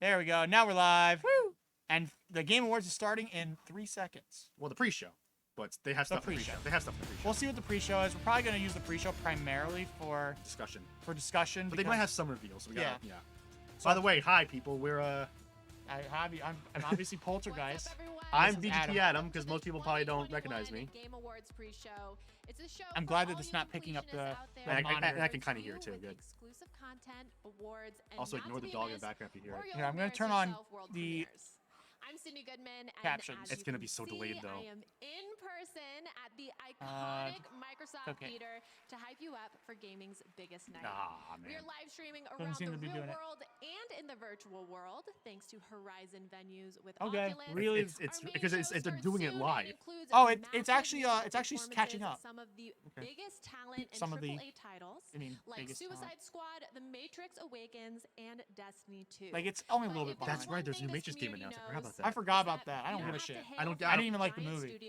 There we go. Now we're live. Woo! And the Game Awards is starting in 3 seconds. Well, the pre-show, but they have stuff. Pre-show. They have stuff in the pre-show. We'll see what the pre-show is. We're probably going to use the pre-show primarily for discussion. But they might have some reveals. So we gotta, yeah. So, by the way, hi people. We're I'm obviously Poltergeist. I'm VGTAdam because most people probably don't recognize me. I'm glad that it's not picking up the and monitor. I can kind of hear it too. Good. Also, ignore the dog in the background if you hear it. Here, I'm going to turn on the captions. It's going to be so delayed though. I am in person at the iconic Microsoft Theater to hype you up for gaming's biggest night. Man. We are live streaming around the real world and in the virtual world thanks to Horizon venues with Oculus. Really, it's because they're doing it live. Oh, it's actually catching up. Some of the biggest talent and some of the AAA titles like Suicide Squad, The Matrix Awakens, and Destiny 2. Like it's only a little bit behind. That's right. There's a new Matrix game announced. I forgot about that. I forgot about that. I don't give a shit. I didn't even like the movie.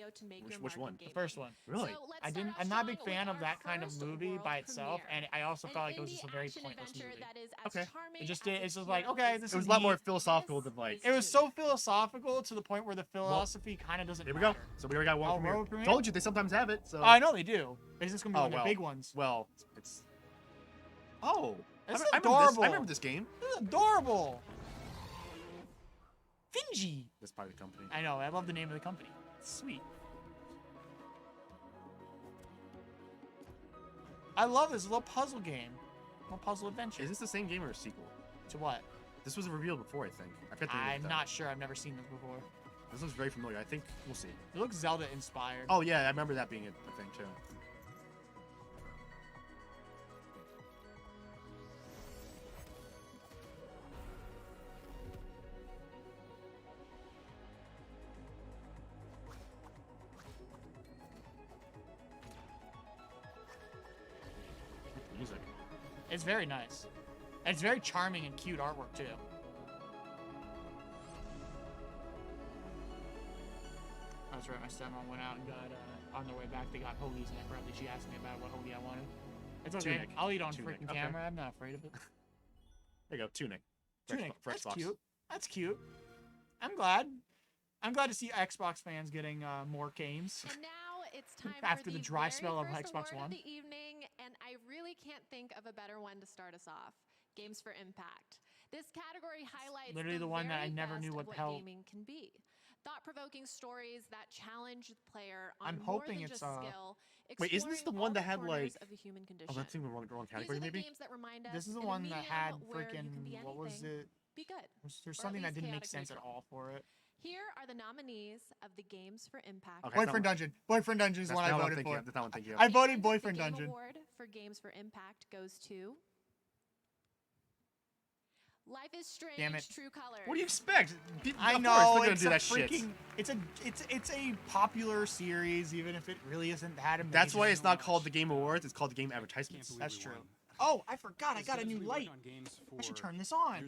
Which one? The first one. Really? I'm not a big fan of that kind of movie by itself, and I also felt like it was just a very pointless movie. Okay. It's just like, okay, this is. It was a lot more philosophical than like. It was so philosophical to the point where the philosophy kind of doesn't. Here we go. So we already got one premiere. Told you they sometimes have it. So. I know they do. Is this gonna be one of the big ones? Well, it's. Oh. It's adorable. I remember this game. This is adorable. Finji. That's part of the company. I know. I love the name of the company. It's sweet. I love this little puzzle game. Little puzzle adventure. Is this the same game or a sequel? To what? This was revealed before, I think. I'm not sure. I've never seen this before. This looks very familiar. I think we'll see. It looks Zelda inspired. Oh yeah, I remember that being a thing too. Music. It's very nice. And it's very charming and cute artwork too. That's right, my stepmom went out and got, on their way back, they got hoagies, and abruptly she asked me about what hoagie I wanted. It's okay. Tunic. I'll eat on freaking camera. I'm not afraid of it. There you go, tunic. Tunic. Fresh That's cute. That's cute. I'm glad. I'm glad to see Xbox fans getting more games. And now it's time after for the dry spell of Xbox One. Of the evening, and I really can't think of a better one to start us off. Games for Impact. This category highlights literally the one that I never knew what the hell gaming can be. Thought-provoking stories that challenge the player on I'm more hoping than it's just skill. Wait, isn't this the one that had like? Of the human condition. Oh, that's in the wrong category, maybe. This is the one that had freaking what was it? Be good. There's something that didn't make sense at all for it. Here are the nominees of the Games for Impact. Okay, Boyfriend Dungeon. Boyfriend Dungeon is the one I voted for. That's not one thinking of. I voted Boyfriend Dungeon. The award for Games for Impact goes to Life is Strange. Damn it. True Colors. What do you expect? I of know course they're gonna it's do a that freaking. Shit. It's a popular series, even if it really isn't that amazing. That's why it's not called the Game Awards. It's called the Game Advertisements. That's true. Oh, I forgot. I got a new light. I should turn this on.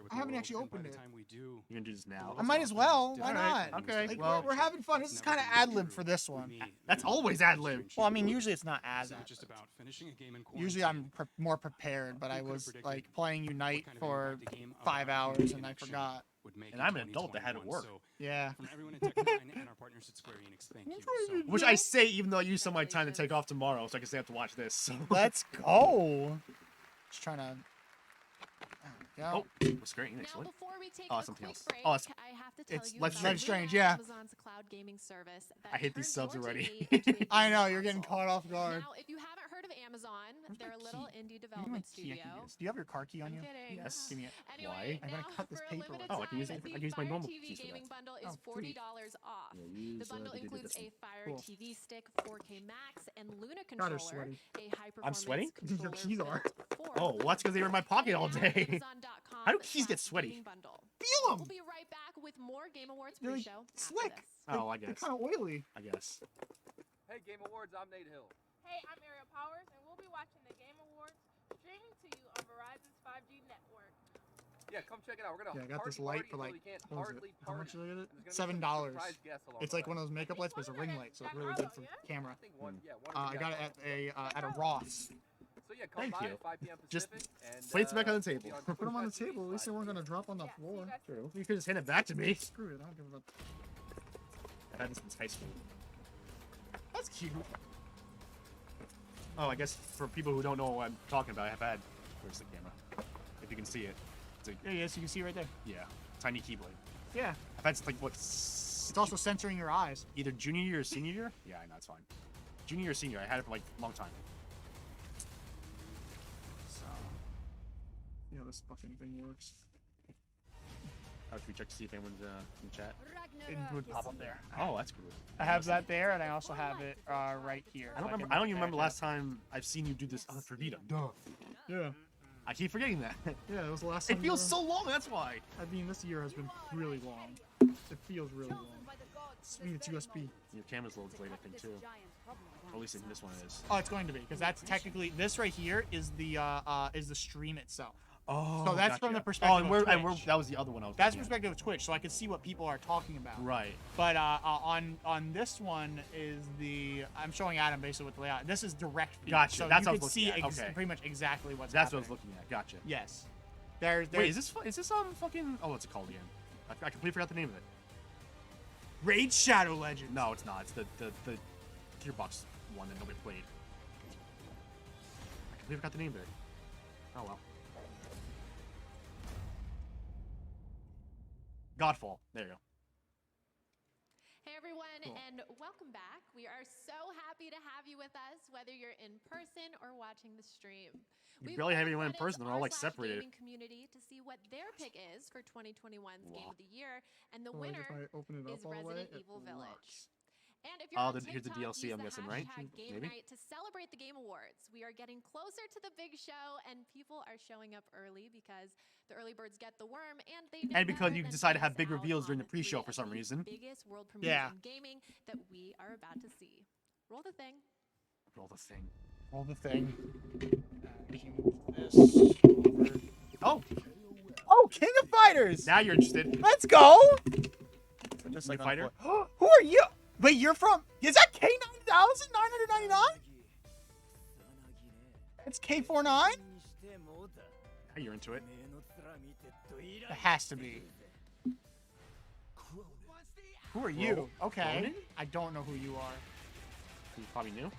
I haven't actually opened it. You're gonna do this now? I might as well. Why not? Okay. Like, well, we're having fun. This is kind of ad-lib for this one. That's always ad-lib. Well, I mean, usually it's not as ad-lib. Usually I'm more prepared, but I was like playing Unite for 5 hours and I forgot. And I'm an adult that had to work. Yeah. Which I say even though I use some of my time to take off tomorrow, so I can stay up to watch this. So. Let's go. Just trying to. Oh, Square Enix. What? Oh, something else. Oh, it's Life is Strange. Yeah. Amazon's cloud gaming service I hate these subs already. I know you're getting caught off guard. Now, if you haven't heard of Amazon, they're a little indie development studio. Do you have your car key on you? Yes. Give me it. Anyway, Why? I'm gonna cut this paper. Oh, I can use my normal keys for gaming that. bundle is $40 off. The bundle includes a Fire TV stick, 4K Max, and Luna controller. sweaty. A high I'm sweating? Your keys are. Oh, well, that's because they were in my pocket all day. How do keys get sweaty? Feel them. We'll be right back with more Game Awards They're like pre-show. slick. Oh, I They're guess. kind of oily. I guess. Hey, Game Awards, I'm Nate Hill. Hey, I'm Ariel Powers, and we'll be watching the Game Awards streaming to you on Verizon's 5G network. Yeah, come check it out. We're gonna Yeah, I got this light for like, what was it? How much did I get it? There's gonna be $7. some surprise guests along It's the like way. one of those makeup lights, but it's a ring light, so it's really good for camera. I think one, yeah, one I got it at a Ross. So So yeah, come Thank by you. 5 p.m. Just Pacific. And, place it back on the we'll table. be on Put them on the Twitch table. At least they weren't gonna drop on the floor. True. You could just hand it back to me. Screw it. I don't give a. I've had this since high school. That's cute. Oh, I guess for people who don't know what I'm talking about, I've had. Where's the camera? If you can see it. It's a, Yeah, yes, you can see right there. yeah, tiny keyblade. Yeah. I've had like what? It's also censoring your eyes. Either junior year or senior year. Yeah, I know it's fine. Junior or senior, I had it for like a long time. So. See how this fucking thing works. How should we check to see if anyone's in the chat? It would pop up there. Oh, that's cool. I have that there, and I also have it right here. I don't remember. I don't even remember last time I've seen you do this. Oh, for Vita. Duh. Yeah. I keep forgetting that. Yeah, it was the last time. It feels so long. That's why. I mean, this year has been really long. It feels really long. I mean, it's USB. Your camera's a little delayed, I think, too. Or at least in this one it is. Oh, it's going to be, because that's technically, this right here is the stream itself. Oh, So that's from the perspective of Twitch. that was the other one I was. That's looking at. perspective of Twitch, so I can see what people are talking about. Right. But on this one is I'm showing Adam basically what the layout. This is direct feed. Gotcha. So That's you what I can was see looking at. Okay. pretty much exactly what's That's what I happening. was looking at. Gotcha. Yes. There's Wait, is this fucking? Oh, what's it called again? I completely forgot the name of it. Raid Shadow Legends. No, it's not. It's the Gearbox one that nobody played. I completely forgot the name of it. Oh well. Godfall. There you go. Hey everyone, Cool. and welcome back. We are so happy to have you with us, whether you're in person or watching the stream. You barely have anyone in person. They're all like separated. Community to see what their pick is for 2021's Game Wow. of the Year, and the So, like, winner if I open it up is all the way, Resident it Evil Village. locks. And if you're Oh, on here's the TikTok, DLC, use I'm the guessing, right? hashtag Game Maybe? Night to celebrate the Game Awards. We are getting closer to the big show, and people are showing up early because the early birds get the worm, and they know And because better you than decide to have miss big out reveals during on the pre-show three for of some the reason. biggest world premieres Yeah. in gaming that we are about to see. Roll the thing. Roll the thing. All the thing. We can move this over. Oh, Oh, King of Fighters! now you're interested. Let's go! Just like like fighter. Who are you? Wait, you're from? Is that K9999? It's K49? Now you're into it. It has to be. Who are you? Okay. Ronan? I don't know who you are. You probably knew.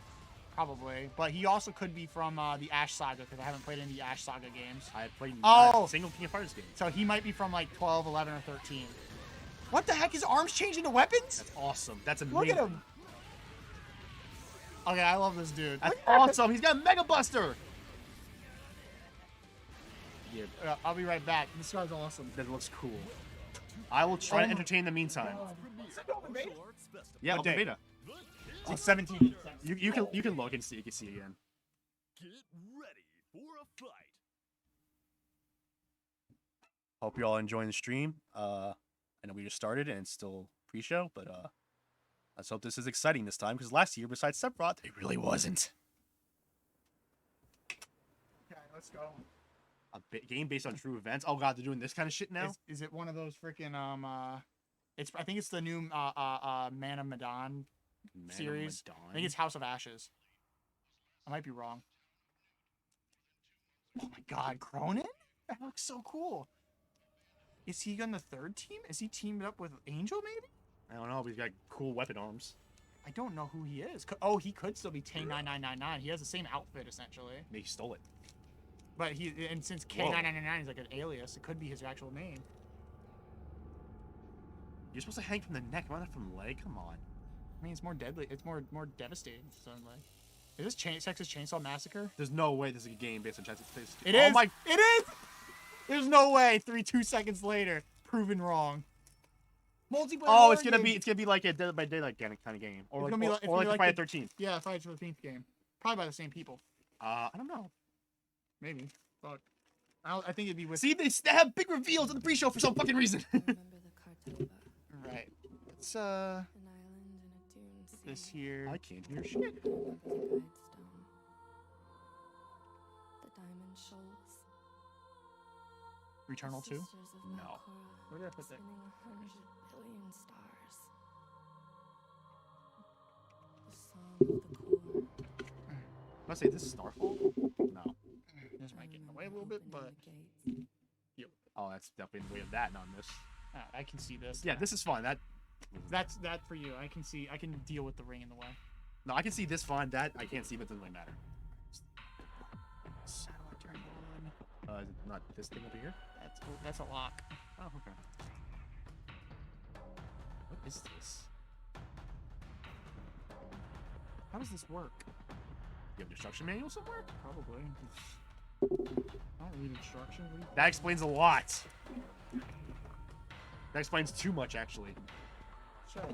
Probably. But he also could be from the Ash Saga, because I haven't played any of the Ash Saga games. I had played Oh! a single King of Fighters game. So he might be from like 12, 11, or 13. What the heck? His arms change into weapons? That's awesome. That's Look amazing. at him. Okay, I love this dude. That's awesome. He's got a Mega Buster. Yeah, I'll be right back. This guy's awesome. that looks cool. I will try to entertain in the meantime. Yeah, What open day? beta. It's like 17. You can look and see. You can see again. Get ready for a fight. Hope you're all enjoying the stream. I know we just started and it's still pre-show, but let's hope this is exciting this time because last year, besides Sephiroth, it really wasn't. Okay, let's go. A game based on true events. Oh god, they're doing this kind of shit now. Is it one of those freaking I think it's the new Man of Medan Man of series. I Medan. think it's House of Ashes. I might be wrong. Oh my god, Cronin? That looks so cool. Is he on the third team? Is he teamed up with Angel maybe? I don't know, but he's got cool weapon arms. I don't know who he is. Oh, he could still be K9999. He has the same outfit essentially. Maybe he stole it. But since K999 is like an alias, it could be his actual name. You're supposed to hang from the neck, not from the leg. Come on. I mean, it's more deadly. It's more devastating. Suddenly, is this Texas Chainsaw Massacre? There's no way this is a game based on Texas. It Oh is. my! It is. There's no way. 2 seconds later, proven wrong. Multiplayer. Oh, it's gonna game. be like a Dead by Daylight kind of game, or It's like, gonna be like- it's or gonna like be the like Friday 13th. Yeah, Friday the 13th game. Probably by the same people. I don't know. Maybe. Fuck. I think it'd be with. See, they have big reveals in the pre-show for some fucking reason. Remember the Cartova, Right. Let's an island in a dune sea. this here. I can't hear shit. Remember the Guidestone, the Diamond Shoals, Returnal the 2. Sisters of No. Malkora, Where did I put that? spinning 100 billion stars. The Song of the Core, I say this is Starfall? No. This might get in the way a little bit, but Oh, that's definitely in the way of that, not this. I can see this. Yeah, this is fine. That's that for you. I can deal with the ring in the way. No, I can see this fine. That I can't see, but it doesn't really matter. Satellite turn on. Is it not this thing over here? That's a lock. Oh, okay. What is this? How does this work? You have an instruction manual somewhere? Probably. I don't read instructions. What do you That explains a lot. That explains too much, actually. Shut up.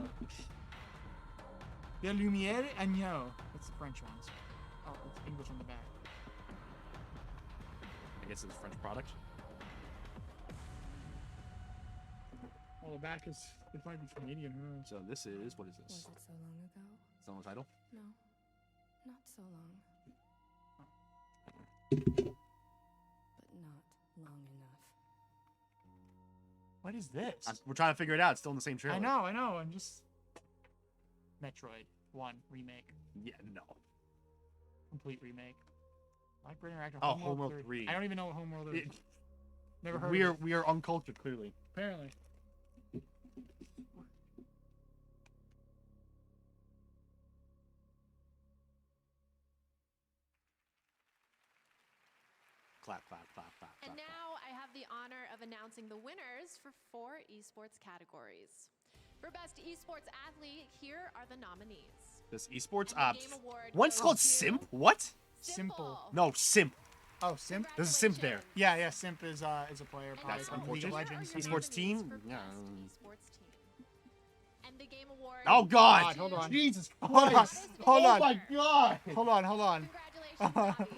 The Lumière Agneau. That's the French ones. Oh, it's English on the back. I guess it's a French product. Oh, the back is. It might be Canadian. Who knows? So this is, what is Was this? it so long ago? It's on the title? No, not so long. But not long enough. What is this? We're trying to figure it out. It's still in the same trailer. I know. I'm just. Metroid 1 remake. Yeah, no. Complete remake. Like Interactive. Oh, Homeworld 3. I don't even know what Homeworld is. Never heard We of are, it. we are uncultured, clearly. Apparently. Clap, clap, clap, clap, And clap, clap. now I have the honor of announcing the winners for 4 esports categories. For Best Esports Athlete, here are the nominees. This esports And the game award one's goes called to Simp? What? Simple. No, Simp. Oh, Simp? There's a Simp there. Yeah, Simp is a player. And Probably That's from League of unfortunate. Legends. Esports team? For Yeah. Best Esports Team. And the game award. Oh, God. God, hold on. Jesus Hold on. Christ. Hold Oh, on. my God. Hold on. Congratulations, Bobby.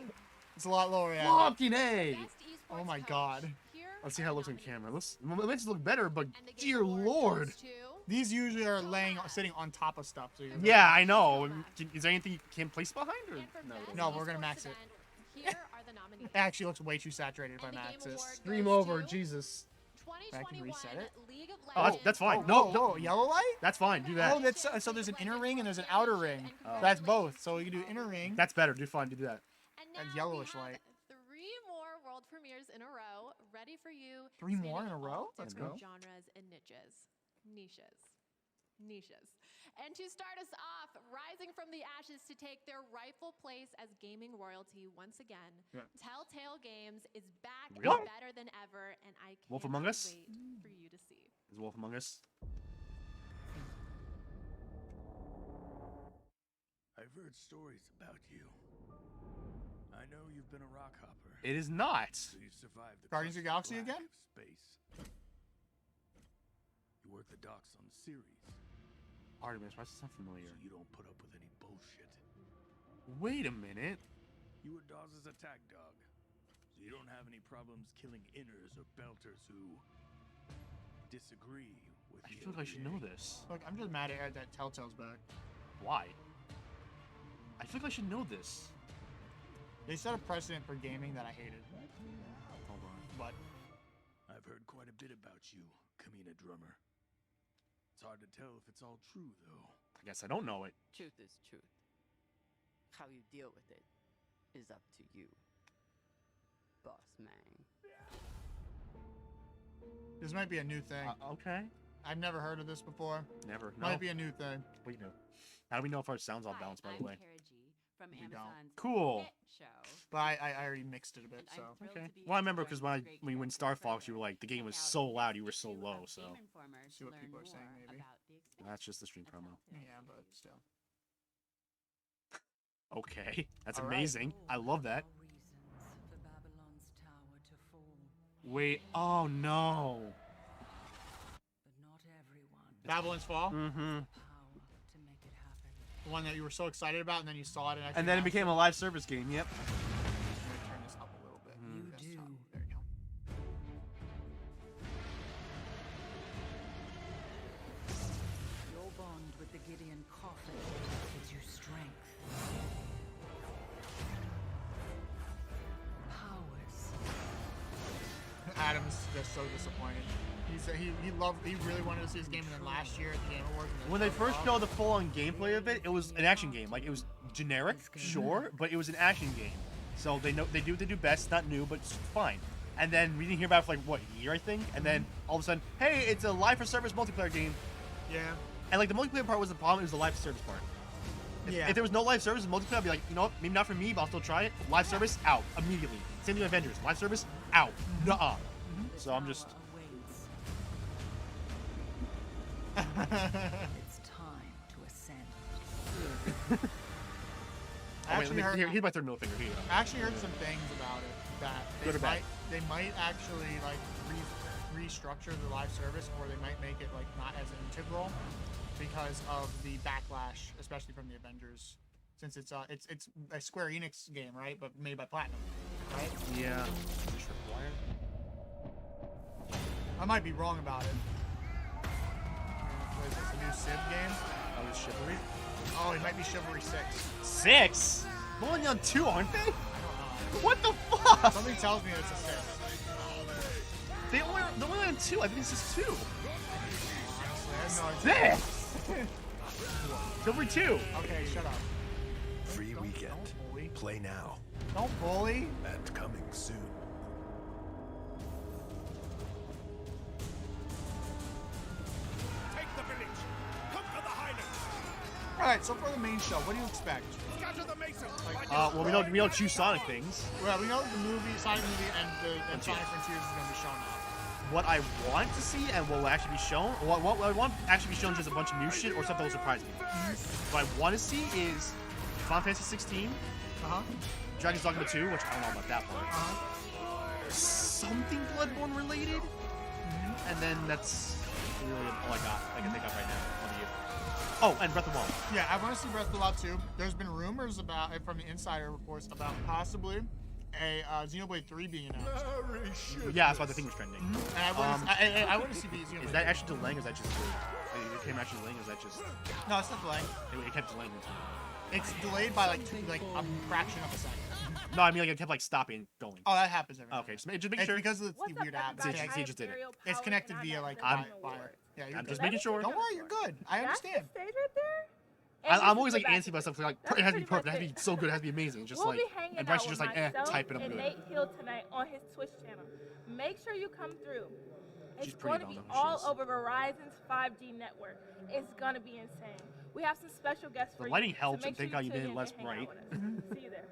It's a lot lower, yeah. Fucking A. Best Esports Oh my coach. God. Here Let's see are how it the looks on nominees. camera. It makes it look better, but And the game dear award Lord. goes to These usually are sitting on top of stuff. So you're Yeah, I know. Is there anything you can place behind? Or? And for No. Best No, we're gonna Esports max it. event, Here are the nominees. It actually looks way too saturated if I And the game max this. award Stream goes over, to Jesus. 2021 reset it? League of Oh, Legends. that's fine. Oh, No, whoa, no. whoa, yellow light? That's fine. Do that. Oh, that's so there's an inner ring and there's an outer ring. Oh. That's both. So you can do inner ring. That's better. Do fine. Do that. And That's now yellowish we have light. 3 more world premieres in a row ready for you. 3 more spanning in a row? all Let's different go. Genres and niches. And to start us off, rising from the ashes to take their rightful place as gaming royalty once again, Yeah. Telltale Games is back Really? and better than ever, and I Wolf cannot Among Us? wait for you to see. Is Wolf Among Us? I've heard stories about you. I know you've been a rock hopper. It is not. So you survived the Guardians of the constant Galaxy black again? of Space. You work the docks on the series, Artemis, why does this sound so familiar? you don't put up with any bullshit. Wait a minute. You were Dawes' attack dog, so you don't have any problems killing inners or belters who disagree with I the feel like I should know OVA. this. Look, I'm just mad at that Telltale's back. Why? I feel like I should know this. They set a precedent for gaming that I hated. Hold on. But I've heard quite a bit about you, Kamina Drummer. It's hard to tell if it's all true, though. I guess I don't know it. Truth is truth. How you deal with it is up to you, boss man. this might be a new thing. Okay. I've never heard of this before. Never. No. Might be a new thing. Wait, no. How do we know if our sound's all balanced, by the way? From We don't. Amazon's Cool. hit show. But I already mixed it a bit, And I'm so. thrilled Okay. to be Well, I remember exploring because when great we win characters Star Fox, you further. were like, the game was Check so out loud, the you were so issue low, of so. Game Informer See to what learn people are saying, more maybe. about the experience That's just the stream of promo. Telltale. Yeah, but still. Okay. That's All right. amazing. I love that. Reasons for Babylon's tower to fall, Wait. Oh, no. but not everyone Babylon's Fall? Mm-hmm. power to make it happen. The one that you were so excited about, and then you saw it and actually. And then it announced became a live service game. Yep. I'm gonna turn this up a little bit. Mhm. This You top. do. There you go. Your bond with the Gideon coffin gives you strength. Powers. Adam's just so disappointed. He really wanted to see his game, and then last year at the Game Awards. When they first showed the full-on gameplay of it, it was an action game. Like, it was generic, sure, but it was an action game. So they know they do what they do best. Not new, but it's fine. And then we didn't hear about it for like what, a year, I think. And then all of a sudden, hey, it's a live for service multiplayer game. Yeah. And like the multiplayer part was the problem. It was the live service part. If there was no live service multiplayer, I'd be like, you know what? Maybe not for me, but I'll still try it. Live service out immediately. Same thing with Avengers. Live service out. Nuh-uh. So I'm just. It's time to ascend. Here's my third middle finger. Here you go. I actually heard some things about it that Good or bad? they might actually like restructure the live service, or they might make it like not as integral because of the backlash, especially from the Avengers, since it's a Square Enix game, right? But made by Platinum, right? Yeah. Just required. I might be wrong about it. What is this, a new Civ game? Oh, this Chivalry? Oh, it might be Chivalry 6. 6? We're only on 2, aren't they? I don't know. What the fuck? Somebody tells me it's a 6. They're only on 2. I think it's just 2. Honestly, I have no idea. 6! Chivalry 2. Okay, shut up. Free weekend. Don't bully. Play now. Don't bully. And coming soon. Take the village. Come to the Highlands. All right, so for the main show, what do you expect? Scatter the Mesa. Well, we don't choose Sonic things. Well, we know the movie, Sonic movie, and Sonic Frontiers is going to be shown off. What I want to see and what will actually be shown, what I want actually be shown is just a bunch of new shit or something that will surprise me. What I want to see is Final Fantasy 16, Dragon's Dogma 2, which I don't know about that part. Something Bloodborne related, and then that's really all I can think of right now. What do you? Oh, and Breath of the Wild. Yeah, I want to see Breath of the Wild too. There's been rumors about from the insider reports about possibly a Xenoblade 3 being announced. Yeah, that's why the thing was trending. And I want to see Xenoblade. Is that actually delaying, or is that just delayed? It came actually delaying, or is that just? No, it's not delaying. It kept delaying. It's delayed by like a fraction of a second. No, I mean like it kept like stopping and going. Oh, that happens every Okay, just make it's sure. because of the weird app. They just did it. It's connected via like I'm- wire. Yeah, you're I'm good. just making sure. Don't worry, you're good. I understand. That's the stage right there. I'm always like antsy about stuff. Like That's it has to be pretty much perfect. It has to be it. so good. It has to be amazing. It's just We'll like, be hanging and out Bryce is with just like, myself type it up and good. Nate Hill tonight on his Twitch channel. Make sure you come through. It's She's pretty going to be dumb, though, she all is. over Verizon's 5G network. It's going to be insane. We have some special guests for The you. lighting so helps, make and thank sure God you tune made it in less and hang out bright. with us. See you there.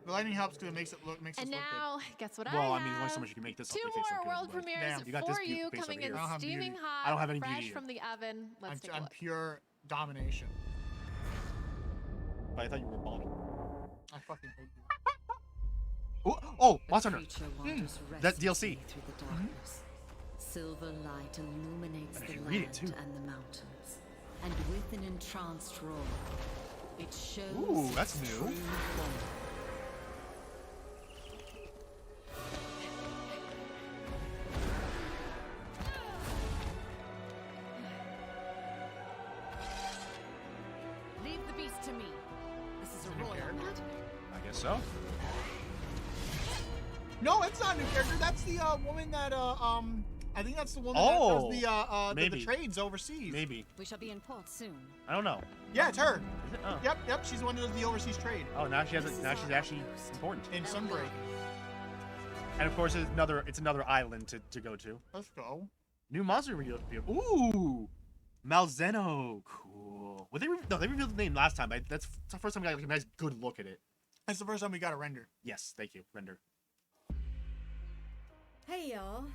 The lighting helps because it makes it look And look good. now, guess what Well, I I mean, there's only have? so much you can make this. Two up, make face more look world good, but- premieres Damn, you got for this you, face coming over in here. I don't have steaming beauty. hot, I don't have any fresh beauty from the oven. Let's take a I'm look. pure domination. But I thought you were bottom. I fucking hate you. Oh, Monster Hunter. Creature wanders That's DLC. restlessly through the darkness. Silver light illuminates I the should read it, land too. and the mountains, and with an entranced roar, it shows Ooh, that's its new. true form. Leave the beast to me. This is a royal matter. I guess so. No, it's not a new character. That's the woman that I think that's the woman Oh, that does the maybe. trades overseas. Maybe. We shall be in port soon. I don't know. Yeah, it's her. Is it? Oh. Yep. She's the one who does the overseas trade Oh, now she has it. Now she's actually important. in Sunbreak. And of course, it's another island to go to. Let's go. New monster revealed. Ooh, Malzeno. Cool. Well, they revealed the name last time. But that's the first time we got like a nice good look at it. That's the first time we got a render. Yes, thank you, render. Hey y'all.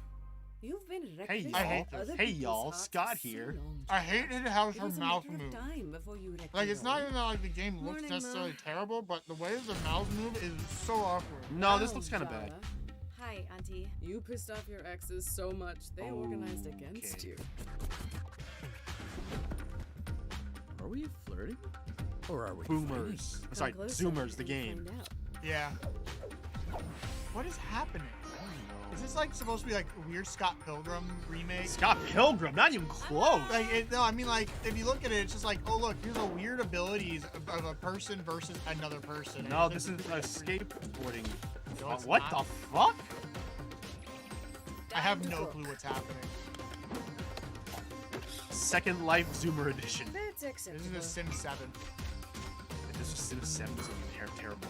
You've been Hey reckless I y'all. hate of other Hey people's y'all. hearts Scott for so here. long. I hated how It her was a mouth matter of moved. time before you wrecked Like your it's not own. even that, like the game looks Morning, necessarily Ma. terrible, but the way the mouth move is so awkward. No, this Wow, looks kind of bad. Zara. Hi, Auntie. You pissed off your exes so much they organized against Okay. you. Are we flirting? Or are we Boomers. Come Sorry, closer Zoomers. The and game. find out. Yeah. What is happening? Is this like supposed to be like a weird Scott Pilgrim remake? Scott Pilgrim. Not even close. Like no, I mean like if you look at it, it's just like, oh look, here's the weird abilities of a person versus another person. No, And this is it's a just weird. skateboarding. No, it's What not. the fuck? I have no clue what's happening. Second Life Zoomer Edition. That's This is acceptable. a Sim 7. This Sim 7 is gonna be terrible.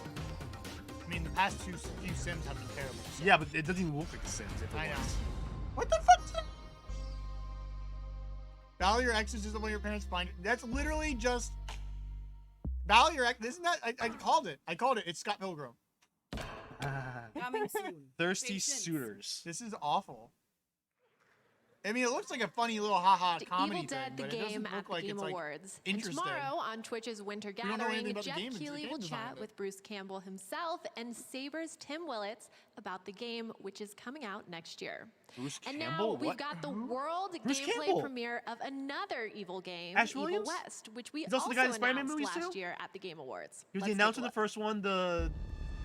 I mean, the past few Sims have been terrible. So. Yeah, but it doesn't even look like the Sims. If it I know. was. What the fuck? Battle Your Exes is the one your parents find. That's literally just Battle Your Ex. Isn't that? I called it. I called it. It's Scott Pilgrim. Coming soon. Thirsty Patience. suitors. This is awful. I mean, it looks like a funny little haha comedy Evil Dead, thing, the but it game doesn't at look the like Game it's like Awards. And interesting. tomorrow on Twitch's Winter We don't know anything Gathering, about the Jeff game, it's the Keighley game will design chat of it. with Bruce Campbell himself and Saber's Tim Willits about the game, which is coming out next year. Bruce And Campbell? now we've What? got the world Bruce gameplay Campbell. premiere of another Evil game, Ash Evil Williams? West, which we He's also also the guy in the Spider-Man announced movies, last too? year at the Game Awards. He was Let's the take announcer a in the look. first one.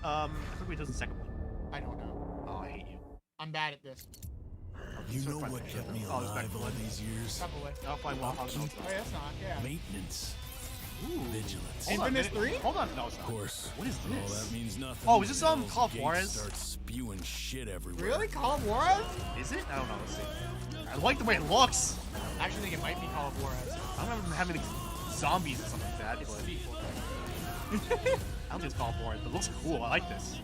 I forget what he does in the second one. I don't know. Oh, I hate you. I'm bad at this. You So know fun. what kept me Oh, it's back alive to all one. these years? Step away. I'll find one. I'll Oh, yeah, that's not. Yeah. Maintenance. Vigilance. Hold on a Infamous minute. 3? Hold on. No, it's Of not. course. What is All this? that means nothing. Oh, is this, when Call of Hell's Juarez? Gate starts spewing shit everywhere. Really? Call of Juarez? Is it? I don't know. Let's see. I like the way it looks. I actually think it might be Call of Juarez. I don't remember having any zombies or something like that. It's But sequel. I don't think it's Call of Juarez, but it looks cool. I like this.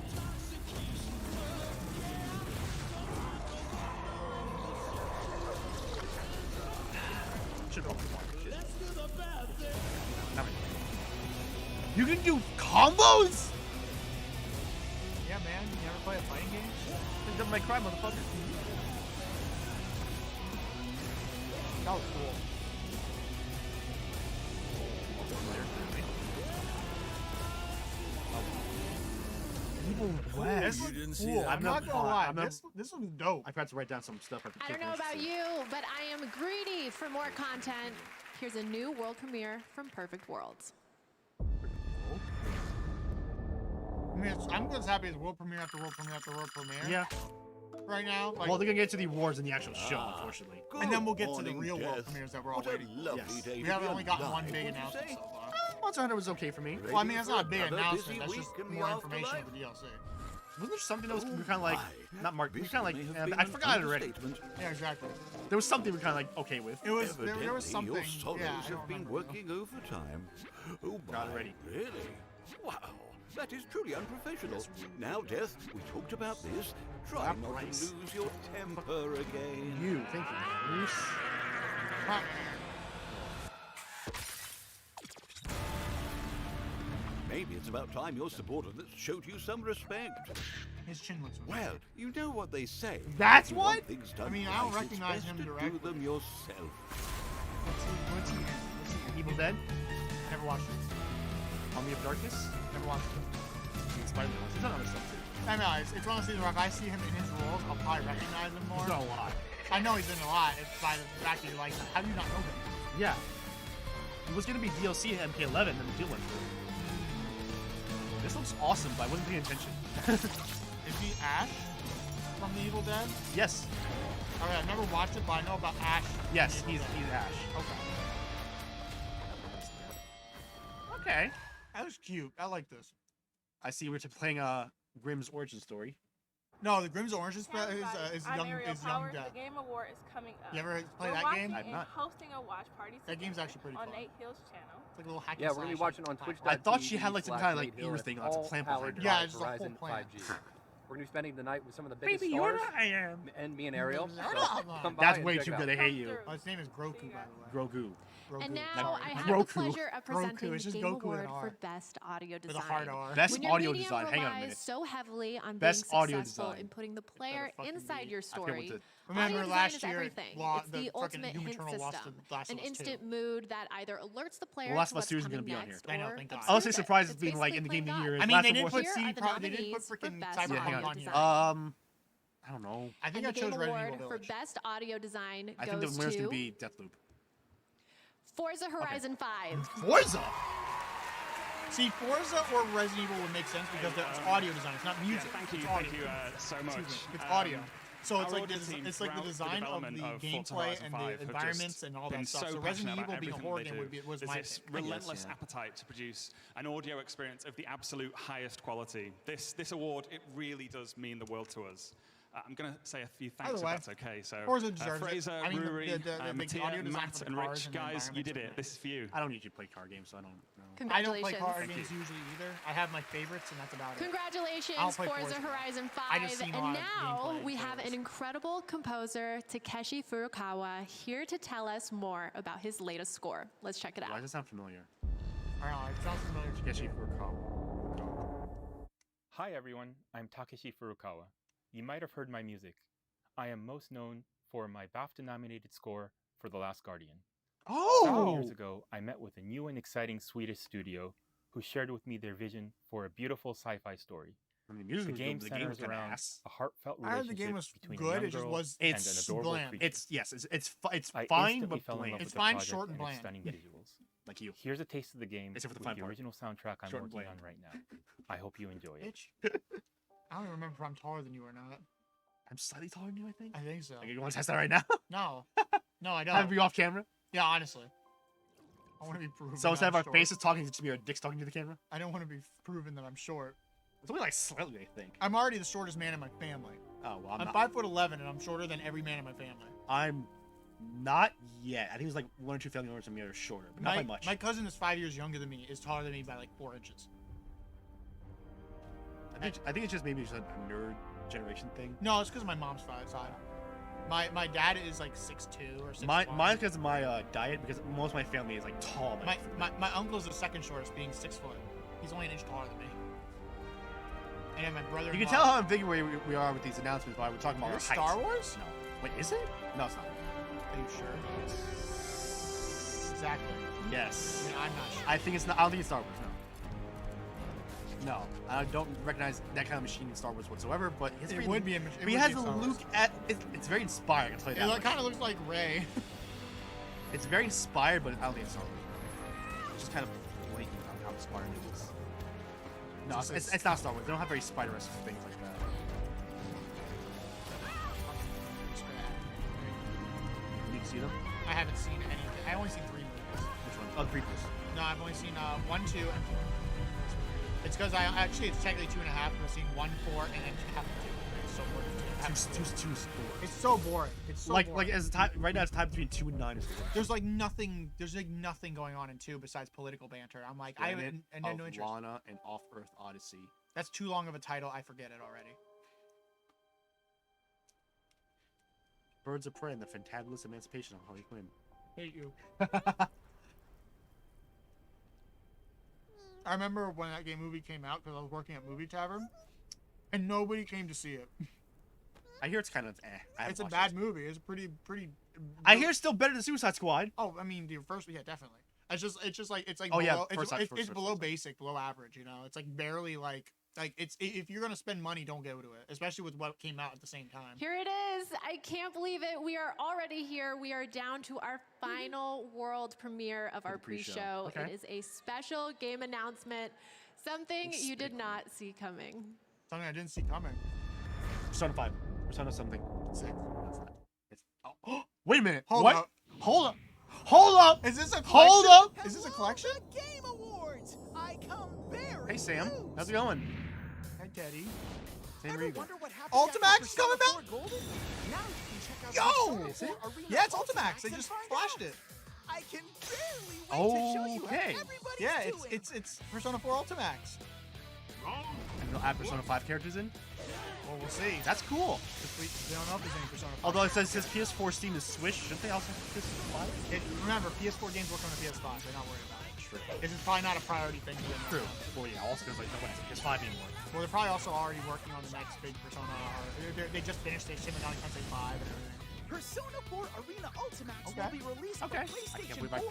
Should probably watch it. Not really. You can do combos? Yeah, man. You never play a fighting game? Think Devil May Cry, motherfucker. That was cool. Evil This West. looks didn't see cool. that. I'm not gonna lie. I'm not- This looks dope. I tried to write down some stuff. I don't know about you, but I am greedy for more content. Here's a new world premiere from Perfect Worlds. I mean, I'm just happy it's world premiere after world premiere after world premiere. Yeah. Right now. Like, Well, they're gonna get to the awards in the actual show, unfortunately. and then we'll get to the real world premieres that we're all waiting for. Yes. We haven't only gotten one big announcement so far. Monster Hunter was okay for me. Well, I mean, that's not a big announcement. That's just more information of the DLC. Wasn't there something that was kind of like not Mark? We kind of like I forgot it already. Yeah, exactly. There was something we kind of like okay with. It was there was something. Your sorrows Yeah, I have don't been remember. working overtime. Oh my, Got it ready. really? Wow, that is truly unprofessional. Now, Death, we talked about this. Try That not price. to lose your temper again. You, thank you, Bruce. Huh. Maybe it's about time your subordinates showed you some respect. His chin looks weird. Well, you know what they say. That's If you want what? things done I mean, I don't right, it's recognize best him to directly. do them yourself. What's he? Evil Dead, Never watched it. Army of Darkness, Never watched it. Spider-Man. He's done other stuff too. I know, it's one of those things where if I see him in his roles, I'll probably recognize him more. He's done a lot. I know he's in a lot. It's by the fact that he likes it. How do you not know him? Yeah. It was gonna be DLC in MK11, then the deal went through. This looks awesome, but I wasn't paying attention. Is he Ash from the Evil Dead? Yes. Okay, I've never watched it, but I know about Ash. from Yes, the Evil he's Dead. Ash. Okay. Okay. That was cute. I like this. I see we're playing Grimm's origin story. No, the Grimm's Orange is I'm young Ariel is young Powers. Death. The Game Award is coming up. You ever play We're that watching game? I've and not. hosting a watch party That game's actually pretty on fun. Nate Hill's channel. It's like a little hack and Yeah, we're gonna be slash watching on platform. Twitch. I thought she had like some kind of like ear thing, like some plant behind her. Yeah, it's the whole Verizon plant. 5G. We're gonna be spending the night with some of the biggest Baby, you're stars, not I am. and me and Ariel. So come by That's and way check too it good. out. I hate you. Oh, his name is Groku, by the way. Grogu. Grogu. And now Never- I have Roku. the pleasure of presenting It's the just Game Goku with an Award R. for Best Audio With a Design. hard R. Best When your audio medium design. Hang on a relies minute. so heavily on Best being audio successful design. in putting the better player fucking inside be. your I forget what story. the- Remember Audio last design is year, everything. Law- It's the the ultimate fucking Doom hint Eternal lost system. to Last of An Us 2. instant mood that either alerts the player Last to of Us what's 2 isn't coming gonna be on next here. I know, or thank God. obscures I was it. surprised It's it's being like in the basically game of the playing year. God. I mean, Last they of did Us- put Here CD are the Pro. They did put nominees for freaking Best Cyberpunk Audio on here. Design. I don't know. I think And I the chose Game Resident Award Evil for Village. Best Audio Design I think the goes winner's to gonna be Deathloop. Forza Horizon 5. Forza. See, Forza or Resident Evil would make sense because it's audio design. It's not music. Thank you, it's audio. so much. Excuse me, it's audio. So it's our like audio team it's like the throughout the design of the development of Forza gameplay Horizon and 5 the have environments just and all been that stuff. so So passionate Resident about Evil being a everything horror they game do. was There's my this pick. relentless appetite to produce an audio experience of the absolute highest quality. This award, it really does mean the world to us. I'm going to say a few thanks Either if way, that's okay. So, Forza deserves it. Fraser, I mean, the Ruri, audio Mattia, design Matt, for the and cars Rich, and the guys, you did environments it. This is for you. I don't usually play car games, so I don't know. I don't play Congratulations. car games usually either. I have my favorites, and that's about it. Congratulations, I'll play Forza Forza. Horizon I just 5. seen a And lot of now gameplay we have an trailers. incredible composer, Takeshi Furukawa, here to tell us more about his latest score. Let's check it Why out. does that sound familiar? I don't know. It sounds familiar to Takeshi me. Furukawa. Hi everyone, I'm Takeshi Furukawa. You might have heard my music. I am most known for my BAFTA-nominated score for The Last Guardian. 7 years ago, I met with a new and exciting Swedish studio who shared with me their vision for a beautiful sci-fi story. I mean, music The was game good, but the game was centers kinda around ass. a heartfelt I heard the relationship game was between good, a young it just girl was- and an It's adorable bland. creature. It's I fine, instantly but fell in love bland. with It's the fine, project short and its bland. stunning visuals. Like you. Here's a taste of the game Except for the with fun the part. original soundtrack I'm Short and working bland. on right now. I hope you enjoy it. Bitch. I don't even remember if I'm taller than you or not. I'm slightly taller than you, I think. I think so. Like, you want to test that right now? No. No, I don't. Have it be off camera? Yeah, honestly. I want to be proven. So instead that of I'm our short. faces talking, it's just be our dicks talking to the camera? I don't want to be proven that I'm short. It's only like slightly, I think. I'm already the shortest man in my family. Oh, well, I'm I'm not. 5'11" and I'm shorter than every man in my family. I'm not yet. I think it's like 1 or 2 family members of me are shorter, but not by much. My cousin is 5 years younger than me, is taller than me by like 4 inches. I think it's just maybe just a nerd generation thing. No, it's because of my mom's side. My dad is like 6'2" or 6'1". Mine's because of my diet, because most of my family is like tall. My uncle's the second shortest, being 6 foot. He's only an inch taller than me. And then my brother. You can tell how ambiguous we are with these announcements by we're talking about our Is height. it Star Wars? No. Wait, is it? No, it's not. Are you sure? Exactly. Yes. I mean, I'm not sure. I think it's not. I don't think it's Star Wars. No, I don't recognize that kind of machine in Star Wars whatsoever. But it's It would be a machine. But he has the Luke at. It's very inspired. I'll tell you that. It kind of looks like Rey. It's very inspired, but I don't think it's Star Wars. It's just kind of blatant on how inspired it is. No, it's not Star Wars. They don't have very spider-esque things like that. You need to see them? I haven't seen anything. I only seen 3 movies. Which one? Oh, the prequels. No, I've only seen 1, 2, and 4. It's because it's technically 2.5. I've seen 1, 4, and then half 2. It's so boring. It's so boring. It's so boring. Like as time right now, it's time between 2 and 9 is boring. There's like nothing. There's like nothing going on in 2 besides political banter. I'm like, I have no interest. Lana and Off-Earth Odyssey. That's too long of a title. I forget it already. Birds of Prey and the Fantabulous Emancipation of Harley Quinn. Hate you. I remember when that movie came out because I was working at Movie Tavern, and nobody came to see it. I hear it's kind of It's a bad movie. It's pretty. I hear it's still better than Suicide Squad. Oh, I mean the first, yeah, definitely. It's just like Oh, below, yeah, it's below basic, below average. You know, it's like barely like it's if you're gonna spend money, don't go to it, especially with what came out at the same time. Here it is. I can't believe it. We are already here. We are down to our final world premiere of our pre-show. Okay. It is a special game announcement, something you did not see coming. Something I didn't see coming. Persona 5. Persona something. 6. It's, oh, wait a minute. Hold what? up. Hold up. Hold up. Is this a collection? Hold up. Is this a collection? Game Awards. I come very Hey Sam, close. how's it going? Hi Teddy. Sam Ever Regal. wonder what happened Ultimax after coming Persona back? 4 Golden? Now you can check out Yo! Persona 4 Arena Yeah, it's Ultimax. They and just find flashed out. it. I can barely wait to show you how Okay. everybody's Yeah, doing. it's Persona 4 Ultimax. And they'll add Persona 5 characters in? Well, we'll see. That's cool. We don't know if there's any Persona 5. Although it says PS4, Steam, is Switch, shouldn't they also have PS5? Remember, PS4 games work on the PS5. They're not worried about it. True. This is probably not a priority thing for them. True. Well, yeah, also because like no one's PS5 anymore. Well, they're probably also already working on the next big Persona. They just finished their Shin Megami Tensei 5 and everything. Persona 4 Arena Ultimax will be released Okay. for I can't PlayStation believe I 4,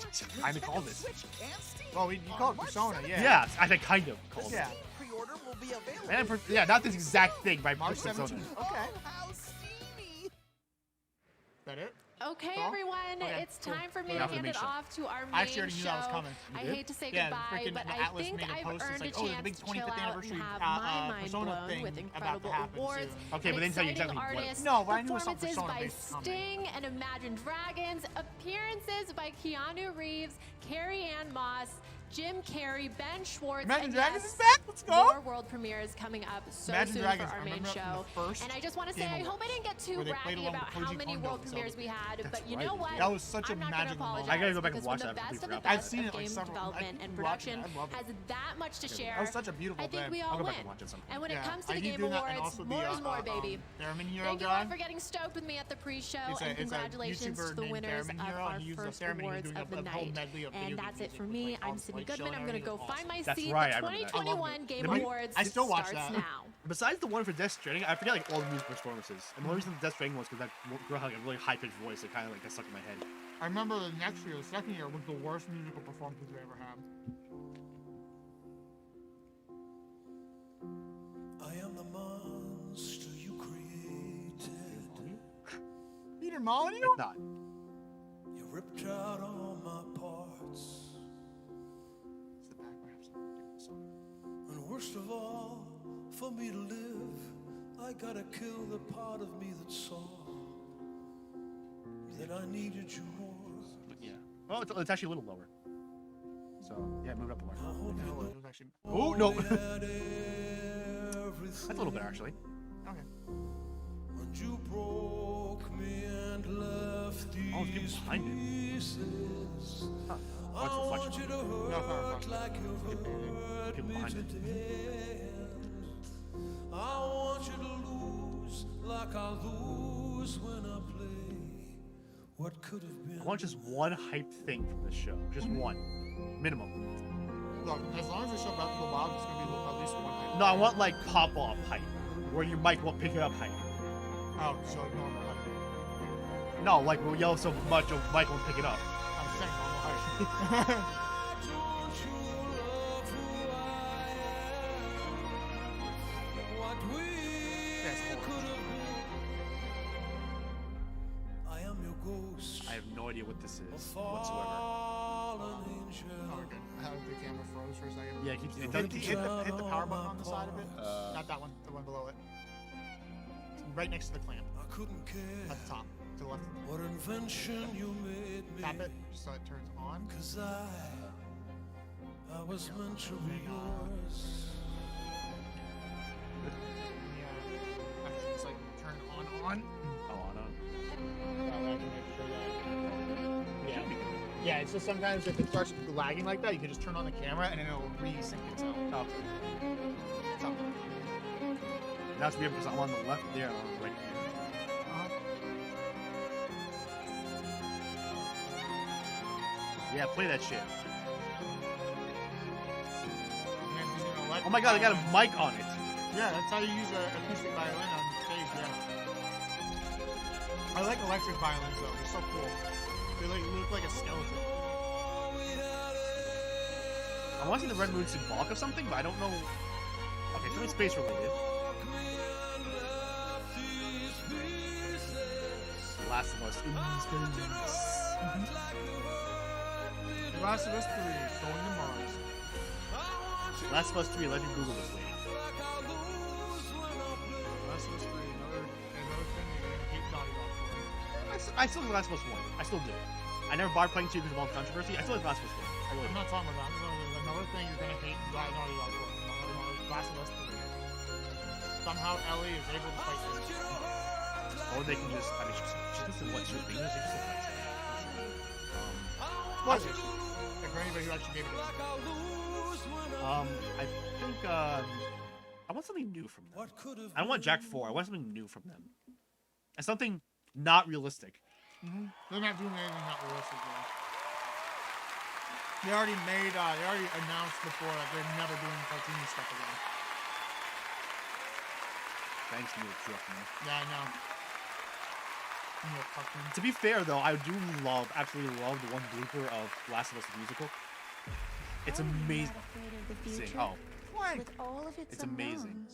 kinda called Nintendo it. Switch, and Steam. Well, you call it Persona, yeah. Yeah, I think kind of The called Steam it. pre-order will be available. And yeah, not this exact thing by March Persona. 17th. Oh, Okay. how steamy. Is that it? Okay, Cool. everyone, Okay, it's cool. time for me Now to for the hand main it show. off to our main I actually already knew show. that was coming. I You did? hate to say Yeah, goodbye, freaking but the I Atlas think made a I've post. It's earned like, a oh, there's a chance big to 25th chill out and anniversary have my mind Persona blown thing with about incredible to happen awards soon. Okay, and but they didn't tell you exciting exactly what. artists, No, but I knew something performances Persona by based coming. Sting and Imagine Dragons, appearances by Keanu Reeves, Carrie Ann Moss, Jim Carrey, Ben Schwartz, Imagine and Dragons yes, is back. Let's go. more world premieres coming up so Imagine soon Dragons. for our I main remember that show. from the first And I just want to say, Game I hope I Awards, didn't get too where they played braggy along about with how Koji many Kondo world and premieres we Zelda. had, but you right, know dude. what? That was such a I'm not magical gonna moment. apologize. I gotta go back and because watch when that. the I best of completely the forgot. I've best seen of it like game several. development and I watched it. production I love it. has that much to share. That was such a beautiful I think thing. we I'll all go back win. and watch it sometime. And when Yeah, it comes to I the keep Game doing that, and Awards, also more is more, the, baby. Theremin Hero Thank you guy. all for getting stoked with me at the pre-show, It's and a congratulations YouTuber to the named winners Theremin of Hero, our and he uses first a theremin. He's awards doing of the a whole night. medley of video And game that's it music for with, me. like, all I'm the Sydney light Goodman. show I'm and gonna go everything. find my That's seat. right, The I remember that. 2021 Game They might- Awards I still watch starts that. now. Besides the one for Death Stranding, I forget like all the music performances. And the only reason Death Stranding was because that girl had like a really high pitched voice that kind of like got stuck in my head. I remember the next year, the second year, was the worst musical performances we ever had. I am the monster you created. Peter Molyneux? It's not. You ripped out all my parts. It's the back, perhaps. And worst of all, for me to live, I gotta kill the part of me that saw that I needed you more. Yeah. Well, it's actually a little lower. So yeah, move it up a I little. hope you No, know it was actually. Oh no. that That's a little better actually. Okay. when you broke me and left Oh, it's these behind it. pieces. Huh. I Oh, want it's you to reflection. hurt like you hurt People me behind it. today. I want you to lose like I lose when I play. What could have been? I want just one hype thing from this show. Just one. Minimum. Look, as long as they show Breath of the Wild, it's gonna be at least one hype. No, I want like pop off hype. Where you might want pick it up hype. Oh, so normal hype. No, like we'll yell so much or Mike won't pick it up. I'm saying normal hype. Don't you love who I am? What we That's horrible. could have been. I am your ghost. I have no idea what this a is whatsoever. fallen angel. Oh, we're good. How the camera froze for a second. Yeah, it keeps Hit the power button on the side of it. Not that one. The one below it. It's right next to the clamp. I couldn't care At the top. To the left. what invention you made me. Tap it so it turns on. 'Cause I was meant to be yours. Yeah. I think it's like turn on. Oh, on. Yeah. Yeah, it's just sometimes if it starts lagging like that, you can just turn on the camera and it'll re-sync itself. Oh. Something. That's weird because I'm on the left there and I'm on the right here. Yeah, play that shit. And then he's gonna let Oh my god, I got a mic on it. Yeah, that's how you use an acoustic violin on stage, yeah. I like electric violins though, they're so cool. They like look like a skeleton. I want to see the Red Moon symbolic of something, but I don't know. Okay, something space related. Last of Us in space. The Last of Us 3, going to Mars. Last of Us 3, Legend Google this lady. Last of Us 3, another thing you're gonna hate Naughty Dog for. I still like Last of Us 1. I still do. I never bothered playing 2 because of all the controversy. I still like Last of Us 1. I really I'm do. not talking about that. Another thing you're gonna hate Naughty Dog for. Last of Us 3. Somehow Ellie is able to fight this. Or they can just, I mean, she's just what your fingers, she just looks What? Like for anybody who actually gave it a I think, I want something new from them. I don't want Jack 4. I want something new from them. And something not realistic. They're not doing anything not realistic though. They already announced before that they're never doing cartoony stuff again. Thanks, Neil Druckmann. Yeah, I know. Neil Druckmann. To be fair, though, I do absolutely love the one blooper of Last of Us the musical. It's amazing. Oh, With all of its it's amazing.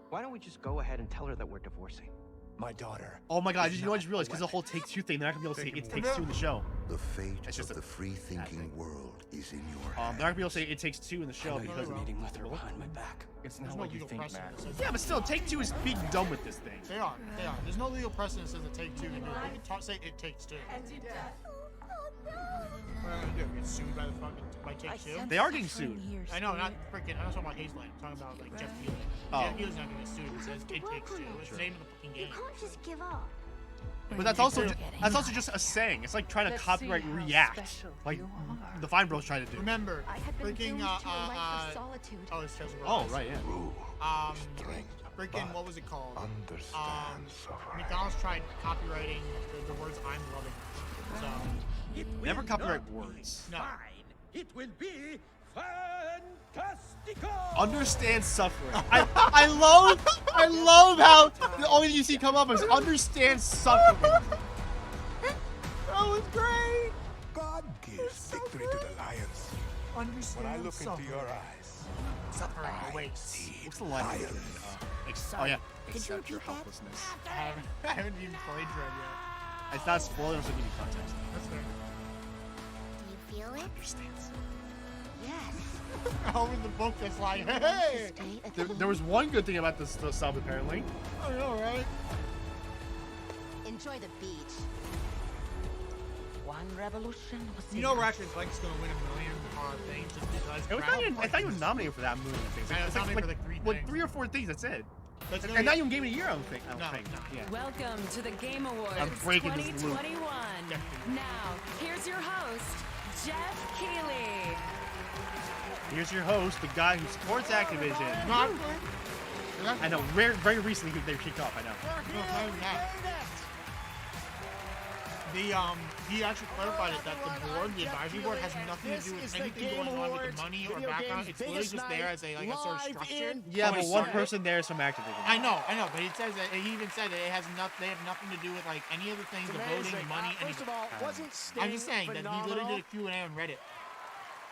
Why don't we just go ahead and tell her that we're divorcing? My daughter. Oh my god, you know, I just realized because the whole Take Two thing, they're not gonna be able to say it Takes Two in the show. The fate It's just of the free-thinking world is in your they're hands. not gonna be able to say It Takes Two in the show because meeting with her behind my back. It's not what you think, man. yeah, but still, Take Two is being done with this thing. They are. They are. There's no legal precedent that says it Take Two. They can say It Takes Two. What are they gonna do? sued by Take-Two. They are getting sued. I know, not freaking. I'm not talking about Hazeland. I'm talking about like Jeff Keighley. Oh. Jeff Keighley's not gonna get sued. It says it Take-Two. It's the name of the fucking game. You can't just give up. But that's also just a saying. It's like trying to copyright React, like the Fine Bros trying to do. Remember, freaking oh, it's Chelsea Ross. Oh right, yeah. Freaking what was it called? McDonald's tried copyrighting the words "I'm loving." So never copyright words. No. It will be fantastical. Understand suffering. I love how the only thing you see come up is understand suffering. That was great. God gives victory to the lions. Understand when I look suffering. into your eyes, Suffering awaits. What's the line? Oh yeah. Accept your helplessness. I haven't even played Dread yet. It's not spoiling, so give you context. That's fair. Do you feel it? Understands. Yes. Over the book that's like, hey! There was one good thing about this sub, apparently. I know, right? Enjoy the beach. One revolution was You know Ratchet & Clank's gonna win $1 million things just because. It's not even nominated for that movie. It's nominated for like 3 3 or 4 things. That's it. That's and not even Game of the Year, I don't think. No. Yeah. Welcome to the Game Awards I'm breaking this loop. 2021. Now, here's your host, Jeff Keighley. Here's your host, the guy who supports Activision. Not I know, very recently they were kicked off, I know. He actually clarified it that the board, the advisory board, has nothing to do with anything going on with the money or background. It's literally just there as a sort of structure. Yeah, but one person there is from Activision. I know, but he says that he even said that it has they have nothing to do with like any of the things, the voting, money, anything. I'm just saying that he literally did a Q&A on Reddit.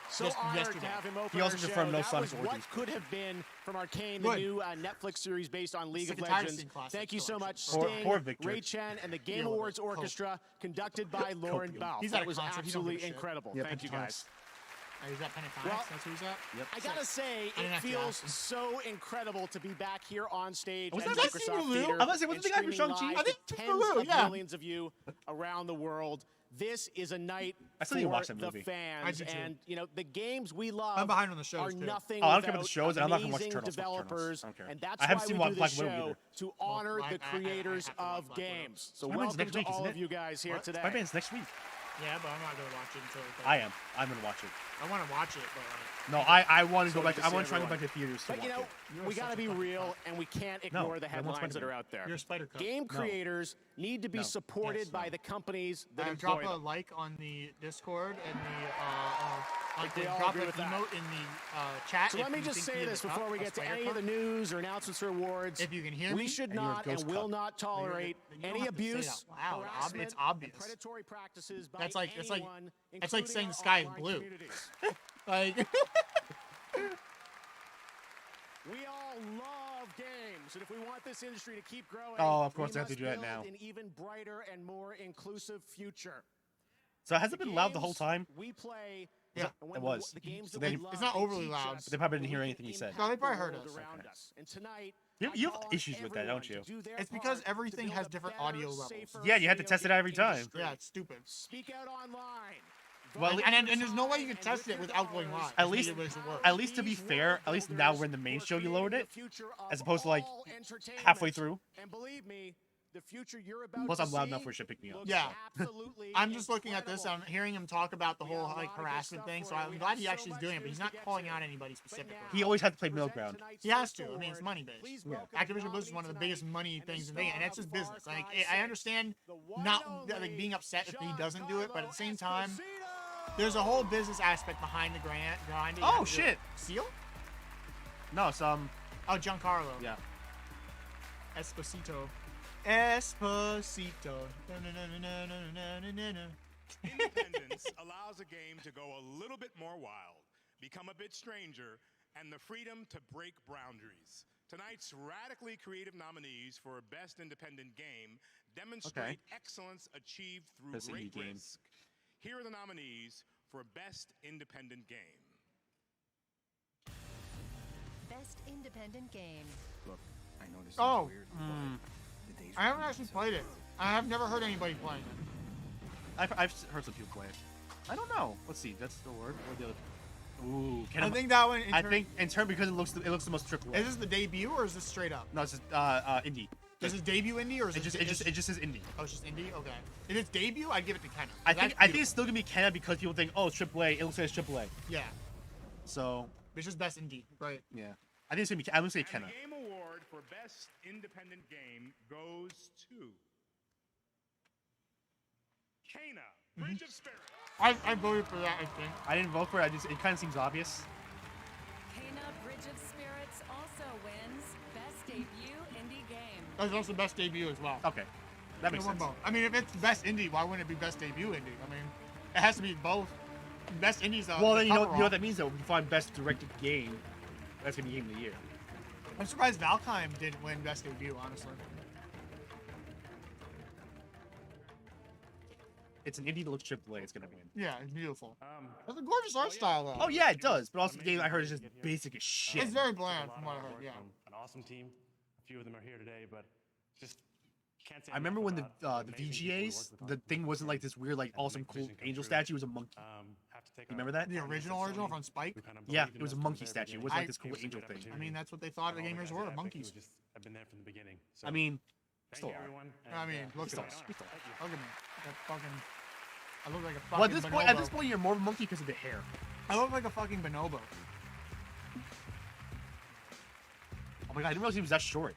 So just honored yesterday. to have him open He also our confirmed show. no That Sonic was Origins. what could have been from Arcane, Good. the new Netflix series based on League of Sega Legends. Tyrosine Classic Thank you so much, Collection. Sting, Poor Victor. Ray Chen, and the Game Yeah, Awards well, Orchestra, conducted by Lauren Balfe. He's at That a was concert. He don't give a absolutely shit. incredible. Yeah, Thank you, guys. He's at Pentatonics. Well, That's who he's at. Yep. I gotta say, I didn't it have to feels ask him. so incredible to be back here on stage Was at that Microsoft Simu Liu? Theater. I was gonna say, wasn't the guy from and Shang-Chi? streaming I live think to Simu tens Liu, of yeah. millions of you around the world. This is a night I still for need to watch that the movie. I fans, do too. and the games we love I'm behind on the shows, are too. nothing Oh, I don't care without about the shows, and I'm not gonna watch amazing Eternals. Fuck Eternals. developers, I don't care. and that's I haven't why seen we do Black this Widow show either. to honor I the have to creators watch Black of Widow. games. So Spider-Man's welcome next to week, all isn't of it? you guys here What? today. Spider-Man's next week. Yeah, but I'm not gonna watch it until. I am. I'm gonna watch it. I want to watch it, but No, I want to go back. good I to want see to try to go everyone. back to theaters to But watch it. we got to be real, and we can't ignore the I want headlines that Spider-Man. are out there. You're a Spider Cup. Game No. creators need to be No. supported Yes, by no. the companies that employ drop a them. like on the Discord and we all drop agree an with that. emote in the chat. So if let me you just think say he is this a cup, before we a get to Spider any Cup. of the news or announcements or awards. If you can hear we me, should and you're a not and ghost will cup. not tolerate You don't any have to say that abuse, loud. harassment, It's obvious. and predatory practices by That's like anyone, that's like including saying our the sky is online blue. communities. Like We all love games, and if we want this industry to keep growing, Oh, of course we they have to must do that build now. an even brighter and more inclusive future. So has it been loud the whole Games time? We play. Yeah, and when it was. The games So that we they- love, It's not they overly teach loud. us But they probably didn't and hear we anything he can said. impact No, they probably the heard world us. around Okay. us. And tonight, You I have call on issues with that, don't everyone you? to do their It's because part to everything build has a different better, audio levels. safer Yeah, you have to video test it game every time. industry. Yeah, it's stupid. Speak out online. Well, Vote And your there's no way you time can and test with it your without going dollars, live. At It's least- needed ways to work. At least to be fair, at least now we're in the main show, you lowered it, as opposed to like halfway through. And believe me, the future you're about Plus, to I'm loud see enough for shit picking me up. looks Yeah. absolutely I'm just looking at this incredible. and hearing him talk about the We have whole a lot like of good harassment stuff thing. for So you. I'm We glad have he so actually is much doing it, but he's news not to get calling to. out anybody But specifically. now, He always had to play to middle present ground. tonight's He has first to. I mean, it's award, money based. please Yeah. welcome Activision the Blizzard is one of the nominee biggest tonight money and the things in the star game, and that's of his Far business. Like Cry I 6, understand the one not and like only being upset if he doesn't do it, but at the same Giancarlo time, Esposito. there's a whole business aspect behind the grind. You Oh, have to do shit. it. Seal? No, it's Oh, Giancarlo. yeah. Esposito. Esposito. Na-na-na-na-na-na-na-na-na. Independence allows a game to go a little bit more wild, become a bit stranger, and the freedom to break boundaries. Tonight's radically creative nominees for Best Independent Game demonstrate excellence achieved through Best great indie game. risk. Here are the nominees for Best Independent Game. Best Independent Game. Look, I know this Oh. weird, but the days I haven't actually played it. I have never heard anybody playing it. I've heard some people play it. I don't know. Let's see. That's the word. Or the other. Ooh, I think that one. I think in turn because it looks the most triple. Is this the debut or is this straight up? No, it's just indie. Is this debut indie or is it just says indie? Oh, it's just indie. Okay. If it's debut, I'd give it to Kenna. I think it's still gonna be Kenna because people think, oh, it's AAA. It looks like it's AAA. Yeah. So. It's just best indie, right? Yeah. I think it's gonna be. I'm gonna say Kenna. The game award for best independent game goes to Kana, Bridge of Spirits. I voted for that. I think. I didn't vote for it. It kind of seems obvious. Kana Bridge of Spirits also wins Best Debut Indie Game. That's also best debut as well. Okay. That makes sense. Both. I mean, if it's best indie, why wouldn't it be best debut indie? I mean, it has to be both. Best indies. Well, then you know what that means though. If you find best directed game, that's gonna be game of the year. I'm surprised Valheim didn't win best debut, honestly. It's an indie that looks AAA. It's gonna win. Yeah, it's beautiful. It's a gorgeous art style, though. Oh yeah, it does. But also the game I heard is just basic as shit. It's very bland from what I heard. Yeah. An awesome team. A few of them are here today, but just can't say. I remember when the VGAs, the thing wasn't like this weird, like awesome, cool angel statue. It was a monkey. You remember that? The original from Spike? Yeah, it was a monkey statue. It wasn't like this cool angel thing. I mean, that's what they thought the gamers were, monkeys. I've been there from the beginning. So I mean, thank you, everyone. I mean, look at still us. are. Look at me. That fucking. I look like a fucking. Well, at this point, you're more of a monkey because of the hair. I look like a fucking bonobo. Oh my god, I didn't realize he was that short.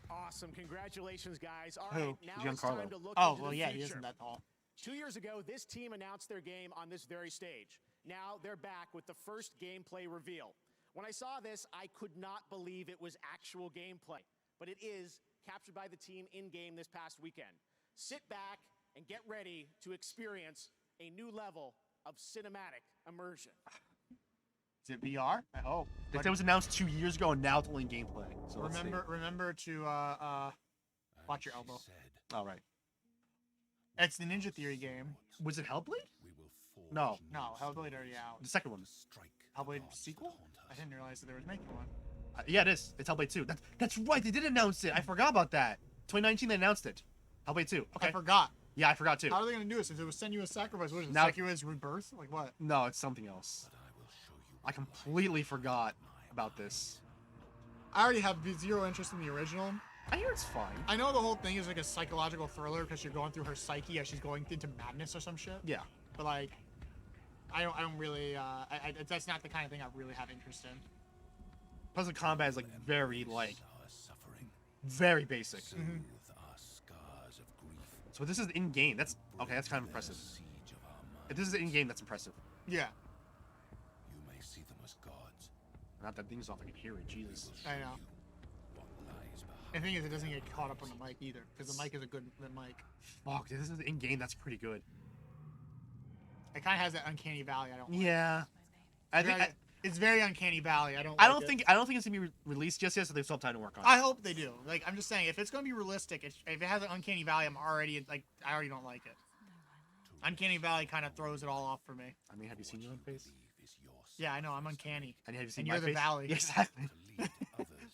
Awesome. Congratulations, guys. All Who? right, now it's Giancarlo. time to look Oh, into well, the yeah, future. he isn't that tall. 2 years ago, this team announced their game on this very stage. Now they're back with the first gameplay reveal. When I saw this, I could not believe it was actual gameplay, but it is captured by the team in-game this past weekend. Sit back and get ready to experience a new level of cinematic immersion. Is it VR? I hope. It was announced 2 years ago, and now it's only gameplay. So remember to watch your elbow. All right. It's the Ninja Theory game. Was it Hellblade? No. No, Hellblade already out. The second one. Hellblade sequel? I didn't realize that they were making one. Yeah, it is. It's Hellblade 2. That's right. They did announce it. I forgot about that. 2019, they announced it. Hellblade 2. Okay. I forgot. Yeah, I forgot too. How are they going to do this? If it was Senua's Sacrifice, what is it? Now, Senua's Rebirth? Like what? No, it's something else. I completely forgot about this. I already have zero interest in the original. I hear it's fine. I know the whole thing is like a psychological thriller because you're going through her psyche as she's going into madness or some shit. Yeah. But like, I don't really. That's not the kind of thing I really have interest in. Plus, the combat is like very basic. Mm-hmm. So this is in game. That's okay. That's kind of impressive. If this is in game, that's impressive. Yeah. You may see them as gods. Not that thing's off. I can hear it. Jesus. I know. The thing is, it doesn't get caught up on the mic either, because the mic is a good mic. Fuck, this is in game. That's pretty good. It kind of has that uncanny valley. I don't. Yeah. I think it's very uncanny valley. I don't think it's gonna be released just yet, so they still have time to work on it. I hope they do. Like I'm just saying, if it's gonna be realistic, if it has an uncanny valley, I already don't like it. Uncanny valley kind of throws it all off for me. I mean, have you seen your own face? Yeah, I know. I'm uncanny. And have you seen you're my the face? valley. Yeah, exactly.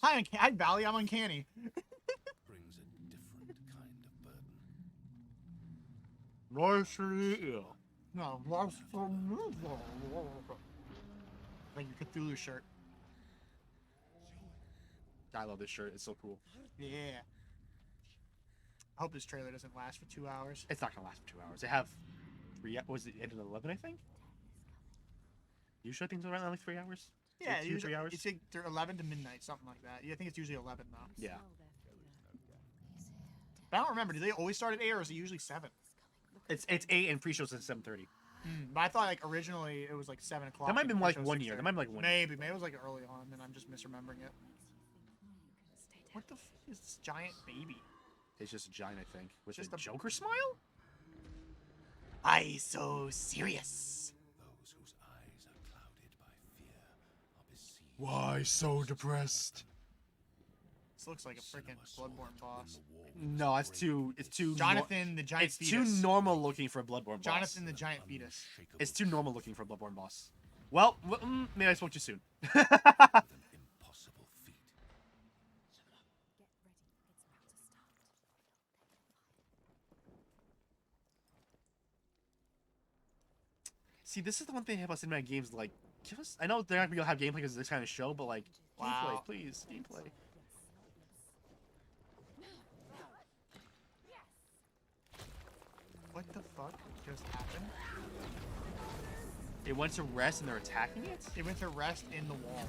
Hi, Valley. I'm uncanny. Brings a different kind of burden. No, like your Cthulhu shirt. I love this shirt. It's so cool. Yeah. I hope this trailer doesn't last for 2 hours. It's not gonna last for 2 hours. They have 3. Was it ended at 11? I think. Usually, I think it's around like 3 hours. Yeah, 2 3 hours. It's like 11 to midnight, something like that. Yeah, I think it's usually 11 though. Yeah. But I don't remember. Do they always start at 8 or is it usually 7? It's 8 and pre-shows at 7:30. But I thought like originally it was like 7 o'clock. That might have been like 1 year. 6:30. That might have been like 1 year. Maybe it was like early on, and I'm just misremembering it. What the f is this giant baby? It's just a giant, I think. With Just a a- Joker smile? I so serious. Those whose eyes are clouded by fear are besieged. Why so depressed? This looks like a freaking Bloodborne boss. No, it's too. Jonathan the giant It's fetus. too normal looking for a Bloodborne boss. Jonathan the giant fetus. It's too normal looking for a Bloodborne boss. Well, maybe I spoke too soon. Impossible feat. See, this is the one thing about cinematic games. Like, give us. I know they're not gonna have gameplay because of this kind of show, but like, Wow. gameplay, please, gameplay. What the fuck just happened? It went to rest and they're attacking it. It went to rest in the wall.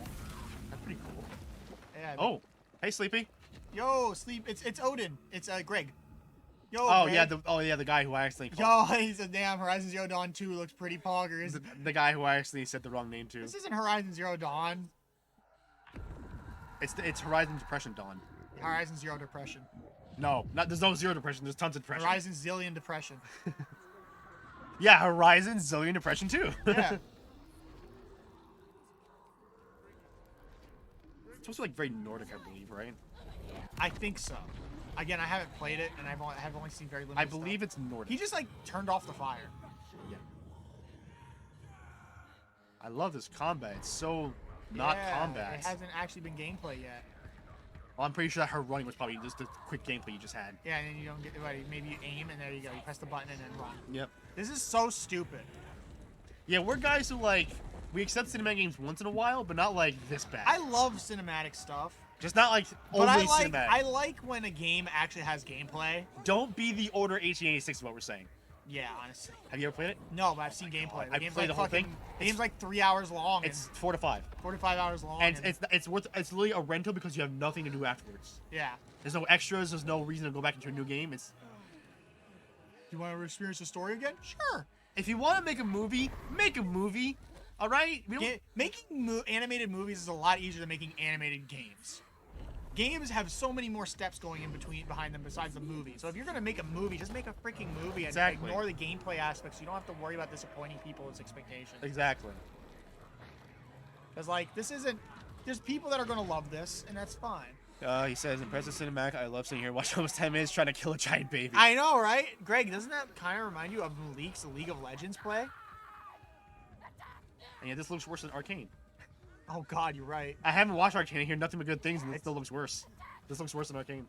That's pretty cool. Yeah. Oh, hey, Sleepy. Yo, Sleep. It's Odin. It's Greg. Yo. Oh Greg. yeah, the guy who I accidentally called. Yo, he's a damn Horizon Zero Dawn 2 looks pretty poggers. The guy who I accidentally said the wrong name to. This isn't Horizon Zero Dawn. It's Horizon Depression Dawn. Horizon Zero Depression. No, there's no Zero Depression. There's tons of depression. Horizon Zillion Depression. Yeah, Horizon Zillion Depression too. Yeah. It's supposed to be like very Nordic, I believe, right? I think so. Again, I haven't played it, and I've only seen very limited. I believe stuff. it's Nordic. He just like turned off the fire. Yeah. I love this combat. It's so not combat. It hasn't actually been gameplay yet. Well, I'm pretty sure that her running was probably just the quick gameplay you just had. Yeah, and then you don't get maybe you aim, and there you go. You press the button and then run. Yep. This is so stupid. Yeah, we're guys who like we accept cinematic games once in a while, but not like this bad. I love cinematic stuff. Just not like But overly I like, cinematic. I like when a game actually has gameplay. Don't be the Order 1886 is what we're saying. Yeah, honestly. Have you ever played it? No, but I've seen gameplay. I played the whole thing. The game's like 3 hours long. It's 4 to 5. 4 to 5 hours long. And it's literally a rental because you have nothing to do afterwards. Yeah. There's no extras. There's no reason to go back into a new game. It's. You want to experience the story again? Sure. If you want to make a movie, make a movie. All right. Making animated movies is a lot easier than making animated games. Games have so many more steps going behind them besides the movie. So if you're gonna make a movie, just make a freaking movie and ignore the gameplay aspects. So you don't have to worry about disappointing people's expectations. Exactly. Because like this isn't. There's people that are gonna love this, and that's fine. He says, impressive cinematic. I love sitting here watching almost 10 minutes trying to kill a giant baby. I know, right? Greg, doesn't that kind of remind you of Malik's League of Legends play? And yet this looks worse than Arcane. Oh God, you're right. I haven't watched Arcane. I hear nothing but good things, and it still looks worse. This looks worse than Arcane.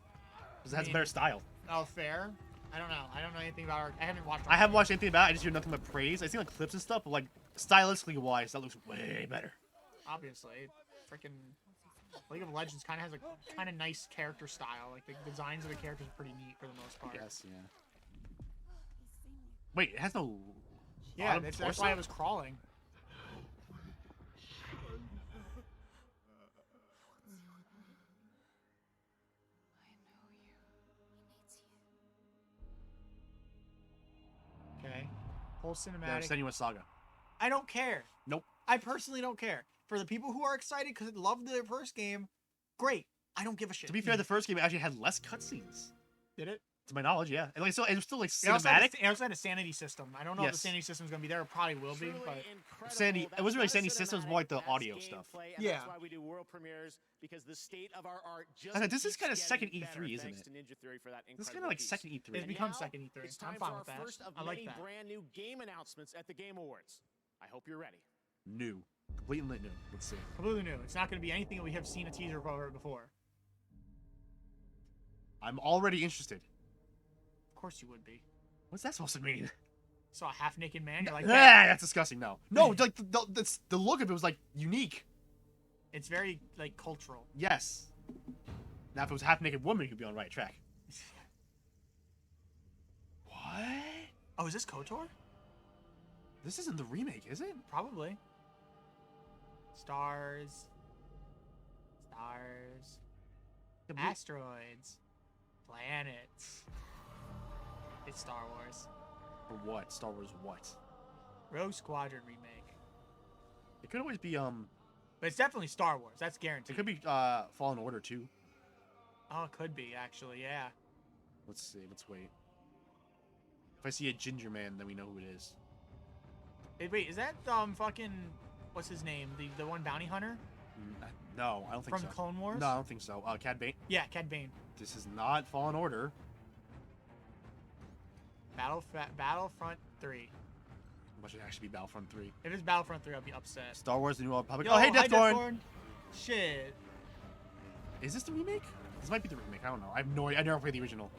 Because it has better style. Oh, fair. I don't know. I don't know anything about Arcane. I haven't watched Arcane. I haven't watched anything about it. I just hear nothing but praise. I see like clips and stuff, but like stylistically wise, that looks way better. Obviously, freaking League of Legends kind of has a kind of nice character style. Like the designs of the characters are pretty neat for the most part. Yes, yeah. Wait, it has no. Yeah, that's why I was crawling. Okay. Whole cinematic. Yeah, sending you a saga. I don't care. Nope. I personally don't care. For the people who are excited because they loved their first game, great. I don't give a shit. To be fair, the first game actually had less cutscenes. Did it? To my knowledge, yeah. And like, so it was still like It also had cinematic. it also had a sanity system. I don't know if the sanity system is going to be there. It probably will be, but Sanity. It wasn't really sanity system. It was more like the audio stuff. Yeah. That's why we do world premieres, because the state of our art just I know, this is keeps kind of getting second better E3, isn't thanks it? to Ninja Theory for that This is kind incredible of like piece. second E3. It's become second E3. It's I'm time fine for with our that. first of I like many that. brand new game announcements at the Game Awards. I hope you're ready. New. Completely new. Let's see. Completely new. It's not going to be anything that we have seen a teaser of before. I'm already interested. Of course you would be. What's that supposed to mean? Saw a half-naked man. You're like, That's disgusting. No, like the look of it was like unique. It's very like cultural. Yes. Now if it was a half-naked woman, you'd be on the right track. What? Oh, is this KOTOR? This isn't the remake, is it? Probably. Stars. Asteroids. Planets. It's Star Wars. For what? Star Wars what? Rogue Squadron remake. It could always be But it's definitely Star Wars. That's guaranteed. It could be Fallen Order 2. Oh, it could be actually. Yeah. Let's see. Let's wait. If I see a ginger man, then we know who it is. Hey, wait, is that fucking what's his name? The one bounty hunter? No, I don't think so. From Clone Wars? No, I don't think so. Cad Bane? Yeah, Cad Bane. This is not Fallen Order. Battlefront 3. What should actually be Battlefront 3? If it's Battlefront 3, I'll be upset. Star Wars: The New Republic. Yo, Oh, hey, hi, Deaththorn! Shit. Is this the remake? This might be the remake. I don't know. I have no idea. I never played the original.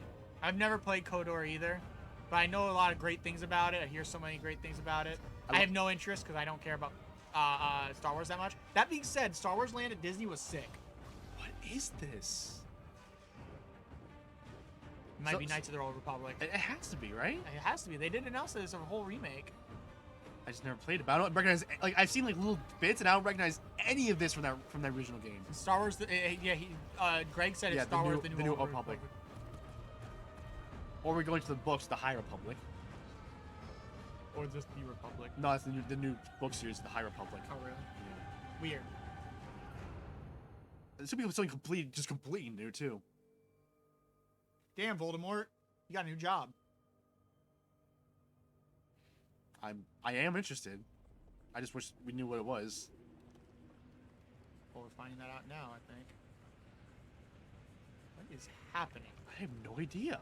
I've never played KOTOR either, but I know a lot of great things about it. I hear so many great things about it. I have no interest because I don't care about Star Wars that much. That being said, Star Wars Land at Disney was sick. What is this? It might be Knights of the Old Republic. It has to be, right? It has to be. They did announce that it's a whole remake. I just never played it, but I don't recognize. Like I've seen like little bits, and I don't recognize any of this from that original game. Star Wars. Greg said it's Star Wars: The New Old Republic. Or we're going to the books, the High Republic. Or just the Republic. No, it's the new book series, the High Republic. Oh really? Yeah. Weird. It should be something completely new too. Damn, Voldemort, you got a new job. I am interested. I just wish we knew what it was. Well, we're finding that out now, I think. What is happening? I have no idea.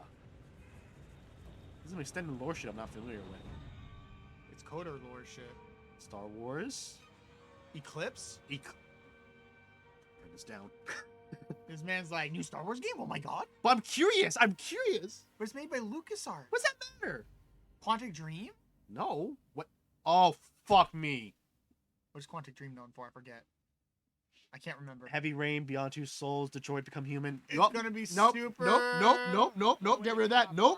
This is some extended lore shit I'm not familiar with. It's Coder lore shit. Star Wars? Eclipse? Turn this down. This man's like, new Star Wars game? Oh my god. But I'm curious. But it's made by LucasArts. What's that matter? Quantic Dream? No. What? Oh, fuck me. What is Quantic Dream known for? I forget. I can't remember. Heavy Rain, Beyond Two Souls, Detroit Become Human. It's gonna be nope, super. Nope. Get rid of that. Nope.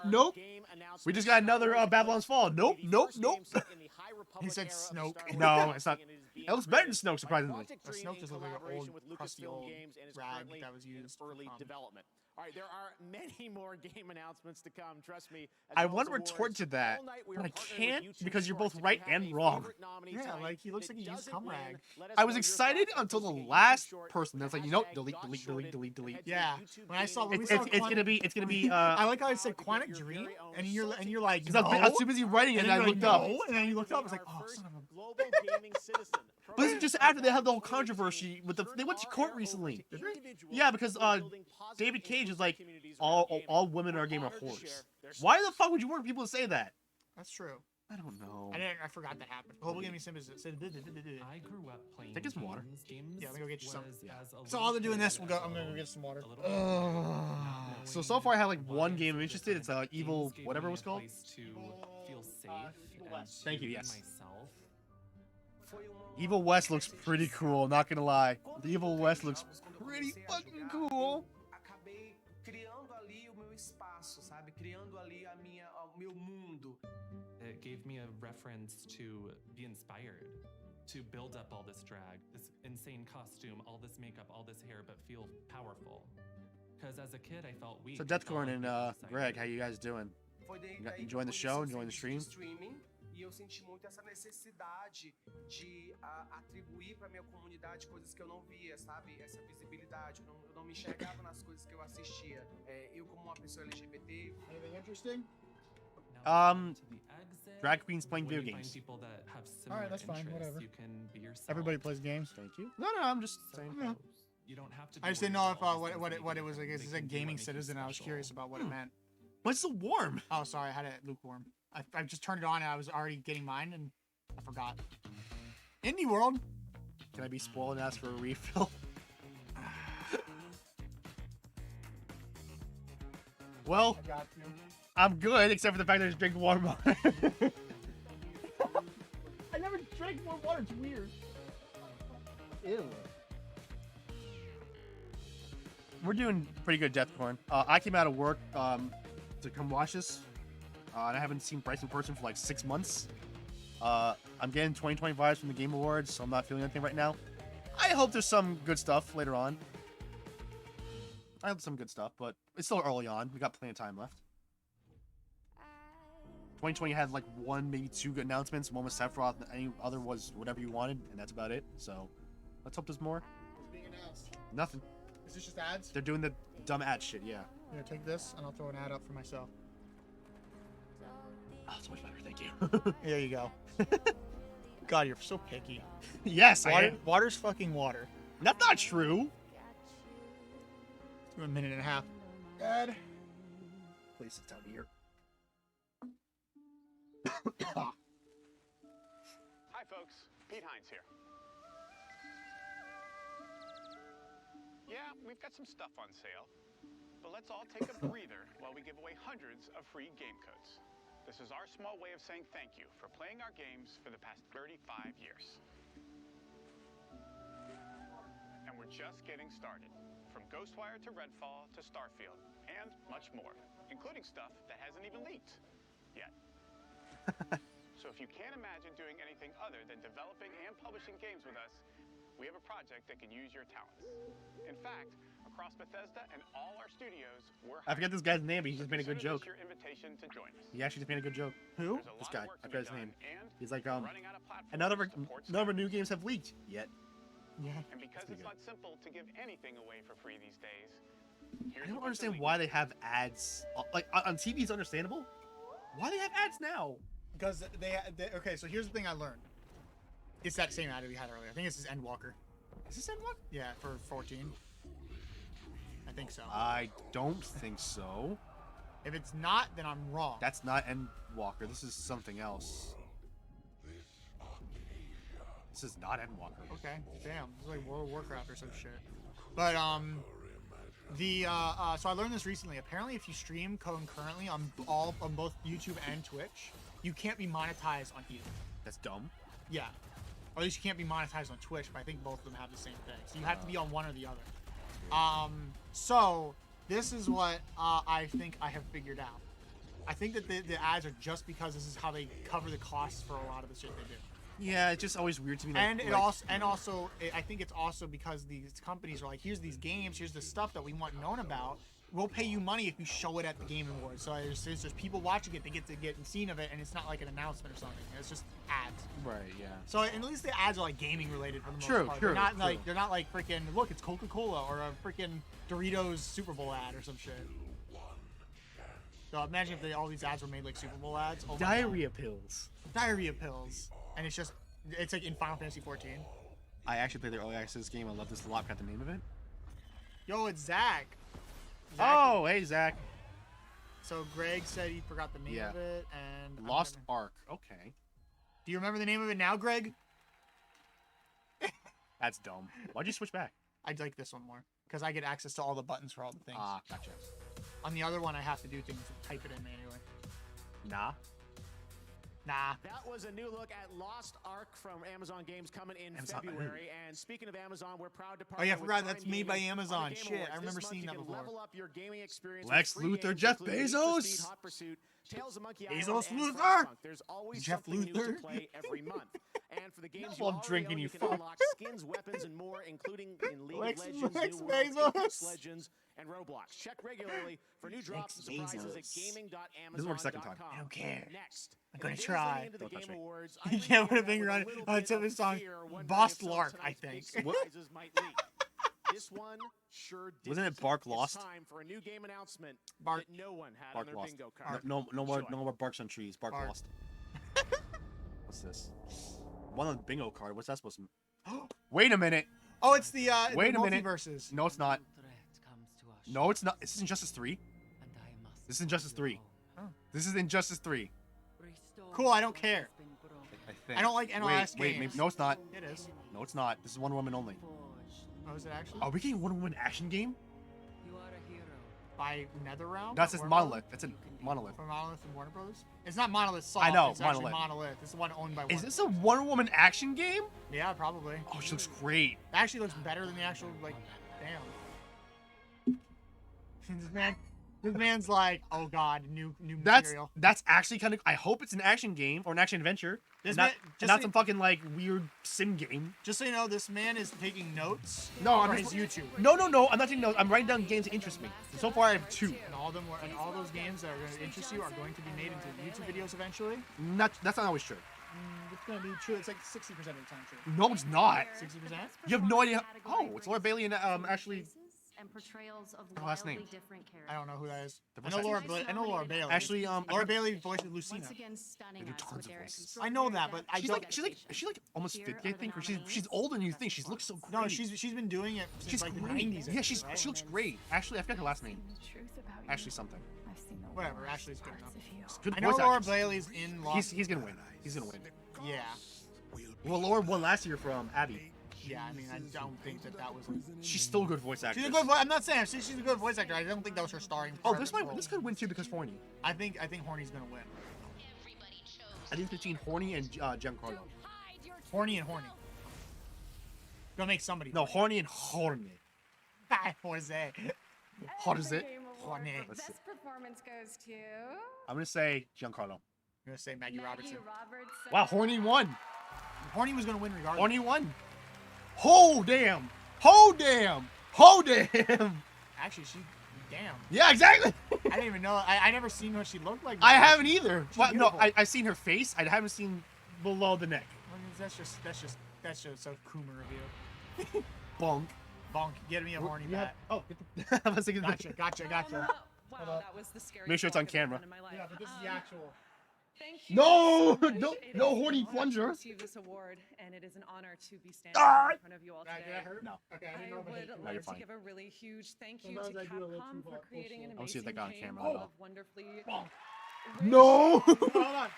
We just got another Babylon's Fall. Nope. He said Snoke. No, it's not. It looks better than Snoke, surprisingly. Snoke just looks like an old, crusty old rag that was in used. early development. All right, there are many more game announcements to come. Trust me. I want to retort to that, but I can't because you're both right and wrong. Yeah, like he looks like he used cum rag. I was excited until the last person that's like, delete. Yeah, when I saw it's gonna be. I like how I said Quantic Dream, and you're like, no? I was too busy writing it, and I looked up. And then you looked up, I was like, oh, son of a. Global gaming citizen. But this is just after they had the whole controversy with they went to court recently. Yeah, because David Cage is like, all women in our game are whores. Why the fuck would you want people to say that? That's true. I don't know. I forgot that happened. Global gaming sim is. I grew up playing. Take some water. Yeah, let me go get you some. So while they're doing this, I'm gonna go get some water. So far I have like one game I'm interested. It's Evil, whatever it was called. To feel safe. Thank you. Yes. Myself. Evil West looks pretty cool. Not gonna lie, the Evil West looks pretty fucking cool. Acabei criando ali o meu espaço, sabe? Criando ali o meu mundo. It gave me a reference to be inspired, to build up all this drag, this insane costume, all this makeup, all this hair, but feel powerful. Because as a kid, I felt weak. So Deathcorn and Greg, how you guys doing? Enjoying the show? Enjoying the stream? E eu senti muito essa necessidade de atribuir para minha comunidade coisas que eu não via, sabe? Essa visibilidade. Eu não me enxergava nas coisas que eu assistia. Eu como uma pessoa LGBT. Anything interesting? Drag queens playing video games. All right, that's fine. Whatever. Everybody plays games. Thank you. No, I'm just saying. Yeah. You don't have to. I just didn't know if what it was. I guess it said gaming citizen. I was curious about what it meant. What's so warm? Oh, sorry, I had it lukewarm. I just turned it on and I was already getting mine and I forgot. Indie World. Can I be spoiled and ask for a refill? Well, I got you. I'm good except for the fact that I just drink warm water. I never drank more water. It's weird. Ew. We're doing pretty good, Deathcorn. I came out of work to come watch this. And I haven't seen Bryce in person for like 6 months. I'm getting 2020 vibes from the Game Awards, so I'm not feeling anything right now. I hope there's some good stuff later on. I hope some good stuff, but it's still early on. We got plenty of time left. 2020 had like 1, maybe 2 good announcements. One was Sephiroth, and any other was whatever you wanted, and that's about it. So let's hope there's more. What's being announced? Nothing. Is this just ads? They're doing the dumb ad shit, yeah. Here, take this, and I'll throw an ad up for myself. Oh, so much better, thank you. There you go. God, you're so picky. Yes, I am. Water's fucking water. That's not true. Do a minute and a half. Dad. Please sit down here. Hi, folks. Pete Hines here. Yeah, we've got some stuff on sale, but let's all take a breather while we give away hundreds of free game codes. This is our small way of saying thank you for playing our games for the past 35 years. And we're just getting started. From Ghostwire to Redfall to Starfield, and much more, including stuff that hasn't even leaked yet. So if you can't imagine doing anything other than developing and publishing games with us, we have a project that can use your talents. In fact, across Bethesda and all our studios, I forget this guy's name, but he just made a good joke. your invitation to join us. He actually just made a good joke. Who? This guy. I forget his name. He's like, running out of and none of our new games have leaked yet. Yeah. And because it's not simple to give anything away for free these days, I don't understand why they have ads. Like on TV, it's understandable. Why do they have ads now? Because they okay. So here's the thing I learned. It's that same ad we had earlier. I think this is Endwalker. Is this Endwalker? Yeah, for 14. I think so. I don't think so. If it's not, then I'm wrong. That's not Endwalker. This is something else. This is not Endwalker. Okay, damn. It's like World of Warcraft or some shit. But so I learned this recently. Apparently, if you stream concurrently on both YouTube and Twitch, you can't be monetized on either. That's dumb. Yeah, or at least you can't be monetized on Twitch. But I think both of them have the same thing. So you have to be on one or the other. So this is what I think I have figured out. I think that the ads are just because this is how they cover the costs for a lot of the shit they do. Yeah, it's just always weird to me. Like, And I think it's also because these companies are like, here's these games, here's the stuff that we want known about. We'll pay you money if you show it at the Game Awards. So there's people watching it, they get to get seen of it, and it's not like an announcement or something. It's just ads. Right. Yeah. So at least the ads are like gaming related for the most True, part. true, They're not like freaking look, it's Coca-Cola or a freaking Doritos Super Bowl ad or some shit. So imagine if all these ads were made like Super Bowl ads. Oh my God. Diarrhea pills. Diarrhea pills. And it's like in Final Fantasy 14. I actually played the early access game. I love this a lot. Got the name of it. Yo, it's Zach. Oh, hey Zach. So Greg said he forgot the name of it, and Lost Ark. Okay. Do you remember the name of it now, Greg? That's dumb. Why'd you switch back? I'd like this one more because I get access to all the buttons for all the things. Ah, gotcha. On the other one, I have to do things, type it in manually. Nah. That was a new look at Lost Ark from Amazon Games coming in February. And speaking of Amazon, we're proud to partner Oh yeah, I with forgot Prime that's made by Gaming on the Amazon. Game Shit, Awards. I remember This seeing month that you before. can level up your gaming experience Lex with free Luthor, games, Jeff including Need for Bezos. Speed, Hot Pursuit, Tales of Monkey Bezos Island, and Luthor? Frostpunk. There's always Jeff something new to Luthor? play every month. And for the games No, you I'm already drinking, own, you you can fuck. unlock skins, weapons, and more, including in League Lex- of Legends, Lex New World, Bezos. Apex Legends, and Roblox. Check regularly for new drops and surprises at Bezos. gaming.amazon.com. This is my second time. I don't care. Next. I'm gonna in the days try. leading into the Don't touch Game me. Awards, You I can't put a leaned finger out on with it. a little It's bit of his of song, fear, wondering Boss if some of Lark, I tonight's think. big surprises might leak. This one sure did. Wasn't it Bark Lost? It's time for a new game announcement Bark- that no one had Bark on their Lost. bingo card. No Enjoy. more barks on trees. Bark Bark. Lost. What's this? One on the bingo card. What's that supposed to? Wait a minute. Oh, it's the Wait the a minute. multiverses. No, it's not. No, it's not. This is Injustice 3. This is Injustice 3. Oh. This is Injustice 3. Cool, I don't care. I think. I don't like NOS Wait, games. no, it's not. It is. No, it's not. This is Wonder Woman only. Oh, is it actually? Are we getting Wonder Woman action game? By NetherRealm? That's Or Monolith. That's a Monolith. From Monolith and Warner Brothers? It's not Monolith Soft. I know, It's actually Monolith. Monolith. It's the one owned by Warner. Is this a Wonder Woman action game? Yeah, probably. Oh, she looks great. It actually looks better than the actual, like, damn. This man's like, oh god, new material. That's actually kind of. I hope it's an action game or an action adventure. This And not, man- and just not so- some fucking like weird sim game. Just so you know, this man is taking notes No, for I'm his just, YouTube. No, I'm not taking notes. I'm writing down games that interest me. And so far, I have 2. And all those games that are going to interest you are going to be made into YouTube videos eventually. That's not always true. It's going to be true. It's like 60% of the time true. No, it's not. 60%? You have no idea. Oh, it's Laura Bailey and Ashley. And portrayals of Her last name. wildly different characters. I don't know who that is. The I voice know actress. I know Laura Bailey. Ashley, Laura Bailey voices Lucina. Once again, stunning They do us tons with of their voices. I know that, but I She's don't. like, is she like almost Here 50, I are the think, or she's nominees. older than you think. She looks so great. No, she's been doing it since She's like great. the 90s. I Yeah, think, right? she looks great. Ashley, I forgot her last name. Ashley something. Whatever. Ashley's good enough. Good I know voice Laura actress. Bailey's in Lost. He's gonna win. He's gonna win. Yeah. Well, Laura won last year from Abby. Yeah, I mean, I don't think that was. She's still a good voice actress. She's a good. I'm not saying she's a good voice actor. I don't think that was her starring. Oh, part of the role. this could win too because horny. I think Horny's gonna win. I think it's between Horny and Giancarlo. Horny and horny. Gonna make somebody. No, Horny and Horny. Jose. Jose. Horny. Let's see. Best performance goes to I'm gonna say Giancarlo. I'm gonna say Maggie Robertson. Wow, Horny won. Horny was gonna win regardless. Horny won. Oh damn. Oh damn. Oh damn. Actually, she. Damn. Yeah, exactly. I didn't even know. I never seen what she looked like. I before. haven't either. She's Well, no, beautiful. I seen her face. I haven't seen below the neck. That's just so Coomer of you. Bonk. Bonk. Get me a horny bat. Oh, I was thinking. Gotcha. Wow, that was the scariest. Make sure it's on walk I've ever camera. done in my life. Yeah, but this is the actual. Thank you No, so much. no, It no is horny an honor plunger. to receive this award, and it is an honor to be standing Ah! in front of you all today. Did I hurt? No. Okay, I didn't know if I hit you. would No, you're like to fine. give a really huge thank you Sometimes to I do a little Capcom too for hard. creating an I'll see if amazing they got a game camera. full Oh. of wonderfully No. Hold on.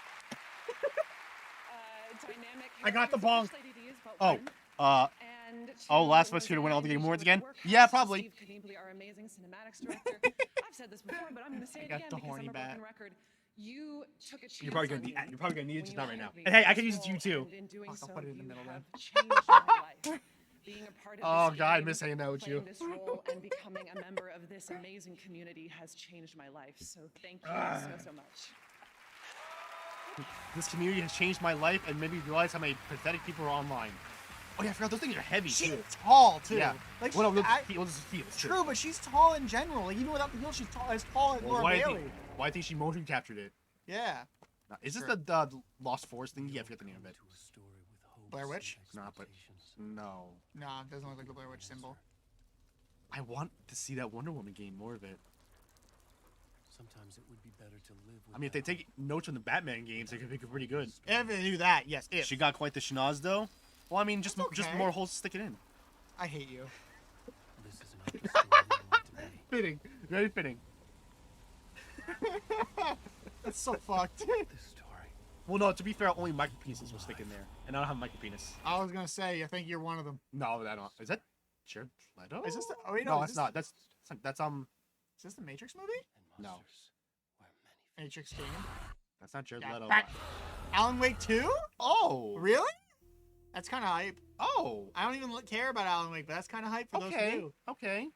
dynamic. I got the characters, bonk. which lady it is, but Oh. one. And Oh, to Last of Us here to win all the game awards again? Yeah, probably. Steve Knebly, our amazing cinematics director. I've said this before, but I'm going to say it got again the because horny I'm a broken bat. record. You took a chance. You're probably on gonna need. me You're probably gonna need it when just you not right now. hired me And hey, I for can use this it to you role, too. and in doing I'll so, put it in the you middle have then. changed my life. Being a part of Oh this God, I game, miss hanging out with you. playing this role and becoming a member of this amazing community has changed my life. So thank you so much. This community has changed my life and made me realize how many pathetic people are online. Oh yeah, I forgot those things are heavy She's too. tall too. Yeah. Like Well, no, I- those are heels. true, but she's tall in general. Like even without the heel, she's tall as Well, Laura why Bailey. I think she motion captured it. Yeah. Is this Sure. the Lost Forest thing? Yeah, I forget the name of it. Blair Witch? Nah, but no. Nah, it doesn't look like the Blair Witch symbol. I want to see that Wonder Woman game, more of it. Sometimes it would be better to live with I mean, if they take notes from the Batman games, they could make it pretty good. If they do that, yes. If She got quite the schnoz though. Well, I mean, just okay. more holes to stick it in. I hate you. This is not the story you want to be. Fitting, very fitting. That's so fucked. Well, no, to be fair, only micro penises will stick in there, and I don't have a micro penis. I was gonna say, I think you're one of them. No, that don't. Is that Jared Leto? Is this the? Oh wait, No, no, that's not. That's Is this the Matrix movie? No, Matrix game. that's not Jared Yeah, Leto. Alan Wake 2? Oh, Really? That's kind of hype. Oh, I don't even care about Alan Wake, but that's kind of hype for those who okay, do. okay.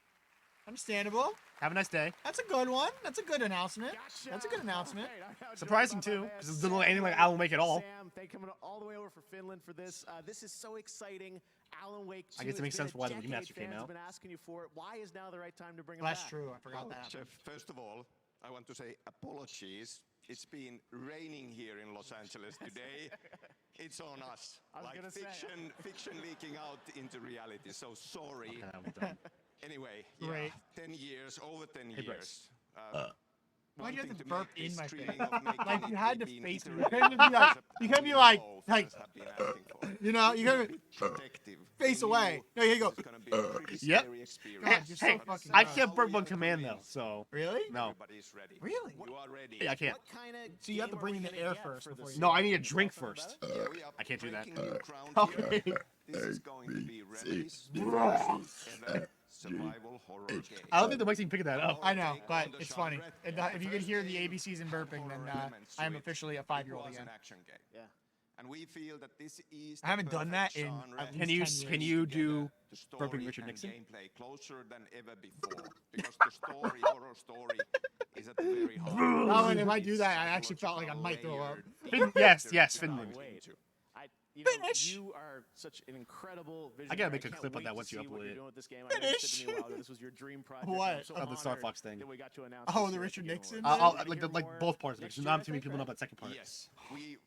Understandable. Have a nice day. That's a good one. That's a good announcement. That's a good announcement. Surprising too, because it doesn't look anything like Alan Wake at all. Sam, thank you coming all the way over for Finland for this. This is so exciting. Alan Wake 2. I guess it makes It's been sense for why the a remaster decade. came Fans out. have been asking you for it. Why is now the right time to bring it That's back? true. I forgot that. Jeff, first of all, I want to say apologies. It's been raining here in Los Angeles today. It's on us. I was Like gonna say. fiction leaking out into reality. So sorry. Okay, I'm done. Anyway, yeah, Great. 10 years, over 10 Hey, years. Bryce. Why'd you have wanting to make burp in this my stream face? of making Like you it had to being face me. You iterated couldn't be like, concept you couldn't be we like, know like, fans have been asking for. you know, you gotta Protective. face We away. knew No, here you go. this was gonna be a pretty Yep. scary experience. God, you're so Hey, fucking I gross. can't burp on command though, so Really? no. Everybody's ready. Really? You are ready. Yeah, I can't. What kind of So you have to game bring are in we the gonna air get first for before this you. No, game? I need a Can you drink tell us first. about it? Yeah, we are I can't do that. breaking new ground here. Okay. This is going to be Remedy's first ever survival horror game. I don't think the mic's even picking that up. I know, but it's funny. If you can hear the ABCs and burping, then I am officially a 5-year-old It was again. an action game. Yeah. And we feel that this is I haven't the done that perfect in genre at Can least you 10 years. do together to story burping Richard and Nixon? gameplay closer than ever before, because the story, horror story, is at the very heart. Oh, and if I do that, I actually felt like I might throw up. Yes, Finland. Wait. You know, Finish. you are such an incredible visionary. I gotta make a can't clip of wait that to once you see what upload you're it. doing with this game. I know you said to me a while ago this was your dream project. and What? I'm so Oh, the Star honored Fox thing. that we got to announce Oh, this the here at Richard Game Nixon? Awards. I'll, We're gonna like hear like more both parts of it. next Because year, not I too many think, people know right? about that second part. Yes, we,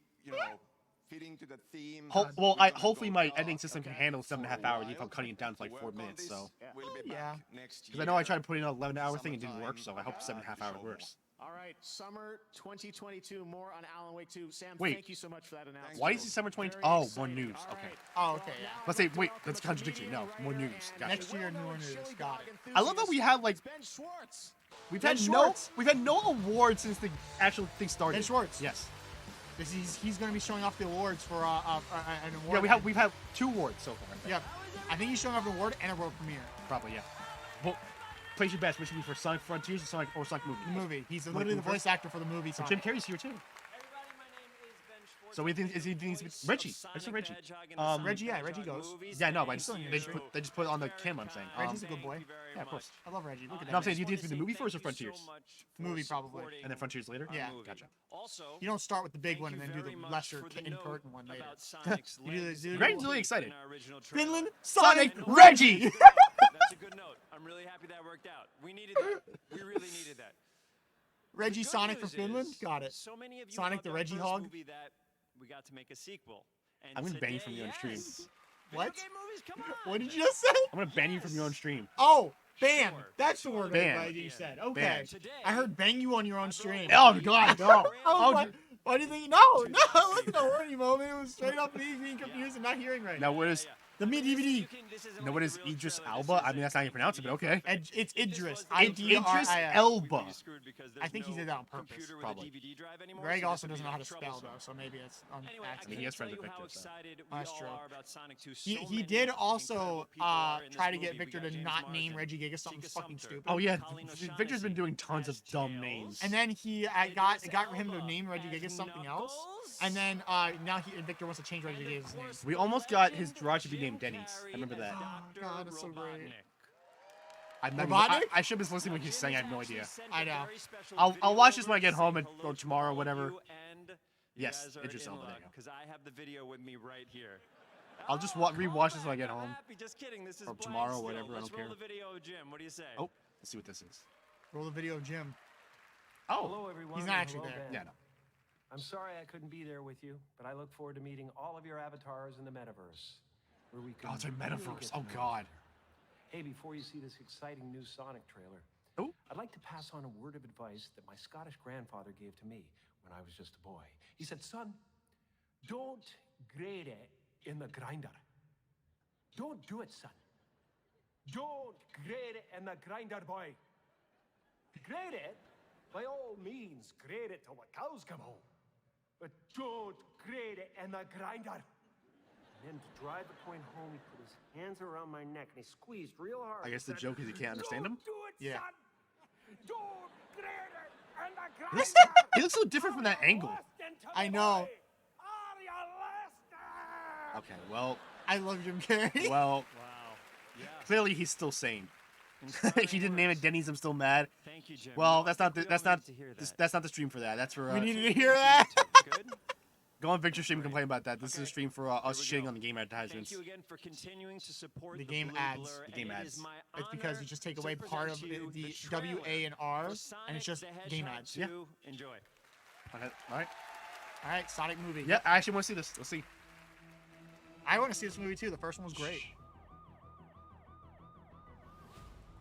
fitting to the theme. Well, we're gonna hopefully go my dark, editing system can okay, handle for 7.5 a hours if while. I'm cutting it down to like Work 4 on minutes. this. So We'll be Yeah. back next year. because I know I tried to put in an 11-hour thing, it didn't work. So I Summertime, hope 7.5 hours show more. works. All right, summer 2022. More on Alan Wake 2. Sam, Wait. thank you so much for that announcement. Why is December 20? Very Oh, more exciting. news. All Okay. right. Oh, okay, yeah. Let's say wait. That's contradictory. No, more news. Gotcha. Next year, more news. Got it. I love that we have like Ben Schwartz. we've Ben had Schwartz. we've had no awards since the actual thing started. Ben Schwartz. Yes. He's going to be showing off the awards for an award. Yeah, we've had 2 awards so far. I think. Yeah, I think he's showing off an award and a world premiere. Probably yeah. Well, place your bets. Which would be for Sonic Frontiers or Sonic Movie? The movie. He's literally the voice actor for the movie. So Sonic. Jim Carrey's here too. Everybody, my name is Ben So we think is he thinks Reggie? I said Reggie. Reggie, yeah, Reggie goes. Yeah, no, but I just, they just put it on the Kim. I'm saying. Reggie's a good boy. Yeah, of course. I love Reggie. Look at that. No, I'm saying, do you think it's the movie first or Frontiers? Movie probably. And then Frontiers later. Yeah. Gotcha. You don't start with the big one and then do the lesser important one later. Greg's really excited. Finland, Sonic, Reggie. That's a good note. I'm really happy that worked out. We needed that. We really needed that. Reggie Sonic from Finland, got it. So many of you Sonic the Reggie Hog. movie that we got to make a sequel. And I'm gonna ban you today, from your own stream. What? Movies, come on. What did you just say? I'm gonna ban you from your own stream. Oh, ban. That's the word Ban. you said. Okay. Ban. I heard bang you on your own stream. Oh God, no. Why do you think? No, it wasn't a horny moment. It was straight up me being confused and not hearing right. Now what is the me DVD? No, what is Idris Elba? I mean, that's not how you pronounce it, but okay. It's Idris. Idris Elba. I think he did that on purpose. Probably. Greg also doesn't know how to spell though, so maybe it's on I mean, he has friends with Victor. So. That's true. He did also try to get Victor to not name Reggie Giga something fucking stupid. Oh yeah, Victor's been doing tons of dumb names. And then got him to name Reggie Giga something else. And then now Victor wants to change Reggie Giga's name. We almost got his garage to be named Denny's. I remember that. Oh God, that's so great. I should have been listening when he's saying. I have no idea. I know. I'll watch this when I get home or tomorrow, or whatever. Yes, Idris Elba. Because I have the video with me right here. I'll just rewatch this when I get home. Just kidding. This is or tomorrow, whatever. I Let's don't care. roll the video, Jim. What do you say? Oh, let's see what this is. Roll the video of Jim. Oh, hello everyone. He's not actually there. Ben. Yeah, no. I'm sorry I couldn't be there with you, but I look forward to meeting all of your avatars in the metaverse, where we can. Oh, it's a really metaverse. get to Oh know God. Hey, before you see this exciting new Sonic trailer, I'd like to pass on a word of advice that my Scottish grandfather gave to me when I was just a boy. He said, "Son, don't grade it in the grinder. Don't do it, son. Don't grade it in the grinder, boy. Grade it, by all means, grade it till the cows come home. But don't grade it in the grinder." And then to drive the point home, he put his hands around my neck and he squeezed real hard. I guess the joke is you can't understand him. Do it, Yeah. son. Don't grade it in the grinder. He looks so different from that angle. I know. Are you listening? Okay, well. I love Jim Carrey. Well. Clearly, he's still sane. He didn't name it Denny's. I'm still mad. Thank you, Jim. Well, that's not the stream for that. That's for. We needed to hear that. Go on Victor's stream and complain about that. This is a stream for us shitting on the game advertisements. Thank you again for continuing to support the game ads. The game ads. It's because you just take away part of the W, A, and R, and it's just game ads. Yeah. Enjoy. Okay. All right. All right. Sonic movie. Yeah, I actually want to see this. Let's see. I want to see this movie too. The first one was great.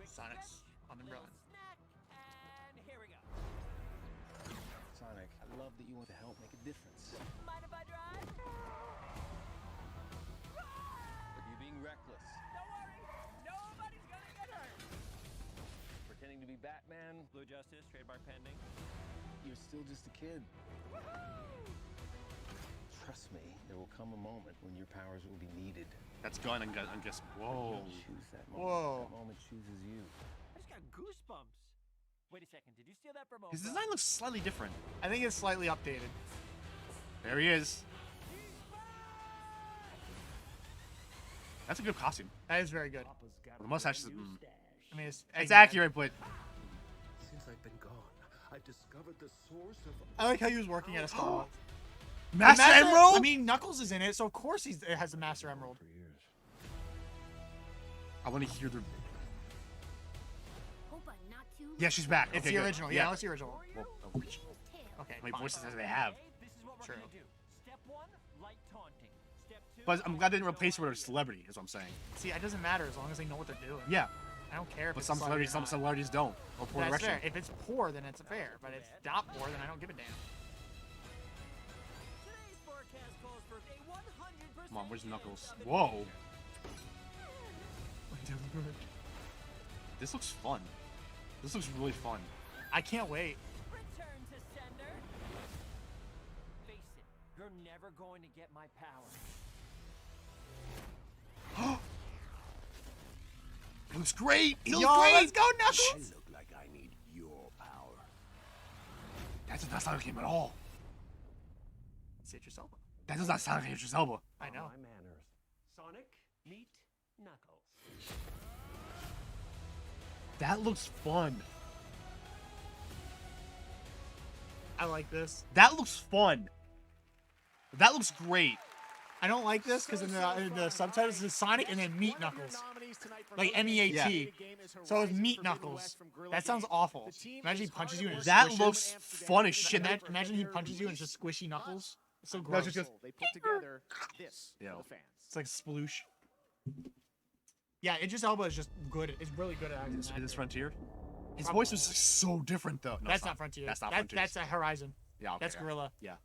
Sonic's on the run. Sonic, I love that you want to help make a difference. Mind if I drive? But you're being reckless. Don't worry, nobody's gonna get hurt. Pretending to be Batman. Blue Justice, trademark pending. You're still just a kid. Trust me, there will come a moment when your powers will be needed. That's gone. I'm guessing. Whoa. You choose that moment. Whoa. That moment chooses you. I just got goosebumps. Wait a second, did you steal that from His design looks slightly different. I think it's slightly updated. There he is. That's a good costume. That is very good. The mustache is. I mean, it's accurate, but. Since I've been gone, I've discovered the source of. I like how he was working at a stall. Master Emerald? I mean, Knuckles is in it, so of course it has the Master Emerald. I want to hear the. Hope I'm not too Yeah, she's back. It's Okay, the good. original. Yeah, it's the original. Well, Okay. how many fine. voices do they have? True. Step 1, light taunting. Step 2, But I'm glad they didn't replace her with a celebrity, is what I'm saying. See, it doesn't matter as long as they know what they're doing. Yeah. I don't care if But it's some celebrity celebrities, some or not. celebrities don't. Or poor That's direction. fair. If it's poor, then it's fair. But if it's not poor, then I don't give a damn. today's forecast calls for a 100% Come on, where's Knuckles? Whoa. This looks fun. This looks really fun. I can't wait. return to sender. Face it, you're never going to get my power. It looks great. It looks Yo, great. let's go, I Knuckles! look like I need your power. That's not a game at all. Sit yourself. That does not sound like Idris Elba. I know. My manners. Sonic, meet Knuckles. That looks fun. I like this. That looks fun. That looks great. I don't like this because in the subtitles it's Sonic and then Meat Knuckles. Like MEAT. Yeah. So it's Meat Knuckles. That sounds awful. Imagine he punches you and it's That squishes. looks fun as shit. Imagine he punches you and it's just squishy Knuckles. It's so No, gross. it's just They put together this Yo. for the fans. It's like sploosh. Yeah, Idris Elba is just good. It's really good at acting. Is this Frontier? His Probably. voice was so different though. No, That's it's not Frontier. That's not Frontier. That's a Horizon. Yeah, okay, That's yeah. Gorilla. Yeah.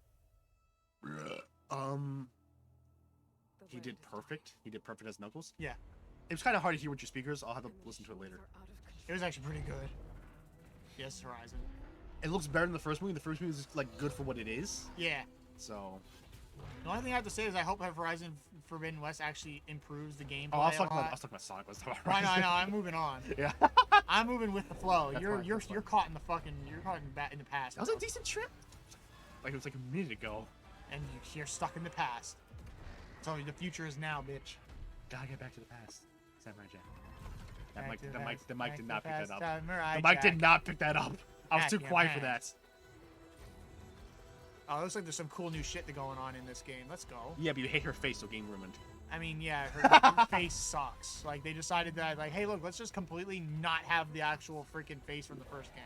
He did perfect. He did perfect as Knuckles. Yeah. It was kind of hard to hear with your speakers. I'll have to listen to it later. It was actually pretty good. Yes, Horizon. It looks better than the first movie. The first movie was like good for what it is. Yeah. So. The only thing I have to say is I hope that Horizon Forbidden West actually improves the gameplay. Oh, I was talking a lot. about Sonic. I was talking Right, about no, I'm moving on. Yeah. I'm moving with the flow. That's You're fine, you're that's you're caught in the fucking in the past. That was a decent trip. Like it was like a minute ago. And you're stuck in the past. So the future is now, bitch. Gotta get back to the past. Samurai Jack. The Back mic to the did past, not pick back that to up. Samurai The mic Jack. did not pick that up. I was Back too your quiet for past. that. Oh, it looks like there's some cool new shit going on in this game. Let's go. Yeah, but you hate her face, so game ruined. I mean, yeah, her face sucks. Like, they decided that, like, hey, look, let's just completely not have the actual freaking face from the first game.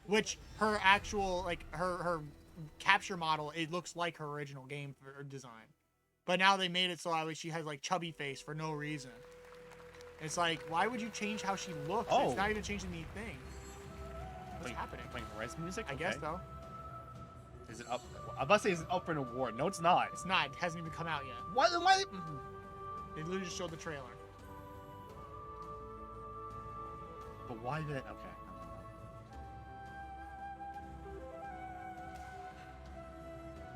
Which, her actual, like, her capture model, it looks like her original game for design. But now they made it so she has, like, chubby face for no reason. It's like, why would you change how she looks? Oh. It's not even changing anything. What's happening? Playing Horizon music? I guess, Okay. though. Is it up? I'm about to say, is it up for an award? No, it's not. It's not. It hasn't even come out yet. Why? They literally just showed the trailer. But why did it? Okay.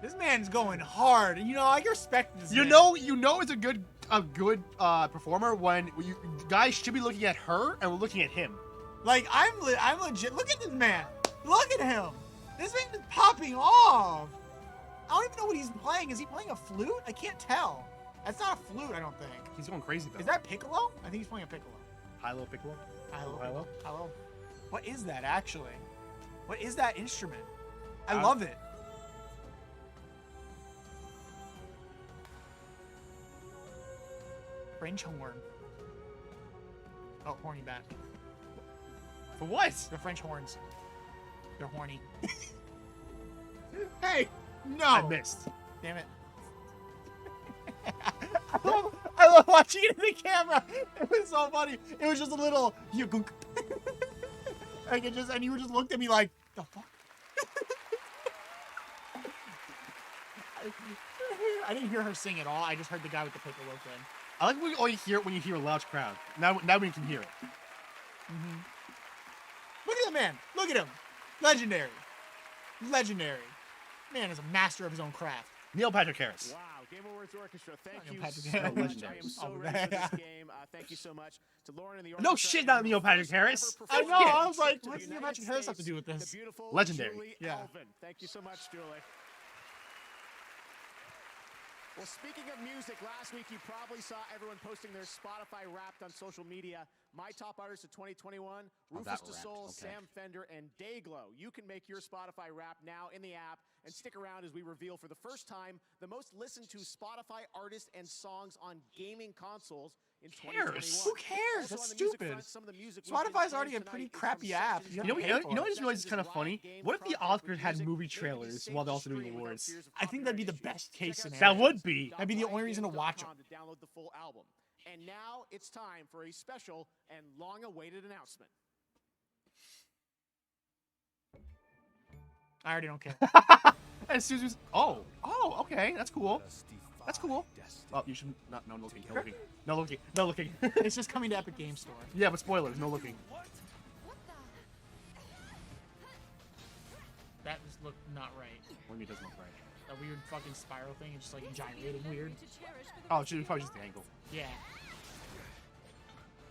This man's going hard. You know, I respect this You man. know, it's a good performer when guys should be looking at her and we're looking at him. Like, I'm legit. Look at this man. Look at him. This man is popping off. I don't even know what he's playing. Is he playing a flute? I can't tell. That's not a flute, I don't think. He's going crazy though. Is that Piccolo? I think he's playing a Piccolo. Hilo Piccolo? Hilo. Hilo. What is that, actually? What is that instrument? I Uh, love it. French horn. Oh, horny bat. For what? The French horns. They're horny. Hey! No! I missed. Damn it. I love watching it in the camera. It was so funny. It was just a little yugunk. Like it just, and you just looked at me like, the fuck? I didn't hear her sing at all. I just heard the guy with the piccolo thing. I like when you only hear it when you hear a loud crowd. Now we can hear it. Mm-hmm. Look at the man. Look at him. Legendary. Legendary. Man is a master of his own craft. Neil Patrick Harris. Wow, Game Awards Orchestra, thank you Patrick so Harris. much. I am so Oh, ready for man. this game. Thank you so much to Lauren and the No orchestra. shit, not Neil Patrick Harris. I know. Shit. I was like, To what's the Neil United Patrick Harris have to States, do with the this? beautiful Legendary. Julie Yeah. Elvin. Thank you so much, Julie. Well, speaking of music, last week you probably saw everyone posting their Spotify Wrapped on social media. My top artists of 2021, Rufus that Du Wrapped, Sol, okay. Sam Fender, and Dayglow. You can make your Spotify Wrapped now in the app, and stick around as we reveal for the first time the most listened to Spotify artists and songs on gaming consoles in 2021. Who cares? Also That's on the music stupid. front, some of the music we've been Spotify's playing already a tonight pretty is from crappy app. Sessions You You know, by you know, Apple, you know what is Sessions kind of is funny? Riot Games, What if the Project Oscars had Music, movie maybe trailers safe while they're to also doing stream without awards? fears of I think that'd be the copyright best issues. case Check out scenario. That would be. That'd be the only reason to watch 'em. to download the full album. And now it's time for a special and long-awaited announcement. I already don't care. As soon as oh, okay, that's cool. That's cool. Oh, you should not. No looking. No looking. No looking. No looking. It's just coming to Epic Game Store. Yeah, but spoilers. No looking. That just looked not right. What do you mean it doesn't look right? That weird fucking spiral thing is just like gyrating weird. Oh, it should probably just the angle. Yeah.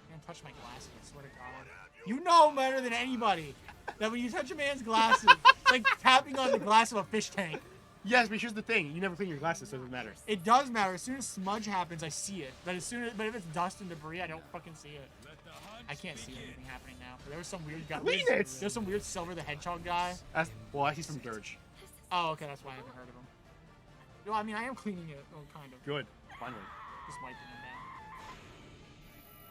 Man, touch my glasses, I swear to God. You know better than anybody that when you touch a man's glasses, it's like tapping on the glass of a fish tank. Yes, but here's the thing: you never clean your glasses, so it doesn't matter. It does matter. As soon as smudge happens, I see it. But but if it's dust and debris, I don't fucking see it. I can't see anything happening now. But there was some weird guy. Clean it! There's some weird Silver the Hedgehog guy. Well, he's from Dirge. Oh, okay, that's why I haven't heard of him. No, I mean I am cleaning it, kind of. Good, finally. Just wiping it down.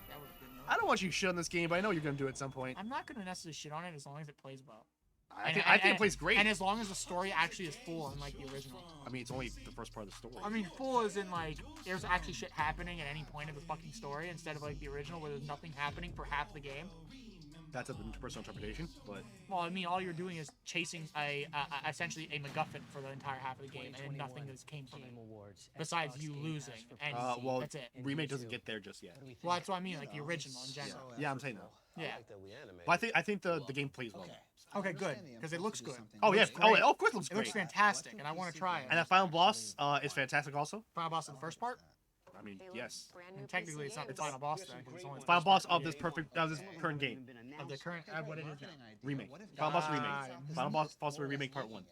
That was good enough. I don't want you to shit on this game, but I know you're gonna do it at some point. I'm not gonna necessarily shit on it as long as it plays well. I think it plays great. And as long as the story actually is full, unlike the original. I mean, it's only the first part of the story. I mean, full as in, like, there's actually shit happening at any point of the fucking story instead of, like, the original where there's nothing happening for half the game. That's a personal interpretation, but... Well, I mean, all you're doing is chasing essentially a MacGuffin for the entire half of the game, and nothing that came from it. Besides you losing, and well, that's it. Remake doesn't get there just yet. Well, that's what I mean, like, the original in general. Yeah, I'm saying that. Yeah. But I think the game plays well. Okay, good, because it looks good. Oh, yeah. Oh, of course it looks great. It looks great. fantastic, and I want to try it. And that final boss is fantastic also. Final boss in the first part? I mean, yes. And technically, it's not the final boss then, 'cause it's only the Final first boss part. of this current game. Of the current, what it is now. Remake. Final boss remake. Final boss remake part 1.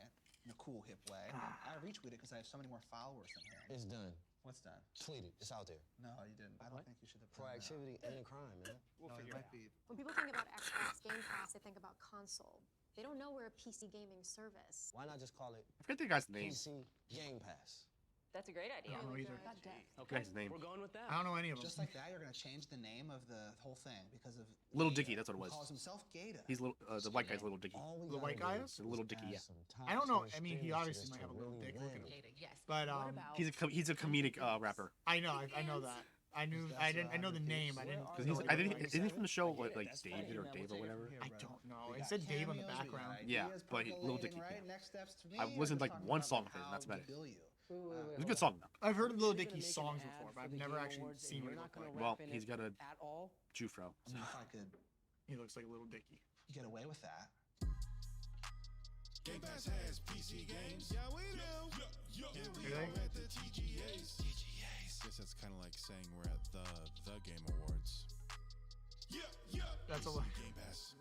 In a cool, hip way. I retweeted because I have so many more followers than here. It's done. What's done? Tweet it. It's out there. No, you didn't. I don't think you should have. Proactivity and crime, man. No, it might be. When people think about Xbox Game Pass, they think about console. They don't know we're a PC gaming service. Why not just call it I forget the guy's name. PC Game Pass? That's a great idea. I don't know either. Okay. His name. We're going with that. I don't know any of them. Just like that, you're gonna change the name of the whole thing because of Little Dicky, that's what it was. He calls himself Gata. He's little. The white guy's Little Dicky. The white guy is? The Little Dicky, yeah. I don't know. I mean, he obviously might have a little dick. Look at him. But He's a comedic rapper. I know. I know that. I know the name. I didn't. Because isn't he from the show like David or Dave or whatever? I don't know. It said Dave on the background. Yeah, but Little Dicky. Yeah. I've listened to like one song of his, and that's about it. It's a good song though. I've heard of Little Dicky's songs before, but I've never actually seen what he looked like. Well, he's got a Jufro. I mean, if I could, he looks like Little Dicky. Get away with that. Game Pass has PC games. Yeah, we do. Do they? At the TGAs. Guess that's kind of like saying we're at the Game Awards. That's a lot. Game Pass.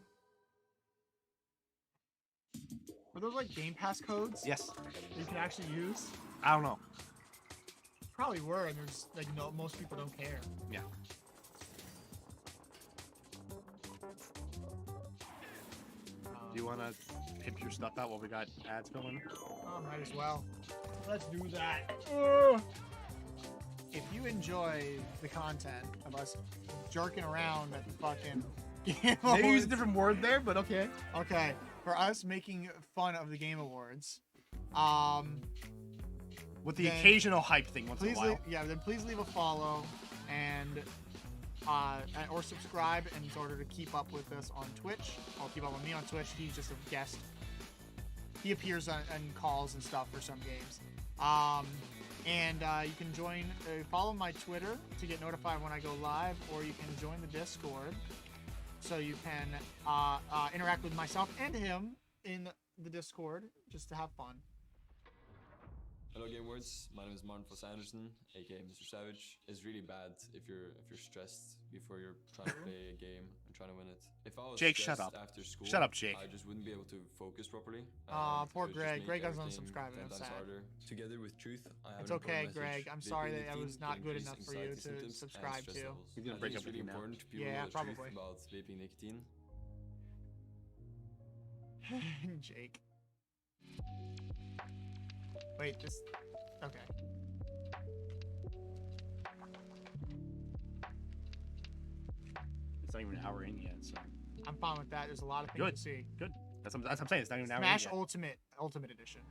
Were those like Game Pass codes? Yes. That you can actually use? I don't know. Probably were, and there's like no, most people don't care. Yeah. Do you want to pimp your stuff out while we got ads going? Oh, might as well. Let's do that. If you enjoy the content of us jerking around at the fucking Game Maybe use Awards- a different word there, but okay. Okay, for us making fun of the Game Awards, with the then occasional hype thing once in a while. Then please leave a follow and or subscribe in order to keep up with us on Twitch. I'll keep up with me on Twitch. He's just a guest. He appears on calls and stuff for some games. And you can follow my Twitter to get notified when I go live, or you can join the Discord so you can interact with myself and him in the Discord just to have fun. Hello Game Words, my name is Martin Foss Anderson, aka Mr. Savage. It's really bad if you're stressed before you're trying to play a game and trying to win it. If I was Jake, stressed shut up. after school, Shut up, Jake. I just wouldn't be able to focus properly. Poor it would just Greg. make Greg doesn't everything unsubscribe, 10 I'm times sad. harder. Together with Truth, I have It's an okay, important Greg. message. I'm sorry Vaping that I was nicotine not can good increase enough for you anxiety to symptoms and subscribe stress to. levels. He's gonna I break think up it's with really you now. important people Yeah, know the probably. truth about vaping nicotine. Jake. Wait, just okay. It's not even an hour in yet, so. I'm fine with that. There's a lot of things Good. to see. Good. That's what I'm saying. It's not even an hour Smash in yet. Ultimate Edition,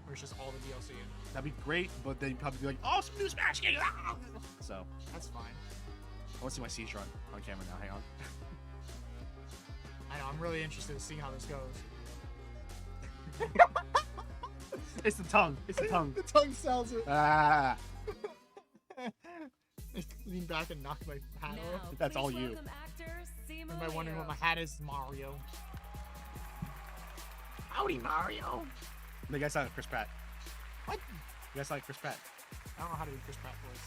where it's just all the DLC in. That'd be great, but then you'd probably be like, oh, some new Smash games! Ah! So. That's fine. I want to see my seizure on camera now. Hang on. I know. I'm really interested to see how this goes. It's the tongue. It's the tongue. The tongue sells it. Ah. Lean back and knock my hat off. That's all you. Anybody wondering what my hat is? Mario. Howdy, Mario. The guy sounded like Chris Pratt. What? The guy sounded like Chris Pratt. I don't know how to do Chris Pratt voice.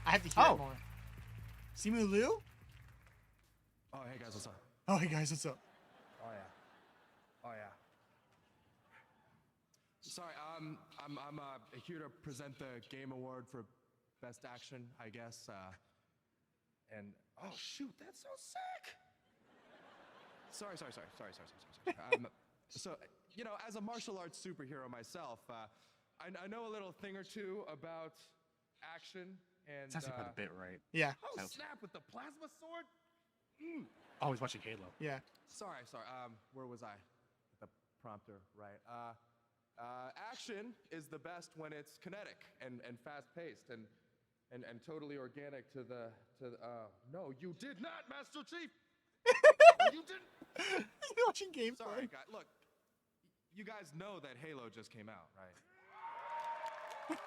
I have to hear it more. Simu Liu? Oh, hey guys, what's up? Oh, hey guys, what's up? Oh yeah. Oh yeah. Sorry, I'm here to present the Game Award for Best Action, I guess. And oh shoot, that's so sick! Sorry. So, you know, as a martial arts superhero myself, I know a little thing or two about action and. It's actually quite a bit, right? Yeah. Oh snap! With the plasma sword. Oh, he's watching Halo. Yeah. Sorry. Where was I? The prompter, right? Action is the best when it's kinetic and fast-paced and totally organic to the. No, you did not, Master Chief. You didn't. He's watching gameplay. Sorry, guys. Look, you guys know that Halo just came out, right?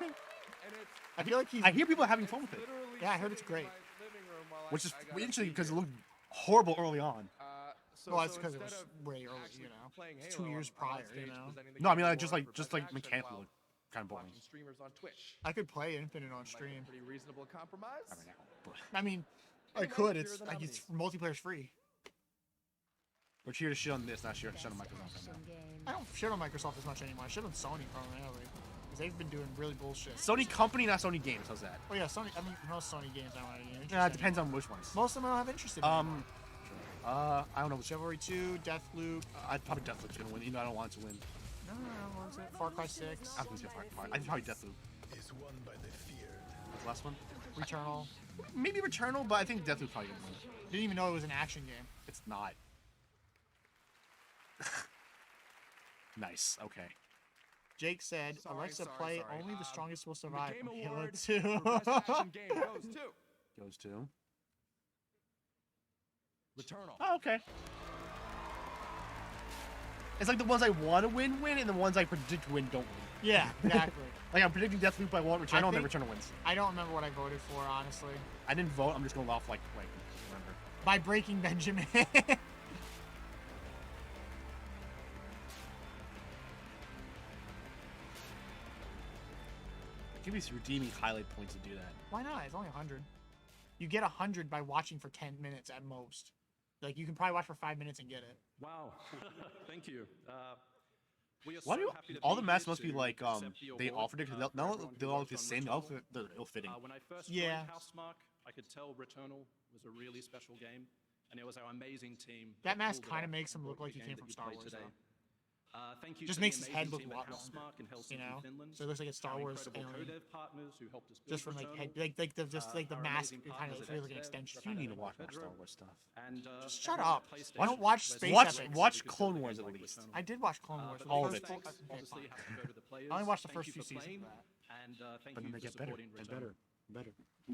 And it's. I feel like he's. I hear people having fun with it. Yeah, I heard it's great. Which is interesting because it looked horrible early on. Well, it's because it was way early, you know. It's 2 years prior, you know. No, I mean like just like mechanically kind of boring. Streamers on Twitch. I could play Infinite on stream. Pretty reasonable compromise. I mean, I could. It's like it's multiplayer's free. We're here to shit on this, not here to shit on Microsoft. I don't shit on Microsoft as much anymore. I shit on Sony primarily because they've been doing really bullshit. Sony company, not Sony games. How's that? Oh yeah, Sony. I mean, most Sony games I don't have any interest. Yeah, it depends on which ones. Most of them I don't have interest in. I don't know. Chivalry 2, Deathloop. I'd probably Deathloop's gonna win, even though I don't want it to win. No, what was it? Far Cry 6. I think it's Far Cry. I think probably Deathloop. Is won by the feared. The last one? Returnal. Maybe Returnal, but I think Deathloop probably gonna win. Didn't even know it was an action game. It's not. Nice. Okay. Jake said, Sorry, Alexa, sorry, play sorry. only the strongest will The survive. Game from Halo Award 2. for Best Action Game goes to Returnal. Oh, okay. It's like the ones I want to win, and the ones I predict win, don't win. Yeah, exactly. Like I'm predicting Deathloop, I want Returnal, and then Returnal wins. I don't remember what I voted for, honestly. I didn't vote, I'm just going off like remember. By breaking Benjamin. Give me some redeeming highlight points to do that. Why not? It's only 100. You get 100 by watching for 10 minutes at most. Like, you can probably watch for 5 minutes and get it. Wow. Thank you. We are Why so do happy to all be the masks here must be to like accept the they award, offered it because they'll all look the same. They're ill-fitting. When I first Yeah. joined Housemarque, I could tell Returnal was a really special game, and it was our amazing team. That mask pulled it kind of off makes him and look brought like the he game came that from you Star played Wars, today. though. Thank you Just to makes the his head amazing look team a at lot longer, Housemarque in Helsinki, you know? Finland. So it looks like a Star our Wars incredible alien. co-dev partners who helped us build Just from like Returnal. head, like the Our mask, amazing it kind of partners feels like at an XDev, extension. You need to Rebecca watch more Pedro, Star Wars stuff. And, Just shut everyone up. at PlayStation Why don't watch who Space has Epics? Watch we could Clone build a Wars game at like least. Returnal. I did watch Clone Wars. But all of the it. first thanks Okay, obviously fine. have to go to the players. I only watched the Thank first you few for seasons playing, of that. and thank But you then they for get better supporting and Returnal. better and better.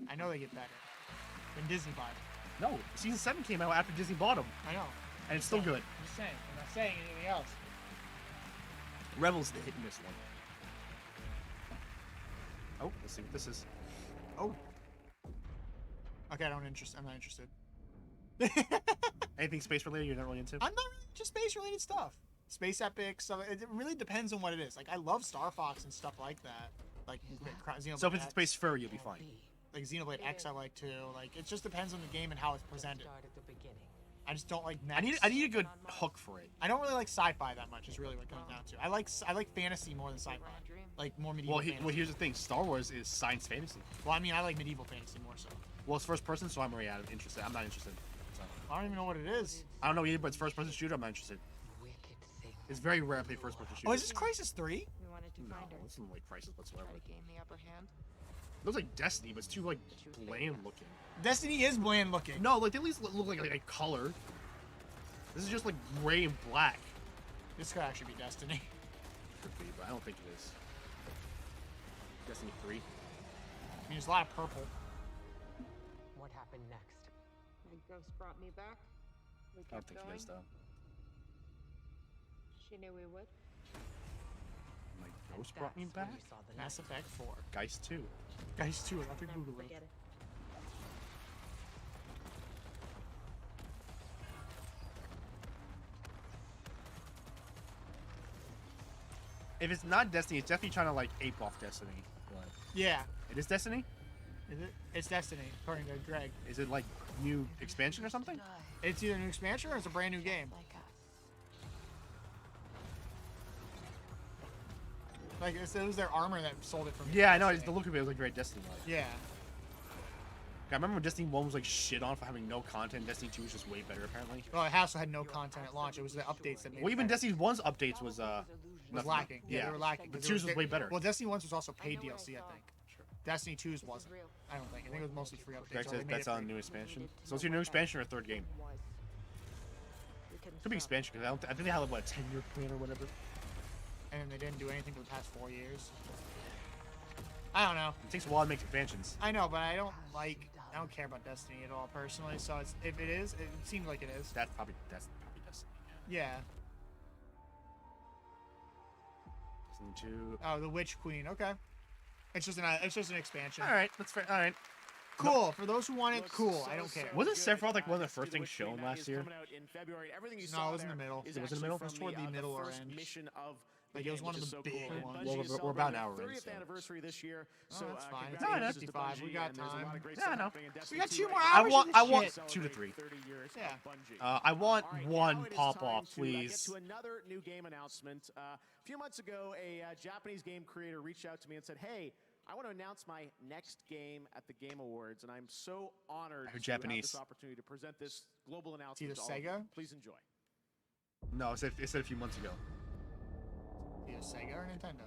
I know they get better. Than Disney bought. No, season 7 came out after Disney bought them, I know. and it's still good. I'm just saying. I'm not saying anything else. Rebels the hit and miss one. Oh, let's see what this is. Oh. Okay, I'm not interested. Anything space related you're not really into? I'm not really into space related stuff. Space epic stuff. It really depends on what it is. Like, I love Star Fox and stuff like that. Like Xenoblade So if it's X. space furry, you'll be fine. Like Xenoblade X, I like too. Like, it just depends on the game and how it's presented. I just don't like. I need a good hook for it. I don't really like sci-fi that much. Is really what it comes down to. I like fantasy more than sci-fi. Like more medieval. Well, here's the thing. Star Wars is science fantasy. Well, I mean, I like medieval fantasy more so. Well, it's first person, so I'm already out of interested. I'm not interested. So. I don't even know what it is. I don't know either, but it's first person shooter. I'm not interested. It's very rare to play first person shooter. Oh, is this Crisis 3? We wanted to No, find her. this isn't like Crisis whatsoever. Try to gain the upper hand. It looks like Destiny, but it's too like bland looking. Destiny is bland looking. No, like they at least look like a color. This is just like gray and black. This could actually be Destiny. Could be, but I don't think it is. Destiny 3. I mean, there's a lot of purple. What happened next? My ghost brought me back. We I don't kept think going. it is though. She knew we would. My ghost brought me back. Mass Effect 4. Geist 2. Geist 2. I have to Never Google it. forget it. If it's not Destiny, it's definitely trying to like ape off Destiny. But Yeah. it is Destiny. Is it? It's Destiny, according to Greg. Is it like new expansion or something? It's either a new expansion or it's a brand new game. Like it was their armor that sold it for me. Yeah, I know. The look of it was like very Destiny-like. Yeah. I remember when Destiny 1 was like shit on for having no content. Destiny 2 was just way better apparently. Well, it also had no content at launch. It was the updates that made. Well, it even better. Destiny 1's updates was lacking. Yeah, they were lacking. But 2's Because was way better. Well, Destiny 1's was also paid DLC, I think. Sure. Destiny 2's wasn't. I don't think. I think it was mostly free updates. Greg or they says made that's it on free. new expansion. So it's your new expansion or third game? Could be expansion because I think they have like, what, a 10-year plan or whatever. And then they didn't do anything for the past 4 years. I don't know. It takes a while to make expansions. I know, but I don't care about Destiny at all personally. So it's, if it is, it seems like it is. That's probably Destiny. Yeah. Destiny 2. Oh, the Witch Queen. Okay. It's just an expansion. All right, that's fair. All right. Cool. For those who want it, cool. I don't care. Wasn't Sephiroth like one of the first things shown last year? No, it was in the middle. It was in the middle? It was toward the middle or end. Like it was one of the big ones. Well, we're about an hour in. So. Anniversary this year. So that's fine. It's No, 55. We got time. Yeah, I know. We got 2 more hours. I want 2 to 3. Yeah. I want one pop off, please. To another new game announcement. A few months ago, a Japanese game creator reached out to me and said, "Hey, I want to announce my next game at the Game Awards, and I'm so honored to have this opportunity to present this global announcement." It's to either all of Sega? you. Please enjoy. No, it said a few months ago. Either Sega or Nintendo.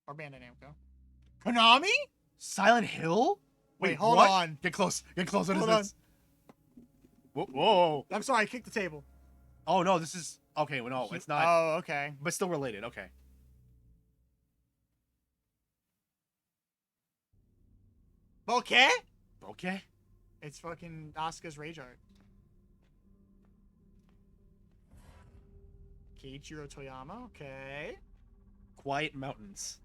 Or Bandai Namco. Konami? Silent Hill? Wait, hold what? on. Get close. Get close. What is Hold this? Whoa. I'm sorry, I kicked the table. Oh, no, this is... Okay, well, no, it's not... Oh, okay. But still related, okay. Okay? Okay. It's fucking Asuka's Rage Art. Keiichiro Toyama, okay. Quiet Mountains.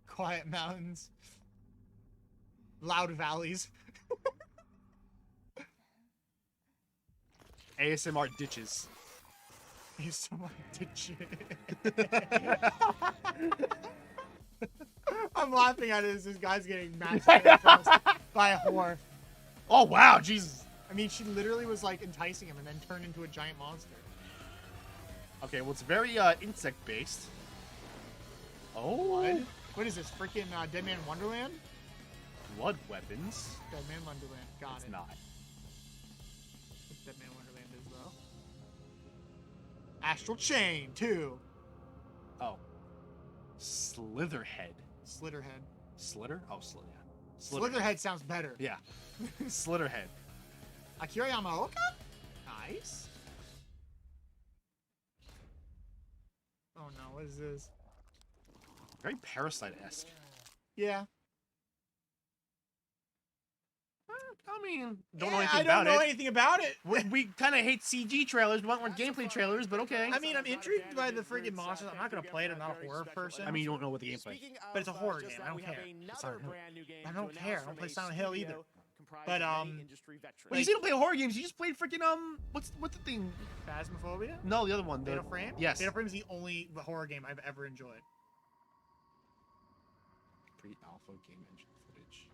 Quiet Mountains. Loud Valleys. ASMR Ditches. ASMR Ditches. I'm laughing at it as this guy's getting masturbated by a whore. Oh, wow, Jesus. I mean, she literally was like enticing him and then turned into a giant monster. Okay, well, it's very insect-based. Oh. What is this? Freaking Dead Man Wonderland? Blood weapons. Dead Man Wonderland. Got it's it. not. Dead Man Wonderland is though. Astral Chain 2. Oh. Slitherhead. Slitterhead. Slitter? Oh, yeah. Slitherhead sounds better. Yeah. Slitterhead. Akira Yamaoka? Nice. Oh no, what is this? Very Parasite-esque. Yeah. I mean, don't know anything I about don't know it. anything about it. We kind of hate CG trailers. We want more gameplay trailers, but okay. I mean, I'm intrigued by the friggin' monsters. I'm not gonna play it. I'm not a horror person. I mean, you don't know what the gameplay. But it's a horror game. I don't care. I don't care. I don't play Silent Hill either. But Well, you say you don't play horror games. You just played freaking what's the thing? Phasmophobia? No, the other one. Fatal Frame? Yes. Fatal Frame is the only horror game I've ever enjoyed. Pre-alpha game engine footage.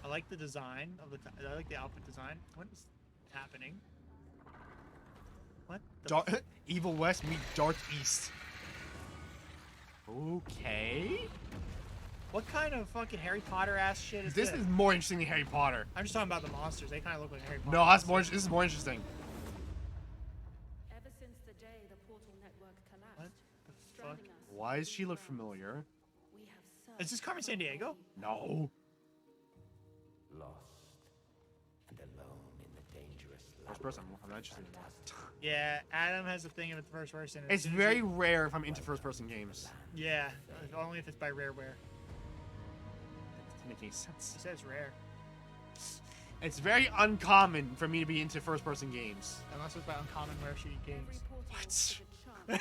I like the design of I like the outfit design. What is happening? What? Evil West meet Dark East. Okay. What kind of fucking Harry Potter ass shit is this? This is more interesting than Harry Potter. I'm just talking about the monsters. They kind of look like Harry Potter. No, this is more interesting. Ever since the day the portal network collapsed, Fuck. Why does she look familiar? Is this Carmen Sandiego? No. Lost and alone in the dangerous First person. I'm not interested in that. Yeah, Adam has a thing of it first person. It's very rare if I'm into first-person games. Yeah, only if it's by Rareware. That doesn't make any sense. It says rare. It's very uncommon for me to be into first-person games. Unless it's by Uncommon Rare Sheet games. What?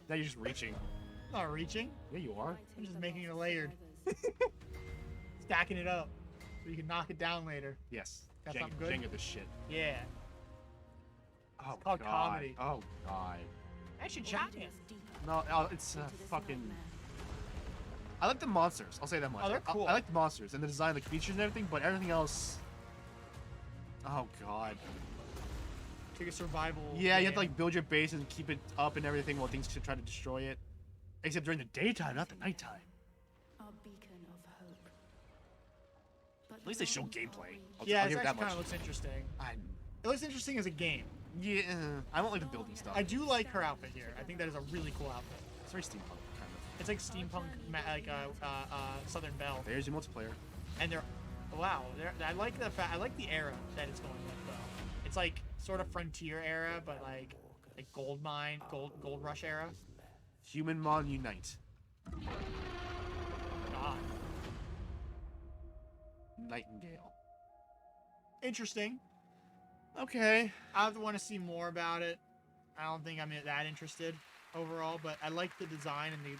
Now you're just reaching. Not reaching. Yeah, you are. I'm just making it layered. Stacking it up so you can knock it down later. Yes. Got something good? Jenga this shit. Yeah. Oh, It's called God. comedy. Oh, God. I should shot it. No, it's fucking... I like the monsters. I'll say that much. Oh, they're cool. I like the monsters and the design, like features and everything, but everything else... Oh, God. It's like a survival. Yeah, you have to game. like build your base and keep it up and everything while things try to destroy it. Except during the daytime, not the nighttime. Our beacon of hope. But At least they show gameplay. Yeah, I'll it give it that actually kind much. of looks interesting. It looks interesting as a game. Yeah, I don't like the building stuff. I do like her outfit here. I think that is a really cool outfit. It's very steampunk, kind of. It's like steampunk, like Southern Belle. There's your multiplayer. And I like I like the era that it's going with though. It's like sort of frontier era, but like gold mine, gold rush era. Human Mon Unite. God. Nightingale. Interesting. Okay. I would want to see more about it. I don't think I'm that interested overall, but I like the design and the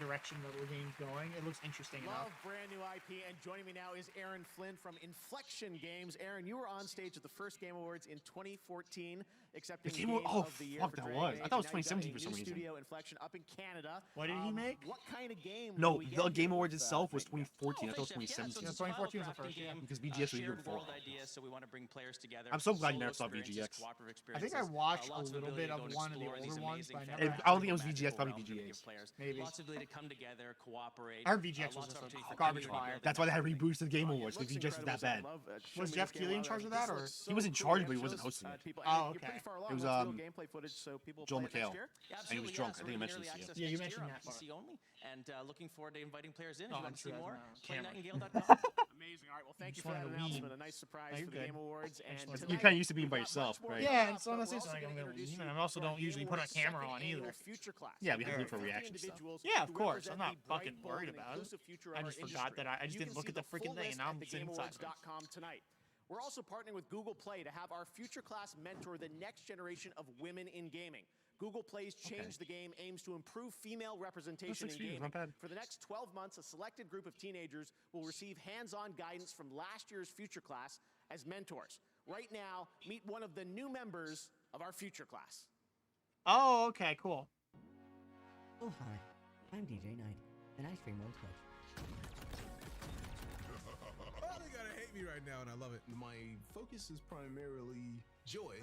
direction that the game's going. It looks interesting enough. Love brand new IP, and joining me now is Aaron Flynn from Inflection Games. Aaron, you were on stage at the first Game Awards in 2014, accepting Game of the Year for Dragon Age. I thought it was Now you've got 2017 for a some new reason. Studio Inflection up in Canada. What did he make? What kind of game? No, do we the get Game here Awards with, itself was 2014. I thought it was 2017. Yeah, 2014 was the first year. Because VGS was the year before. So we want to bring players together. I'm so glad you never Solo saw experiences, VGX. cooperative I think I experiences, watched a lots of little ability bit to of go and one of the explore these older ones, amazing but I fantastic never. I don't think it was magical VGX, probably realms of VGAs. players. Maybe. Lots of ability to come together, cooperate. Our VGX was lots just of opportunity a for garbage community fire. building. That's why they had reboots to the Game Awards, because VGX is that bad. Was Jeff Keighley in charge of that, or He was in charge, but he wasn't hosting it. Oh, okay. It was gameplay footage so people Joel play it next McHale. year? And he was drunk. I think I mentioned this to you. Yeah, you mentioned that part. PC only, and looking forward to inviting players in. If Oh, you I'm want to sure see that's more, not play camera. nightingale.com. Amazing. All right, well, thank you Just for that wanted to lean. announcement. A nice surprise Oh, for you're the good. Game Awards. And You're You're tonight, kind of used to being by we've got yourself, much more right? Yeah, coming and up, so I'm but not saying we're also something I'm gonna gonna introduce lean, you and I also to don't Game usually put a Awards' camera second on annual either. Future Class. Yeah, we have to There look for are 50 reaction stuff. individuals Yeah, of who course. I'm represent not the bright, fucking bold, worried and about it. inclusive future I of just our forgot that I just You didn't can look see at the freaking full thing, and now list I'm at sitting sideways. thegameawards.com tonight. We're also partnering with Google Play to have our Future Class mentor the next generation of women in gaming. Google Play's Change the Game aims to improve female representation in 6 figures, gaming. not bad. For the next 12 months, a selected group of teenagers will receive hands-on guidance from last year's Future Class as mentors. Right now, meet one of the new members of our Future Class. Oh, okay, cool. Oh, hi. I'm DJ Knight, and I stream on Twitch. Oh, they gotta hate me right now, and I love it. My focus is primarily joy.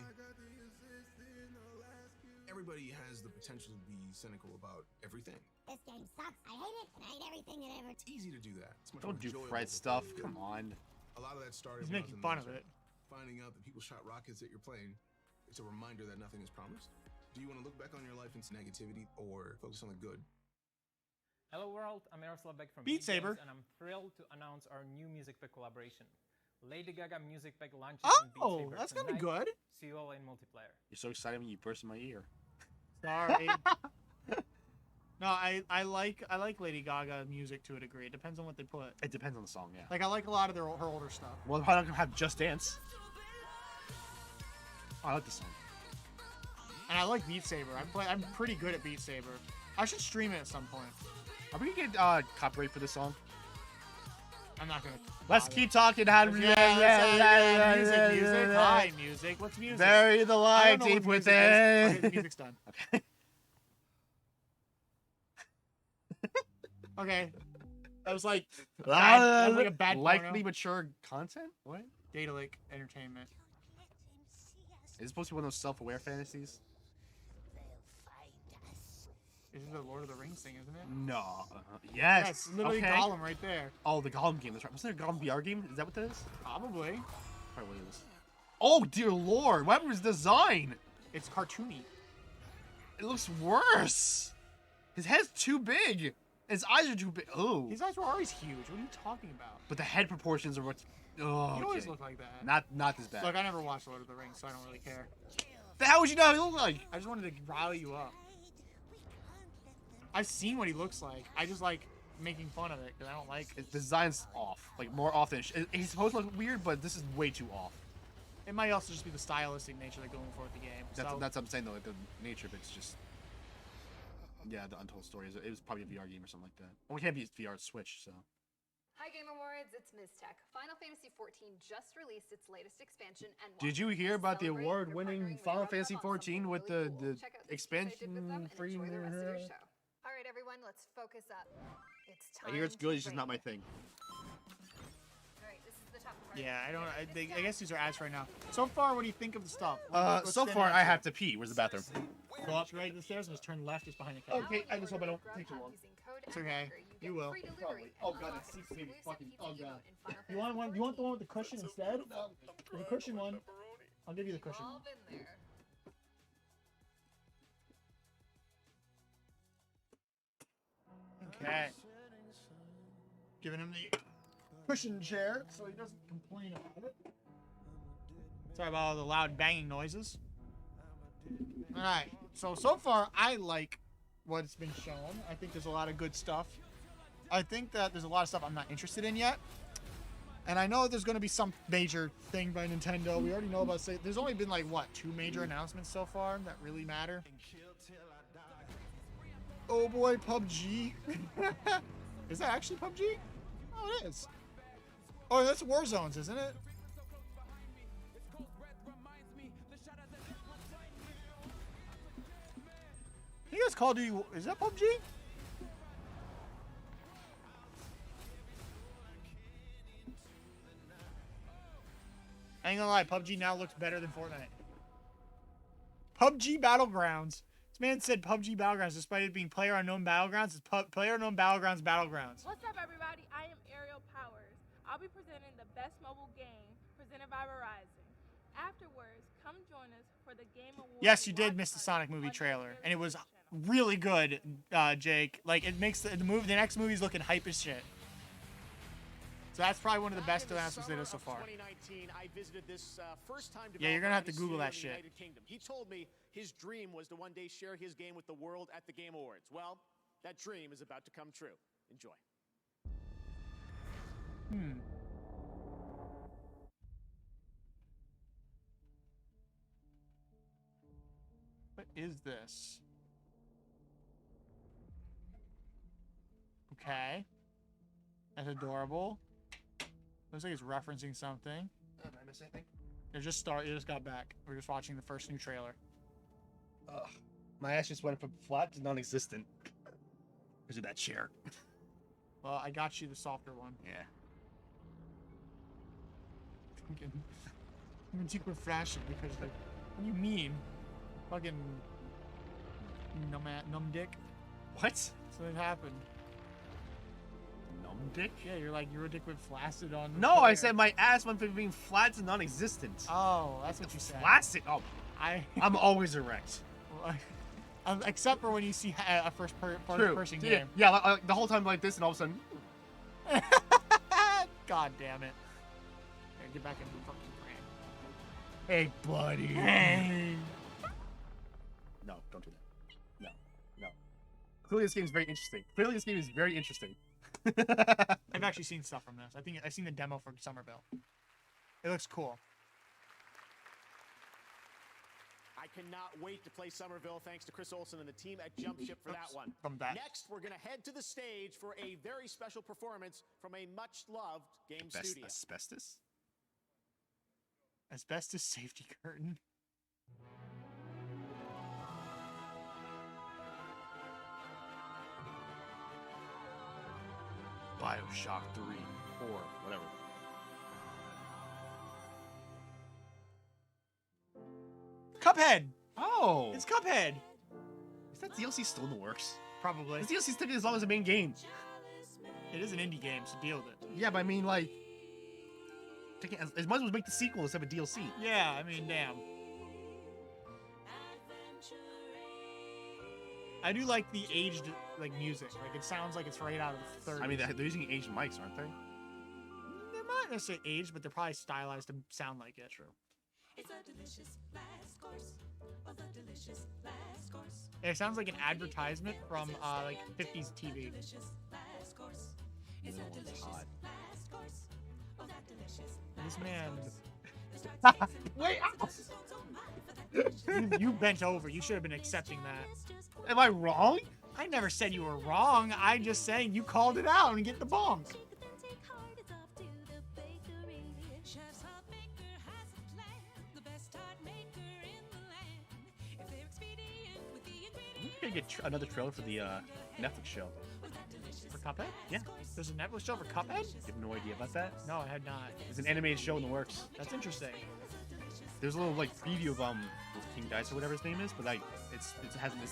Everybody has the potential to be cynical about everything. This game sucks. I hate it, and I hate everything it ever. It's easy to do that. It's much Don't more do enjoyable Fred to stuff. play. Come on. A lot of that started He's when I was making in fun the of it. Finding out that people shot rockets at your plane. It's a reminder that nothing is promised. Do you want to look back on your life into negativity or focus on the good? Hello world, I'm Jaroslav Beck from Beat Beat Games, Saber. and I'm thrilled to announce our new music pack collaboration. Lady Gaga Music Pack launches on Beat Oh, Saber that's gonna be tonight. good. See you all in multiplayer. You're so excited when you burst in my ear. Sorry. No, I like Lady Gaga music to a degree. It depends on what they put. It depends on the song, yeah. Like I like a lot of her older stuff. Well, why not have Just Dance? Oh, I like the song. And I like Beat Saber. I'm pretty good at Beat Saber. I should stream it at some point. Are we gonna get copyright for this song? I'm not gonna. Let's keep talking. Music. Hi, music. What's music? Bury the I light don't know deep what music is. within. Okay, the music's done. Okay. Okay. That was like that was like a bad likely porno. mature content. What? Data Lake Entertainment. Is it supposed to be one of those self-aware fantasies? This is the Lord of the Rings thing, isn't it? No. Yes. That's literally okay. Gollum right there. Oh, the Gollum game. That's right. Wasn't there a Gollum VR game? Is that what that is? Probably. Probably what it is. Oh dear lord! What was design? It's cartoony. It looks worse. His head's too big. His eyes are too big. Oh. His eyes were always huge. What are you talking about? But the head proportions are what's. Oh. He always okay. looked like that. Not this bad. Look, I never watched Lord of the Rings, so I don't really care. How would you know how he looked like? I just wanted to rile you up. I've seen what he looks like. I just like making fun of it because I don't like. His design's off. Like more off than he's supposed to look weird, but this is way too off. It might also just be the stylistic nature they're going for with the game. That's So, what I'm saying though. Like the nature of it's just. Yeah, the Untold Story. It was probably a VR game or something like that. Well, it can't be VR Switch, so. Hi Game Awards, it's Ms. Tech. Final Fantasy XIV just released its latest expansion and Did you hear about the Celebrate, award-winning we're partnering with Final Rob Fantasy on something XIV with really the cool. Check out the expansion them and free? enjoy the rest of your show. All right, everyone, let's focus up. It's time I hear it's good. to It's just not my raid. thing. All right, this is the top part. Yeah, I guess these are ads right now. So far, what do you think of the stuff? Let's So stand far, next I to have it. to pee. Where's the bathroom? Go up right the stairs and just turn left, just behind the counter. Okay, I just hope I don't take too long. It's okay. You will. Probably. Oh god, that seat's maybe fucking. Oh god. You want one? You want the one with the cushion instead? The cushion one. I'll give you the cushion. All been there. Okay. Giving him the cushion chair so he doesn't complain about it. Sorry about all the loud banging noises. Alright, so far I like what's been shown. I think there's a lot of good stuff. I think that there's a lot of stuff I'm not interested in yet. And I know there's going to be some major thing by Nintendo. We already know about, say, there's only been like, what, 2 major announcements so far that really matter? Oh boy, PUBG. Is that actually PUBG? Oh, it is. Oh, that's Warzones, isn't it? I think it's Call of Duty. Is that PUBG? I ain't gonna lie, PUBG now looks better than Fortnite. PUBG Battlegrounds. This man said PUBG Battlegrounds despite it being Player Unknown Battlegrounds. It's Player Unknown Battlegrounds Battlegrounds. What's up, everybody? I am Ariel Powers. I'll be presenting the best mobile game presented by Verizon. Afterwards, come join us for the Game Awards. Yes, you did miss the Sonic movie trailer, and it was really good, Jake. Like, it makes the next movie's looking hype as shit. So that's probably one of the best announcements they did so far. 2019, I visited this first time. Yeah, you're gonna have to developer Google that studio in the shit. United Kingdom. He told me his dream was to one day share his game with the world at the Game Awards. Well, that dream is about to come true. Enjoy. What is this? Okay. That's adorable. Looks like it's referencing something. Did I miss anything? It just got back. We're just watching the first new trailer. Ugh. My ass just went from flat to non-existent. Because of that chair. Well, I got you the softer one. Yeah. Fucking super fashion because like, what do you mean? Fucking numb dick. What? So it happened. Numb dick? Yeah, you're a dick with flaccid on. No, I said my ass went from being flat to non-existent. Oh, that's what you said. Flaccid? Oh, I'm always erect. Except for when you see a first-person Yeah, game. yeah, like, the whole time like this, and all of a sudden. God damn it! Here, get back in the fucking frame. Hey, buddy. Hey. No, don't do that. No, no. Clearly, this game is very interesting. I've actually seen stuff from this. I think I've seen the demo for Somerville. It looks cool. I cannot wait to play Somerville thanks to Chris Olsen and the team at Jump Ship for that one. From that. Next, we're going to head to the stage for a very special performance from a much-loved game studio. Asbestos? Asbestos safety curtain. Bioshock 3, 4, whatever. Cuphead! Oh! It's Cuphead! Is that DLC still in the works? Probably. This DLC's taking as long as the main game. It is an indie game, so deal with it. Yeah, but I mean, like, as much as make the sequel instead of a DLC. Yeah, I mean, damn. I do like the aged music. Like, it sounds like it's right out of the 30s. I mean, they're using aged mics, aren't they? They're not necessarily aged, but they're probably stylized to sound like it. True. It's a delicious last course. Oh, the delicious last course. It sounds like an advertisement from like 50s TV. This man. Wait! You bent over. You should have been accepting that. Am I wrong? I never said you were wrong. I'm just saying you called it out and get the bonk. We're gonna get another trailer for the Netflix show. For Cuphead? Yeah. There's a Netflix show for Cuphead? You have no idea about that? No, I had not. It's an animated show in the works. That's interesting. There's a little like preview of King Dice or whatever his name is, but it's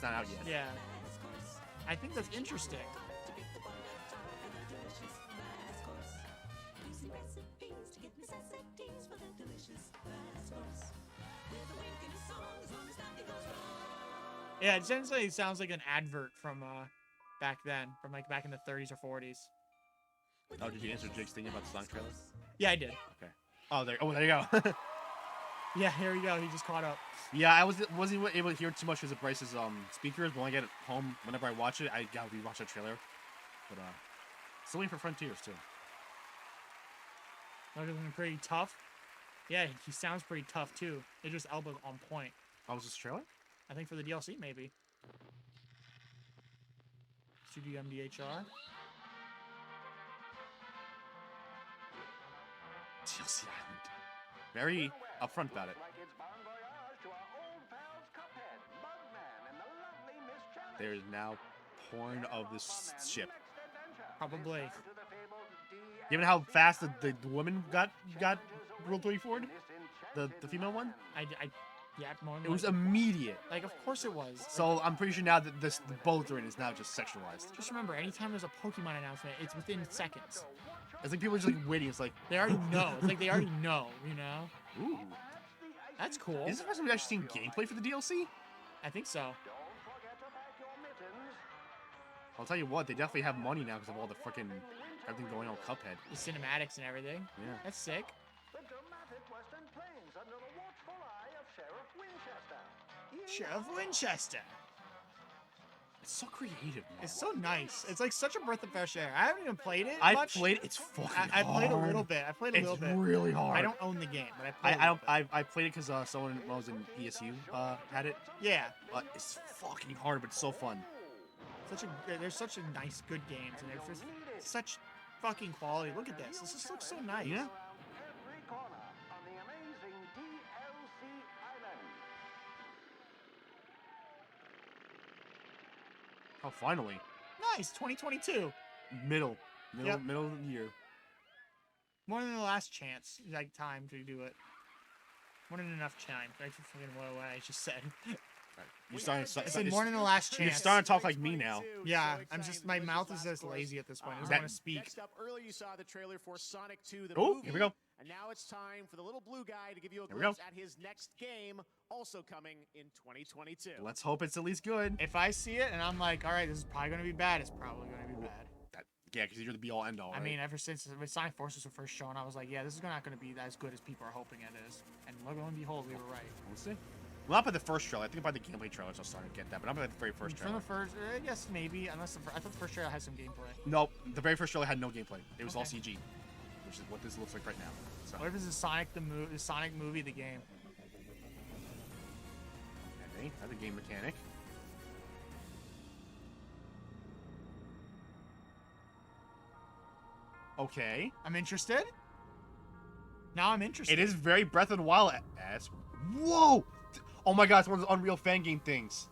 not out yet. Yeah. I think that's interesting. Yeah, it essentially sounds like an advert from back then, from like back in the 30s or 40s. Oh, did you answer Jake's thing about the song trailer? Yeah, I did. Okay. Oh, there you go. Yeah, here we go. He just caught up. Yeah, I wasn't able to hear too much because of Bryce's speakers. But when I get home, whenever I watch it, I gotta rewatch that trailer. But still waiting for Frontiers too. Looking pretty tough. Yeah, he sounds pretty tough too. Idris Elba's on point. Oh, was this trailer? I think for the DLC maybe. Studio MDHR. DLC Island. Very upfront about it. There is now porn of this ship. Probably. Given how fast the woman got Rule 34'd, the female one. Yeah, more it was immediate. Like, of course it was. So I'm pretty sure now that the both are in is now just sexualized. Just remember, anytime there's a Pokemon announcement, it's within seconds. It's like people are just like waiting. It's like they already know. It's like they already know. You know. Ooh. That's cool. Is this the first time we've actually seen gameplay for the DLC? I think so. I'll tell you what, they definitely have money now because of all the freaking everything going on with Cuphead. The cinematics and everything. Yeah. That's sick. Sheriff Winchester. It's so creative, man. It's so nice. It's like such a breath of fresh air. I haven't even played it. I've played it. It's fucking hard. I played a little bit. It's really hard. I don't own the game, but I played it because someone when I was in ESU had it. Yeah. It's fucking hard, but it's so fun. There's such a nice, good games, and there's such fucking quality. Look at this. This just looks so nice. Yeah. Oh, finally. Nice. 2022. Middle of the year. More than the last chance, like time to do it. More than enough time. I just fucking what I just said. You're starting to I said more than the last chance. You're starting to talk like me now. Yeah, I'm just my mouth is just lazy at this point. I just want to speak. Next up, earlier you saw the trailer for Sonic 2, the Oh, movie. here we go. And now it's time for the little blue guy to give you a Here we glimpse go. at his next game, also coming in 2022. Let's hope it's at least good. If I see it and I'm like, all right, this is probably going to be bad, it's probably going to be bad. Yeah, because you're the be all end all. Right? I mean, ever since Sonic Forces was first shown, I was like, yeah, this is not going to be as good as people are hoping it is. And lo and behold, we were right. We'll see. Well, not by the first trailer. I think by the gameplay trailers I'll start to get that, but not by the very first trailer. From the first, yes, maybe. Unless I thought the first trailer had some gameplay. No, the very first trailer had no gameplay. It was all CG, which is what this looks like right now. So. What if it's the Sonic movie, the game? Okay, that's a game mechanic. Okay. I'm interested. Now I'm interested. It is very Breath of the Wild ass. Whoa! Oh my god, it's one of those Unreal fan game things.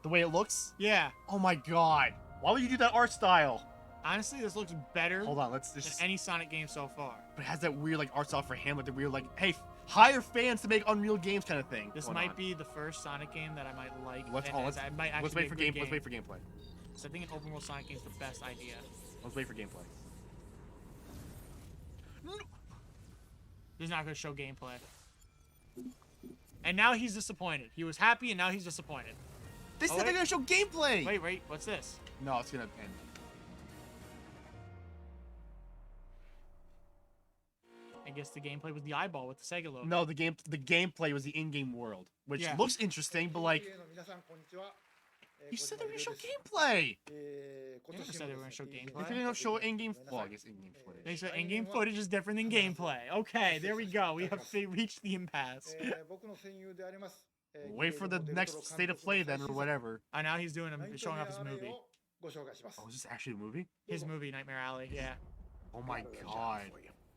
The way it looks? Yeah. Oh my god. Why would you do that art style? Honestly, this looks better Hold on, than any Sonic game so far. But it has that weird like art style for him, like the weird like, hey, hire fans to make Unreal games kind of thing. This might be the first Sonic game that I might like. Let's wait for gameplay. Let's wait for gameplay. So I think an open world Sonic game is the best idea. Let's wait for gameplay. He's not going to show gameplay. And now he's disappointed. He was happy, and now he's disappointed. They said they're going to show gameplay! Wait, what's this? No, it's going to end. I guess the gameplay was the eyeball with the Sega logo. No, the gameplay was the in-game world, which Yeah. looks interesting, but like... You said they were going to show gameplay! They never said they were going to show gameplay. If they're going to show in-game... Well, I guess in-game footage. They said in-game footage is different than gameplay. Okay, there we go. We have reached the impasse. Wait for the next state of play then, or whatever. Oh, now he's showing off his movie. Oh, is this actually a movie? His movie, Nightmare Alley, yeah. Oh my god.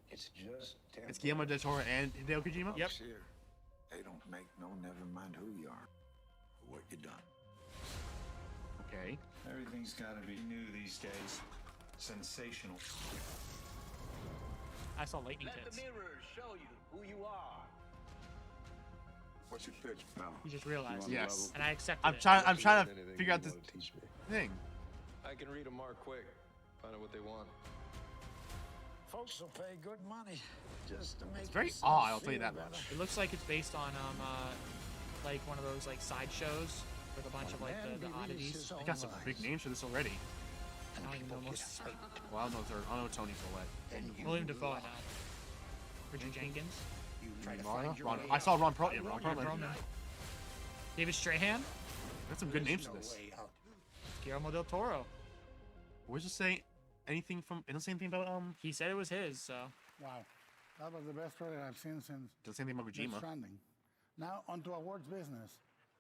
It's just It's Guillermo del Toro and Hideo Kojima? Yep. They don't make no never mind who you are, or what you done. Okay. Everything's gotta be new these days. sensational. I saw lightning Let tits. the mirror show you who you are. What's your pitch, pal? He just realized. Yes. And I accepted I'm it. trying to figure out this thing. I can read a mark quick, find out what they want. Folks will pay good money just to make It's very yourself odd, I'll tell you feel that better. much. It looks like it's based on like one of those like sideshows with a bunch of like the oddities. I got some big names for this already. I don't even know most. Well, I don't know Tony Follett. William Dafoe, I know. Richard Jenkins. I saw Ron Perlman. Yeah, Ron Perlman. David Strahan. That's some good names for this. Guillermo del Toro. Where's it say anything from? It doesn't say anything about He said it was his, so. Wow, that was the best trailer I've seen since Doesn't say anything about Death Kojima. Stranding. Now onto awards business.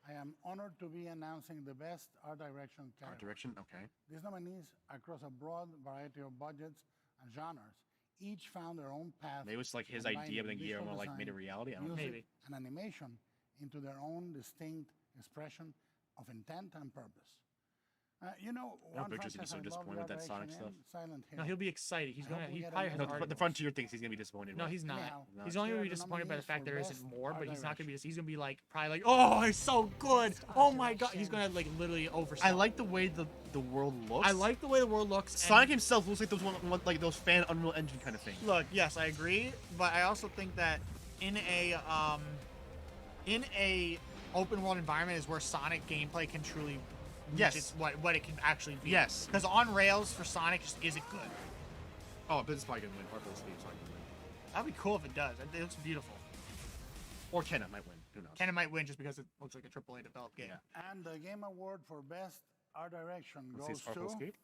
I am honored to be announcing the best art direction category. Art direction, okay. These nominees are across a broad variety of budgets and genres. Each found their own path. Maybe it's like his combining idea, but then visual Guillermo like made it design, reality. I don't know. music, Maybe. and animation into their own distinct expression of intent and purpose. You know, I know one Butcher's gonna be franchise so I love disappointed with that the Sonic direction stuff. in, Silent Hill. No, he'll be excited. He's I hope gonna. we He get probably a has No, arguments. the Frontier thinks he's gonna be disappointed. No, with. he's not. Now, He's let's only hear gonna be the disappointed by the nominees fact for there isn't best more, art but he's not gonna be. direction. He's gonna be like probably like, oh, it's so good. Oh my god, he's gonna like literally oversell. I like the way the world looks. I like the way the world looks. Sonic and- himself looks like like those fan Unreal Engine kind of thing. Look, yes, I agree, but I also think that in a open world environment is where Sonic gameplay can truly reach Yes. its, what it can actually be. Yes. Because on rails for Sonic just isn't good. Oh, but it's probably gonna win. Purple Sleeve's probably gonna win. That'd be cool if it does. It looks beautiful. Or Kenna might win. Who knows? Kenna might win just because it looks like a AAA developed game. And the Game Award for Best Art Direction Let's see, goes Sparkle to Escape.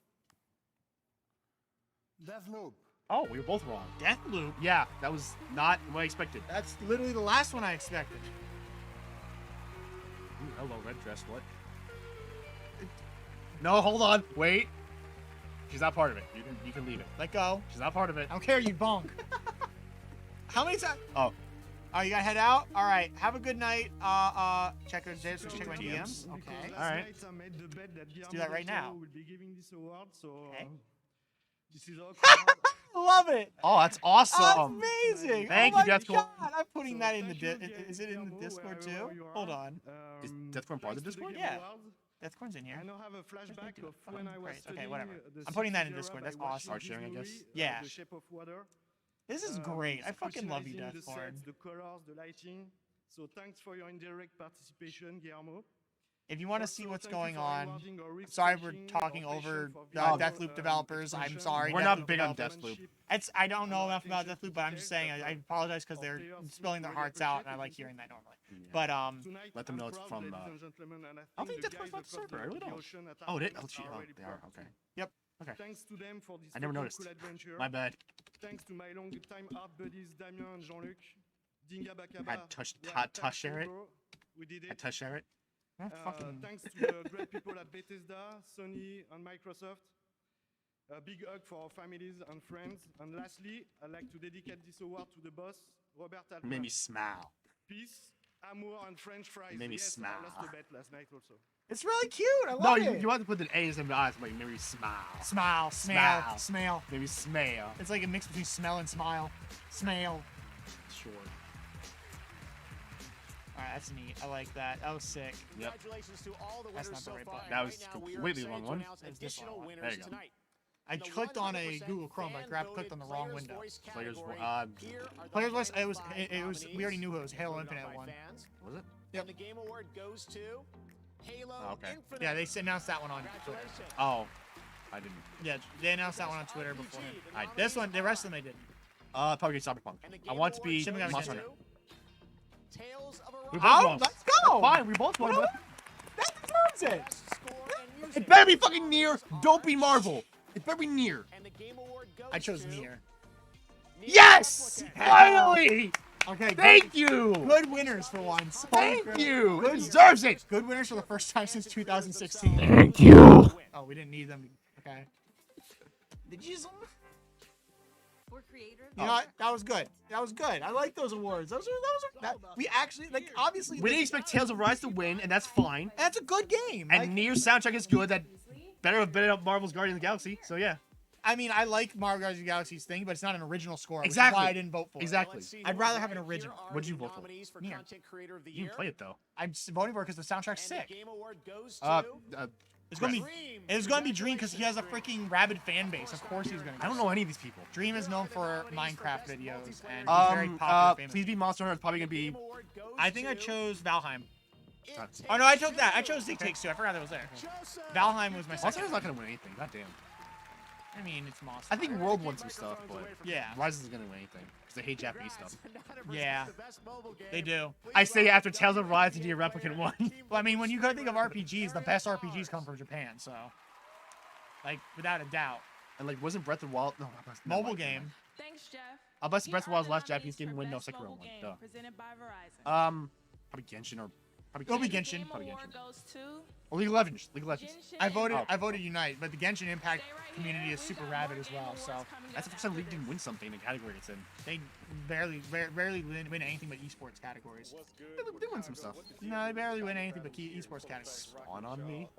Deathloop. Oh, we were both wrong. Deathloop? Yeah, that was not what I expected. That's literally the last one I expected. Ooh, hello, red dress. What? No, hold on. Wait. She's not part of it. You can leave it. Let go. She's not part of it. I don't care, you bonk. How many times? Oh. Oh, you gotta head out? Alright, have a good night. Check my DMs. Okay. Alright. Let's do that right now. We'll be giving this award, so Okay. this is all. Love it. Oh, that's awesome. Amazing. Thank oh you, my Deathcore. God, I'm putting that in the is it in the Discord too? Hold on. Is Deathcore part of the Discord? Yeah. Deathcorn's in here. I now have a flashback of when I was Great. Okay, studying whatever. the I'm putting that in Sixth Discord. era That's by watching awesome. Art sharing, I this guess. movie, Yeah. The Shape of Water. This is great. I fucking love you, Personalizing the Deathcorn. sets, the colors, the lighting. So thanks for your indirect participation, Guillermo. If you want to see what's thank you going for on, rewarding our I'm sorry we're researching talking our over passion for visual, Deathloop developers. I'm expression. sorry. We're not big on developers. Deathloop. I don't know enough about Deathloop, but I'm just saying I apologize because they're spilling their hearts out, and I like hearing that normally. But Tonight, let them know I'm it's proud, from. ladies and gentlemen, and I don't think the Deathcore's guys not the across server. I really the don't. ocean at Oh, Arctic they are. already They are. proud. Okay. Yep. Okay. Thanks to them for this I never fucking noticed. cool adventure. My bad. Thanks to my long-time art buddies Damien and Jean-Luc. Dinga Bakaba. Had touch we are share it. thankful, bro. We did Had it. touch share it. Thanks to the great people at Bethesda, Sony, and Microsoft. A big hug for our families and friends. And lastly, I'd like to dedicate this award to the boss, Robert Altman. Made me smile. Peace, amour, and French fries. Made me yes, smile. I lost a bet last night also. It's really cute. I love No, it. you have to put the A's in the eyes. Like maybe smile. Smile, smell, smell. Maybe smell. It's like a mix between smell and smile. Smell. Sure. Alright, that's neat. I like that. That was sick. Yep. Congratulations to all the That's winners not the so right far. button. That was Right now, we are completely excited wrong to one. announce It's this additional one. winners There you go. tonight. I In the clicked on a 100% Google Chrome. I clicked on the wrong Players' window. Voice Players. category, here are the Players Voice. final It was. five It was. We nominees already knew who it was. Halo voted on Infinite by one. fans. Was it? Yep. And the Game Award goes to Halo Okay. Infinite. Yeah, they announced that one on Twitter. Congratulations. Oh, I didn't. Yeah, they announced that one on Twitter before. I This one, the rest of them they didn't. Probably Cyberpunk. And the I Game want to Award be Shin Megami Monster Tensei. Hunter. Tales of We Arise. both Oh, won. let's go. Fine, we both won. Well, that deserves it. Best score and music. It better be fucking near. Don't be Marvel. It better be near. And the Game Award goes I chose to Nier. Yes! Finally! Okay. Thank you. Good winners for once. Thank you. It Good deserves it. Good winners for the first time since 2016. Thank you. Oh, we didn't need them. Okay. Did you? For creators. You know what? That was good. That was good. I like those awards. We actually like obviously. We didn't expect Tales of Rise to win, and that's fine. That's a good game. And Nier's soundtrack is good. That better of Marvel's Guardians of the Galaxy. So yeah. I mean, I like Mario Guardians of the Galaxy's thing, but it's not an original score. Exactly. Which is why I didn't vote for it. Exactly. I'd rather have an original. What'd you vote for? Nier. You didn't play it though. I'm voting for it because the soundtrack's sick. It's gonna be Dream because he has a freaking rabid fan base. Of course he's gonna. I don't know any of these people. Dream is known for Minecraft videos and he's very popular. Famous. Please Be Monster Hunter is probably gonna be. I think I chose Valheim. Oh no, I took that. I chose Takes Two. I forgot that was there. Valheim was my second. Monster Hunter's not gonna win anything. God damn. I mean, it's Monster. I think World won some stuff, but yeah, Rise isn't gonna win anything because they hate Japanese stuff. Yeah, they do. I say after Tales of Rise and Nier Replicant won. Well, I mean, when you go think of RPGs, the best RPGs come from Japan, so like without a doubt. And like, wasn't Breath of the Wild? No, mobile game. Thanks, Jeff. I'll bet Breath of the Wild's last Japanese game win. No, Sekiro won. Duh. Probably Genshin or probably Genshin. Probably Genshin. Goes to Or League of Legends. League of Legends. I voted Unite, but the Genshin Impact community is super rabid as well. So that's the first time League didn't win something in the category it's in. They rarely win anything but esports categories. They win some stuff. No, they barely win anything but esports categories. Spawn on me.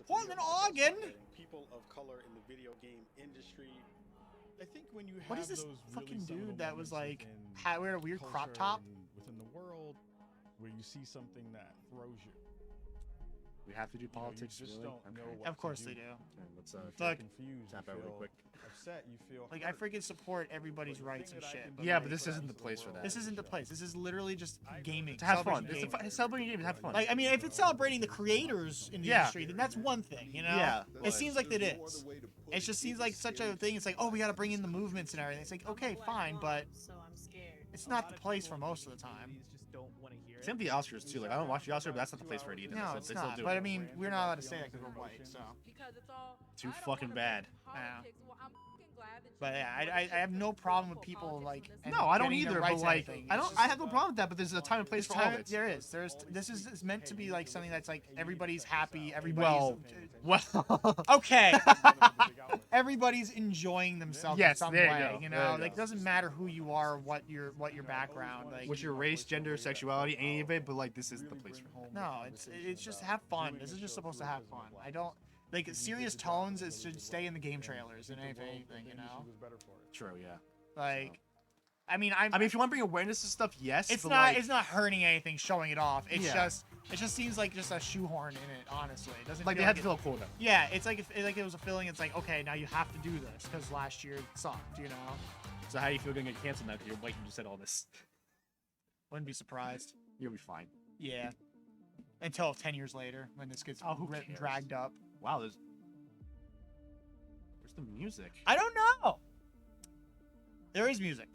Portland, Oregon. People of color in the video game industry. I think when you have what is this those fucking really dude that was like within wearing a weird crop top? Within the world, where you see something that throws you. We have to do politics. You just really? don't know what Of course to they do. do. Okay, let's Look, confused. tap You out real feel quick. upset. You feel like I freaking support everybody's rights and shit. Yeah, but this isn't the place for that. This isn't the place. This is literally just gaming. To have fun. Celebration It's a celebrating game to have fun. Like, I mean, if it's celebrating the creators in the industry, then that's one thing, you know? Yeah. It seems like it is. It just seems like such a thing. It's like, oh, we got to bring in the movements and everything. It's like, okay, fine, but it's not the place for most of the time. Same with the Oscars too. Like I don't watch the Oscars, but that's not the place for it either. No, it's not. But I mean, we're not allowed to say that because we're white, so. Too fucking bad. Yeah. But yeah, I have no problem with people like. No, I don't getting their either. But rights and like, everything. I have no problem with that. But there's a time and place for all of it. There is. This is meant to be like something that's like everybody's happy. Everybody's well. Okay. Everybody's enjoying themselves in some there way. you go. You know, like it doesn't matter who you are, what your background, like. What's your race, gender, sexuality, any of it? But like, this isn't the place for it. No, it's just have fun. This is just supposed to have fun. I don't like serious tones. It should stay in the game trailers and anything, you know. True, yeah. Like, I mean, if you want to bring awareness to stuff, yes. It's but not. like, It's not hurting anything, showing it off. It's Yeah. It just seems like just a shoehorn in it. Honestly, it doesn't. like they feel had like to fill a quota. Yeah, it's like if it was a feeling. It's like, okay, now you have to do this because last year it sucked. You know. So how do you feel going to get canceled now? Because your wife just said all this. Wouldn't be surprised. You'll be fine. Yeah. Until 10 years later, when this gets who cares? dragged up. Wow, where's the music? I don't know. There is music.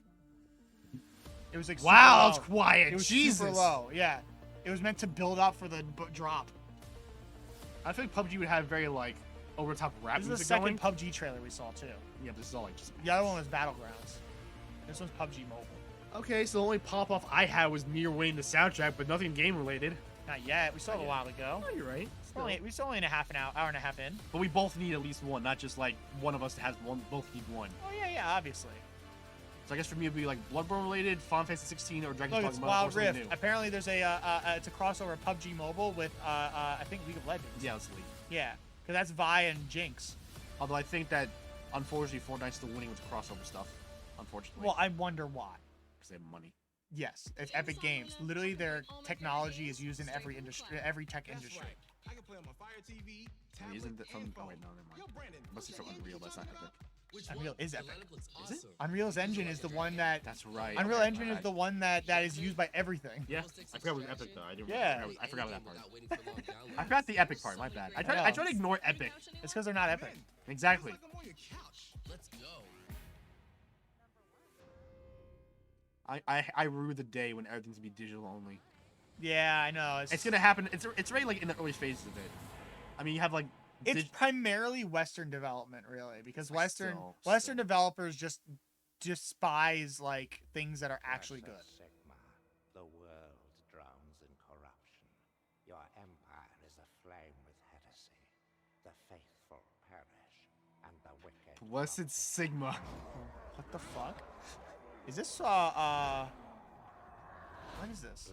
It was like wow, super it's low. quiet. It was Jesus. super low. Yeah. It was meant to build up for the drop. I feel like PUBG would have very like over the top rap This is the music second going. PUBG trailer we saw too. Yeah, but this is all like just. The other one was Battlegrounds. This one's PUBG Mobile. Okay, so the only pop off I had was Nier winning the soundtrack, but nothing game related. Not yet. We saw it a while ago. Oh, you're right. We still only in a half an hour and a half in. But we both need at least one, not just like one of us has one. Both need one. Oh yeah, obviously. So I guess for me it'd be like Bloodborne related, Final Fantasy 16, or Dragon's Look, Dogma. it's or Wild something Rift. new. Apparently, there's it's a crossover of PUBG Mobile with I think League of Legends. Yeah, it's League. Yeah, because that's Vi and Jinx. Although I think that unfortunately Fortnite's still winning with crossover stuff. Unfortunately. Well, I wonder why. Because they have money. Yes, it's Epic Games. Literally, their technology is used in every industry, every tech industry. I can play on my Fire TV. I mean, isn't that from? Oh wait, no, never mind. Must be from Unreal. That's not Epic. Unreal is Epic. Is it? Unreal's engine is the one that. That's right. Unreal Engine is the one that is used by everything. Yeah, I forgot it was Epic though. I didn't. Yeah. I forgot that part. I forgot the Epic part. My bad. I tried to ignore Epic. It's because they're not Epic. Exactly. Let's go. I rue the day when everything's gonna be digital only. Yeah, I know. It's gonna happen. It's already like in the early phases of it. I mean, you have like. It's primarily Western development, really, because Western Still. developers just despise like things that are actually good. Sigma, the world drowns in corruption. Your empire is aflame with heresy. The faithful perish, and the wicked. Blessed Sigma. What the fuck? Is this what is this?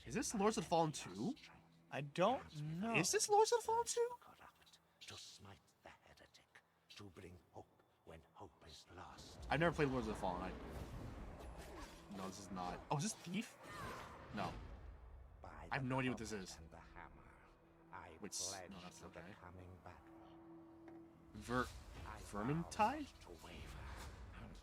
Is this Lords of the Fallen 2? I don't know. Is this Lords of the Fallen 2? To smite the heretic, to bring hope I've never played Lords of the Fallen. No, this is not. Oh, is this Thief? No. I have no idea what this is. Wait, no, that's okay. Vermintide?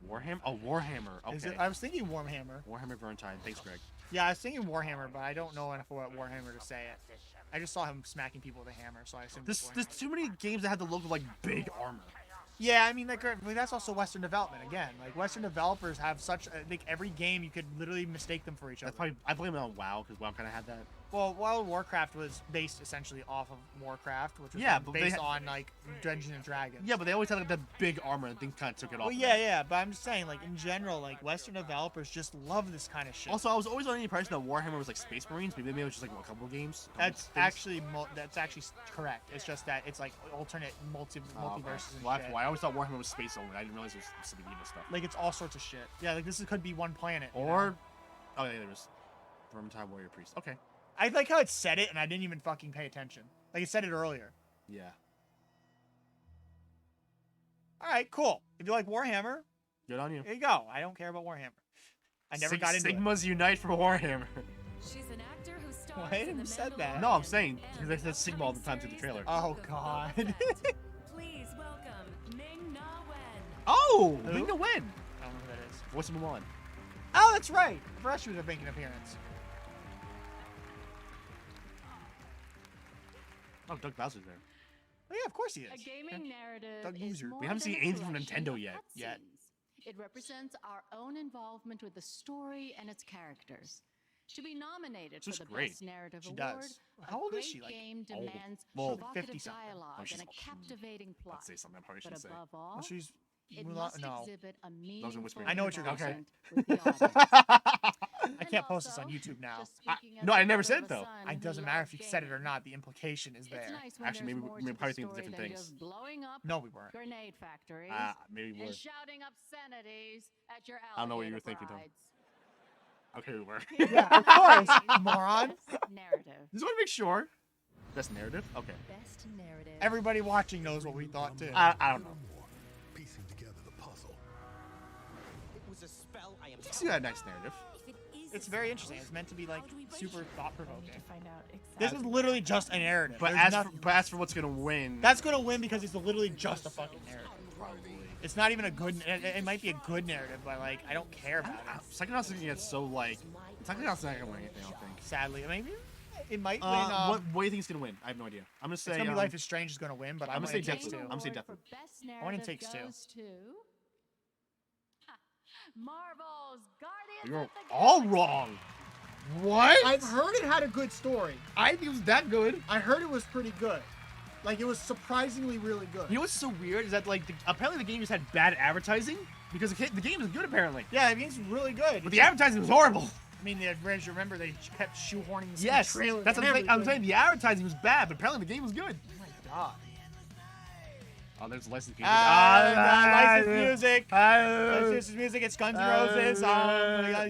Warhammer? Oh, Warhammer. Okay. Is it? I was thinking Warhammer. Warhammer Vermintide. Thanks, Greg. Yeah, I was thinking Warhammer, but I don't know enough about Warhammer to say it. I just saw him smacking people with a hammer, so I assumed. There's too many games that have the look of like big armor. Yeah, I mean, that's also Western development again. Like Western developers have such. I think every game you could literally mistake them for each other. I blame it on WoW because WoW kind of had that. Well, World of Warcraft was based essentially off of Warcraft, which was but based on like Dungeons and Dragons. Yeah, but they always had like the big armor and things kind of took it off. Well, yeah, but I'm just saying, like in general, like Western developers just love this kind of shit. Also, I was always under the impression that Warhammer was like Space Marines. Maybe it was just like a couple games. That's actually correct. It's just that it's like alternate multiverses and well, shit. I always thought Warhammer was space only. I didn't realize it was specific evil stuff. Like it's all sorts of shit. Yeah, like this could be one planet. Or, oh yeah, there was Vermintide Warrior Priest. Okay. I like how it said it, and I didn't even fucking pay attention. Like it said it earlier. Yeah. All right, cool. If you like Warhammer, good on you. There you go. I don't care about Warhammer. I never got into Sigmas unite for Warhammer. She's an actor who stars Well, I in didn't The said that. No, I'm saying because they said Sigma all the time through the trailer. Oh god. Please welcome Ming Na Wen. Oh, Who? Ming Na Wen. I don't know who that is. Voice of Mulan. Oh, that's right. Fresh was making an appearance. Oh, Doug Bowser's there. Oh yeah, of course he is. A gaming narrative Doug is Loser. more We haven't than seen a anything from collection Nintendo of yet. cutscenes. It represents our own involvement with the story and its characters. To be nominated She's for the great. Best Narrative She Award, does. a How old is great she? Like, game old. demands Well, provocative 50-something. dialogue Oh, she's and a old. captivating plot. Let's say something I probably But shouldn't say. above all, Well, she's it Mulan. must No. exhibit a Those are meaningful whispering. I know what you're gonna say. involvement with the audience. I can't post this on YouTube now. No, I never said it though. It doesn't matter if you said it or not. The implication is there. It's nice when Actually, there's maybe more we to probably the think of story different than things. just blowing up No, we weren't. grenade factories Maybe we were. and shouting obscenities at your I don't know what you were alligator thinking, Tom. brides. Okay, we were. Yeah, of course, moron. Best narrative. Just want to make sure. Best narrative. Okay. Best narrative. Everybody watching knows what we thought too. I don't know. Piecing together the puzzle. It was a spell. I am. You see that nice narrative. It's very interesting. It's meant to be like super thought provoking. Find out exactly. This is literally just a narrative. But There's as for what's gonna win, that's gonna win because it's literally just a fucking narrative. It's not even a good. It might be a good narrative, but like I don't care about it. Psychonauts is gonna get so like. Psychonauts not gonna win anything. I don't think. Sadly, maybe it might win. What do you think it's gonna win? I have no idea. I'm gonna say. It's gonna be Life is Strange is gonna win, but I'm gonna say Takes Two. I'm gonna say definitely. I want It Takes Two. Marvel's Guardians You're of the all Galaxy. wrong. What? I've heard it had a good story. I think it was that good. I heard it was pretty good. Like it was surprisingly really good. You know what's so weird is that like apparently the game just had bad advertising because the game is good apparently. Yeah, the game's really good. But the advertising was horrible. I mean, as you remember, they kept shoehorning this Yes, trailer. that's what I'm saying. The advertising was bad, but apparently the game was good. Oh my god. Oh, there's licensed music. Licensed music. Licensed music. It's Guns N' Roses.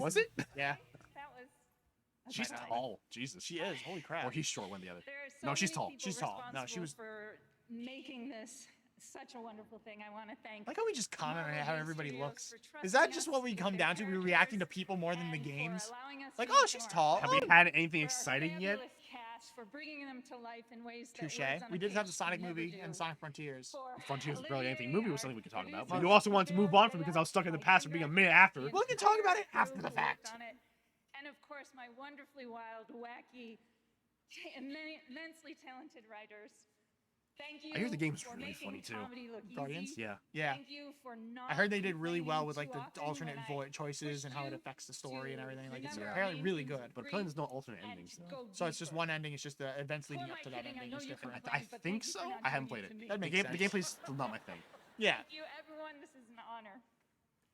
Was it? Yeah. That was. She's tall. Jesus. She is. Holy crap. Or he's short, one or the other. There are so No, she's many tall. people She's tall. No, she was. for making this such a wonderful thing. I want to thank. Like how we just comment on how everybody looks. for Is that trusting just us what we with come their down to? We're reacting to people more than the and for games. allowing us Like, to oh, she's tall. Have we had anything exciting yet? fabulous cast, for bringing them to life in ways that Touche. words on We a did have page the Sonic can never movie do. and Sonic Frontiers. Frontiers was barely anything. Olivier, Movie was something we could talk about. producer, But you also wanted to move on from because I was stuck in the past for being a minute after. We can talk about it after the fact. On it. And of course, my wonderfully wild, wacky, immensely talented writers. Thank you. I hear the game's for really making funny, too. comedy look Guardians? easy. Yeah. Yeah. Thank you for not I heard they did really well complaining with like too the often alternate when I choices and how it pushed you affects the story and everything. Like it's remember apparently me really and good. But apparently there's no alternate endings. go So it's just deeper. one ending. It's just the events leading Who am up to I that kidding? I ending know is you different. I complain, but think thank you so. for not I haven't doing played it. to me. That makes sense. The gameplay's still not my thing. Yeah. Thank you, everyone. This is an honor.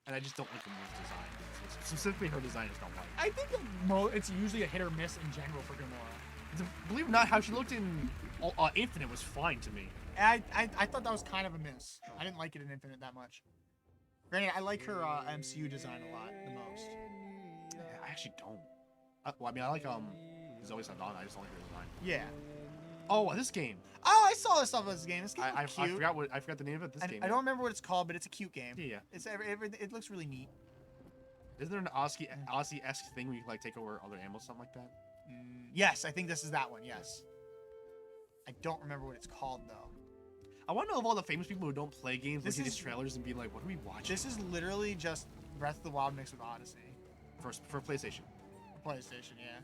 And I just don't like the move's design. Specifically her design, I just don't like. I think it's usually a hit or miss in general for Gamora. Believe it or not, how she looked in Infinite was fine to me. I thought that was kind of a miss. I didn't like it in Infinite that much. Granted, I like her MCU design a lot the most. Yeah, I actually don't. Well, I mean, I like Zoe Saldana. I just don't like her design. Yeah. Oh, this game. Oh, I saw this stuff about this game. This game I looks cute. I forgot the name of it. This game. I don't remember what it's called, but it's a cute game. Yeah. It looks really neat. Isn't there an Aussie-esque thing where you can like take over other animals, something like that? Yes, I think this is that one. Yes. I don't remember what it's called though. I want to know if all the famous people who don't play games look at these trailers and be like, "What are we watching?" This is literally just Breath of the Wild mixed with Odyssey. For PlayStation. PlayStation, yeah.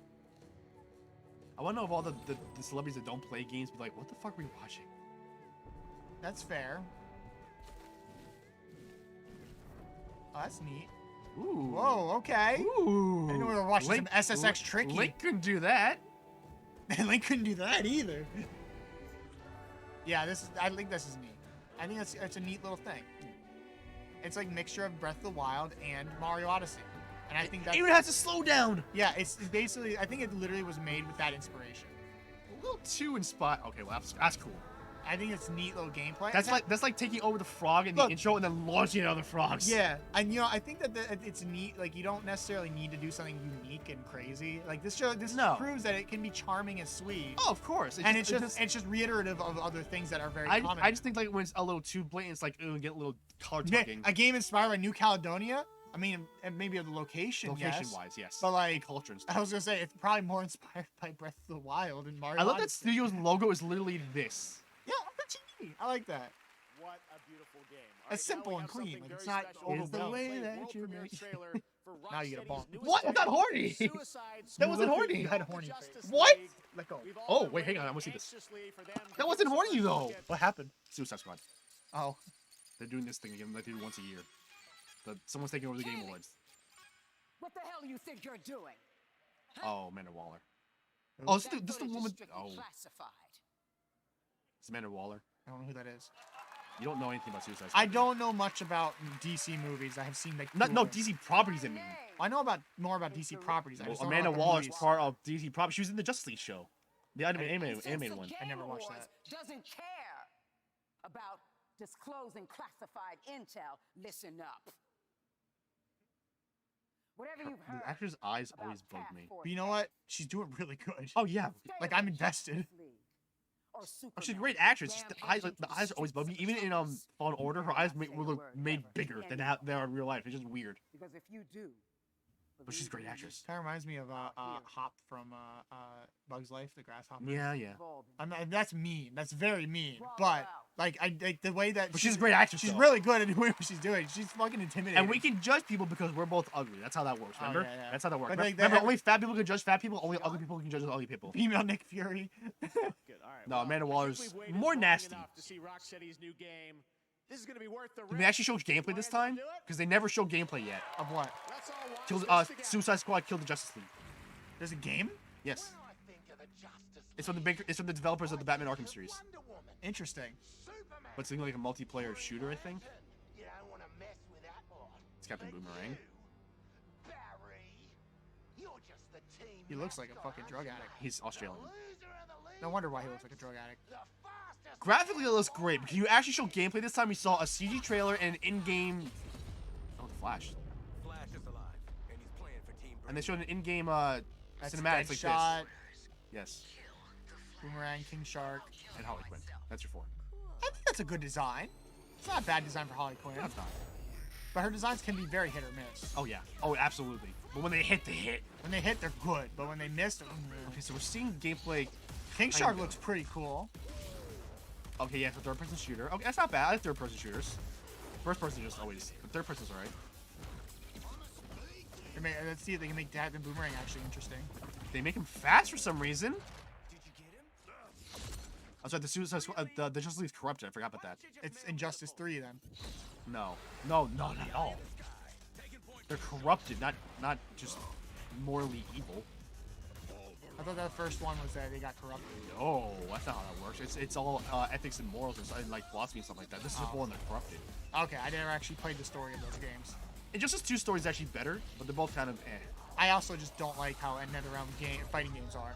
I want to know if all the celebrities that don't play games be like, "What the fuck are we watching?" That's fair. Oh, that's neat. Ooh. Whoa, okay. Ooh. I didn't know we were watching some SSX Tricky. Link couldn't do that. Link couldn't do that either. Yeah, I think this is neat. I think it's a neat little thing. It's like mixture of Breath of the Wild and Mario Odyssey. And I think that even has to slow down. Yeah, it's basically, I think it literally was made with that inspiration. A little too inspired. Okay, well that's cool. I think it's neat little gameplay. That's like taking over the frog in the intro and then launching at other frogs. Yeah, and I think that it's neat. Like you don't necessarily need to do something unique and crazy. Like this proves that it can be charming and sweet. Oh, of course. It's just reiterative of other things that are very common. I just think like when it's a little too blatant, it's like get a little color tugging. A game inspired by New Caledonia. I mean, and maybe the location. Location-wise, yes. But like culture and stuff. I was gonna say it's probably more inspired by Breath of the Wild and Mario. I love that Odyssey. studio's logo is literally this. Yeah, that's neat. I like that. What a beautiful game. It's simple and clean. Like, it's not Is the overwhelming. way that you make. Now you get a bump. What? I'm not horny. That wasn't horny. You had a horny face. What? Let go. Oh wait, hang on. I want to see this. That wasn't horny though. What happened? Suicide Squad. Oh. They're doing this thing again. Like they do once a year. Someone's taking over the Game Awards. What the hell do you think you're doing? Oh, Amanda Waller. Oh, this is the woman. Oh, Classified. it's Amanda Waller. I don't know who that is. You don't know anything about Suicide Squad. I don't know much about DC movies. I have seen like No, DC properties. I mean, I know more about DC properties. I just don't know Amanda about the Waller's movies. part of DC properties. She was in the Justice League show, the animated one. I never watched that. Doesn't care about disclosing classified intel. Listen up. Whatever you've heard. The actor's eyes always bug me. But you know what? She's doing really good. Oh yeah. Like I'm invested. Oh, she's a great actress. Just the eyes always bug me. Even in Fallen Order, her eyes were made bigger than they are in real life. It's just weird. Because if you do, but she's a great actress. Kind of reminds me of Hop from Bug's Life, the grasshopper. Yeah. That's mean. That's very mean. But like the way that. But she's a great actress. She's though. really good at doing what she's doing. She's fucking intimidating. And we can judge people because we're both ugly. That's how that works. Remember? Yeah. That's how that works. But, like, remember, only fat people can judge fat people. Only ugly people can judge ugly people. Female Nick Fury. Good. All right. No, Amanda Waller's more nasty. To see Rocksteady's new game. This is going to be worth the Did they actually show gameplay this time? Because they never showed gameplay yet. Of what? Suicide Squad killed the Justice League. There's a game? Yes. It's from the developers of the Batman Arkham series. Interesting. But it's like a multiplayer shooter, I think. It's Captain Boomerang. He looks like a fucking drug addict. He's Australian. No wonder why he looks like a drug addict. Graphically, it looks great. Because you actually showed gameplay this time. We saw a CG trailer and an in-game. Oh, the Flash. Flash is alive, and he's playing for Team And they showed an in-game cinematics like Deadshot, this. Yes. Boomerang, King Shark, and Harley Quinn. That's your 4. I think that's a good design. It's not a bad design for Harley Quinn. No, it's not. But her designs can be very hit or miss. Oh yeah. Oh, absolutely. But when they hit, they hit. When they hit, they're good. But when they miss, okay. So we're seeing gameplay. King Shark looks pretty cool. Okay, yeah, for third-person shooter. Okay, that's not bad. I like third-person shooters. First-person just always. But third-person's alright. Let's see if they can make Dad and Boomerang actually interesting. They make him fast for some reason. I'm sorry, the Suicide Squad, the Justice League's corrupted. I forgot about that. It's Injustice 3 then. No, not at all. They're corrupted, not just morally evil. I thought that first one was that they got corrupted. No, that's not how that works. It's all ethics and morals and like philosophy and stuff like that. This is just one they're corrupted. Okay, I never actually played the story of those games. Injustice 2 story is actually better, but they're both kind of eh. I also just don't like how NetherRealm fighting games are.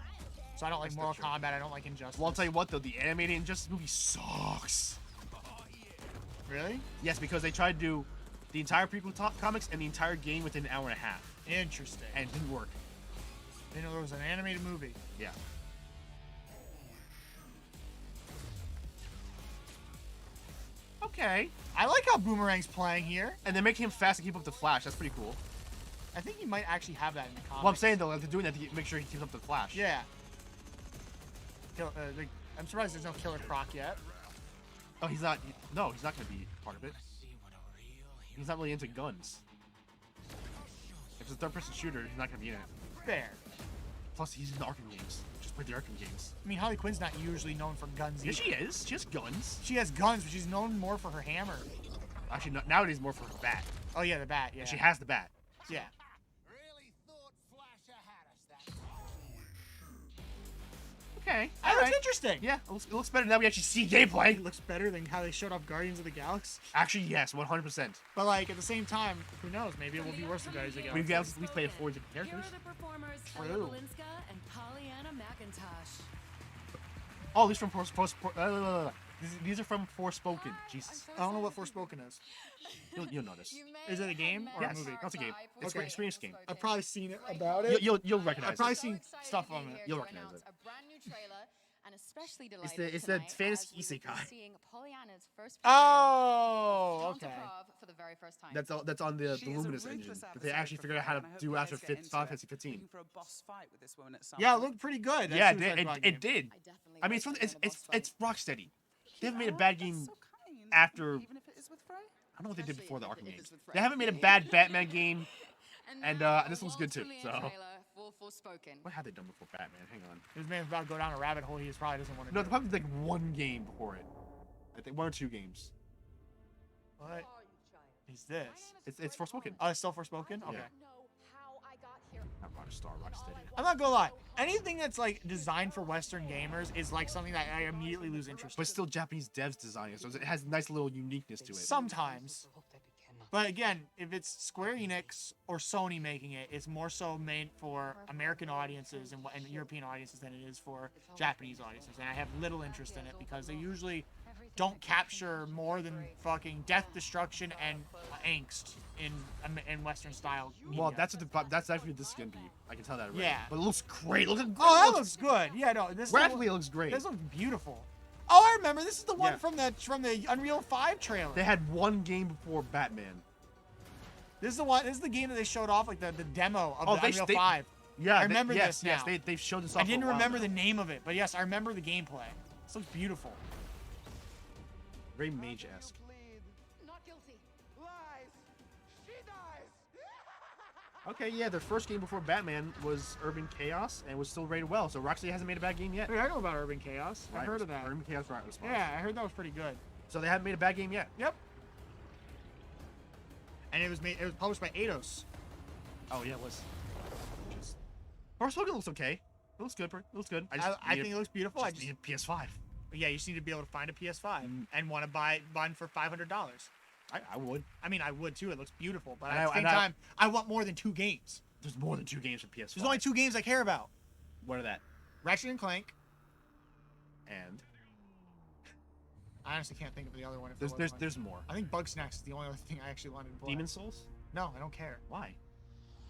So I don't like Mortal Kombat, I don't like Injustice. Well, I'll tell you what though, the animated Injustice movie sucks. Really? Yes, because they tried to do the entire prequel comics and the entire game within an hour and a half. Interesting. And it didn't work. You know, there was an animated movie. Yeah. Okay. I like how Boomerang's playing here. And they make him fast to keep up the Flash. That's pretty cool. I think he might actually have that in the comics. Well, I'm saying though, like, they're doing that to make sure he keeps up the Flash. Yeah. I'm surprised there's no Killer Croc yet. Oh, he's not. No, he's not going to be part of it. He's not really into guns. If it's a third-person shooter, he's not going to be in it. Fair. Plus, he's in the Arkham games. Just play the Arkham games. I mean, Harley Quinn's not usually known for guns. Yeah, either. she is. She has guns. She has guns, but she's known more for her hammer. Actually, nowadays more for her bat. Oh yeah, the bat. Yeah. And she has the bat. Yeah. Okay. That looks interesting. Yeah, it looks better now we actually see gameplay. It looks better than how they showed off Guardians of the Galaxy. Actually, yes, 100%. But like at the same time, who knows? Maybe it will be worse than Guardians of the Galaxy. We've at least played 4 different characters. True. and Pollyanna McIntosh. Oh, these from these are from Forspoken. Jesus. I don't know what Forspoken is. You'll notice. Is it a game or Yes, a movie? that's a game. It's Okay. an experience game. I've probably seen it about it. You'll recognize I've probably it. seen stuff on it. You'll recognize it. A brand new trailer, and especially It's delighted the tonight fantasy as we will be isekai. seeing Pollyanna's first Oh, okay. for the very first time. That's on the Luminous engine that they actually figured out how to do after Final Fantasy 15. Yeah, it looked pretty good. That Yeah, Suicide Squad it game. did. I mean, it's Rocksteady. They haven't made a bad game after. I don't know what they did before the Arkham games. They haven't made a bad Batman game, and this one's good too. So. What had they done before Batman? Hang on. This man's about to go down a rabbit hole he just probably doesn't want to No, do. they probably did like 1 game before it. I think 1 or 2 games. What is this? It's Forspoken. Oh, it's still Forspoken? Okay. Yeah. Not Rockstar, Rocksteady. I'm not gonna lie. Anything that's like designed for Western gamers is like something that I immediately lose interest in. But still Japanese devs design it, so it has a nice little uniqueness to it. Sometimes. But again, if it's Square Enix or Sony making it, it's more so made for American audiences and European audiences than it is for Japanese audiences. And I have little interest in it because they usually don't capture more than fucking death, destruction, and angst in Western style media. Well, that's actually what this is gonna be. I can tell that already. Yeah. But it looks great. Look at Oh, that looks good. Yeah, no, this graphically it looks great. This looks beautiful. Oh, I remember. This is the one Yeah. from the Unreal 5 trailer. They had 1 game before Batman. This is the one. This is the game that they showed off, like the demo of the Unreal they- 5. Yeah, I remember this Yes, now. they've showed this off. I didn't for a while remember now. the name of it, but yes, I remember the gameplay. This looks beautiful. Very mage-esque. Not guilty. Okay, yeah, their first game before Batman was Urban Chaos and was still rated well, so Rocksteady hasn't made a bad game yet. Hey, I know about Urban Chaos. I've heard of that. Urban Chaos Riot was fun. Yeah, I heard that was pretty good. So they haven't made a bad game yet. Yep. And it was published by Eidos. Oh yeah, it was. Forspoken looks okay. It looks good. It looks good. I think it looks beautiful. I just need a PS5. Yeah, you just need to be able to find a PS5 and want to buy one for $500. I would. I mean, I would too. It looks beautiful, but And at the same time, I want more than 2 games. There's more than 2 games for PS5. There's only 2 games I care about. What are that? Ratchet and Clank. And I honestly can't think of the other one. If there was one. There's more. I think Bugsnax is the only other thing I actually wanted to play. Demon Souls? No, I don't care. Why?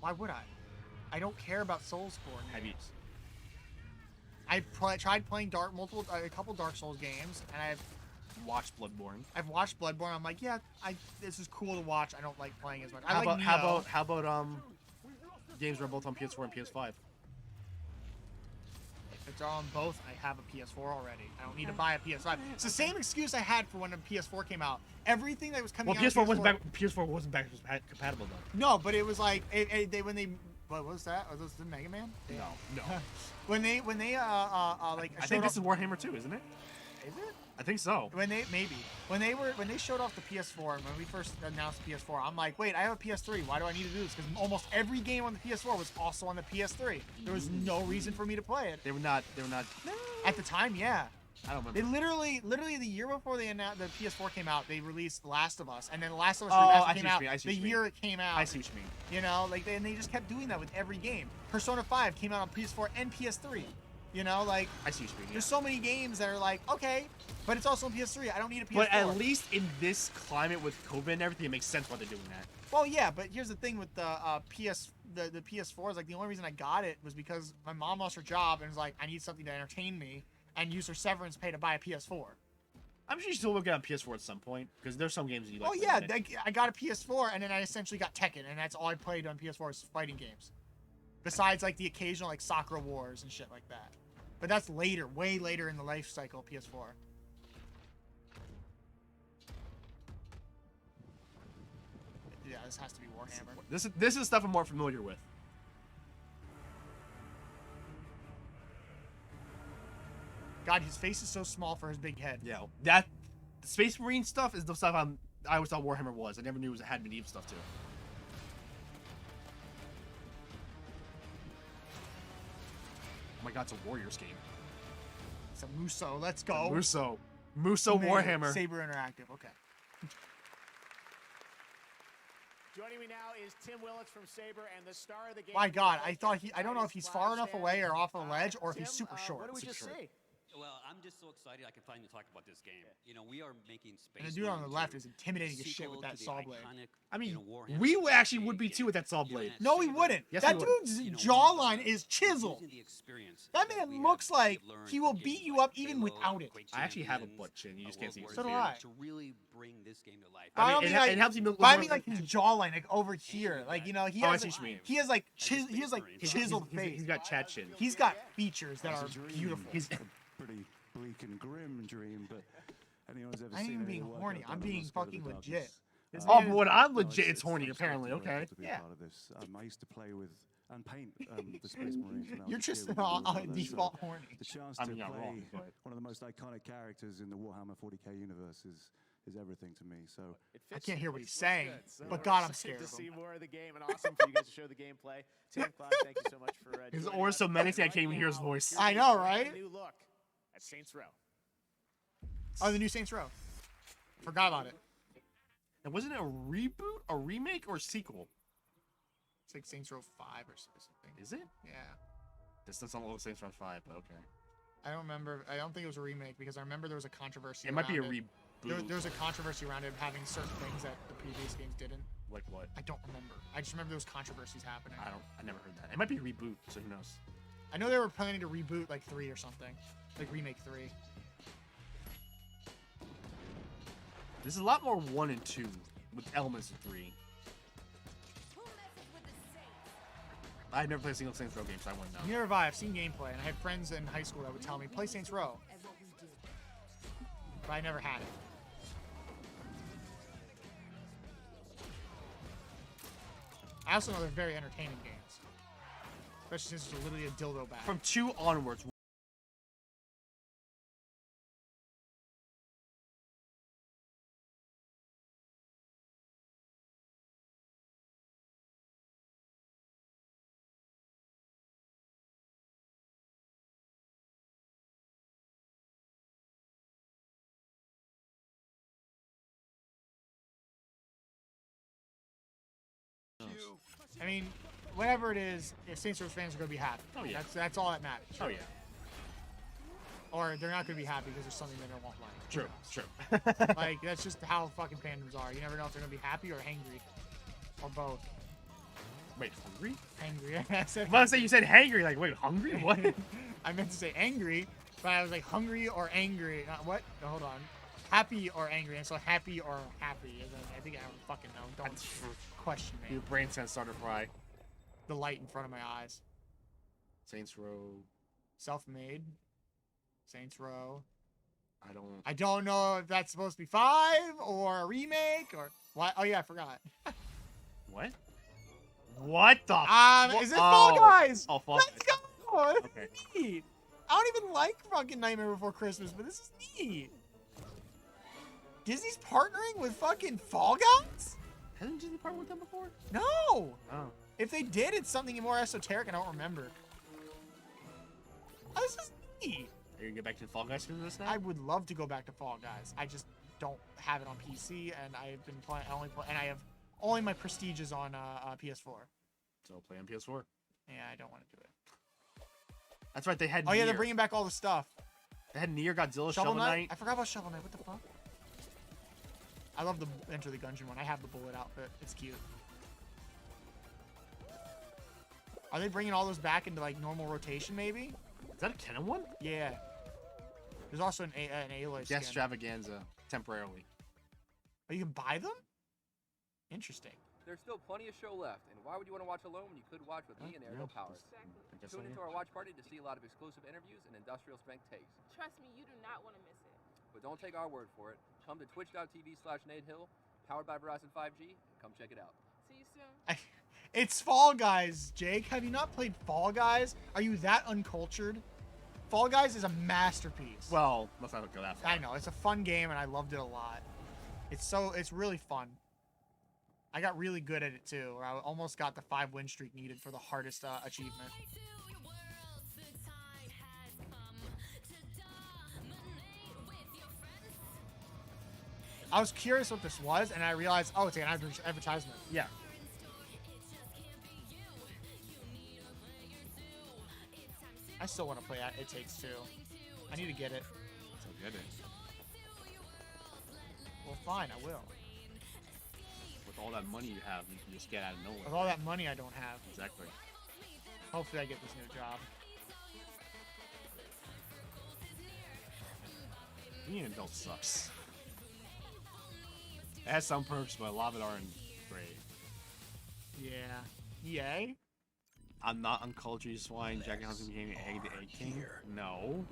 Why would I? I don't care about Soulsborne Have you? games. I tried playing a couple Dark Souls games, and I've watched Bloodborne. I've watched Bloodborne. I'm like, yeah, this is cool to watch. I don't like playing as much. How like about games that are both on PS4 and PS5? If it's on both, I have a PS4 already. I don't need to buy a PS5. It's the same excuse I had for when the PS4 came out. Everything that was coming out. PS4 wasn't backwards compatible though. No, but it was like what was that? Was this the Mega Man? No. when they like I think this is Warhammer 2, isn't it? Is it? I think so. When they showed off the PS4 and when we first announced the PS4, I'm like, wait, I have a PS3. Why do I need to do this? Because almost every game on the PS4 was also on the PS3. There was no reason for me to play it. They were not. At the time, yeah. I don't remember. They literally the year before the PS4 came out, they released The Last of Us, and then The Last of Us I came see out what you mean, I see the what you year mean. it came out. I see what you mean. You know, like and they just kept doing that with every game. Persona 5 came out on PS4 and PS3. You know, like I see what you mean. There's so many games that are like, okay, but it's also on PS3. I don't need a PS4. But at least in this climate with COVID and everything, it makes sense why they're doing that. Well, yeah, but here's the thing with the the PS4 is like the only reason I got it was because my mom lost her job and was like, I need something to entertain me, and use her severance pay to buy a PS4. I'm sure you still look at PS4 at some point because there's some games that you like. Oh yeah, I got a PS4 and then I essentially got Tekken, and that's all I played on PS4 is fighting games. Besides like the occasional like Sakura Wars and shit like that. But that's later, way later in the life cycle of PS4. Yeah, this has to be Warhammer. This is stuff I'm more familiar with. God, his face is so small for his big head. Yeah, that the Space Marine stuff is the stuff I always thought Warhammer was. I never knew it had medieval stuff too. Oh my God, it's a Warriors game. It's a Muso. Let's go. Muso Warhammer. Saber Interactive. Okay. Joining me now is Tim Willits from Saber and the star of the game. My God, I don't know if he's far enough away or off the ledge or if he's super short. What do we just see? Well, I'm just so excited I can finally talk about this game. You know, we are making Space And the dude on the Marine left 2, is intimidating as shit sequel with that to the saw blade. iconic, I mean, you know, Warhammer we Fantasy actually would be game. too with that saw blade. No, he wouldn't. Yes, that he would. dude's jawline is chiseled. That man looks like he will beat you up even without it. I actually have a butt chin. You just can't see it. So do I. To really bring this game to life. I mean, it helps you. I mean, like his jawline, like over here, like you know, he I has. see what you mean. He has like chiseled face. He's got Chad chin. He's got features that are beautiful. Pretty bleak and grim dream, but anyone who's ever I ain't seen even any being of the work horny. I've I'm done on being Scout of fucking the legit. Darkness, This Oh, man but when I'm no, legit, it's horny. Apparently, absolutely okay. wonderful to be a part of this. I used to play with and paint the Space Marines. When I was You're a just kid with my brother, so default horny. The chance I to mean, you're play wrong, but- one of the most iconic characters in the Warhammer 40k universe is everything to me. So I can't hear what he's saying, but God, I'm scared to of see him. more of the game and awesome for you guys to show the gameplay. Tim, Clyde, thank you so much for His joining aura's us. so menacing, I Right can't even hear his now, voice. you're I know, gonna get right? a new look at Saints Row. Oh, the new Saints Row. Forgot about it. And wasn't it a reboot, a remake, or a sequel? It's like Saints Row 5 or something. Is it? Yeah. This doesn't look like Saints Row 5, but okay. I don't remember. I don't think it was a remake because I remember there was a controversy. It might be a around it. reboot. There was a controversy around it having certain things that the previous games didn't. Like what? I don't remember. I just remember there was controversies happening. I never heard that. It might be a reboot, so who knows? I know they were planning to reboot like 3 or something, like remake 3. This is a lot more 1 and 2 with elements of 3. I've never played a single Saints Row game, so I wouldn't know. Neither have I. I've seen gameplay, and I had friends in high school that would tell me, play Saints Row. But I never had it. I also know they're very entertaining games. Especially since it's literally a dildo bag. From 2 onwards. I mean, whatever it is, if Saints Row fans are going to be happy. Oh, yeah. That's all that matters. Oh, yeah. Or they're not going to be happy because there's something they don't want like. True, true. Like, that's just how fucking fandoms are. You never know if they're going to be happy or hangry. Or both. Wait, hungry? Hangry. I said. I was say you said hangry. Like, wait, hungry? What? I meant to say angry, but I was like hungry or angry. What? No, hold on. Happy or angry, and so happy or happy. And then I think I don't fucking know. Don't question me. Your brain sense started to fry. The light in front of my eyes. Saints Row. Self-made. Saints Row. I don't know if that's supposed to be 5 or a remake or what. Oh yeah, I forgot. What? What the? Is it Fall Guys? Oh, Fall Let's Guys. go. This Okay. is neat. I don't even like fucking Nightmare Before Christmas, but this is neat. Disney's partnering with fucking Fall Guys? Hasn't Disney partnered with them before? No. Oh. If they did, it's something more esoteric. I don't remember. Oh, this is neat. Are you gonna get back to Fall Guys for this now? I would love to go back to Fall Guys. I just don't have it on PC, and I've been playing. And I have only my Prestiges on PS4. So play on PS4. Yeah, I don't want to do it. That's right. They had. Oh yeah, Nier. they're bringing back all the stuff. They had Nier, Godzilla, Shovel Knight. Knight. I forgot about Shovel Knight. What the fuck? I love the Enter the Gungeon one. I have the bullet outfit. It's cute. Are they bringing all those back into like normal rotation? Maybe. Is that a canon one? Yeah. There's also an Aloy skin. Extravaganza temporarily. Oh, you can buy them? Interesting. There's still plenty of show left, and why would you want to watch alone when you could watch with me and Aerial Powers? Tune into our watch party to see a lot of exclusive interviews and industrial strength takes. Trust me, you do not want to miss it. But don't take our word for it. Come to twitch.tv/NateHill, powered by Verizon 5G, and come check it out. See you soon. It's Fall Guys, Jake. Have you not played Fall Guys? Are you that uncultured? Fall Guys is a masterpiece. Well, let's not go that far. I know, it's a fun game and I loved it a lot. It's really fun. I got really good at it too, where I almost got the 5-win streak needed for the hardest achievement. I was curious what this was, and I realized, oh, it's an advertisement. Yeah. I still want to play It Takes Two. I need to get it. So get it. Well, fine, I will. With all that money you have, you can just get out of nowhere. With all that money I don't have. Exactly. Hopefully I get this new job. Being an adult sucks. It has some perks, but a lot of it aren't great. Yeah. Yay? I'm not uncultured swine. Jackie Hunter became an egg the Egg King. No.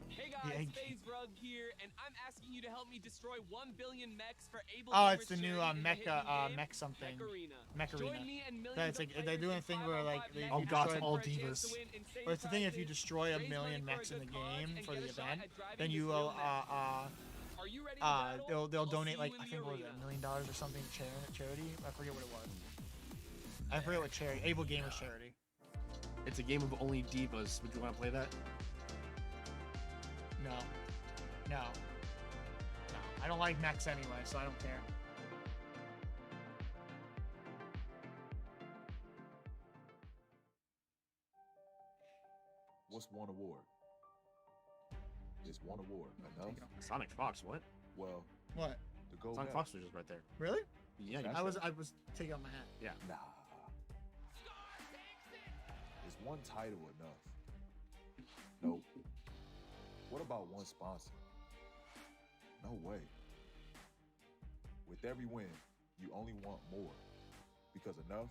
Hey guys, FaZe Rug here, and I'm asking you to help me destroy 1 billion mechs for able. Oh, it's the new mech something. Mech Arena. It's like they're doing a thing where like they oh god, it's all divas. But it's the thing if you destroy 1 million mechs in the game for the event, then you will they'll donate like I think what was it, $1 million or something to charity. I forget what it was. I forget what charity. Able Gamers charity. It's a game of only divas. Would you want to play that? No. No. No. I don't like mechs anyway, so I don't care. What's one award? Is one award enough? Sonic Fox, what? Well, what? The gold Sonic Fox was just right there. Really? Yeah, I was taking off my hat. Yeah. Nah. Is one title enough? Nope. What about one sponsor? No way. With every win, you only want more. Because enough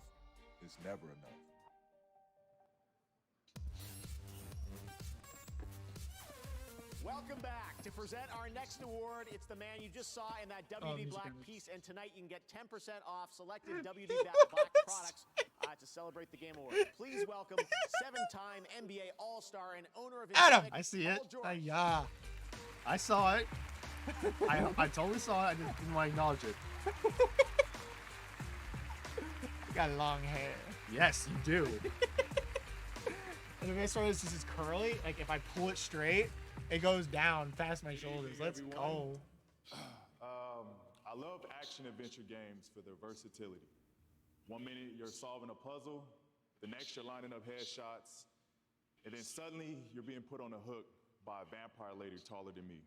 is never enough. Welcome back. To present our next award, it's the man you just saw in that WD Black piece, and tonight you can get 10% off selected WD Black products to celebrate the Game Award. Please welcome 7-time NBA All-Star and owner of Adam! I see it. Yeah. I saw it. I totally saw it. I just didn't want to acknowledge it. You got long hair. Yes, you do. And the best part is this is curly. Like if I pull it straight, it goes down past my shoulders. Let's go. I love action-adventure games for their versatility. 1 minute you're solving a puzzle, the next you're lining up headshots, and then suddenly you're being put on a hook by a vampire lady taller than me.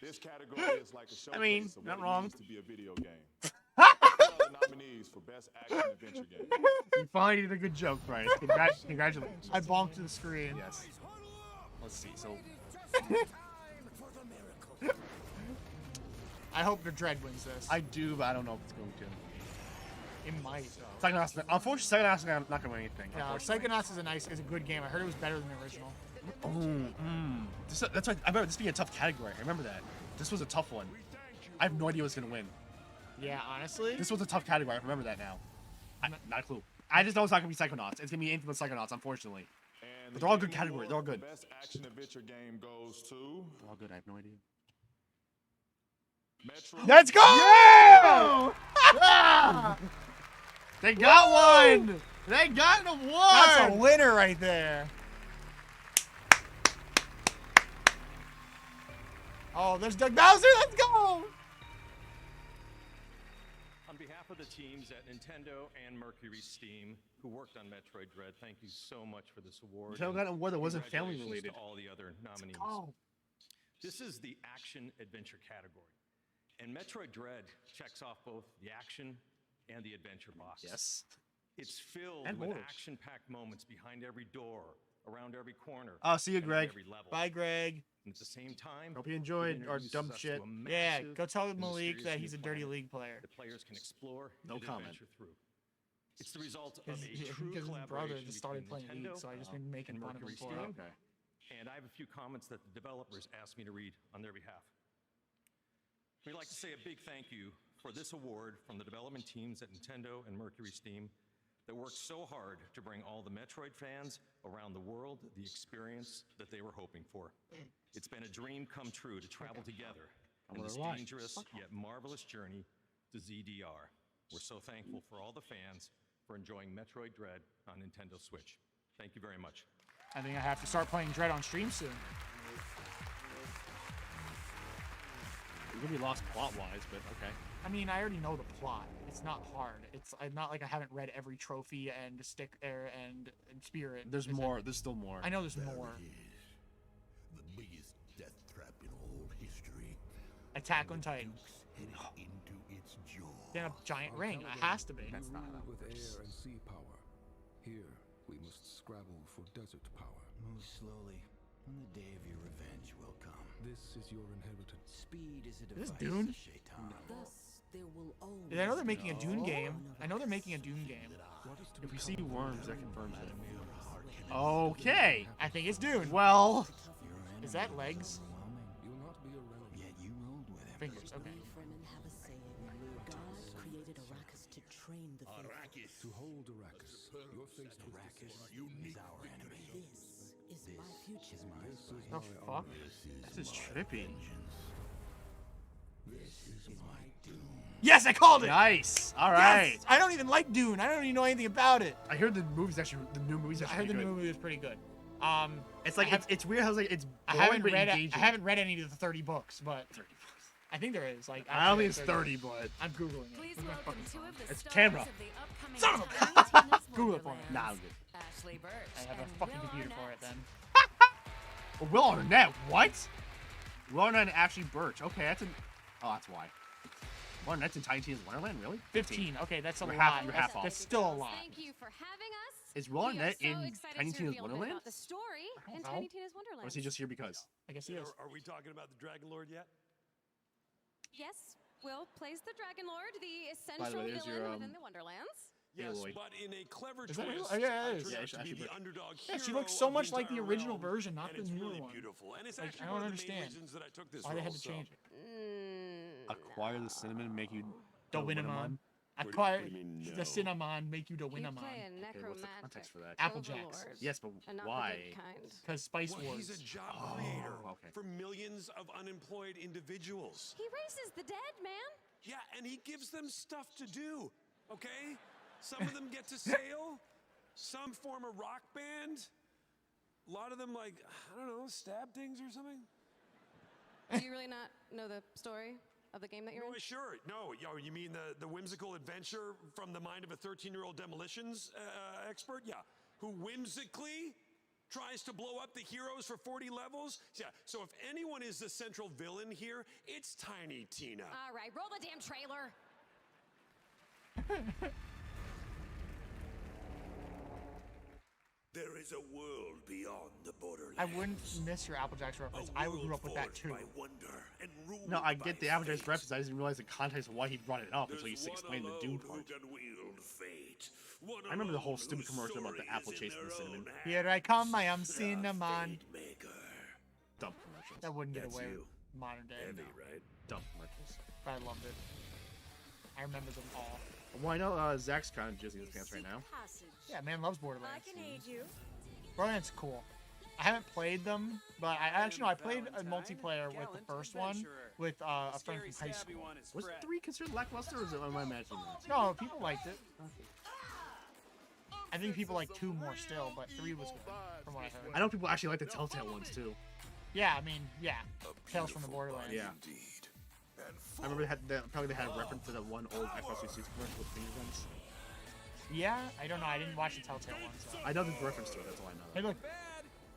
This category is like a showcase of what it means to be a video game. Here are the nominees for Best Action-Adventure Game. You finally did a good joke, Brian. Congratulations. I bonked the screen. Yes. Let's see. So. I hope the Dread wins this. I do, but I don't know if it's going to. It might. Psychonauts. Unfortunately, Psychonauts is not going to win anything. Yeah, Psychonauts is a good game. I heard it was better than the original. That's why I remember this being a tough category. I remember that. This was a tough one. I have no idea what's going to win. Yeah, honestly. This was a tough category. I remember that now. Not a clue. I just know it's not going to be Psychonauts. It's going to be anything but Psychonauts, unfortunately. But they're all good categories. They're all good. Best action-adventure game goes to. They're all good. I have no idea. Metro. Let's go! Yeah! They got one! They got an award! That's a winner right there. Oh, there's Doug Bowser. Let's go! On behalf of the teams at Nintendo and Mercury Steam who worked on Metroid Dread, thank you so much for this award. Tell that award that wasn't family Congratulations related. to all the other nominees. This is the action-adventure category. And Metroid Dread checks off both the action and the adventure box. Yes. It's filled And with more. action-packed moments behind every door, around every corner. Oh, see you, and at Greg. every level. Bye, Greg. And at the same time, Hope you it enjoyed our introduces dumb us shit. to a Yeah, massive go tell and Malik mysterious that new he's a dirty planet league player. that players can explore No and comment. adventure through. It's the result of Because a true his brother collaboration just started between playing Nintendo League, so I just been making and fun of him Mercury for Steam. it. Okay. And I have a few comments that the developers asked me to read on their behalf. We'd like to say a big thank you for this award from the development teams at Nintendo and Mercury Steam that worked so hard to bring all the Metroid fans around the world the experience that they were hoping for. It's been a dream come true to travel together in this dangerous yet marvelous journey to ZDR. We're so thankful for all the fans for enjoying Metroid Dread on Nintendo Switch. Thank you very much. I think I have to start playing Dread on stream soon. You're gonna be lost plot-wise, but okay. I mean, I already know the plot. It's not hard. It's not like I haven't read every trophy and stick and spirit. There's more. There's still more. I know there's more. The biggest death trap in all history. Attack on Titan. Headed into its jaw. They have a giant ring. It has to be. That's not how With air and sea power. Here, we must scrabble for desert power. Move slowly, and the day of your revenge will come. This is your inheritance. Speed is a Is this device Dune? of Shaitan. Thus, there will always I know they're making a Dune be game. I know they're making a Dune game. If we see worms, that confirms it. Okay. I think it's Dune. Well, is that legs? You'll not be a relic. Yet you rolled with him. Fingers. Okay. Fremen have a saying. God created Arrakis to train the faithful. To hold Arrakis, your face to Arrakis is our enemy. This is my future. The fuck? this is trippy. This is my doom. Yes, I called it. Nice. All right. Yes! I don't even like Dune. I don't even know anything about it. I heard the new movie's actually I heard the new movie was pretty good. It's like it's weird how it's like it's I boring haven't but read. engaging. I haven't read any of the 30 books, but I think there is. Like I don't think it's 30, but I'm googling it. Please welcome two of the it's stars camera. of the upcoming Son of a- Tiny Tina's Google it for me. Wonderlands. Nah, I'm good. Ashley Birch I have a and fucking Will computer for Arnett. it then. Will Arnett, what? Will Arnett and Ashley Birch. Okay, that's an. Oh, that's why. Will Arnett's in Tiny Tina's Wonderland, really? 15. Okay, that's a You're lot. half- you're half off. That's still a lot. Thank you for having us. Is Will We are Arnett so in excited Tiny to Tina's reveal a bit Wonderland? about the story in know. Tiny Tina's Wonderland. Or is he just here because? I guess he is. Are we talking about the Dragon Lord yet? Yes, Will plays the Dragon Lord, the By essential the way, there's villain your, within the Wonderlands. Yes, Aloy. but in a clever Is that twist, real? Oh, yeah, it I is. turned Yeah, out it's to be actually the pretty- underdog Yeah, she hero looks so of much like the entire original realm, version, not and the it's newer really one. beautiful. And it's Like, actually I don't one of the main understand reasons that I took this why they role, had to so- change it. Acquire the cinnamon, make you The Winamon. Acquire the cinnamon, make you the You play Winamon. a Okay, what's the necromantic context for that? Apple overlord, Jacks. Yes, but and not the why? good kind. Because Spice Well, Wars. he's a job creator okay. for millions of unemployed individuals. He raises the dead, man. Yeah, and he gives them stuff to do, okay? Some of them get to sail, some form a rock band. A lot of them, like, I don't know, stab things or something. Do you really not know the story of the game that you're in? No, sure. No, you mean the whimsical adventure from the mind of a 13-year-old demolitions expert? Yeah, who whimsically tries to blow up the heroes for 40 levels? Yeah, so if anyone is the central villain here, it's Tiny Tina. All right, roll the damn trailer. There is a world beyond the borderlands. I wouldn't miss your Apple Jacks reference. I grew up with that too. No, I get the Avatar's reference. I didn't realize the context of why he brought it up until you explained the Dune part. I remember the whole stupid commercial about the apple chasing the cinnamon. Here I come, I am cinnamon. Dumb commercials. That wouldn't get away with modern day. right? Dumb commercials. But I loved it. I remember them all. Well, I know Zach's kind of jizzing his pants right now. Yeah, man loves Borderlands. I can aid you. Borderlands is cool. I haven't played them, but I actually I played a multiplayer with the first one with a friend from high school. Was 3 considered lackluster, or am I imagining that? No, people liked it. I think people like 2 more still, but 3 was good, from what I heard. I know people actually like the Telltale ones too. Yeah, I mean, yeah. Tales from the Borderlands. Yeah. I remember apparently they had a reference to that one old Xbox 360 commercial with finger guns. Yeah, I don't know. I didn't watch the Telltale ones. So. I know there's a reference to it. That's all I know. Hey, look.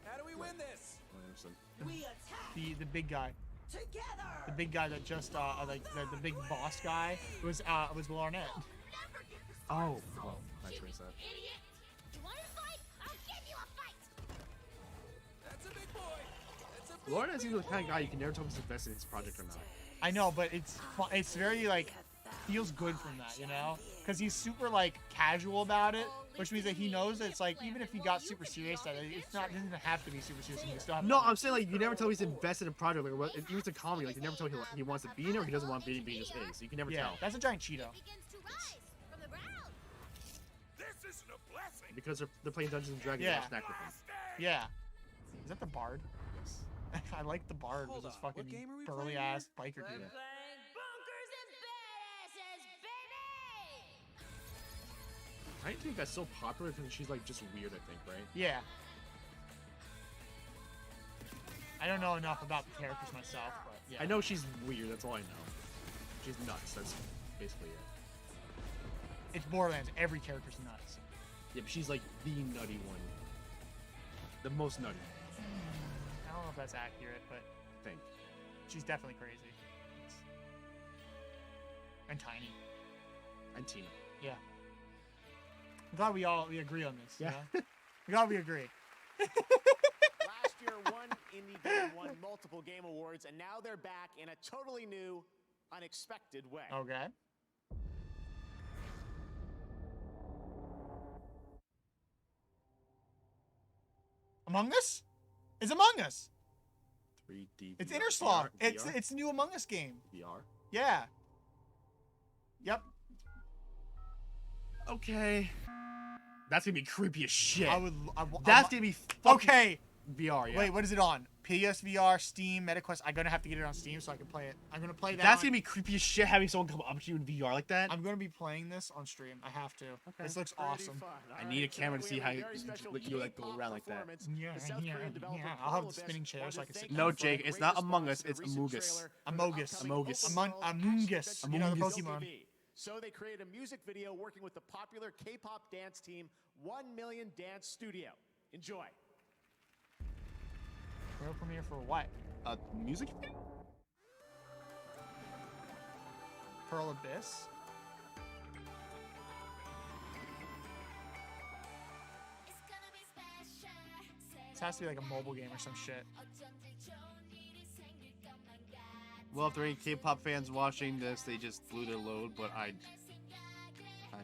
How do we win this? The big guy. Together. The big guy that just like the big boss guy was Will Arnett. Oh, well, I traced that. You want to fight? I'll give you a fight. Lauren seems like the kind of guy you can never tell if he's invested in his project or not. I know, but it's very like feels good from that, you know, because he's super like casual about it, which means that he knows that it's like even if he got super serious, that it's not, it doesn't have to be super serious. You can still have No, I'm saying like you never tell he's invested in a project. Like if it's a comedy, like you never tell he wants to be in it or he doesn't want to be in it, just is. So you can never tell. That's a giant Cheeto. This isn't a blessing. Because they're playing Dungeons and Dragons. Yeah. And snack with him. Yeah. Is that the Bard? Yes. I like the Bard with his fucking burly ass biker dude. I think that's so popular because she's like just weird. I think, right? Yeah. I don't know enough about the characters myself, but yeah. I know she's weird. That's all I know. She's nuts. That's basically it. It's Borderlands. Every character's nuts. Yeah, but she's like the nutty one. The most nutty. I don't know if that's accurate, but I think she's definitely crazy. And tiny. And Tina. Yeah. I'm glad we agree on this. Yeah. You know? I'm glad we agree. Last year, one indie game won multiple game awards, and now they're back in a totally new, unexpected way. Okay. Among Us? It's Among Us. 3D. It's VR. Interslot. VR? It's a new Among Us game. VR. Yeah. Yep. Okay. That's gonna be creepy as shit. That's gonna be okay. VR. Yeah. Wait, what is it on? PSVR, Steam, MetaQuest. I'm gonna have to get it on Steam so I can play it. I'm gonna play that. That's gonna be creepy as shit having someone come up to you in VR like that. I'm gonna be playing this on stream. I have to. Okay. This looks awesome. I need a camera to see how you like go around like that. Yeah. I'll have the spinning chair so I can see. No, Jake, it's not Among Us. It's Amogus. Amogus. Amogus. Amogus. You know the Pokemon. So they created a music video working with the popular K-pop dance team 1 Million Dance Studio. Enjoy. World premiere for what? Music video? Pearl Abyss? This has to be like a mobile game or some shit. Well, if there are any K-pop fans watching this, they just blew their load, but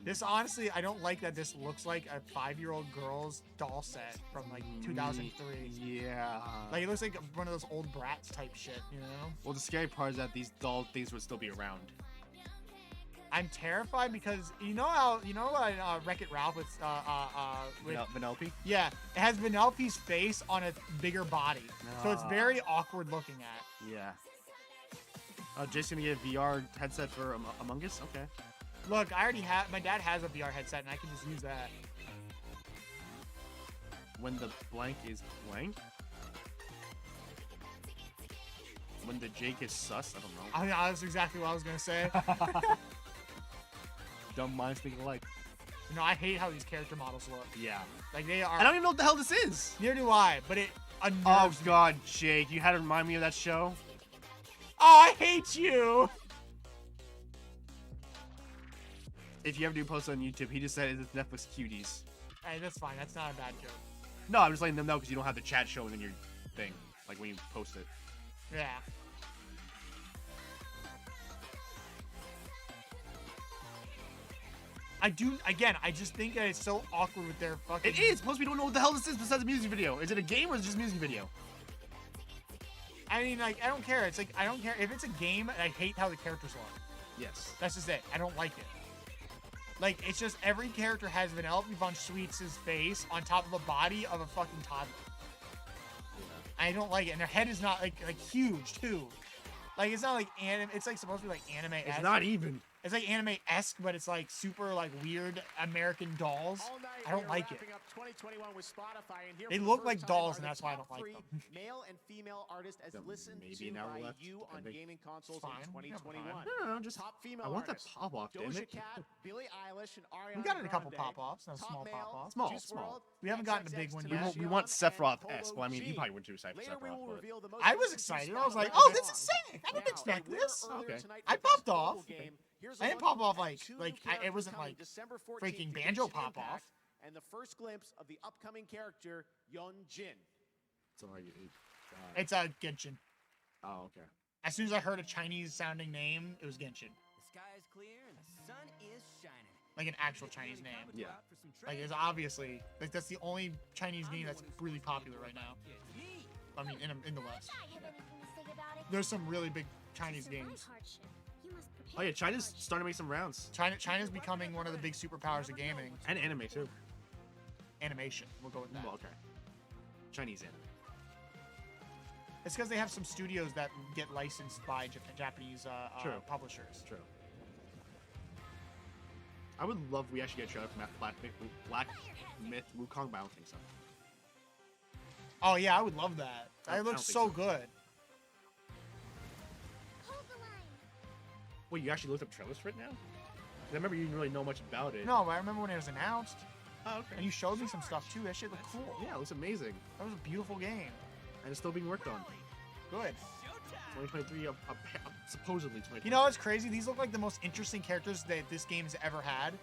This honestly, I don't like that this looks like a 5-year-old girl's doll set from like 2003. Yeah. Like it looks like one of those old Bratz type shit, you know? Well, the scary part is that these doll things would still be around. I'm terrified because you know how Wreck-It Ralph with Vanellope? Yeah, it has Vanellope's face on a bigger body, so it's very awkward looking at. Yeah. Jason gonna get a VR headset for Among Us? Okay. Look, I already have. My dad has a VR headset, and I can just use that. When the blank is blank? When the Jake is sus? I don't know. I mean, that's exactly what I was gonna say. Dumb minds think alike. No, I hate how these character models look. Yeah. Like they are. I don't even know what the hell this is. Neither do I, but it unnerves Oh me. God, Jake, you had to remind me of that show. Oh, I hate you. If you ever do post on YouTube, he just said it's Netflix cuties. Hey, that's fine. That's not a bad joke. No, I'm just letting them know because you don't have the chat showing in your thing, like when you post it. Yeah. I just think that it's so awkward with their fucking... It is! Plus, we don't know what the hell this is besides a music video. Is it a game or is it just a music video? I mean, like, I don't care. It's like, I don't care. If it's a game, I hate how the characters look. Yes. That's just it. I don't like it. Like, it's just every character has Vanellope von Sweets' face on top of a body of a fucking toddler. Yeah. I don't like it. And their head is not, like huge, too. Like, it's not like anime. It's, like, supposed to be, like, anime-esque. It's not even. It's like anime-esque, but it's like super like weird American dolls. I don't like it. They look like dolls, and that's why I don't like them. Male and female artist as listened maybe to an hour by left. you on gaming consoles Fine. in 2021. No, just top female I want that artists, pop off, damn Doja it. Cat, Billie Eilish, and Ariana We got in a couple Grande. pop-offs, no Top small male, pop-offs. Small. We haven't gotten a big one yet. We want Sephiroth-esque. Well, I mean, you probably wouldn't do Sephiroth, but... I was excited. I was like, oh, this is sick. I didn't expect this. Okay. I popped off. I didn't pop off it wasn't like freaking banjo pop off. And the first glimpse of the upcoming character Yeon Jin. Sorry. It's Genshin. Oh, okay. As soon as I heard a Chinese-sounding name, it was Genshin. The sky is clear and the sun is shining. Like an actual Chinese name. Yeah. Like it's obviously like that's the only Chinese name that's really popular right now. I mean, in the West. There's some really big Chinese games. Oh yeah, China's starting to make some rounds. China's becoming one of the big superpowers of gaming. And anime too. Animation. We'll go with that. Well, okay. Chinese anime. It's because they have some studios that get licensed by Japanese publishers. True. I would love if we actually get a trailer from Black Myth Wukong, but I don't think so. Oh yeah, I would love that. It looks so good. Wait, you actually looked up trailers for it now? 'Cause I remember you didn't really know much about it. No, but I remember when it was announced. Oh, okay. And you showed me some stuff too. That shit looked cool. Yeah, it looks amazing. That was a beautiful game. And it's still being worked on. Good. 2023, supposedly 2023. You know what's crazy? These look like the most interesting characters that this game's ever had.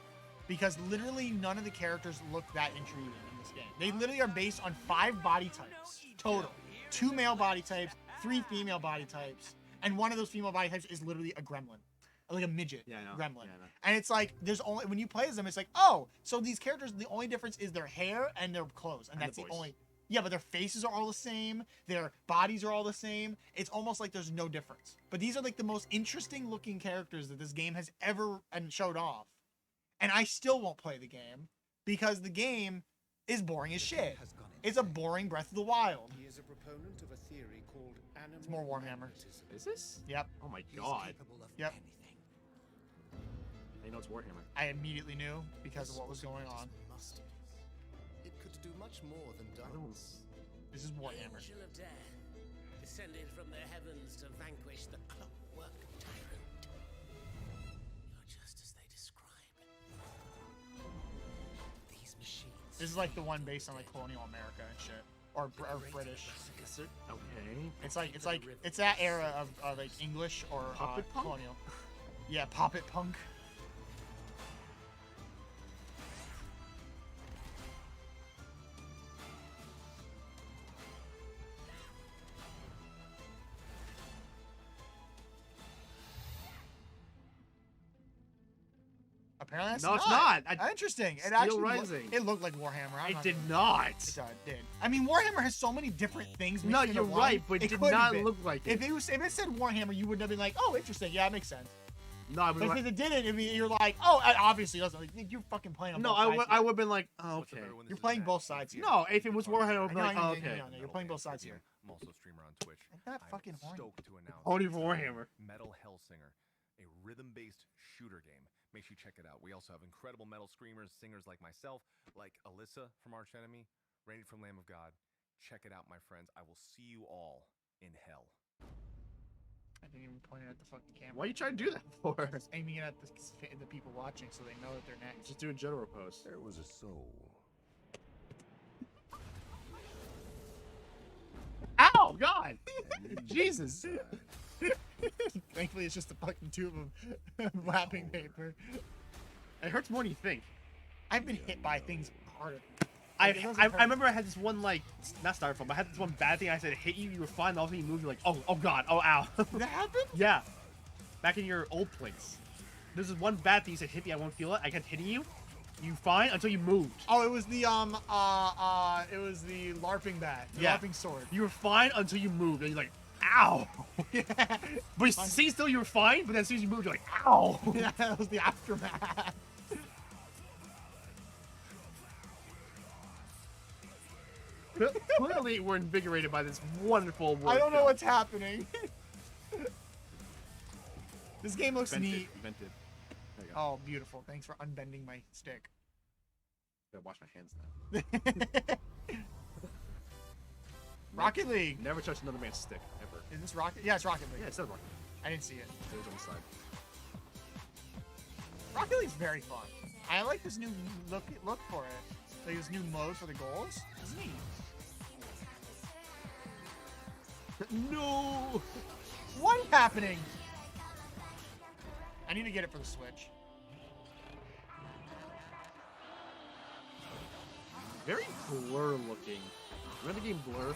Because literally none of the characters look that intriguing in this game. They literally are based on 5 body types total. 2 male body types, 3 female body types, and one of those female body types is literally a gremlin. Like a midget gremlin. Yeah, I know. And it's like, there's only, when you play as them, it's like, oh, so these characters, the only difference is their hair and their clothes. And that's the only, yeah, but their faces are all the same. Their bodies are all the same. It's almost like there's no difference. But these are like the most interesting looking characters that this game has ever showed off. And I still won't play the game because the game is boring as shit. It's a boring Breath of the Wild. He is a proponent of a theory called animal It's more Warhammer. Is this? Yep. Oh my god. Yep. I know it's Warhammer. I immediately knew because of what was going on. It could do much more than dance. This is Warhammer. Angel of death, descended from the heavens to vanquish the clockwork tyrant. You're just as they described. These machines. This is like the one based on like colonial America and shit, or British. Okay. It's that era of like English or Puppet punk? colonial. Yeah, Puppet Punk. Apparently, that's No, it's not. Interesting. It Steel actually Rising. it looked like Warhammer. It did not. It did. I mean, Warhammer has so many different things. No, mixed you're into right, one. but it did couldn't not have been. look like it. If it said Warhammer, you wouldn't have been like, oh, interesting. Yeah, it makes sense. No, I would. But if it didn't, I mean, you're like, oh, it obviously doesn't. Like, you're fucking playing on No, both sides. I would have been like, oh, okay. You're playing both sides here. No, if it was Warhammer, I would be like, oh, okay. No, you're playing both sides here. I'm also a streamer on Twitch. That fucking I'm horny. stoked to announce Horny for Warhammer. Metal Hellsinger, a rhythm-based shooter game. Make sure you check it out. We also have incredible metal screamers, singers like myself, like Alyssa from Arch Enemy, Rainy from Lamb of God. Check it out, my friends. I will see you all in hell. I didn't even point it at the fucking camera. Why are you trying to do that for? Just aiming it at the people watching so they know that they're next. Just do a general post. There was a soul. Ow, God! Jesus! Thankfully, it's just a fucking tube of wrapping paper. It hurts more than you think. I've been hit by things harder. I remember I had this one, like, not styrofoam, but I had this one bad thing. I said, hit you, you were fine, all of a sudden you moved, you're like, oh God, oh, ow. That happened? Yeah. Back in your old place. There's this one bad thing, you said, hit me, I won't feel it. I kept hitting you. You fine until you moved. Oh, it was the, it was the LARPing bat. The LARPing sword. You were fine until you moved, and you're like, ow. Yeah. But see, still you were fine, but then as soon as you moved, you're like, ow. Yeah, that was the aftermath. Clearly, we're invigorated by this wonderful world. I don't know what's happening. This game looks Vented, neat. Vented. There you go. Oh, beautiful. Thanks for unbending my stick. Gotta wash my hands now. Rocket League. Never touch another man's stick, ever. Is this Rocket? Yeah, it's Rocket League. Yeah, it's not Rocket I didn't see it. League. It was on the side. Rocket League's very fun. I like this new look for it. Like this new mode for the goals. It's neat. No! What is happening? I need to get it for the Switch. Very blur looking. Remember the game Blur?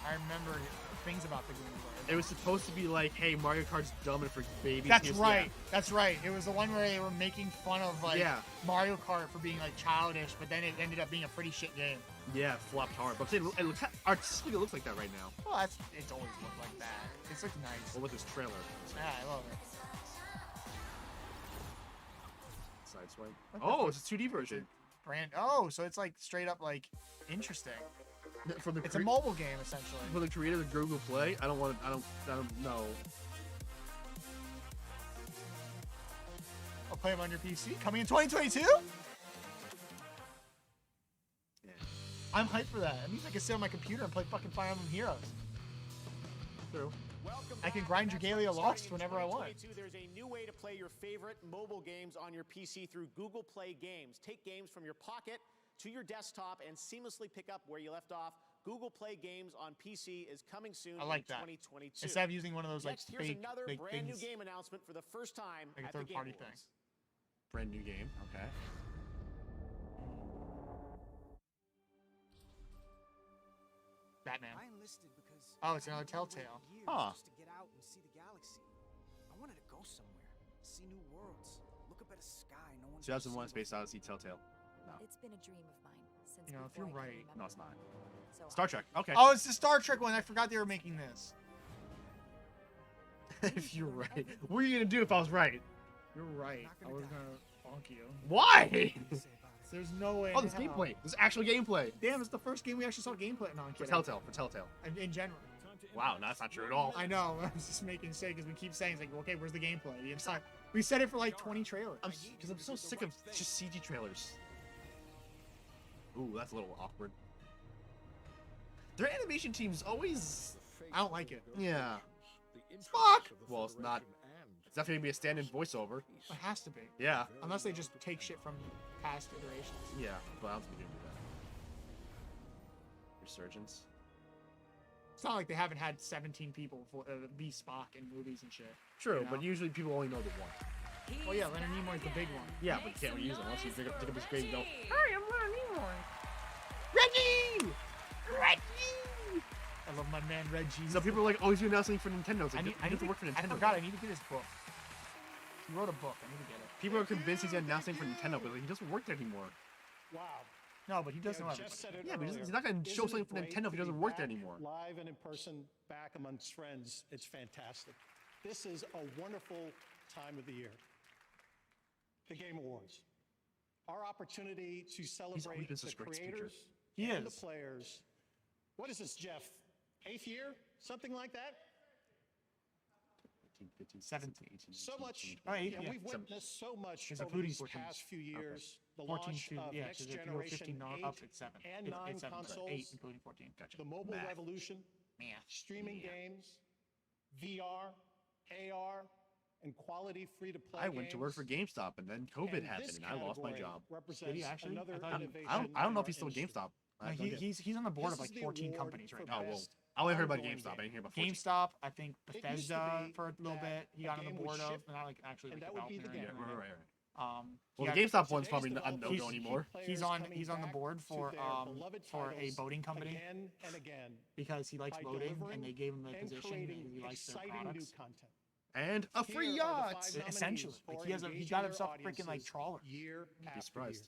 I I remember things about the Game Boy. It was supposed to be like, hey, Mario Kart's dumb and for babies. That's right. That's right. It was the one where they were making fun of like Mario Kart for being like childish, but then it ended up being a pretty shit game. Yeah, flopped hard. But it looks artistically, it looks like that right now. Well, it's always looked like that. It's like nice. What was this trailer? Yeah, I love it. Sideswipe. Oh, it's a 2D version. So it's like straight up like interesting. From It's a mobile game essentially. For the creator of Google Play, I don't know. I'll play them on your PC. Coming in 2022? Yeah. I'm hyped for that. It means I can sit on my computer and play fucking Fire Emblem Heroes. True. I can grind Dragalia Lost whenever I want. There's a new way to play your favorite mobile games on your PC through Google Play Games. Take games from your pocket to your desktop and seamlessly pick up where you left off. Google Play Games on PC is coming soon I like in that. 2022. Instead of using one of those like Next, here's fake, another fake brand things, new game announcement for the first time like a at the Game third-party Awards. thing. Brand new game. Okay. Batman. I enlisted because Oh, it's another Telltale. Huh. just to get out and see the galaxy. I wanted to go somewhere, see new worlds, look up at a sky no one's 2001: Space Odyssey, Telltale. No. It's been a dream of mine since. You know, if you're before I right. can No, remember. it's not. So Star Trek. Okay. Oh, it's the Star Trek one. I forgot they were making this. If you're right. What are you gonna do if I was right? You're right. I was gonna bonk you. Why? There's no way. Oh, there's in hell. gameplay. There's actual gameplay. Damn, it's the first game we actually saw gameplay. No, I'm For kidding. Telltale. For Telltale. In general. Wow, no, that's not true at all. I know. I was just making sense because we keep saying it's like, okay, where's the gameplay? The inside. We said it for like 20 trailers. Because I'm so sick of just CG trailers. Ooh, that's a little awkward. Their animation team's always. I don't like it. Yeah. Fuck. Well, it's not. It's definitely gonna be a stand-in voiceover. It has to be. Yeah. Unless they just take shit from past iterations. Yeah, but I don't think they're gonna do that. Resurgence. It's not like they haven't had 17 people be Spock in movies and shit. True, you know? but usually people only know the one. Oh yeah, Leonard Nimoy's the big one. Yeah, but you can't really use it unless you dig up his grave and go, Hi, I'm Leonard Nimoy. Reggie! Reggie! I love my man Reggie. So people are like, oh, he's doing something for Nintendo. It's like, I need to work for Nintendo. I forgot, I need to get his book. He wrote a book. I need to get it. People are convinced he's announcing for Nintendo, but like, he doesn't work there anymore. Wow. No, but he doesn't know just said it Yeah, but earlier. he's not going to show something for Nintendo if he doesn't work there anymore. Live and in person, back amongst friends, it's fantastic. This is a wonderful time of the year. The Game Awards. Our opportunity to celebrate been such the a great speaker. creators He and is. the players. What is this, Jeff? 8th year? Something like that? 17. So much. Oh, 8th, yeah, yeah. we've witnessed so much It's over including these 14. past few years. The 14 launch to, of yeah, next so if you go generation 15 8 up, it's 7. and It's 9 7, consoles. 8, including 14. Gotcha. The mobile Math. revolution, Math. streaming games, VR, AR, and quality free-to-play I went to work for games. GameStop, and then COVID And happened, this and I lost my category job. represents Did he actually? another I thought- innovation I don't know if in he's still our at industry. GameStop. I No, have no idea. he's on the board This of like is the 14 award companies right for now. Oh, well. best I only heard about ongoing GameStop. I game. didn't hear about 14. GameStop, I think It used to Bethesda be for a little that bit. He a got on game the would board of, ship, not like actually and like that would be the developing or game. anything. Right. He Well, the got- GameStop one's Today's probably not developers no anymore. keep He's players on coming the back board to for their beloved a titles boating company again and again because he likes by boating delivering and they gave him the and position creating and he likes their exciting new products. content. And a free Here are the yacht. 5 nominees Essentially, like for he engaging got their himself a freaking like audiences trawler. Year You'd be after surprised.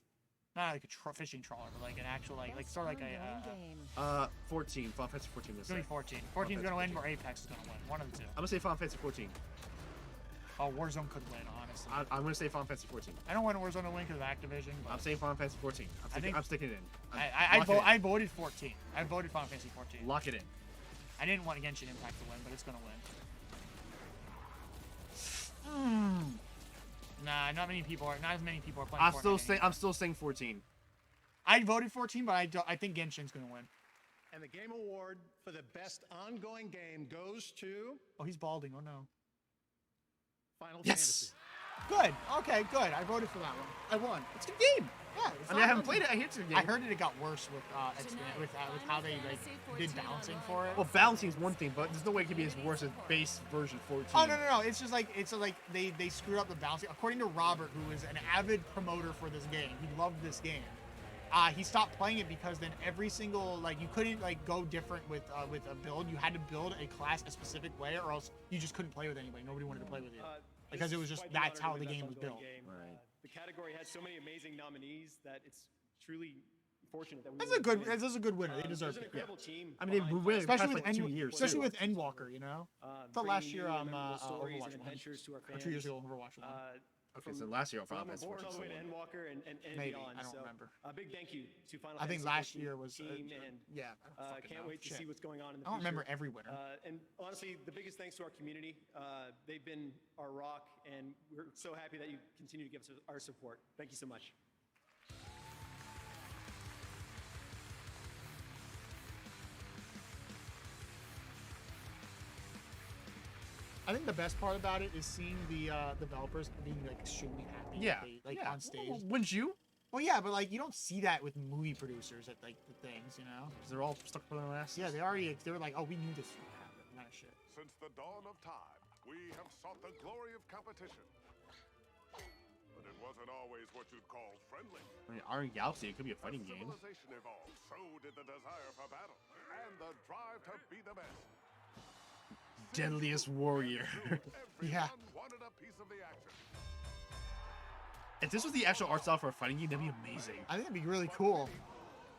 Not like a fishing trawler, but like an actual like sort of like a. 14. Final Fantasy 14. It's gonna be 14. 14 is gonna win, or Apex is gonna win. One of the two. I'm gonna say Final Fantasy 14. Oh, Warzone could win, honestly. I'm gonna say Final Fantasy 14. I don't want Warzone to win because of Activision. But I'm saying Final Fantasy 14. I'm sticking it in. I voted 14. I voted Final Fantasy 14. Lock it in. I didn't want Genshin Impact to win, but it's gonna win. Nah, not as many people are playing. I'm still saying 14. I voted 14, but I think Genshin's gonna win. And the Game Award for the best ongoing game goes to Oh, he's balding. Oh no. Final Yes. Fantasy. Good. Okay, good. I voted for that one. I won. It's a good game. Yeah. I mean, I haven't played it. I hear it's a good game. I heard that it got worse with how they like did balancing for it. Well, balancing is one thing, but there's no way it could be as worse as base version 14. Oh no! It's just like they screwed up the balancing. According to Robert, who is an avid promoter for this game, he loved this game. he stopped playing it because then every single like you couldn't like go different with a build. You had to build a class a specific way, or else you just couldn't play with anybody. Nobody wanted to play with you because it was just that's how the game was built. Right. The category had so many amazing nominees that it's truly fortunate that we. This is a good winner. They deserve it. Incredible team. I mean, they've been winning especially like with 2 years. especially too. with Endwalker, you know. I thought last year Overwatch won. Or 2 years ago Overwatch won. Okay, so last year on Final Fantasy all the way to Endwalker and Maybe beyond. I don't remember. A big thank you to Final I think Fantasy last 14 year was team and yeah. can't wait to see what's going on in the I don't future. remember every winner. And honestly, the biggest thanks to our community. They've been our rock, and we're so happy that you continue to give us our support. Thank you so much. I think the best part about it is seeing the developers being like extremely happy. Yeah, like yeah. on stage. Well, wouldn't you? Well, yeah, but like you don't see that with movie producers at like the things, you know? Because they're all stuck for their ass. Yeah, they were like, oh, we knew this would happen, kind of shit. Since the dawn of time, we have sought the glory of competition. But it wasn't always what you'd call friendly. I mean, Iron Galaxy, it could be a fighting game. Civilization evolved, so did the desire for battle and the drive to be the best. Deadliest warrior. Yeah. Wanted a piece of the action. If this was the actual art style for a fighting game, that'd be amazing. I think it'd be really cool.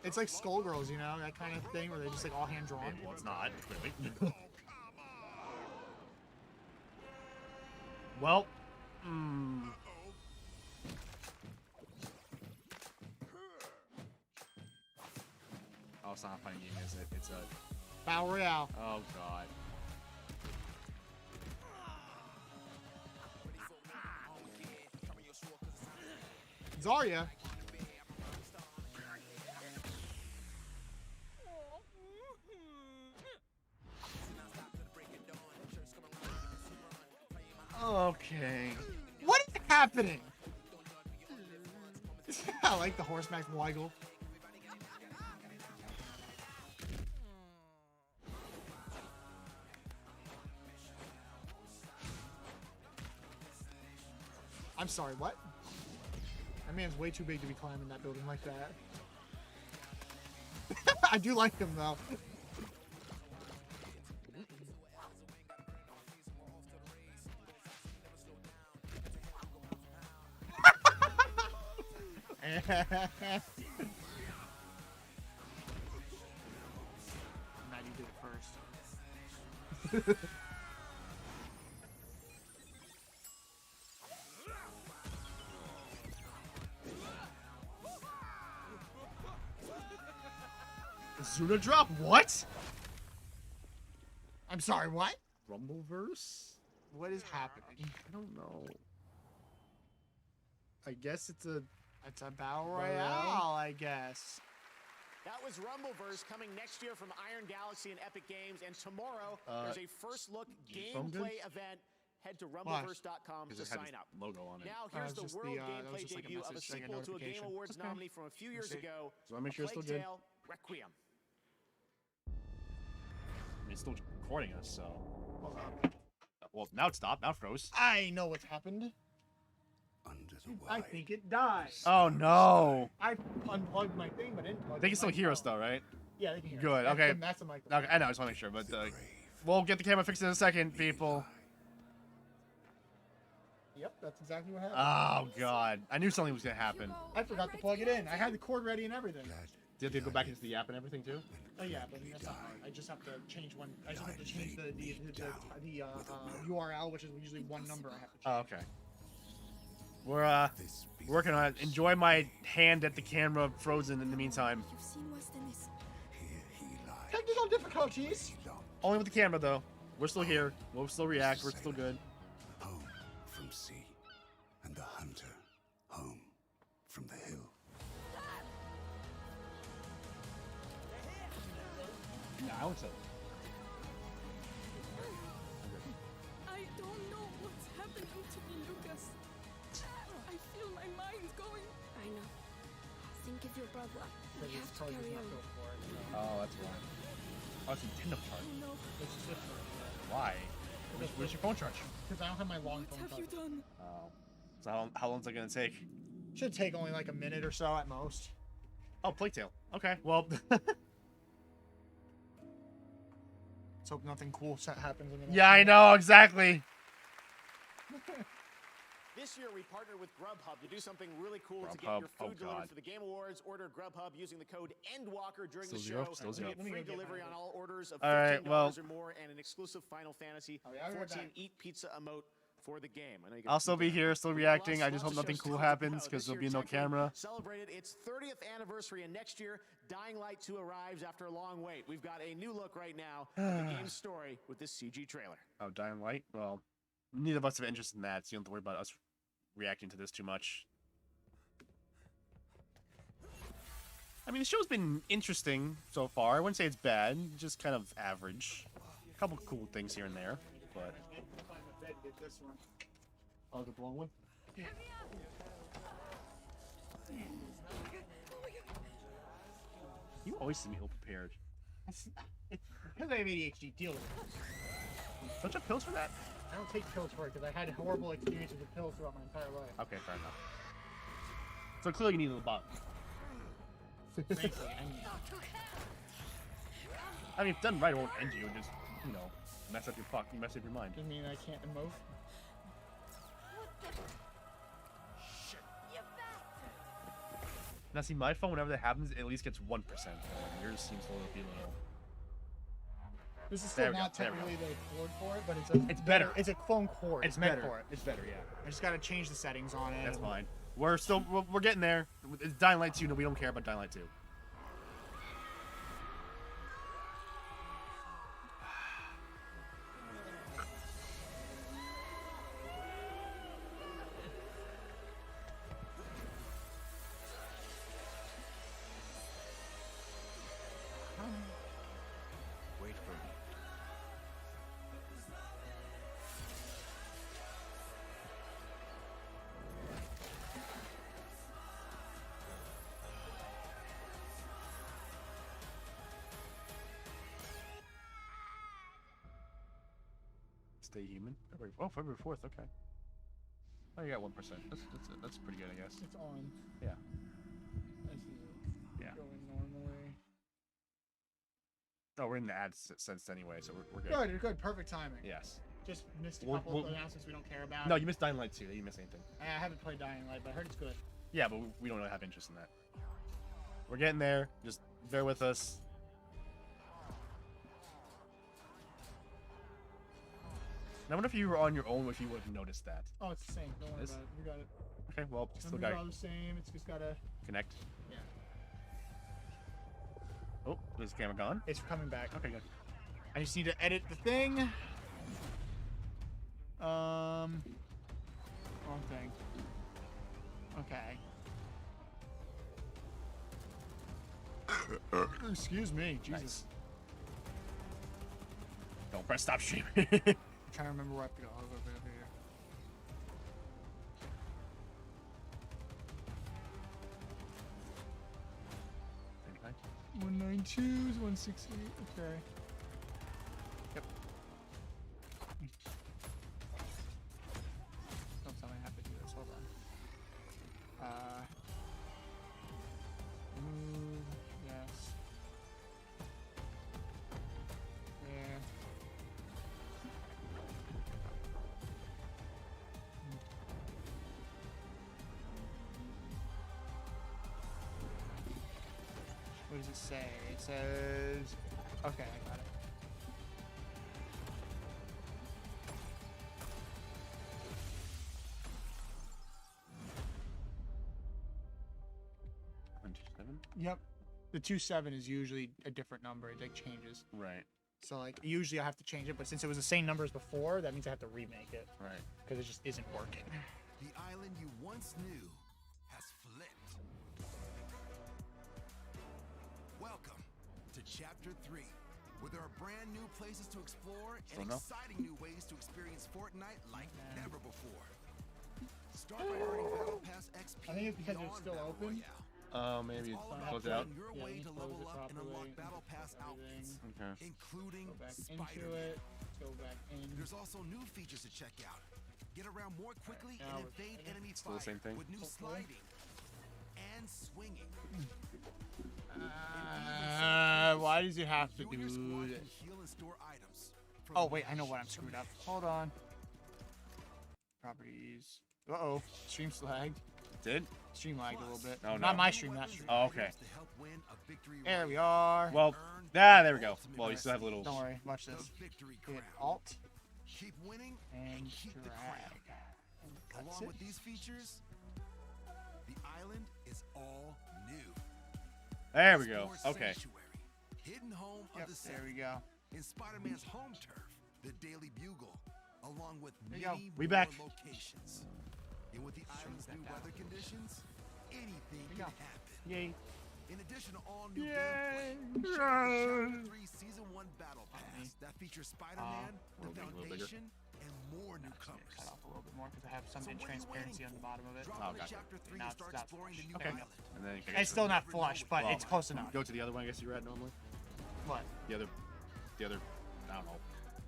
It's like Skullgirls, you know, that kind of thing where they're just like all hand drawn. Well, it's not. Clearly. Well, Oh, it's not a fighting game, is it? It's a Battle Royale. Oh god. Zarya. Okay. What is happening? I like the horseback Weigel. I'm sorry, what? That man's way too big to be climbing that building like that. I do like him though. Now you did it first. Zuna drop? What? I'm sorry, what? Rumbleverse? What is happening? I don't know. I guess it's a battle royale, I guess. That was Rumbleverse coming next year from Iron Galaxy and Epic Games, and tomorrow there's a first look gameplay event. Head to rumbleverse.com to sign up. Logo on it. Now here's the world gameplay debut of a sequel to a Game Awards nominee from a few years ago. So I make sure it's still good. Tale Requiem. I mean, it's still recording us, so. Well, now it stopped. Now it froze. I know what's happened. I think it died. Oh no! I unplugged my thing, but didn't plug. They can still hear us though, right? Yeah, they can hear Good. us. Okay. That's the microphone. Okay, I know. I just want to make sure, but we'll get the camera fixed in a second, people. Yep, that's exactly what happened. Oh god! I knew something was gonna happen. I forgot to plug it in. I had the cord ready and everything. Did you have to go back into the app and everything too? Oh yeah, but that's not hard. I just have to change one. I just have to change the URL, which is usually one number. I have to change. Oh, okay. We're working on it. Enjoy my hand at the camera frozen in the meantime. You've seen worse than this. Technical difficulties. Only with the camera though. We're still here. We'll still react. We're still good. Home from sea, and the hunter home from the hill. Yeah, I would say. I don't know what's happening to me, Lucas. I feel my mind going. I know. Think of your brother. We have to carry on. Oh, that's why. Oh, it's a Nintendo charge. Oh no. Why? Where's your phone charge? Because I don't have my long phone What have you charge. done? Oh. So how long's that gonna take? Should take only like a minute or so at most. Oh, Playtail. Okay, well. Let's hope nothing cool happens in the next Yeah, I know, exactly. This year, we partnered with Grubhub to do something really cool to get Grubhub, your oh food delivered God. for the Game Awards. Order Grubhub using the code ENDWALKER during Still the zero? show. Still zero. You get free delivery on all orders of $15 All right, well. or more and an exclusive Final Fantasy I'll be right 14 back. Eat Pizza emote for the game. I know you got I'll to still keep be that. here, still We got reacting. I just hope lots of nothing shows cool still to happens go. because This there'll year, be no Tekken camera. Celebrated its 30th anniversary, and next year, Dying Light 2 arrives after a long wait. We've got a new look right now at the game's story with this CG trailer. Oh, Dying Light? Well, neither of us have interest in that, so you don't have to worry about us reacting to this too much. I mean, the show's been interesting so far. I wouldn't say it's bad, just kind of average. A couple cool things here and there, but... Oh, the long one? Yeah. You always seem ill-prepared. Because I have ADHD, deal with it. Don't you have pills for that? I don't take pills for it because I had horrible experiences with pills throughout my entire life. Okay, fair enough. So clearly you need a little bottle. I mean, if done right, it won't end you. Just, you know, mess up your mind. You mean I can't emote? Now, see, my phone, whenever that happens, it at least gets 1%. Yours seems to be a little... This is still not technically the cord for it, but it's better. It's a phone cord. It's meant better. for it. It's better, yeah. I just gotta change the settings on it. That's fine. We're getting there. It's Dying Light 2. No, we don't care about Dying Light 2. Wait for me. Stay human. February 4th. Okay. Oh, you got 1%. That's pretty good, I guess. It's on. Yeah. I see it. Yeah. Going normally. Oh, we're in the ad sense anyway, so we're good. Good. Perfect timing. Yes. Just missed a couple of announcements we don't care about. No, you missed Dying Light 2. You didn't miss anything. I haven't played Dying Light, but I heard it's good. Yeah, but we don't really have interest in that. We're getting there. Just bear with us. Now, I wonder if you were on your own, if you would have noticed that. Oh, it's the same. Don't worry about it. You got it. Okay, well, you still Numbers got are all the same. It's just gotta connect. Yeah. Oh, is the camera gone? It's coming back. Okay, good. I just need to edit the thing. Wrong thing. Okay. Excuse me. Jesus. Nice. Don't press stop stream. I'm trying to remember where I have to go. I'll go over here. Okay. 192s, 168. Okay. Yep. Don't tell me I have to do this. Hold on. Move. Yes. There. What does it say? It says... Okay, I got it. Yep. The 27 is usually a different number. It like changes. Right. So like usually I have to change it, but since it was the same number as before, that means I have to remake it. Right. Because it just isn't working. The island you once knew has flipped. Welcome to Chapter 3, where there are brand new places to explore and exciting new ways to experience Fortnite like never before. Start by earning Battle Pass XP. I think it's because it's still open. Oh, maybe it's close it out. Your way to level up and unlock Battle Pass outfits, including Go back into Spider-Man. it. Go back in. There's also new features to check out. Get around more quickly Now and it's evade enemy still the fire same thing. with new sliding and and swinging. Why does it have to do You and your squad this? can heal and store items. from Oh wait, I know the what I'm screwed up. Hold on. Properties. Uh-oh. Stream lagged. Did? Stream lagged a little bit. Oh, no. Not my stream, that stream. Oh, okay. to help win a victory There we are. Well, there we go. Well, you still have a little. Don't worry, watch this. victory Hit crown. Alt Keep winning and keep the drag. crown. And cuts Along it. with these features, the island is all new. There we go. Explore Okay. Sanctuary, hidden home Yep, of the there we Seven. go. In Spider-Man's home turf, the Daily Bugle, along with There many you go. We more back. locations. And with the island's that new down. weather conditions, anything you can go. happen. Yay. In addition to all new Yay. gameplay, check out Chapter 3 Season 1 Battle Pass that features Spider-Man, the we'll make it a little bigger. Foundation, and more newcomers. Cut off a little bit more because I have some So what are you transparency waiting on the for? bottom of it. Drop Oh, into gotcha. Chapter 3 Now to it's start not exploring the flush. new Okay. island. And then you can It's still not flush, but Well, it's close enough. Go to the other one. I guess you're at normally. What? The other. I don't know.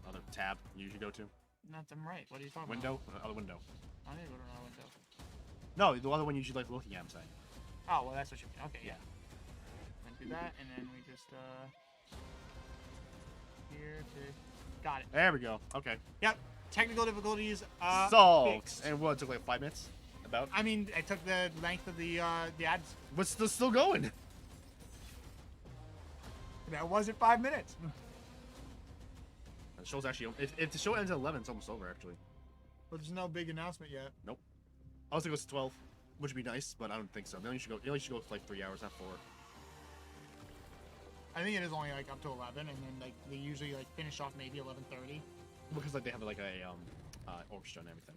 Other tab you usually go to. Not them right. What are you talking Window. Other window. about? I need to go to another window. No, the other one you usually like looking at. I'm saying. Oh, well, that's what you mean. Okay, yeah. Yeah. Then do that, and then we just, here to... Got it. There we go. Okay. Yep. Technical difficulties, Solved. fixed. And what? It took like 5 minutes. About. I mean, it took the length of the ads. But still going. That wasn't 5 minutes. The show's actually. If the show ends at 11, it's almost over actually. But there's no big announcement yet. Nope. I was thinking it goes to 12, which would be nice, but I don't think so. They only should go. They only should go for like 3 hours, not 4. I think it is only like up to 11, and then like they usually like finish off maybe 11:30. Because like they have like a orchestra and everything.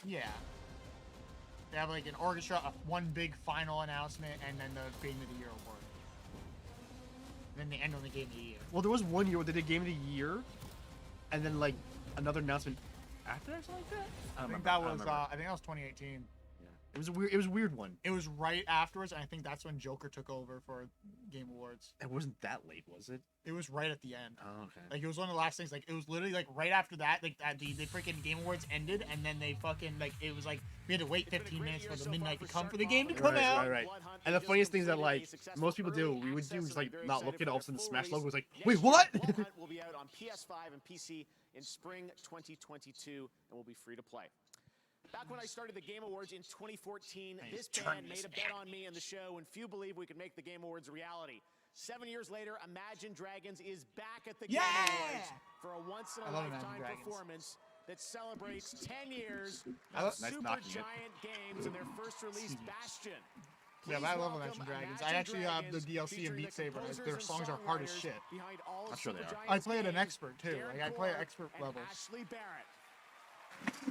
Yeah. They have like an orchestra, one big final announcement, and then the Game of the Year award. And then they end on the Game of the Year. Well, there was one year where they did Game of the Year, and then like another announcement after that, something like that. I don't remember. I think remember. I think that was 2018. It was a weird. It was a weird one. It was right afterwards, and I think that's when Joker took over for Game Awards. It wasn't that late, was it? It was right at the end. Oh, okay. Like it was one of the last things. Like it was literally like right after that. Like the freaking Game Awards ended, and then they fucking like it was like we had to wait 15 minutes for the midnight to come for the game to come out. Right. And the funniest thing is that like most people do, we would do just like not look at it. All of a sudden, the Smash logo was like, wait, what? Ball Hunt will be out on PS5 and PC in spring 2022 and will be free to play. Back when I started the Game Awards in 2014, this band made a bet on me and the show, and few believe we could make the Game Awards a reality. 7 years later, Imagine Dragons is back at the Game Awards for a once-in-a-lifetime performance that celebrates 10 years of Supergiant Games and their first release, Bastion. Yeah, but I love Imagine Dragons. I actually have the DLC and Beat Saber. Their songs are hard as shit. I'm sure they are. I play at an expert too. Like I play at expert levels. Ashley Barrett.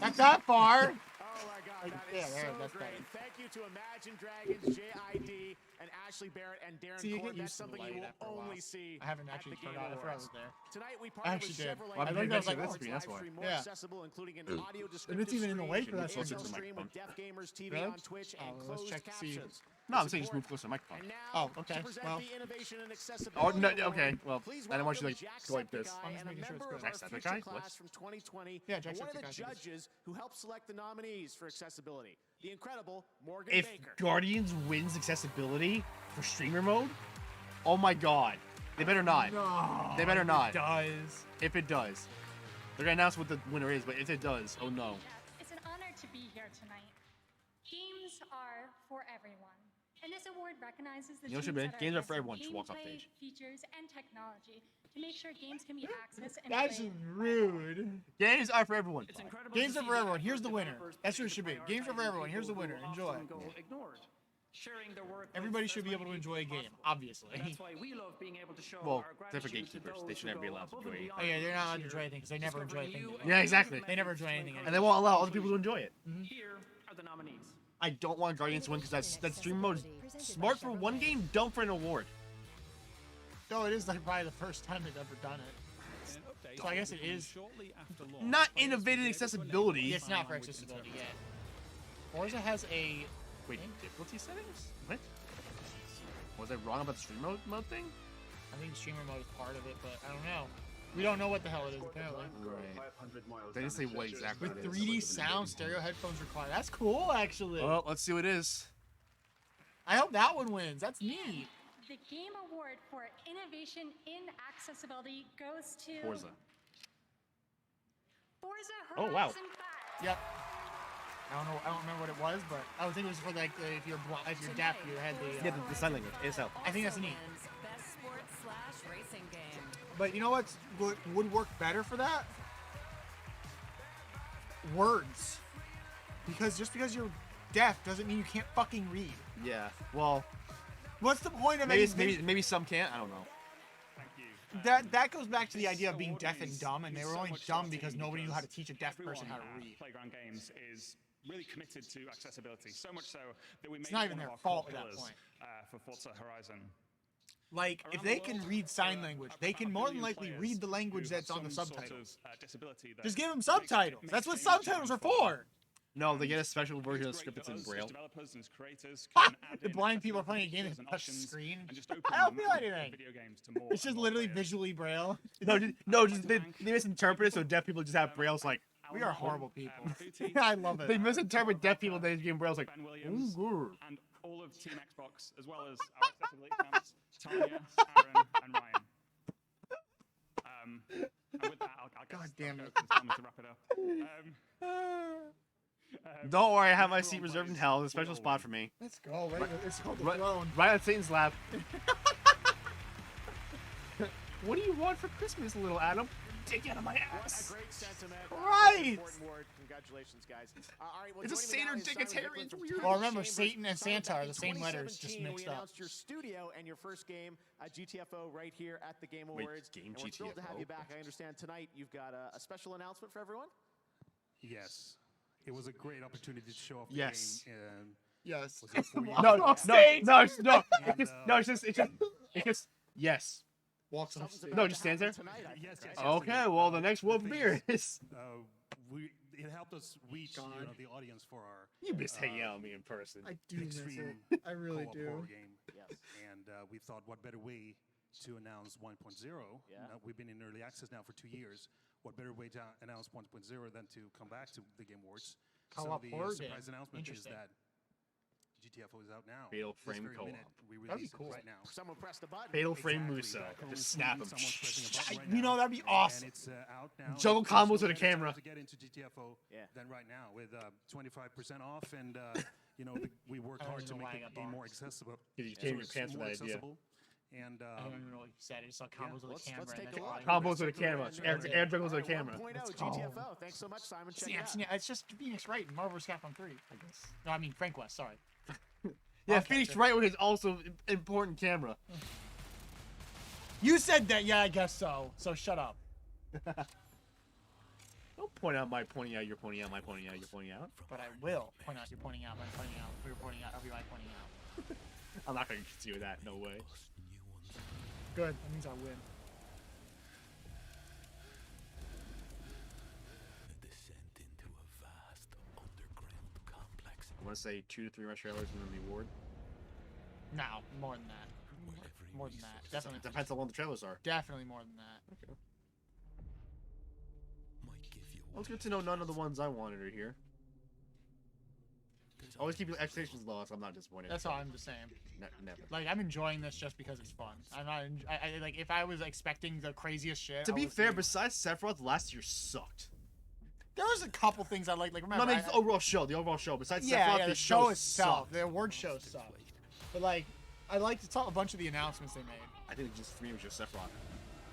Not that far. Oh my God, that is that's so great. better. Thank you to Imagine Dragons, JID, and Ashley Barrett and Darren See, you Cord. get That's used to the something light you will after a while. only see. I haven't at actually the Game forgot. I forgot I Awards. was there. Tonight we I partnered actually with did. Chevrolet. Well, I think that was like that's screen, that's why. More Yeah. accessible, including an audio descriptive And it's even in the way for that screen, song. ASL stream with Deaf Gamers TV Really? on Twitch and Let's closed check to see. captions. No, I'm saying just move closer to the microphone. And now, Oh, okay. to present Well. the innovation and Oh accessibility no, award, okay. Well, please I didn't want you to welcome like go like this. Jacksepticeye I'm just and a making sure it's member good. of our Jacksepticeye? future What? class from 2020 Yeah, and one of the Jacksepticeye, yes. judges who helped select the nominees for accessibility. The incredible Morgan If Baker. Guardians wins accessibility for streamer mode, oh my God, they better not. No, They better not. It does. If it does, they're gonna announce what the winner is. But if it does, oh no. It's an honor to be here tonight. Games are for everyone. And this award recognizes the You know what teams should be? that are Games are for addressing everyone. Just walk off gameplay, stage. features, and technology to make sure games can be accessed and That's played. rude. Games are for everyone. Games are for everyone. Here's the winner. That's what it should be. Games are for everyone. Here's the winner. Enjoy. Sharing their work Everybody should be able to enjoy a game, obviously. That's why we love being able to show Well, our except for gratitude to gatekeepers, those they should who never be go allowed to above and enjoy it. Oh beyond yeah, they're not allowed to here, enjoy anything because they never enjoy discovering anything. new they do. Yeah, exactly. They never enjoy anything. And they won't allow other people to enjoy it. Here are the nominees. I don't want Guardians to win because that stream mode is smart for one game, dumb for an award. No, it is like probably the first time they've ever done it. So I guess it is. Not innovative accessibility. It's not for accessibility yet. Forza has a Wait, difficulty settings? What? Was I wrong about the stream mode thing? I think streamer mode is part of it, but I don't know. We don't know what the hell it is apparently. Right. They didn't say what exactly With it is. 3D sound, stereo headphones required. That's cool, actually. Well, let's see what it is. I hope that one wins. That's neat. The game award for innovation in accessibility goes to Forza. Forza Oh, Horizon wow. 5. Yep. I don't remember what it was, but I would think it was for like if you're deaf, you had the. Yeah, the sign language. ASL. I think that's neat. Best sports / racing game. But you know what would work better for that? Words. Because just because you're deaf doesn't mean you can't fucking read. Yeah. Well, what's the point of maybe some can't. I don't know. That goes back to the idea of being deaf and dumb, and they were only dumb because nobody knew how to teach a deaf person how to read. Playground Games is really committed to accessibility, so much so that we made It's not it even one their of our core fault at that pillars, point. For Forza Horizon. Like, if they can read sign language, they can more than likely read the language that's on the subtitles. Just give them subtitles. That's what subtitles are for. No, they get a special version of the script that's in Braille. The blind people are playing a game that touch the screen. I don't feel anything. It's just literally visually Braille. Just they misinterpret it, so deaf people just have Braille's like. We are horrible people. I love it. They misinterpret deaf people. They give Braille's like. Williams, and all of Team Xbox, as well as our accessibility camps, Tanya, Aaron, and Ryan. And with that, I'll God damn it. it's time to wrap it up. Don't worry, I have my seat reserved in hell. There's a special spot for me. Let's go. It's called the throne. Right on Satan's lap. What do you want for Christmas, little Adam? Dick out of my ass. A great sentiment. Right. Important word. Congratulations, guys. All right, well, It's a joining me now Satan is Simon dickitarian. Hickman from Weird. Well, remember, Chambers. Satan and Simon, Santa back are in the same letters, just 2017, mixed we up. announced your studio and your first game, GTFO, right here at the Game Wait, Awards. game and we're thrilled to have GTFO? you back. I understand tonight you've got a special announcement for everyone. Yes, it was a great opportunity to show off the Yes. game. Yes. Was it 4 years No, ago? It's just yes. Walks off stage. No, just stands there. Yes. Okay, well, the next Wolf beer is. It helped us reach the audience for our. You miss hanging out with me in person. I do miss extreme it. I really co-op do. horror game. Yes. And we thought, what better way to announce 1.0? Yeah. We've been in early access now for 2 years. What better way to announce 1.0 than to come back to the Game Awards? Co-op so horror the surprise game. announcement is Interesting. that GTFO is out now. Fatal This Frame very co-op. minute, we That'd be release it cool. right now. Someone press the button. Fatal Frame Exactly, Musa. that Just cool snap him. someone's pressing a button right You know, now, that'd be awesome. And it's out now. Juggle It's combos no with a better time camera. To get into GTFO Yeah. than right now with 25% off, and we worked I don't hard even to know why make I got the game more bars. accessible. You just came in your it's pants with more that idea. accessible. And I don't even know what you said. I just saw combos with let's a camera. take and a that's all look. I Combos with a camera. Air juggles with a camera. 1.0 go. GTFO. Thanks so much, Simon. Check it out. It's just Phoenix Wright and Marvel vs. Capcom 3, I guess. No, I mean Frank West, sorry. Yeah, Okay, Phoenix sure. Wright with his also important camera. You said that, yeah, I guess so. So shut up. Don't point out my pointing out, you're pointing out, my pointing out, you're pointing out. But I will point out you're pointing out, I'm pointing out, we're pointing out, I'll be right pointing out. I'm not going to consider that, no way. Good, that means I win. I want to say 2 to 3 more trailers and then the award. No, more than that. More than that. Definitely. Depends on what the trailers are. Definitely more than that. Okay. Well, it's good to know none of the ones I wanted are here. Always keep your expectations low, so I'm not disappointed. That's all I'm just saying. Never. Like, I'm enjoying this just because it's fun. I'm not. Like, if I was expecting the craziest shit. To I be would fair, be- besides Sephiroth, last year sucked. there was a couple things I liked. Like, remember, No, I mean, the overall show. Besides yeah, Sephiroth, yeah, the the show itself, sucked. the award show sucked. But like, I liked a bunch of the announcements they made. I think just for me it was just Sephiroth.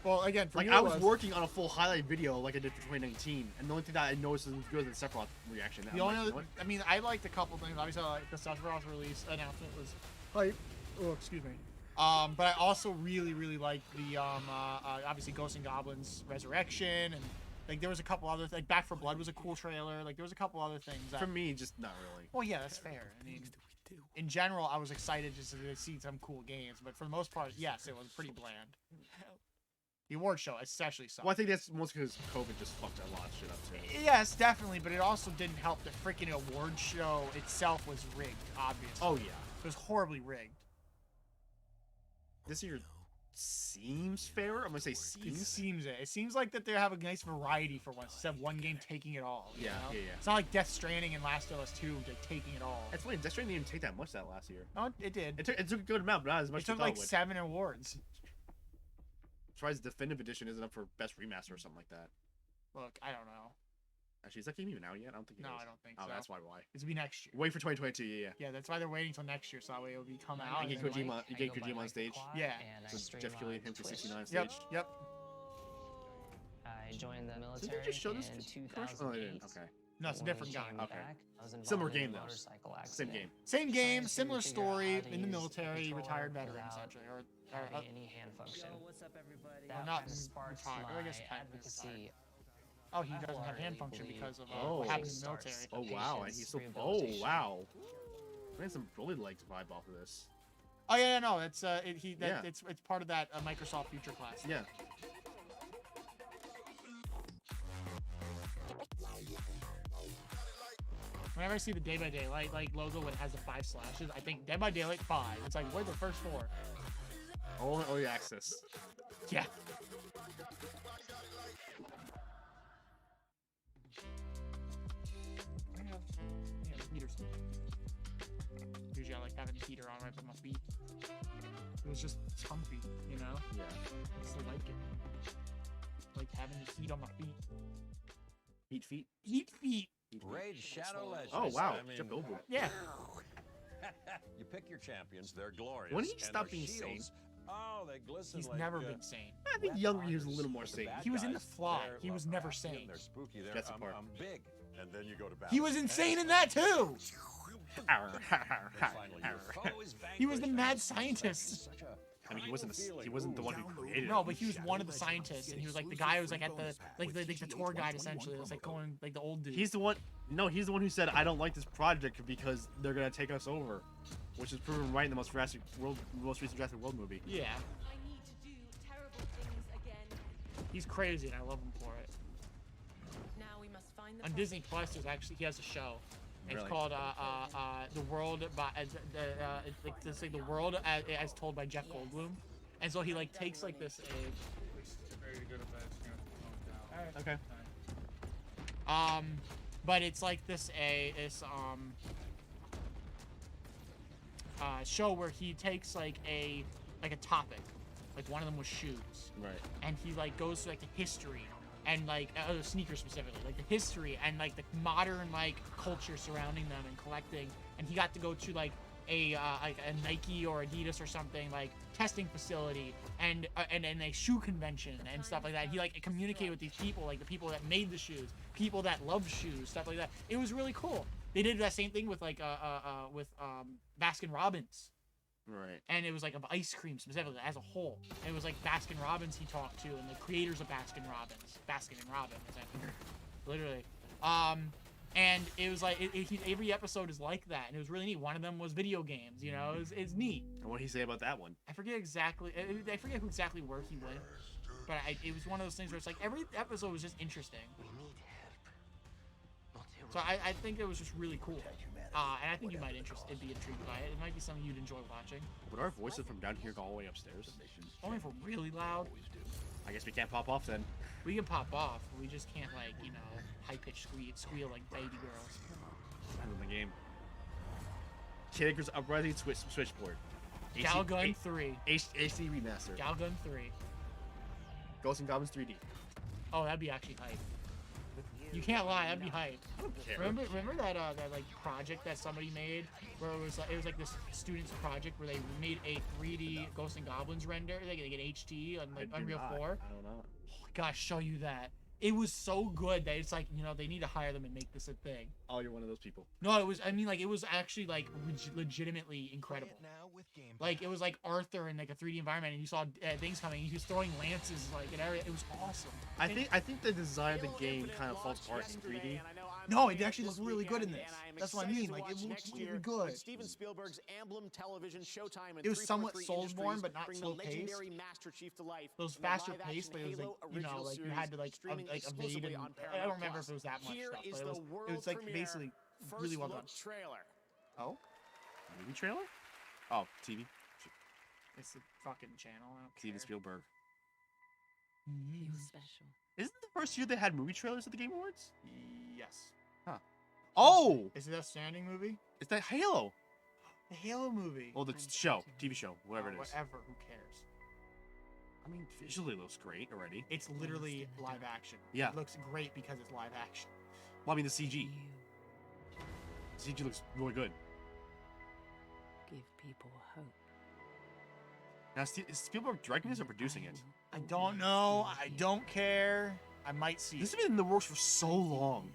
Well, again, for Like, you I it was working on a full highlight video like I did for 2019, and the only thing that I noticed was good was the Sephiroth reaction. The only other, I mean, I liked a couple things. Obviously, I liked the Sephiroth release announcement was hype. Oh, excuse me. But I also really, really liked the obviously Ghosts and Goblins Resurrection, and like there was a couple other like Back 4 Blood was a cool trailer. Like there was a couple other things. That, For me, just not really. well, yeah, that's fair. I mean, in general, I was excited just to see some cool games, but for the most part, yes, it was pretty bland. The award show especially sucked. Well, I think that's mostly because COVID just fucked a lot of shit up too. Yes, definitely, but it also didn't help. The freaking award show itself was rigged, obviously. Oh yeah, it was horribly rigged. This year, seems fairer. I'm gonna say It seems. seems it. It seems like that they have a nice variety for once, instead of one game taking it all. You Yeah, know? yeah. It's not like Death Stranding and Last of Us 2 like taking it all. That's funny. Death Stranding didn't take that much that last year. Oh, it did. It took a good amount, but not as much. It took as I like thought it would. 7 awards. Surprised the Definitive Edition isn't up for Best Remaster or something like that. Look, I don't know. Actually, is that game even out yet? I don't think it is. No, I don't think Oh, so. that's why. It'll be next year. Wait for 2022. Yeah. Yeah, that's why they're waiting till next year, so that way it'll be come out. You get and then, Kojima. You get Kojima on stage. Yeah. So Jeff Keighley and him for 69 on Yep. stage. Yep. I joined the Did military they just show this in commercial? Oh, they 2008. didn't. Okay. No, it's a When we different guy. came Okay. back, I was involved Similar in a game though. motorcycle Same accident. game. Same game, Trying to similar figure out story how to in the use military, controller retired veteran without essentially, or having any hand function. what's up, everybody? That not kind of sparks retired, my I guess kind of advocacy. oh, he doesn't have hand wholeheartedly function believe because of Oh. what happened in the starts military. Oh wow, and he's so. Oh rehabilitation. wow. Man, some really liked vibe off of this. Oh yeah, no, it's Yeah. it's part of that Microsoft Future Class. Yeah. Whenever I see the Day by Daylight like logo when it has the 5 slashes, I think Dead by Daylight 5. It's like, where's the first 4? Oh, early access. Yeah. Heaters. Usually I like having the heater on right by my feet. It was just comfy, you know? Yeah. I just like it. Like having the heat on my feet. Heat feet. Heat feet. Raid Shadow Legends. Oh wow, I mean, Jeff Goldblum. Yeah. You pick your champions, they're glorious. When did he and stop their being shields, oh, they glisten He's like, never been sane. I think younger he was a little more sane. He was in The Fly. He was never sane. They're spooky. They're That's the part. I'm big. And then you go to battle. He was insane in that too. He was the mad scientist. I mean, he wasn't the one who created it. No, but he was one of the scientists, and he was like the guy who was like at the the tour guide essentially. It was like going like the old dude. He's the one. No, he's the one who said, "I don't like this project because they're gonna take us over," which is proven right in the most recent Jurassic World movie. Yeah. I need to do terrible things again. He's crazy, and I love him for it. Now we must find the On Disney Plus, there's actually he has a show. It's Really? called The World by it's like The World as told by Jeff Goldblum, and so he like takes like this Okay. but it's like this show where he takes like a topic, like one of them was shoes, Right. and he like goes through like the history and like sneakers specifically, like the history and like the modern like culture surrounding them and collecting, and he got to go to like a Nike or Adidas or something like testing facility and a shoe convention and stuff like that. He like communicated with these people, like the people that made the shoes, people that love shoes, stuff like that. It was really cool. They did that same thing with like Baskin Robbins. Right. And it was like of ice cream specifically as a whole. It was like Baskin Robbins he talked to and the creators of Baskin Robbins, literally. And it was like every episode is like that, and it was really neat. One of them was video games, you know. It's neat. And what did he say about that one? I forget exactly. I forget exactly where he went, but it was one of those things where it's like every episode was just interesting. So I think it was just really cool, and I think you might be intrigued by it. It might be something you'd enjoy watching. Would our voices from down here go all the way upstairs? Only if we're really loud. I guess we can't pop off then. We can pop off. We just can't like high-pitched squeal like baby girls. In the game. Kid Icarus Uprising Switchboard. Galgun 3. HD remaster. Galgun 3. Ghosts and Goblins 3D. Oh, that'd be actually hype. You can't lie, that'd be hype. I don't care. Remember that like project that somebody made where it was like this student's project where they made a 3D Ghosts and Goblins render, like an HD on like Unreal 4. I don't know. Oh, gosh, show you that. It was so good that it's like, they need to hire them and make this a thing. Oh, you're one of those people. No, it was actually like legitimately incredible. Like it was like Arthur in like a 3D environment, and you saw things coming. He was throwing lances like in area. It was awesome. I think the design of the game kind of falls apart in 3D. No, it actually looks really good in this. That's what I mean. Like it looks really good. Steven Spielberg's Emblem Television Showtime. It was somewhat Soulsborne, but not slow paced. Master Chief to life. Those faster paced, but it was like like you had to like evade and I don't remember if it was that much stuff, but it was like basically really well done. Trailer. Oh, movie trailer? Oh, TV. It's the fucking channel. I don't Steven care. Spielberg. You're special. Isn't the first year they had movie trailers at the Game Awards? Yes. Huh. Oh! Is it that Standing movie? It's that Halo. The Halo movie. Well, the show, TV show, whatever it is. Whatever. Who cares? I mean, visually looks great already. It's literally live action. Yeah. It looks great because it's live action. Well, I mean, the CG. The CG looks really good. Give people hope. Now, is Spielberg directing this or producing it? I don't know. I don't care. I might see This it. has been in the works for so long.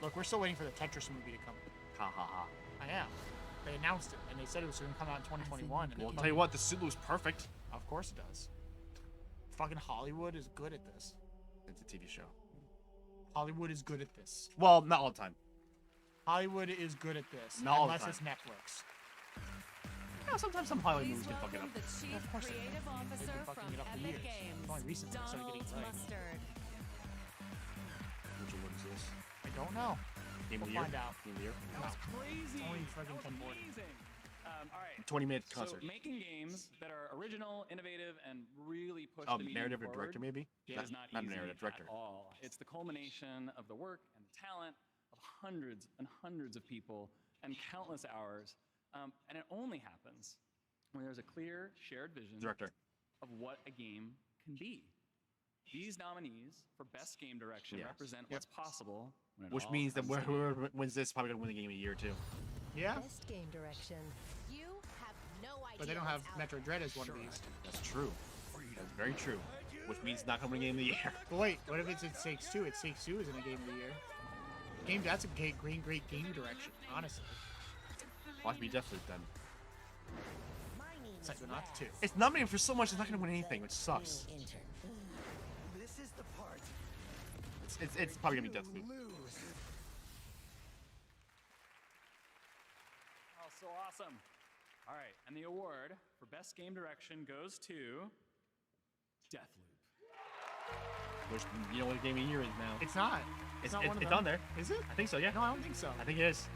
Look, we're still waiting for the Tetris movie to come. Ha ha ha. I am. They announced it, and they said it was going to come out in 2021. Well, I'll tell you what, the suit looks perfect. Of course it does. Fucking Hollywood is good at this. It's a TV show. Hollywood is good at this. Well, not all the time. Hollywood is good at this. Not all the unless time. it's Netflix. Yeah, sometimes some Hollywood movies can fuck it up. The Chief Creative Officer been from fucking it up for Epic years. Games, It's only recently they started getting Donald it right. Mustard. Which one is this? I don't know. Game of We'll the year? find out. Game of the year? That was crazy. Only That fucking was 10 board. amazing. All right. 20-minute So concert. making games that are original, innovative, and really push Oh, the medium narrative or forward director, maybe? is not Not easy narrative, director. at all. It's the culmination of the work and the talent of hundreds and hundreds of people and countless hours, and it only happens when there's a clear shared vision Director. of what a game can be. These nominees for Best Game Direction Yes. represent what's possible. When it Which all means that comes together. whoever wins this is probably going to win the Game of the Year, too. Yeah, Best game direction. You have no idea. but they don't have Metro Dread as one of these. That's true. That's very true. Which means it's not going to win Game of the Year. But wait, what if it's Takes Two? It Takes Two isn't a game of the year. That's a great game direction, honestly. Watch me Deathloop then. Psychonauts 2. It's nominated for so much, it's not going to win anything, which sucks. This is the part. It's probably going to be Deathloop. Oh, so awesome. All right, and the award for Best Game Direction goes to Deathloop. Which, you know what Game of the Year is now. It's not. It's not one of it's them. on there. Is it? I think so, yeah. No, I don't think so. I think it is.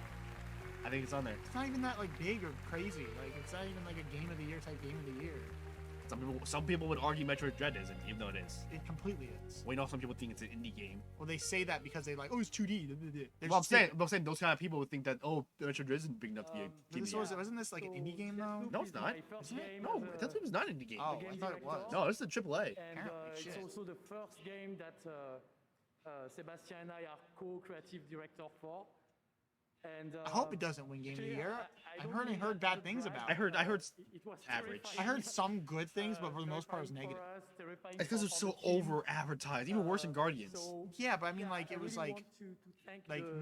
I think it's on there. It's not even that like big or crazy. Like it's not even like a game of the year type game of the year. Some people would argue Metroid Dread isn't, even though it is. It completely is. Well, you know, some people think it's an indie game. Well, they say that because they like, oh, it's 2D. Well, I'm saying those kind of people would think that, oh, Metroid Dread isn't big enough to be a game. Wasn't this like an indie game though? No, it's not. Isn't it? No, Deathloop is not an indie game. Oh, I thought it was. No, this is a AAA. And it's also the first game that Sebastian and I are co-creative director for. And I hope it doesn't win Game of the Year. I heard bad things about it. I heard it was average. I heard some good things, but for the most part, it was negative. It's because it's so over-advertised, even worse than Guardians. Yeah, but I mean, like, it was like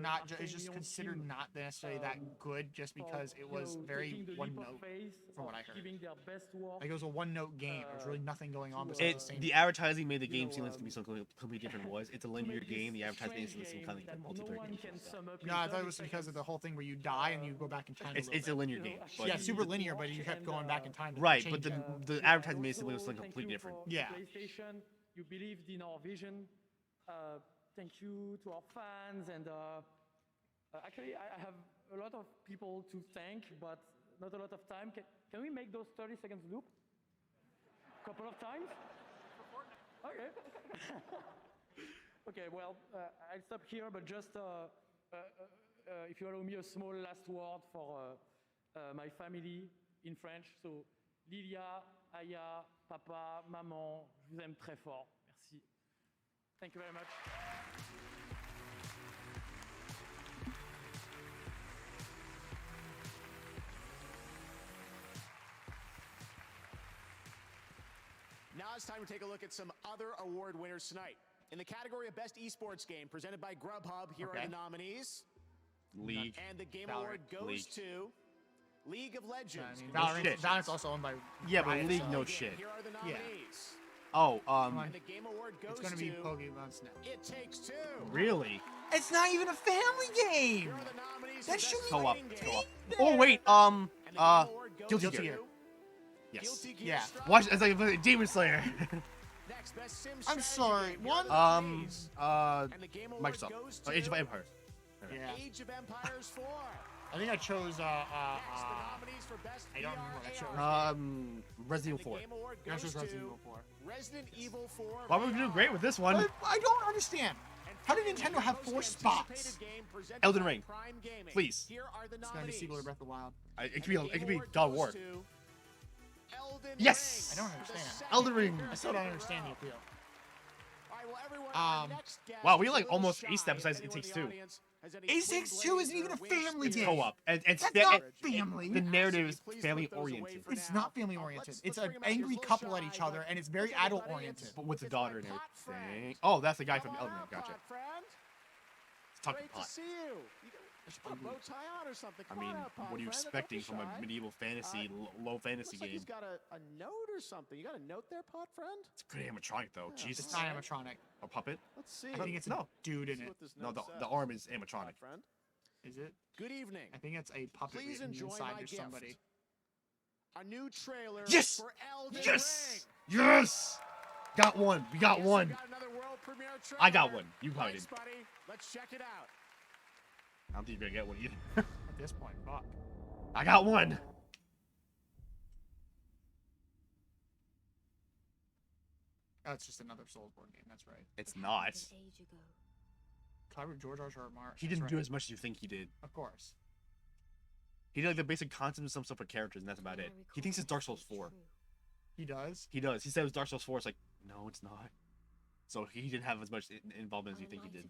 not. It's just Aluminium considered team, not necessarily that good, just because it was very one note, from what I heard. giving their best work. Like it was a one-note game. There was really nothing going on besides the same. The advertising made the game seem like it's going to be something completely different than it was. It's a linear game. The advertising is some kind of multiplayer game. No, I thought it was because of the whole thing where you die and you go back in time. It's a linear game. But Yeah, super linear, but you kept going back in time. To right, change but it. the advertising made it seem like it was something completely different. Yeah. PlayStation, you believed in our vision. Thank you to our fans, and actually, I have a lot of people to thank, but not a lot of time. Can we make those 30 seconds loop? Couple of times? Okay. Okay, well, I'll stop here, but just if you allow me a small last word for my family in French. So, Lilia, Aya, Papa, Maman, je vous aime très fort. Merci. Thank you very much. Now it's time to take a look at some other award winners tonight. In the category of Best Esports Game, presented by Grubhub, here are the nominees. League. And the Game Valorant. Award goes League. to League of Legends. Valorant's also owned by. Yeah, but Riot, League, so- no shit. Here are the nominees. Oh, And the Game Award goes It's gonna to be Pokemon Snap. It Takes Two. really? It's not even a family game. Here are the nominees That for should Best be Co-op. Fighting Game. Co-op. Oh wait, And the Game Award goes Guilty to Gear. Yes. Guilty Gear Yeah. Strive. Watch it's like Demon Slayer. Next, Best Sim I'm Strategy sorry, Game. one- Here are the nominees. And the Game Award Microsoft. goes Age of to Empires. Yeah. Age of Empires 4. I think I chose I don't remember what I chose. Resident Evil 4. I chose Resident Evil 4. Resident Evil 4. Well, we're doing great with this one. I don't understand. How did Nintendo have 4 spots? Elden Ring. Please. It's gonna be sequel to Breath of the Wild. It could be God of War. Yes. I don't understand. Elden Ring. I still don't understand the appeal. Wow, we like almost aced that besides It Takes Two. It Takes Two isn't even a family game. Co-op. And That's not family. The narrative is family oriented. It's not family oriented. It's an angry couple at each other, and it's very adult oriented. But with the daughter and everything. Oh, that's the guy from Elden Ring. Gotcha. It's talking pot. Put a bow tie on or something. I mean, what are you expecting from a medieval fantasy, low fantasy game? He's got a note or something. You got a note there, pot friend? It's a good animatronic though. Yeah, Jesus. it's not animatronic. A puppet? Let's see. I think it's a dude in it. No, the arm is animatronic. Friend. Is it? Good evening. I think it's a puppet. Please enjoy inside my there's gift. somebody. A new trailer Yes! for Elden Yes! Ring. Yes! Got one. We got one. We got another world premiere trailer. I got one. You probably Thanks, didn't. buddy. Let's check it out. I don't think you're gonna get one either. At this point, fuck. I got one. Oh, it's just another Soulsborne game. That's right. It's not. Collaborative George R.R. Martin. He didn't do as much as you think he did. Of course. He did like the basic concepts and some stuff for characters, and that's about it. He thinks it's Dark Souls 4. He does? He does. He said it was Dark Souls 4. It's like, no, it's not. So he didn't have as much involvement as you think he did.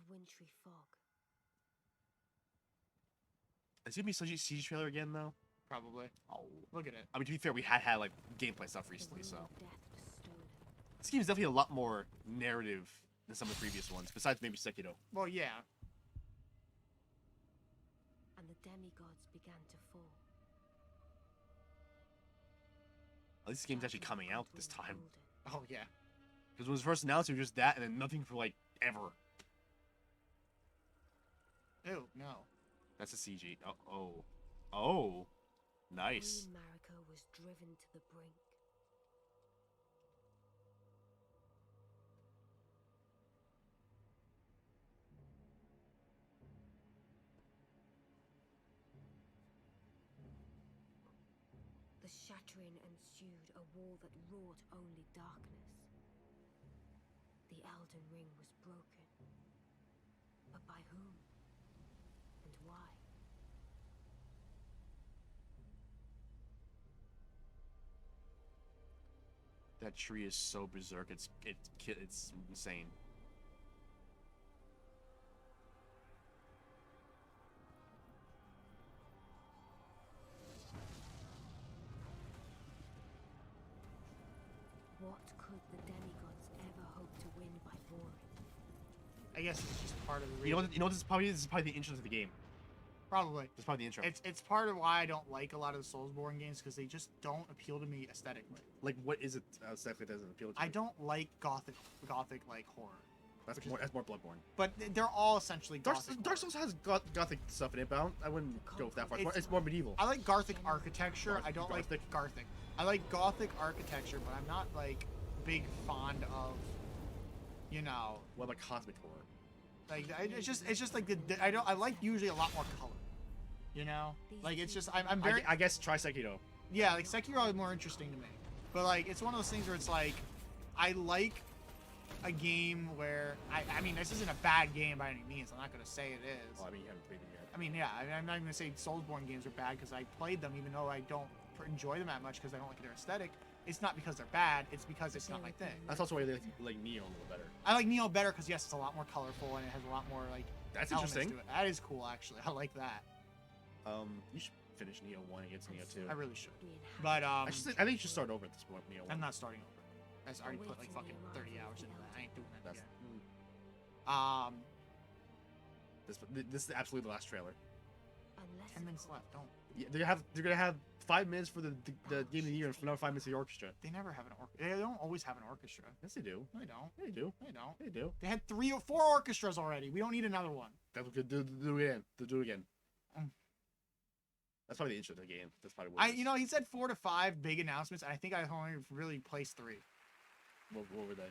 Is it gonna be such a CG trailer again, though? Probably. Oh, look at it. I mean, to be fair, we had like gameplay stuff recently, so this game is definitely a lot more narrative than some of the previous ones, besides maybe Sekiro. Well, yeah. And the demigods began to fall. At least this game's actually coming out this time. Oh yeah. Because when it was first announced, it was just that, and then nothing for like ever. Ew, no. That's a CG. Oh, nice. Queen Marika was driven to the brink. The shattering ensued, a war that wrought only darkness. The Elden Ring was broken. But by whom? And why? That tree is so berserk. It's insane. What could the demigods ever hope to win by warring? I guess it's just part of the You reason. know what this is probably? This is probably the intro to the game. Probably. It's probably the intro. It's part of why I don't like a lot of the Soulsborne games, because they just don't appeal to me aesthetically. Like, what is it aesthetically that doesn't appeal to you? I don't like gothic like horror. That's more Bloodborne. But they're all essentially gothic. Dark Souls has gothic stuff in it, but I wouldn't go that far. It's more medieval. I like gothic architecture. I don't like the gothic. I like gothic architecture, but I'm not like big fond of, you know. What about cosmic horror? Like it's just like I like usually a lot more color. You know, like it's just I'm very. I guess try Sekiro. Yeah, like Sekiro is more interesting to me, but like it's one of those things where it's like, I like a game where I mean this isn't a bad game by any means. I'm not gonna say it is. Well, I mean you haven't played it yet. I mean yeah, I'm not even gonna say Soulsborne games are bad because I played them, even though I don't enjoy them that much because I don't like their aesthetic. It's not because they're bad. It's because it's not my thing. That's also why I like Neo a little better. I like Neo better because yes, it's a lot more colorful and it has a lot more like. That's elements interesting. to it. That is cool actually. I like that. You should finish Neo 1 against Neo 2. I really should. But I think you should start over at this point, Neo 1. I'm not starting over. I already put like fucking 30 hours into that. I ain't doing that again. This is absolutely the last trailer. 10 minutes left. Don't. Yeah, they're gonna have 5 minutes for the game of the year and another 5 minutes of the orchestra. They never have an orchestra. They don't always have an orchestra. Yes, they do. They don't. They do. They don't. They do. They had 3 or 4 orchestras already. We don't need another one. That's what do it again. Do it again. That's probably the intro to the game. That's probably what. You know, he said 4 to 5 big announcements, and I think I only really placed 3. What were they?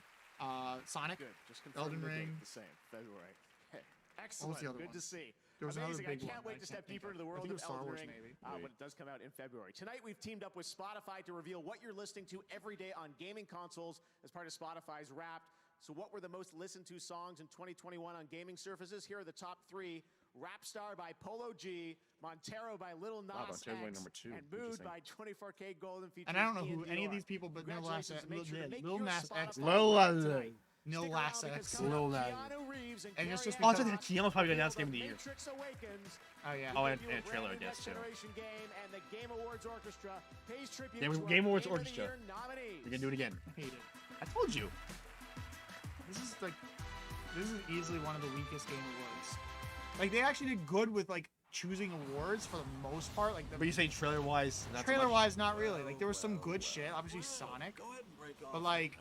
Sonic. Good. Just Elden confirm the Ring. date, the same February. Hey, excellent. the other Good one? to see. There was another Amazing. big I can't one. wait to step think deeper of. into the I world think it of was Star Elden Wars, Ring maybe. when it does come out in February. Tonight, we've teamed up with Spotify to reveal what you're listening to every day on gaming consoles as part of Spotify's Wrapped. So what were the most listened to songs in 2021 on gaming surfaces? Here are the top 3. Rap Star by Polo G, Montero by Lil Nas Montero's like X, number 2. and Mood by 24K Golden featuring And I don't know Ian who any of Dior. these people, but Lil Nas Congratulations, make sure to make Lil your Nas X. Spotify Lil Wrapped Nas tonight. Lil Stick around Nas because X. coming up, Lil Nas. Keanu Reeves and And it's Carrie just Oh, I Ann think Moss Keanu's probably gonna announce reveal Game of the The Year. Matrix Awakens. Oh yeah. Oh, We and give you a trailer, I brand new guess, Next too. Generation game, and the Game Awards Orchestra pays tribute Game to our Awards Game of the Orchestra. Year nominees. We're gonna do it again. I hate it. I told you. This is easily one of the weakest game awards. Like they actually did good with like choosing awards for the most part. Like the But you say trailer-wise? Not so much? trailer-wise, not really. Like there was some good shit. Obviously Sonic, but like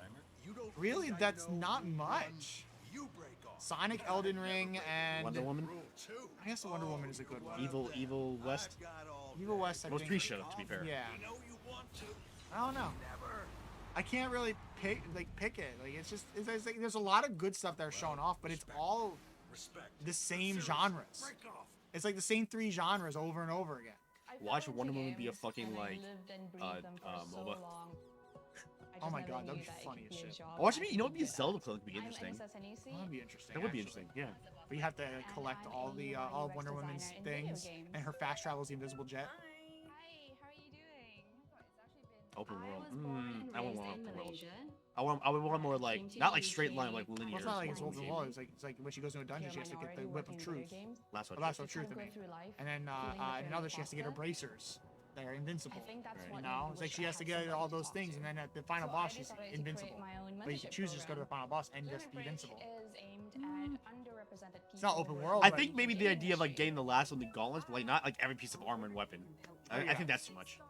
really that's not much. Sonic, Elden Ring, and Wonder Woman. I guess the Wonder Woman is a good one. Evil West. Evil West. I Those think, 3 should have, to be fair. Yeah. I don't know. I can't really pick it. Like it's like, there's a lot of good stuff that are shown off, but it's all the same genres. It's like the same 3 genres over and over again. Watch Wonder Woman be a fucking like MOBA. Oh my god, that'd be funny as shit. Watch me. You know, it'd be a Zelda play. Would be interesting. That would be interesting. That would be actually. interesting. Yeah. But you have to collect all the all of Wonder Woman's things, and her fast travels the invisible jet. Open world. I want more open world. I would want more like not like straight line, like linear. Well, it's not like it's open world. It's like when she goes into a dungeon, she has to get the whip of truth. Lasso Lasso of truth, I mean. And then another, she has to get her bracers. They're invincible. You know, it's like she has to get all those things, and then at the final boss, she's invincible. But you can choose to just go to the final boss and just be invincible. It's not open world. I think maybe the idea of like getting the lasso and the gauntlets, but like not like every piece of armor and weapon. I think that's too much.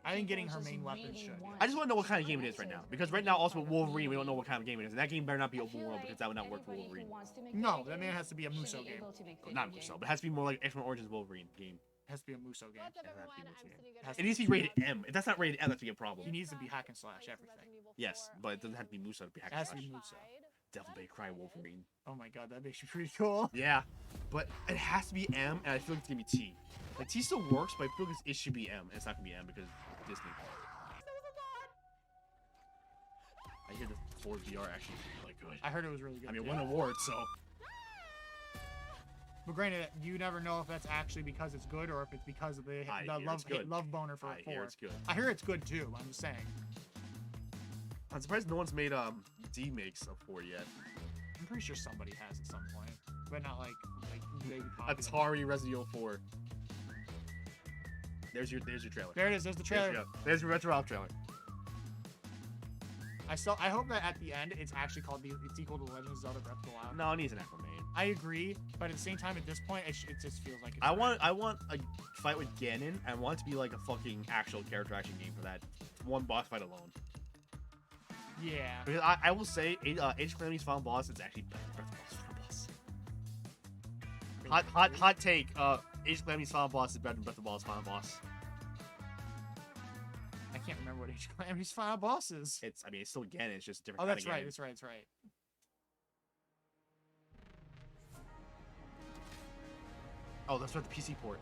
I think getting her main weapon should. I just want to know what kind of game it is right now, because right now also with Wolverine, we don't know what kind of game it is, and that game better not be open world because that would not work for Wolverine. No, that man has to be a Muso game. Not Muso, but it has to be more like X-Men Origins Wolverine game. It has to be a Muso game. It needs to be rated M. If that's not rated M, that's gonna be a problem. He needs to be hack and slash everything. Yes, but it doesn't have to be Muso to be hack It and has to slash. be Muso. Devil May Cry Wolverine. Oh my god, that makes you pretty cool. Yeah, but it has to be M, and I feel like it's gonna be T. Like T still works, but I feel like it should be M, and it's not gonna be M because Disney. I hear the 4 VR actually is really good. I heard it was really good. I mean, it too. won an award, so. But granted, you never know if that's actually because it's good or if it's because of the love boner for I 4. hear it's good. I hear it's good too. I'm just saying. I'm surprised no one's made D makes of 4 yet. I'm pretty sure somebody has at some point, but not like big popular. Atari Resident Evil 4. There's your trailer. There it is. There's the trailer. There's your retro off trailer. I hope that at the end it's actually called it's equal to Legend of Zelda Breath of the Wild. No, it needs an Aquaman. I agree, but at the same time, at this point, it just feels like it's I want a fight with Ganon. I want it to be like a fucking actual character action game for that one boss fight alone. Yeah. Because I will say, Age of Calamity's final boss is actually better than Breath of the Wild's final boss. Hot take. Age of Calamity's final boss is better than Breath of the Wild's final boss. I can't remember what Age of Calamity's final boss is. I mean, it's still Ganon. It's just a different. Oh, that's kind of right. game. That's right. That's right. Oh, that's right. The PC port.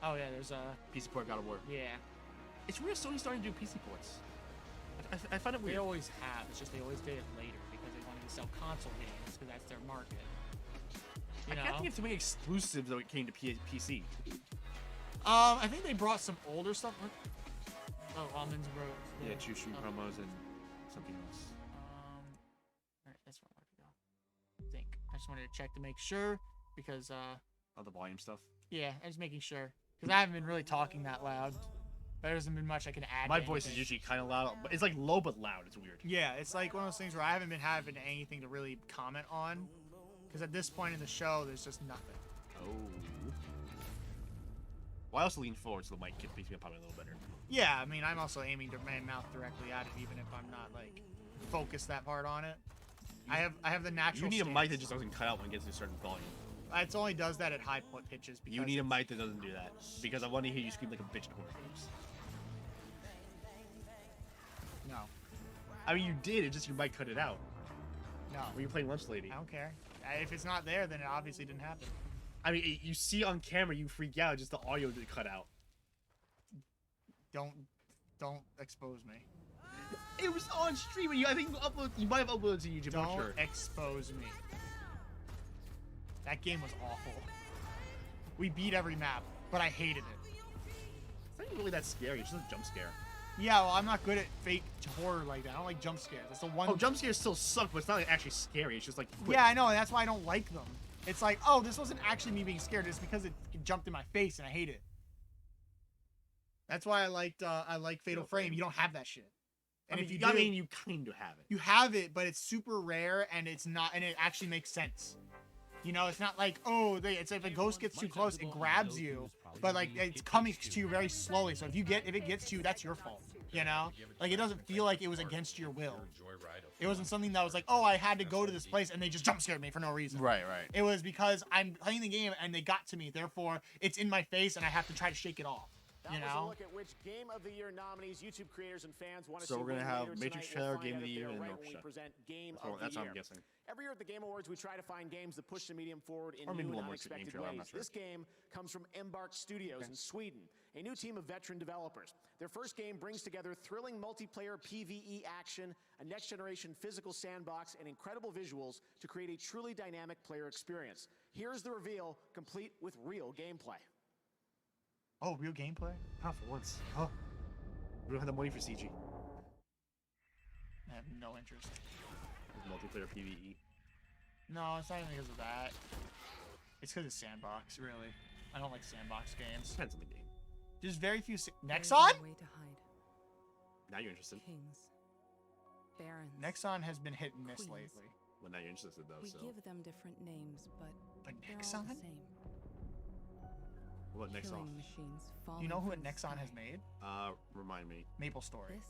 Oh yeah, there's a PC port God of War. Yeah. It's weird Sony's starting to do PC ports. I find it weird. They always have. It's just they always did it later because they wanted to sell console games because that's their market. I can't think of too many exclusives that came to PC. I think they brought some older stuff. Oh, Almonds wrote. Yeah, Chushu promos and something else. Alright, that's where I wanted to go. I think I just wanted to check to make sure because the volume stuff. Yeah, I'm just making sure because I haven't been really talking that loud. There hasn't been much I can add. My voice is usually kind of loud, but it's like low but loud. It's weird. Yeah, it's like one of those things where I haven't been having anything to really comment on because at this point in the show, there's just nothing. Oh. Well, I also lean forward so the mic makes me probably a little better. Yeah, I mean, I'm also aiming to my mouth directly at it, even if I'm not like focused that hard on it. I have the natural. You need a stance. mic that just doesn't cut out when it gets to a certain volume. It only does that at high pitches. You need a mic that doesn't do that because I want to hear you scream like a bitch in horror games. No. I mean, you did. It's just your mic cut it out. No. When you're playing Lunch Lady. I don't care. If it's not there, then it obviously didn't happen. I mean, you see on camera, you freak out. Just the audio did cut out. Don't expose me. It was on stream. I think you might have uploaded to YouTube. I'm Don't sure. expose me. That game was awful. We beat every map, but I hated it. It's not even really that scary. It's just a jump scare. Yeah, well, I'm not good at fake horror like that. I don't like jump scares. That's the one. Oh, jump scares still suck, but it's not like actually scary. It's just like quick. Yeah, I know, and that's why I don't like them. It's like, oh, this wasn't actually me being scared. It's because it jumped in my face, and I hate it. That's why I like Fatal Frame. You don't have that shit. And if you do, you kind of have it. You have it, but it's super rare, and it's not, and it actually makes sense. You know, it's not like, oh, it's if a ghost gets too close, it grabs you, but like it's coming to you very slowly. So if it gets to you, that's your fault. You know, like it doesn't feel like it was against your will. It wasn't something that was like, oh, I had to go to this place and they just jump scared me for no reason. Right. It was because I'm playing the game and they got to me. Therefore, it's in my face and I have to try to shake it off. That was a look at which Game of the Year nominees YouTube creators and fans want to see. So we're gonna have later Matrix tonight. We'll Trailer, Game of find the out if Year, they're and right when we Orchestra. present Game That's of the what Year. I'm guessing. Every year at the Game Awards, we try to find games that push the medium forward in Or maybe new and one more game unexpected trailer, I'm ways. not sure. This game comes from Embark Studios in Sweden, a new team of veteran developers. Their first game brings together thrilling multiplayer PvE action, a next-generation physical sandbox, and incredible visuals to create a truly dynamic player experience. Here's the reveal, complete with real gameplay. Oh, real gameplay? Not for once. Oh. We don't have the money for CG. I have no interest. Multiplayer PvE. No, it's not even because of that. It's because it's sandbox, really. I don't like sandbox games. Depends on the game. There's very few. Nexon? Way to hide. Now you're interested. Kings. Barons. Nexon has been hit and miss Queens. lately. Well, now you're interested though. We So. give them different names, but they're all Nexon? the same. What Nexon? Killing machines. You know who falling from the Nexon sky. has made? Remind me. Maple Story. This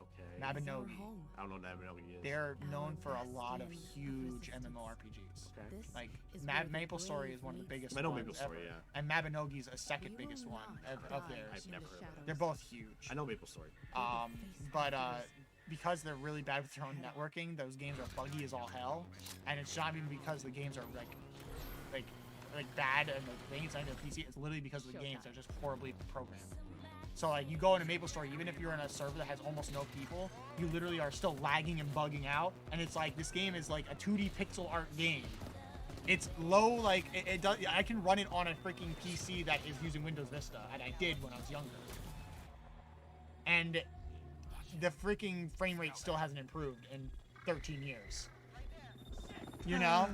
Okay. is our Mabinogi. home. I don't know what Mabinogi is. They're known for a best lot of game of huge resistance. MMORPGs. Okay. This Like is where the Maple Story brave is one of the lead biggest I know ones Maple Story, ever. yeah. And Mabinogi's a second We biggest will one not of die theirs. in the I've never heard of it. shadows. They're both huge. I know Maple Story. But because they're really bad with their own networking, those games are buggy as all hell. And it's not even because the games are like bad and the things on the PC. It's literally because the games are just horribly programmed. So like you go into Maple Story, even if you're in a server that has almost no people, you literally are still lagging and bugging out. And it's like this game is like a 2D pixel art game. It's low, like it does. I can run it on a freaking PC that is using Windows Vista, and I did when I was younger. And the freaking frame rate still hasn't improved in 13 years. You know?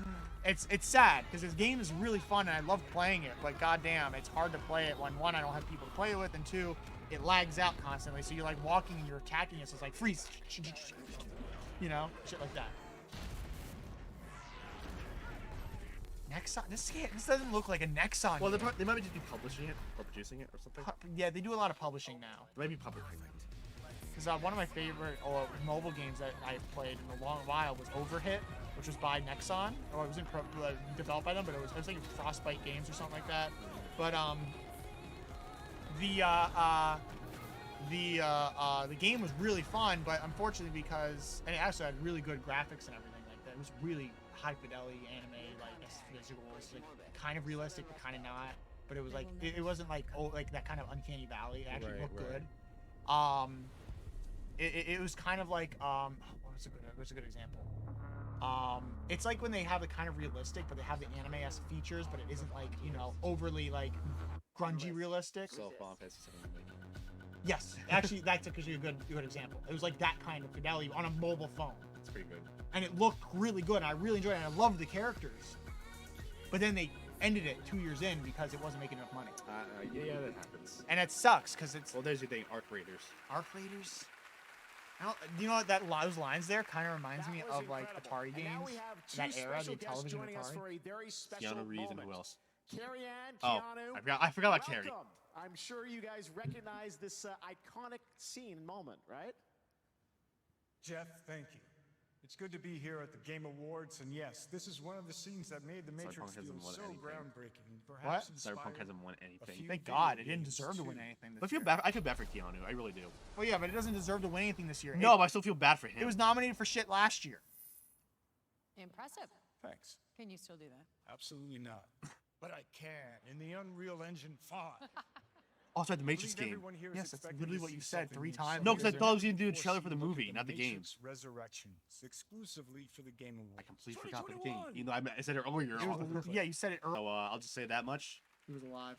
It's sad because this game is really fun and I love playing it, but goddamn, it's hard to play it when one, I don't have people to play it with, and two, it lags out constantly. So you're like walking and you're attacking it, so it's like freeze, you know, shit like that. Nexon, this doesn't look like a Nexon. Well, game. they might be just producing it or producing it or something. Yeah, they do a lot of publishing now. They might be publishing it. Because one of my favorite mobile games that I played in a long while was Overhit, which was by Nexon, or it wasn't developed by them, but it was like Frostbite Games or something like that. But the game was really fun, but unfortunately and it also had really good graphics and everything like that. It was really high fidelity anime, like visuals, like kind of realistic but kind of not. But it was like it wasn't like like that kind of uncanny valley. It actually looked good. It was kind of like what's a good example? It's like when they have the kind of realistic, but they have the anime-esque features, but it isn't like, you know, overly like grungy realistic. So Final Fantasy 7. Yes, actually, that's a good example. It was like that kind of fidelity on a mobile phone. It's pretty good. And it looked really good, and I really enjoyed it, and I loved the characters. But then they ended it 2 years in because it wasn't making enough money. Yeah, that happens. And it sucks because it's. Well, there's your thing, Arc Raiders. Arc Raiders. You know what? Those lines there kind of reminds me of like Atari games. That era, the television Atari. Keanu Reeves and who else? Carrie-Ann, Oh, Keanu. I forgot about Carrie. Welcome. I'm sure you guys recognize this iconic scene and moment, right? Jeff, thank you. It's good to be here at the Game Awards, and yes, this is one of the scenes that made the Matrix feel so groundbreaking. Perhaps Cyberpunk hasn't won anything. Thank God, it didn't deserve to win anything this year. I feel bad for Keanu. I really do. Well, yeah, but it doesn't deserve to win anything this year. No, but I still feel bad for him. It was nominated for shit last year. Impressive. Thanks. Can you still do that? Absolutely not. But I can in the Unreal Engine 5. Oh, it's like the Matrix game. Yes, that's literally what you said 3 times. No, because I thought I was going to do a trailer for the movie, not the game. Resurrections, exclusively for the Game Awards. I completely forgot the game. You know, I said it earlier. Yeah, you said it earlier. So I'll just say that much. He was alive.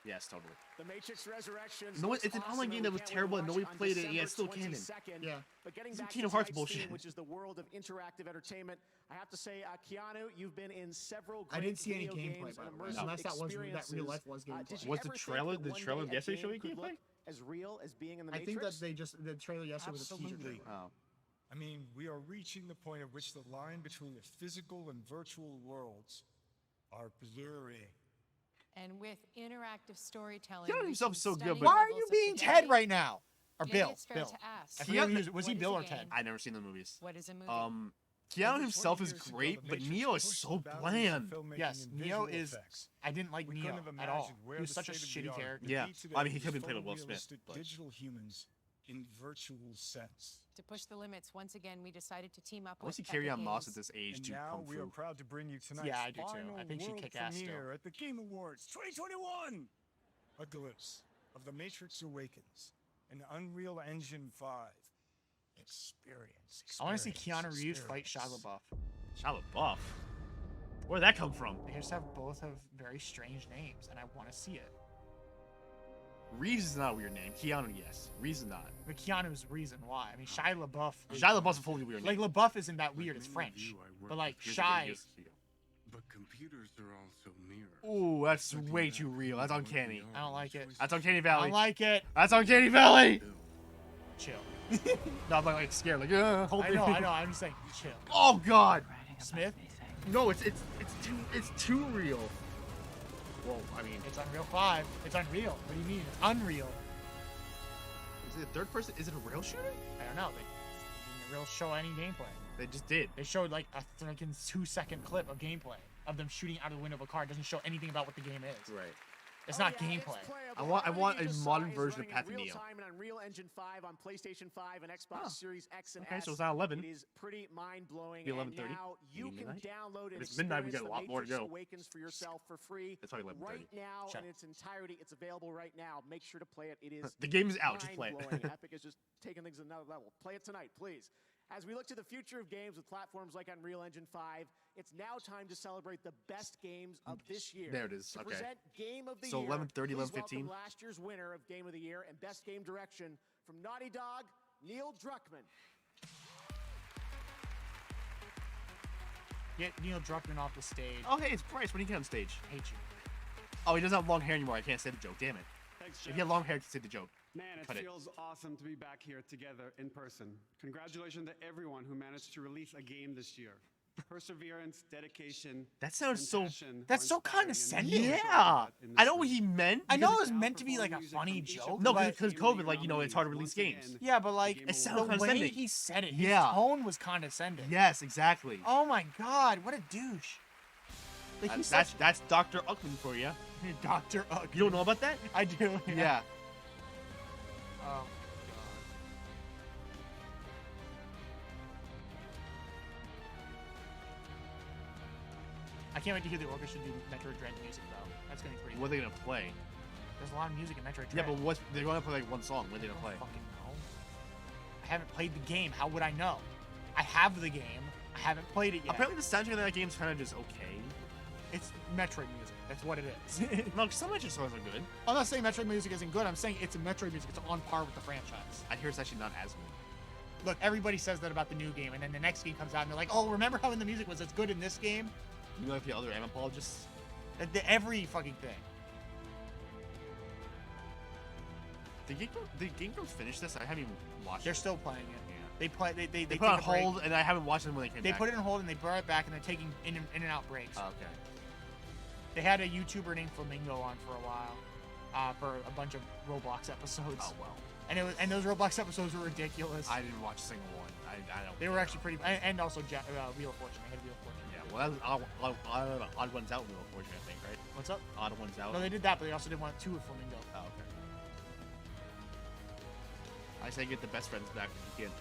Yes, totally. The Matrix Resurrections. No, it's an online game that was terrible and nobody played it. Yeah, it's still canon. Yeah. But getting It's back Kingdom to Hearts tonight's bullshit. theme, which is the world of interactive entertainment, I have to say, Keanu, you've been in several great I didn't see any video gameplay, games by and the way. immersive Unless that experiences. real life was gameplay. Did you Was the ever trailer- think that the one trailer day of yesterday a show game you could gameplay? look as real as being in the I Matrix? think that the trailer yesterday was a teaser. Absolutely. Oh. I mean, we are reaching the point at which the line between the physical and virtual worlds are blurring. And with interactive storytelling, Keanu himself is so good, but Why are you being Ted right now? Or Maybe Bill? it's fair Bill. to ask. I forget Keanu- was he What is Bill a or game? Ted? I've never seen the movies. What is a movie? Keanu Over himself 20 is years ago, great, the but Matrix Neo is pushed so the boundaries of bland. filmmaking Yes, and Neo visual is. effects. I didn't like We Neo couldn't have at all. imagined where He was the such a state of the shitty art character. could Yeah. be today I mean, he with could have been played with Will Smith, photorealistic but- digital humans in virtual sense. To push the limits, once again, we decided to team up I want with to see Carrie Epic on Moss Games. at this age And to now Kung we are Fu. proud to bring you tonight's Yeah, I do too. final I think she'd world kick ass still. premiere at the Game Awards 2021. A glimpse of The Matrix Awakens, an Unreal Engine 5 experience. I want to see Keanu Reeves fight Shia LaBeouf. Shia LaBeouf? Where'd that come from? They just have both have very strange names, and I want to see it. Reeves is not a weird name. Keanu, yes. Reeves is not. But Keanu's the reason why. I mean, Shia LaBeouf. Shia LaBeouf's a fully weird name. Like LaBeouf isn't that weird. It's French. But like Shia. But computers are also mirrors. Ooh, that's way too real. That's uncanny. I don't like it. That's Uncanny I Valley. don't like it. That's Uncanny Valley! Chill. No, I'm like scared. Like, hold I me. know. I'm just saying, chill. Oh God! Smith. No, it's too real. Well, I mean, It's Unreal 5. It's Unreal. What do you mean? It's Unreal. is it a third person? Is it a rail shooter? I don't know. They didn't really show any gameplay. They just did. They showed like a freaking 2-second clip of gameplay of them shooting out of the window of a car. It doesn't show anything about what the game is. Right. It's not gameplay. I want a modern version of Path to Neo. Time in Unreal Engine 5 on PlayStation 5 and Xbox Series X and Okay, S. so it's not 11. It is pretty mind-blowing. Be And 11:30. now you Maybe can midnight? download and If it's midnight, we got a experience lot more to The Matrix go. Awakens for yourself for free. It's only 11:30. Right now Shut in up. its entirety. It's available right now. Make sure to play it. It is The game is out, just play it. mind-blowing. Epic is just taking things to another level. Play it tonight, please. As we look to the future of games with platforms like Unreal Engine 5, it's now time to celebrate the best games of this year. There it is. To Okay. present Game of the So Year, 11:30, please 11:15. welcome last year's winner of Game of the Year and Best Game Direction from Naughty Dog, Neil Druckmann. Get Neil Druckmann off the stage. Oh, hey, it's Bryce. When he get on stage. I hate you. Oh, he doesn't have long hair anymore. I can't say the joke. Damn it. Thanks, If Jeff. he had long hair, I could say the joke. Man, it Cut it. feels awesome to be back here together in person. Congratulations to everyone who managed to release a game this year. Perseverance, dedication. That sounds and so. passion That's are so inspiring, and condescending. we Yeah. show that in this I know what film. he meant. I know it because was meant to be like a funny joke. No, but- because COVID, like, you know, it's hard to release games. Yeah, but like It sounds the way condescending. he said it, his Yeah. tone was condescending. Yes, exactly. Oh my god, what a douche. Like he's That's Dr. Uckman for you. Dr. Uck. You don't know about that? I do. Yeah. Oh. I can't wait to hear the orchestra do Metroid Dread music though. That's gonna be pretty. What are they gonna play? There's a lot of music in Metroid Yeah, Dread. but what's they're gonna play like one song. What are they gonna play? Fucking know. I haven't played the game. How would I know? I have the game. I haven't played it yet. Apparently, the soundtrack of that game's kind of just okay. It's Metroid music. That's what it is. No, some Metroid songs are good. I'm not saying Metroid music isn't good. I'm saying it's a Metroid music. It's on par with the franchise. I hear it's actually not as good. Look, everybody says that about the new game, and then the next game comes out, and they're like, "Oh, remember how in the music was as good in this game?" You know, like the other apologists. Every fucking thing. Did Game Grumps finish this? I haven't even watched. They're it. still playing it. Yeah. They play. They They put take it on a break. hold, and I haven't watched them when they came They back. put it on hold, and they brought it back, and they're taking in and out breaks. Oh, okay. They had a YouTuber named Flamingo on for a while, for a bunch of Roblox episodes. Oh well. And those Roblox episodes were ridiculous. I didn't watch a single one. I don't. They were actually pretty. And also Wheel of Fortune. They had Wheel of Fortune. Yeah. Well, that was Odd Ones Out Wheel of Fortune, I think, right? What's up? Odd Ones Out. No, they did that, but they also did two with Flamingo. Oh, okay. I say get the best friends back if you can.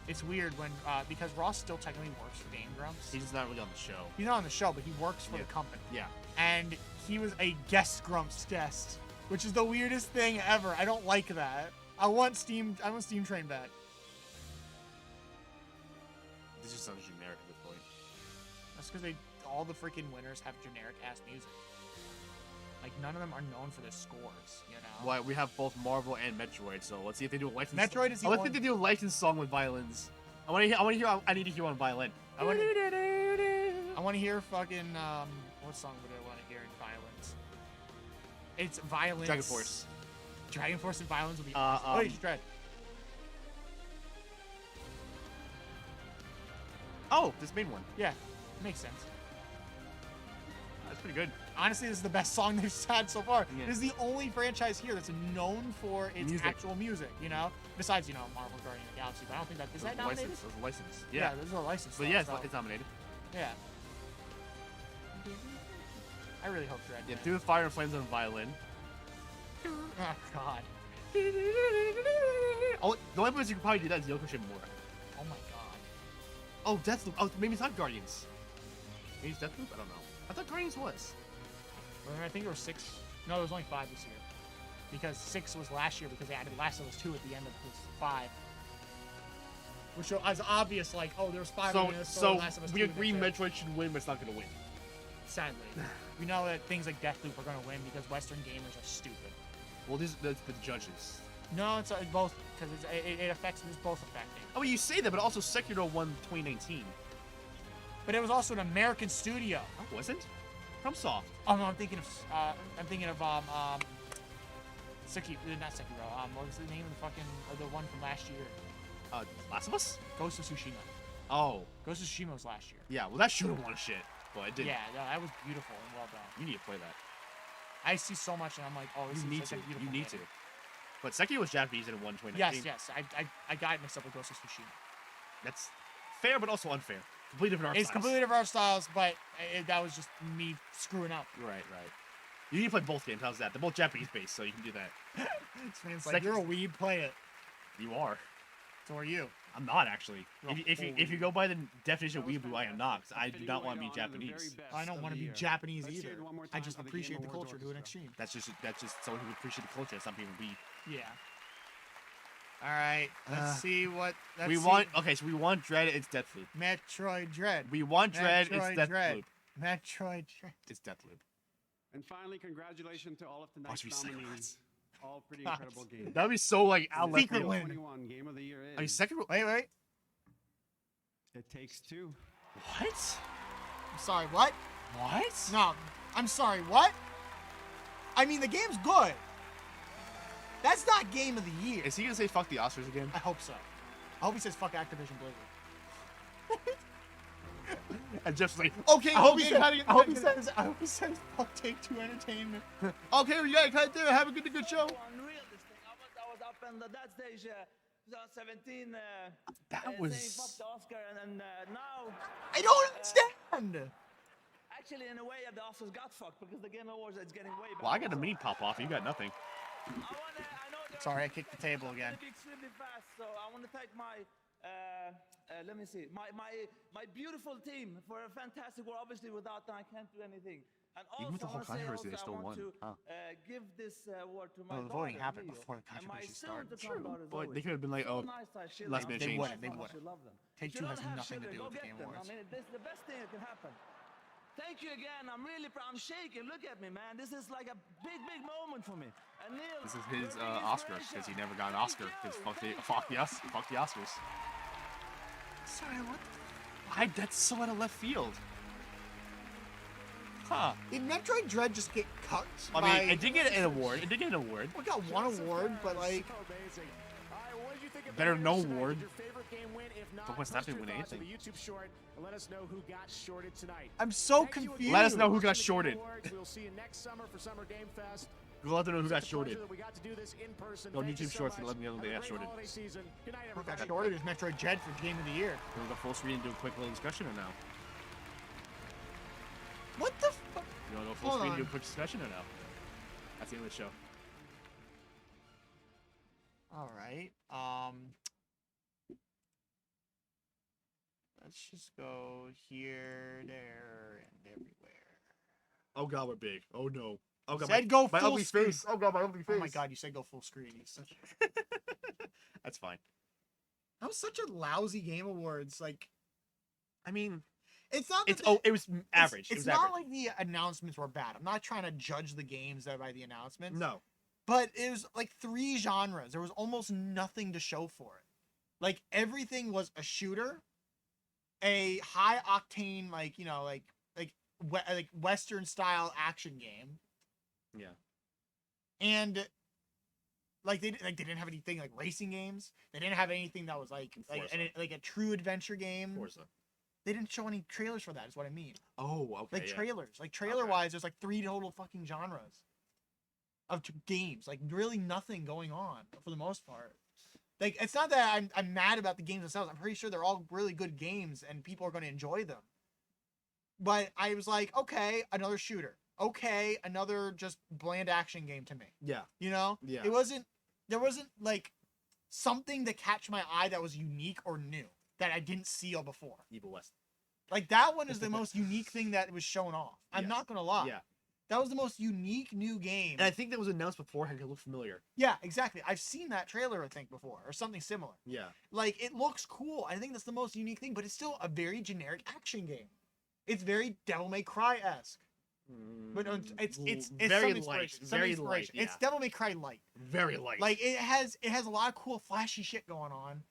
it's weird when because Ross still technically works for Game Grumps. He's just not really on the show. He's not on the show, but he works for the company. Yeah. And he was a guest Grumps guest, which is the weirdest thing ever. I don't like that. I want Steam Train back. This just sounds generic at this point. That's because all the freaking winners have generic ass music. Like none of them are known for their scores, you know. Well, we have both Marvel and Metroid, so let's see if they do a licensed. Metroid is the let's only. see if they do a licensed song with violins. I want to hear. I need to hear on violin. I want to hear fucking what song would I want to hear in violins? It's violins. Dragon Force. Dragon Force and violins would be awesome. Oh, you should dread. Oh, this main one. Yeah, makes sense. That's pretty good. Honestly, this is the best song they've had so far. Yeah. This is the only franchise here that's known for its actual music, you know? Besides, you know, Marvel Guardian of the Galaxy, but I don't think that... Is that nominated? License. It was a license. Yeah, this is a license. But yeah, it's nominated. Yeah. I really hope Dread. Yeah, do the Fire and Flames on violin. Oh, God. Oh, the only place you could probably do that is Yoko Shimomura. Oh, my God. Oh, Deathloop. Oh, maybe it's not Guardians. Maybe it's Deathloop? I don't know. I thought Guardians was. I think there were 6. No, there was only 5 this year. Because 6 was last year because they added Last of Us 2 at the end of this 5. Which is obvious, like, oh, there's 5 in this, so Last of Us 2. We agree Metroid should win, but it's not going to win. Sadly. We know that things like Deathloop are going to win because Western gamers are stupid. Well, that's the judges. No, it's both, because it affects, it's both affecting. Oh, well, you say that, but also Sekiro won 2019. But it was also an American studio. Oh, wasn't? FromSoft. Oh no, I'm thinking of Sekiro, not Sekiro. What was the name of the fucking the one from last year? Last of Us? Ghost of Tsushima. Oh. Ghost of Tsushima was last year. Yeah, well that should have won shit, but it didn't. Yeah, no, that was beautiful and well done. You need to play that. I see so much and I'm like, oh, this is such a beautiful game. But Sekiro was Japanese and it won 2019. Yes. I got it mixed up with Ghost of Tsushima. That's fair, but also unfair. Completely different art styles. It's completely different art styles, but that was just me screwing up. Right. You need to play both games. How's that? They're both Japanese-based, so you can do that. This man's like, you're a weeb, play it. You are. So are you. I'm not, actually. If you go by the definition of weeaboo, I am not, because I do not want to be Japanese. I don't want to be Japanese either. I just appreciate the culture to an extreme. That's just someone who appreciates the culture. It's not being weeb. Yeah. All right, let's see what we want. Okay, so we want Dread. It's Deathloop. Metroid Dread. We want Dread. It's Deathloop. Metroid Dread. It's Deathloop. And finally, congratulations to all of tonight's nominees. All pretty incredible games. That would be so like out left field. 2021 game of the year is. I mean, second. Wait. It Takes Two. What? I'm sorry. What? What? No, I'm sorry. What? I mean, the game's good. That's not game of the year. Is he gonna say fuck the Oscars again? I hope so. I hope he says fuck Activision Blizzard. And Jeff's like, okay. I hope he says fuck Take-Two Entertainment. Okay, we got it there. Have a good show. Unreal, this thing. I was up in that stage 2017. That was. Saying fuck the Oscar, and now. I don't understand. Actually, in a way, the Oscars got fucked because the Game Awards is getting way better. Well, I got a mini pop off. You got nothing. Sorry, I kicked the table again. Extremely fast, so I want to thank my, let me see, my beautiful team for a fantastic work. Obviously, without them, I can't do anything. And also, even with the whole controversy, they still won. Give this award to my the voting happened before the controversy started. True, but they could have been like, oh, last minute change. They wouldn't. Take-Two has nothing to do with the Game Awards. I mean, this is the best thing that can happen. Thank you again. I'm really proud. I'm shaking. Look at me, man. This is like a big moment for me. And Neil, this is his Oscar because he never got an Oscar because fuck the Oscars. Sorry, what? Why? That's so out of left field. Huh? Did Metroid Dread just get cut? I mean, it did get an award. It got one award, but like. Better no award. But what's not going to win anything? Let us know who got shorted tonight. I'm so confused. Let us know who got shorted. We'll see you next summer for Summer Game Fest. We'll let them know who got shorted. We got to do this in person. Go on YouTube Shorts and let me know they got shorted. Who got shorted is Metroid Dread for Game of the Year. Can we go full screen and do a quick little discussion or no? What the fuck? You want to go full screen and do a quick discussion or no? That's the end of the show. All right. Let's just go here, there, and everywhere. Oh god, we're big. Oh no. Oh god, Said go my full ugly screen. face. Oh god, my ugly face. Oh my god, you said go full screen. That's fine. That was such a lousy Game Awards. Like, I mean, it's not. It's it was average. It's not like the announcements were bad. I'm not trying to judge the games by the announcements. No. But it was like 3 genres. There was almost nothing to show for it. Like everything was a shooter, a high octane, like like Western style action game. Yeah. And like they didn't have anything like racing games. They didn't have anything that was like a true adventure game. Forza. They didn't show any trailers for that. Is what I mean. Oh, okay. Like yeah. trailers, like trailer wise, there's like 3 total fucking genres of games. Like really nothing going on for the most part. Like it's not that I'm mad about the games themselves. I'm pretty sure they're all really good games and people are going to enjoy them. But I was like, okay, another shooter. Okay, another just bland action game to me. Yeah. You know? Yeah. There wasn't like something to catch my eye that was unique or new that I didn't see before. Evil West. Like that one is the most unique thing that was shown off. I'm Yes. not gonna lie. Yeah. That was the most unique new game. And I think that was announced beforehand. It looked familiar. Yeah, exactly. I've seen that trailer, I think, before, or something similar. Yeah. Like, it looks cool. I think that's the most unique thing, but it's still a very generic action game. It's very Devil May Cry-esque. But it's very some light. inspiration, some Very inspiration. light. Yeah. It's Devil May Cry light. Very light. Like, it has a lot of cool, flashy shit going on,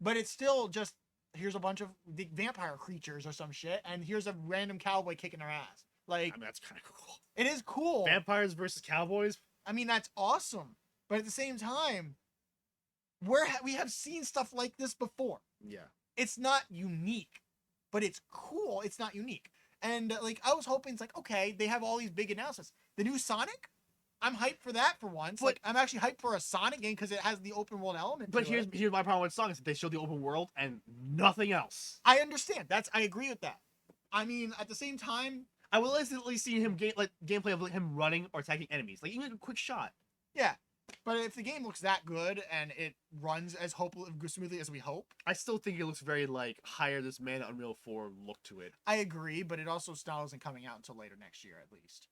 but it's still just, here's a bunch of vampire creatures or some shit, and here's a random cowboy kicking their ass. Like, I mean, that's kind of cool. It is cool. Vampires versus cowboys. I mean, that's awesome. But at the same time, we have seen stuff like this before. Yeah. It's not unique, but it's cool. It's not unique. And like, I was hoping it's like, okay, they have all these big announcements. The new Sonic, I'm hyped for that for once. But, like, I'm actually hyped for a Sonic game because it has the open world element. But here's my problem with Sonic is that they showed the open world and nothing else. I understand. I agree with that. I mean, at the same time, I will at least see him gameplay of him running or attacking enemies, like even a quick shot. Yeah, but if the game looks that good and it runs as smoothly as we hope, I still think it looks very like hire this man Unreal 4 look to it. I agree, but it also still isn't coming out until later next year, at least.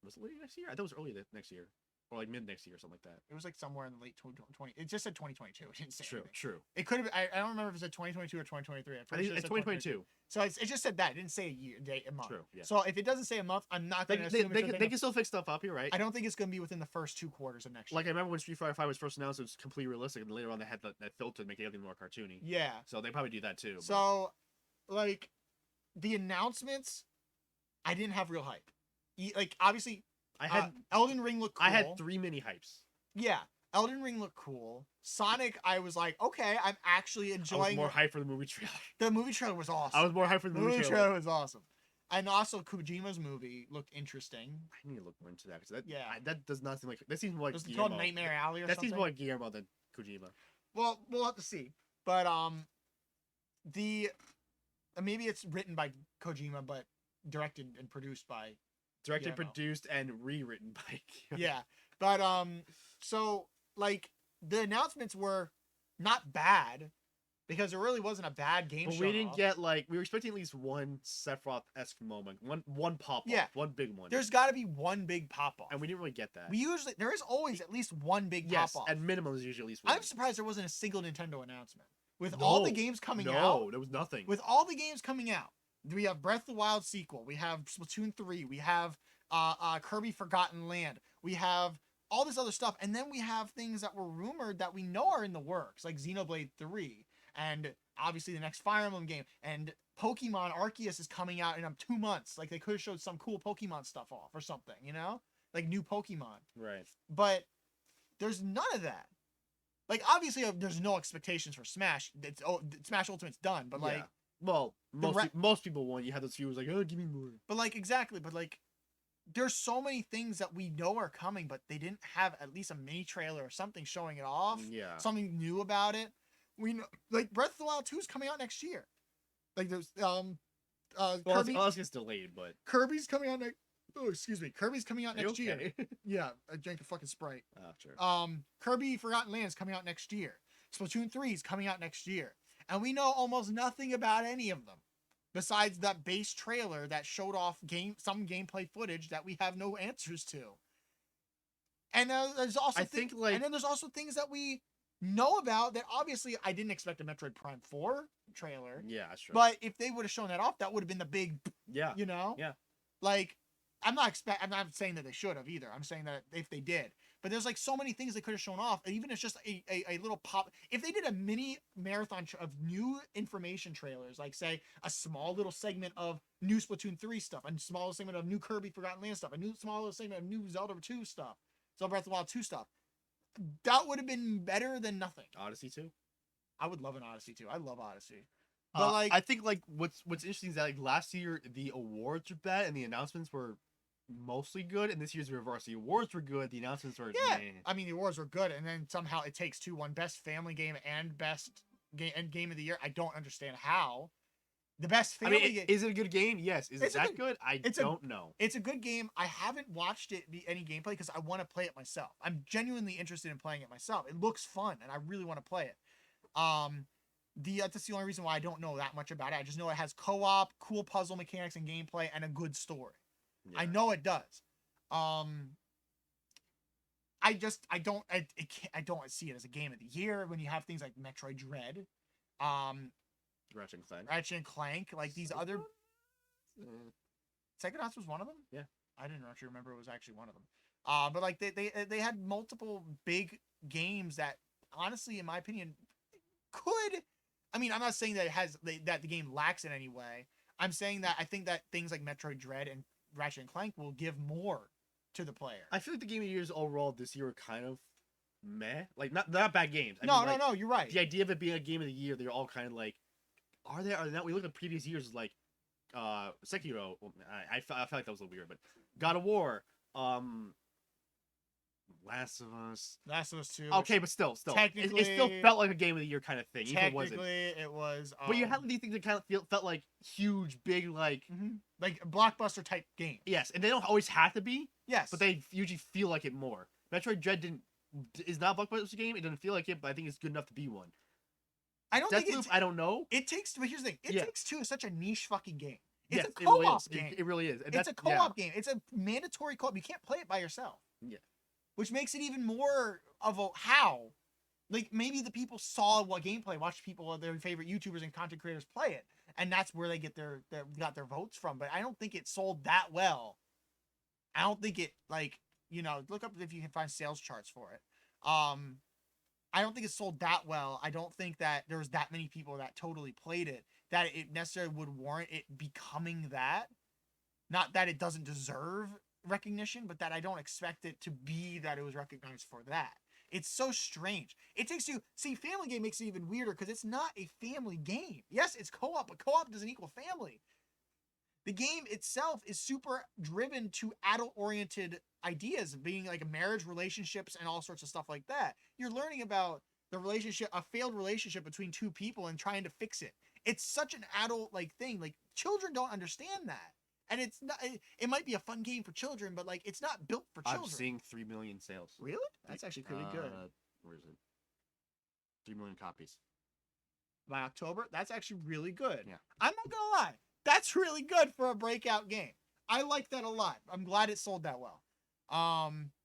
Was it later next year? I thought it was early next year. Or like mid next year or something like that. It was like somewhere in the late 2020. It just said 2022. It didn't say anything. True. It could have. I don't remember if it said 2022 or 2023. I think it's 2022. So it just said that. It didn't say a year, day, a month. True. Yeah. So if it doesn't say a month, I'm not going to assume they can still fix stuff up. You're right. I don't think it's going to be within the first 2 quarters of next year. Like I remember when Street Fighter 5 was first announced, it was completely realistic, and later on they had that filter to make everything more cartoony. Yeah. So they probably do that too. So, like, the announcements, I didn't have real hype. Like obviously. I had Elden Ring looked cool. I had 3 mini hypes. Yeah, Elden Ring looked cool. Sonic, I was like, okay, I'm actually enjoying. I was more hyped for the movie trailer. The movie trailer was awesome. I was more hyped for the movie trailer. The movie trailer was awesome. And also Kojima's movie looked interesting. I need to look more into that because that does not seem like that seems more like It's called Nightmare Alley or that something. That seems more like Guillermo than Kojima. Well, we'll have to see. But maybe it's written by Kojima, but directed and produced by. Directed, produced, and rewritten by. Yeah, but so like the announcements were not bad because there really wasn't a bad game. But we didn't get we were expecting at least one Sephiroth-esque moment, one pop off, one big one. There's got to be one big pop off, and we didn't really get that. There is always at least one big pop off. At minimum, there's usually at least one. I'm surprised there wasn't a single Nintendo announcement with all the games coming out. No, there was nothing. With all the games coming out. We have Breath of the Wild sequel. We have Splatoon 3. We have Kirby Forgotten Land. We have all this other stuff. And then we have things that were rumored that we know are in the works, like Xenoblade 3. And obviously the next Fire Emblem game. And Pokemon Arceus is coming out in 2 months. Like they could have showed some cool Pokemon stuff off or something, you know? Like new Pokemon. Right. But there's none of that. Like obviously there's no expectations for Smash. Smash Ultimate's done. But like... Well, most people want. You have those few who's like, oh, give me more. But like exactly, but like there's so many things that we know are coming, but they didn't have at least a mini trailer or something showing it off. Yeah. Something new about it. We know like Breath of the Wild 2 is coming out next year. Like there's Kirby, it gets delayed, but Kirby's coming out next. Oh, excuse me. Kirby's coming out next year. Yeah, I drank a fucking Sprite. Oh, sure. Kirby Forgotten Land is coming out next year. Splatoon 3 is coming out next year. and we know almost nothing about any of them, besides that base trailer that showed off some gameplay footage that we have no answers to. And there's also and then there's also things that we know about that obviously I didn't expect a Metroid Prime 4 trailer. Yeah, that's true. But if they would have shown that off, that would have been the big, you know? Yeah. Like, I'm not saying that they should have either. I'm saying that if they did. But there's like so many things they could have shown off. And even if it's just a little pop. If they did a mini marathon of new information trailers, like say a small little segment of new Splatoon 3 stuff, a small segment of new Kirby Forgotten Land stuff, a small little segment of new Zelda 2 stuff, Zelda Breath of the Wild 2 stuff, that would have been better than nothing. Odyssey 2? I would love an Odyssey 2. I love Odyssey. But like, I think like what's interesting is that like last year the awards were bad and the announcements were mostly good, and this year's the reverse. The awards were good, the announcements were yeah. I mean, the awards were good, and then somehow It Takes Two won Best Family Game and Best Game of the Year. I don't understand how. The best family game. Is it a good game? Yes. Is it that good? I don't know. It's a good game. I haven't watched it be any gameplay because I want to play it myself. I'm genuinely interested in playing it myself. It looks fun, and I really want to play it. That's the only reason why I don't know that much about it. I just know it has co-op, cool puzzle mechanics and gameplay, and a good story. Yeah. I know it does. I don't see it as a game of the year when you have things like Metroid Dread, Ratchet and Clank, like these other. Psychonauts was one of them. Yeah, I didn't actually remember it was actually one of them. But like they had multiple big games that honestly, in my opinion, could. I mean, I'm not saying that that the game lacks in any way. I'm saying that I think that things like Metroid Dread and Ratchet and Clank will give more to the player. I feel like the game of the years overall this year are kind of meh. Like not bad games. No, you're right. The idea of it being a game of the year, they're all kind of like, are they not? We look at previous years like Sekiro. I felt like that was a little weird, but God of War, Last of Us 2. Okay, but still, technically, it still felt like a game of the year kind of thing. Technically, it was. But you had these things that kind of felt like huge, big, like blockbuster type games. Yes, and they don't always have to be. Yes, but they usually feel like it more. Metroid Dread is not a blockbuster game. It doesn't feel like it, but I think it's good enough to be one. I don't think I don't know. It Takes. But here's the thing. It Takes Two is such a niche fucking game. It's a co-op game. It really is. And it's a co-op game. It's a mandatory co-op. You can't play it by yourself. Yeah. Which makes it even more of a how. Like, maybe the people saw what gameplay, watched people, their favorite YouTubers and content creators play it, and that's where they got their votes from. But I don't think it sold that well. I don't think it, look up if you can find sales charts for it. I don't think it sold that well. I don't think that there was that many people that totally played it, that it necessarily would warrant it becoming that. Not that it doesn't deserve recognition, but that I don't expect it to be that it was recognized for that. It's so strange. It Takes Two. See, Family Game makes it even weirder because it's not a family game. Yes, it's co-op, but co-op doesn't equal family. The game itself is super driven to adult-oriented ideas, being like marriage, relationships, and all sorts of stuff like that. You're learning about the relationship, a failed relationship between two people, and trying to fix it. It's such an adult thing. Like, children don't understand that. And it's not. It might be a fun game for children, but it's not built for children. I'm seeing 3 million sales. Really? That's actually pretty good. Where is it? 3 million copies by October. That's actually really good. Yeah. I'm not gonna lie. That's really good for a breakout game. I like that a lot. I'm glad it sold that well.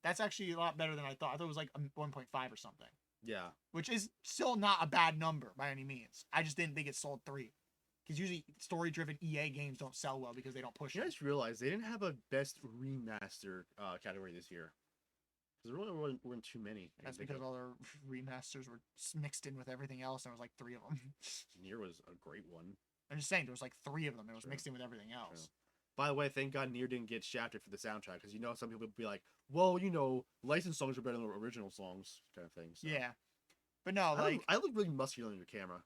That's actually a lot better than I thought. I thought it was like 1.5 or something. Yeah. Which is still not a bad number by any means. I just didn't think it sold 3. Because usually story-driven EA games don't sell well because they don't push it. I just realized they didn't have a best remaster category this year. Because there really weren't too many. That's because all their remasters were mixed in with everything else, and there was like 3 of them. Nier was a great one. I'm just saying, there was like 3 of them. It was mixed in with everything else. True. By the way, thank God Nier didn't get shafted for the soundtrack, because some people would be like, well, licensed songs are better than original songs, kind of thing. So. Yeah. But no, I look really muscular in your camera.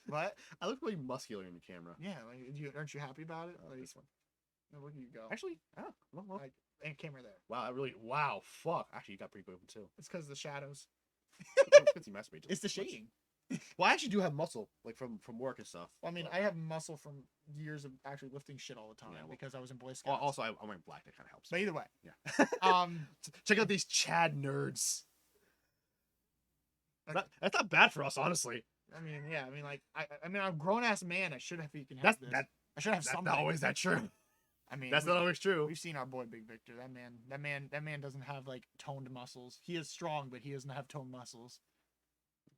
What? I look really muscular in the camera. Yeah, aren't you happy about it? This one. No, look at you go. Actually, and camera there. Wow, fuck. Actually, you got pretty good too. It's because of the shadows. It's the shading. Well, I actually do have muscle, from work and stuff. Well, I mean, I have muscle from years of actually lifting shit all the time because I was in Boy Scouts. Also, I'm wearing black. That kind of helps. But either way, yeah. Check out these Chad nerds. That's not bad for us, honestly. I mean, yeah. I mean, like, I mean, I'm a grown ass man. I should have. You can have this. I should have That's something. not always that true. I mean, That's not always true. We've seen our boy Big Victor. That man doesn't have like toned muscles. He is strong, but he doesn't have toned muscles.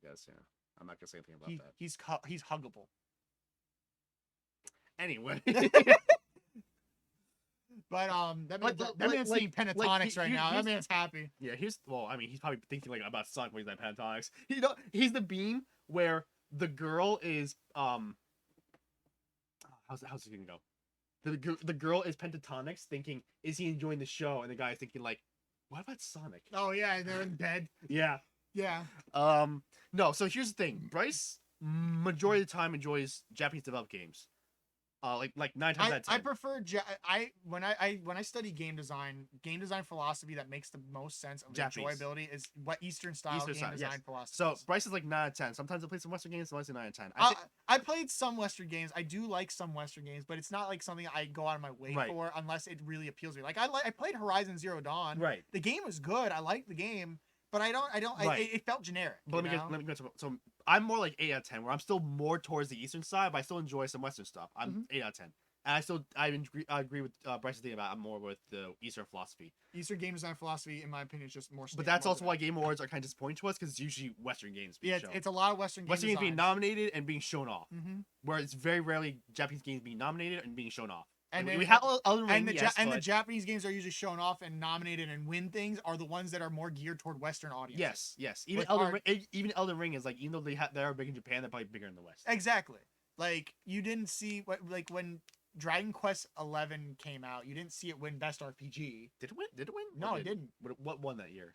Yes, yeah. I'm not gonna say anything about that. He's huggable. Anyway. But that man's seeing pentatonics right now. That man's happy. Yeah, he's probably thinking like about Sonic when he's like pentatonics. He's the beam where the girl is how's it gonna go? The girl is pentatonics, thinking, is he enjoying the show? And the guy's thinking like, what about Sonic? Oh yeah, and they're in bed. Yeah. Yeah. No. So here's the thing, Bryce. Majority of the time enjoys Japanese developed games. Like 9 times out of 10. I prefer when I study game design philosophy that makes the most sense of Japanese. enjoyability is what Eastern style game design philosophy. So Bryce is like 9 out of 10. Sometimes I play some Western games, sometimes 9 out of 10. I played some Western games. I do like some Western games, but it's not like something I go out of my way for unless it really appeals to me. Like I played Horizon Zero Dawn. Right. The game was good. I liked the game, but it felt generic. But let me go to so I'm more like 8 out of 10, where I'm still more towards the Eastern side, but I still enjoy some Western stuff. I'm 8 out of 10. And I agree with Bryce's thing about I'm more with the Eastern philosophy. Eastern game design philosophy, in my opinion, is just more. But that's also why Game Awards are kind of disappointing to us, because it's usually Western games being shown. It's a lot of Western games being nominated and being shown off. Mm-hmm. Where it's very rarely Japanese games being nominated and being shown off. And we have Elden Ring, the Japanese games are usually shown off and nominated and win things are the ones that are more geared toward Western audiences. Yes. Even Elden Ring is like, even though they are big in Japan, they're probably bigger in the West. Exactly. Like you didn't see when Dragon Quest 11 came out, you didn't see it win Best RPG. Did it win? No, it didn't. What won that year?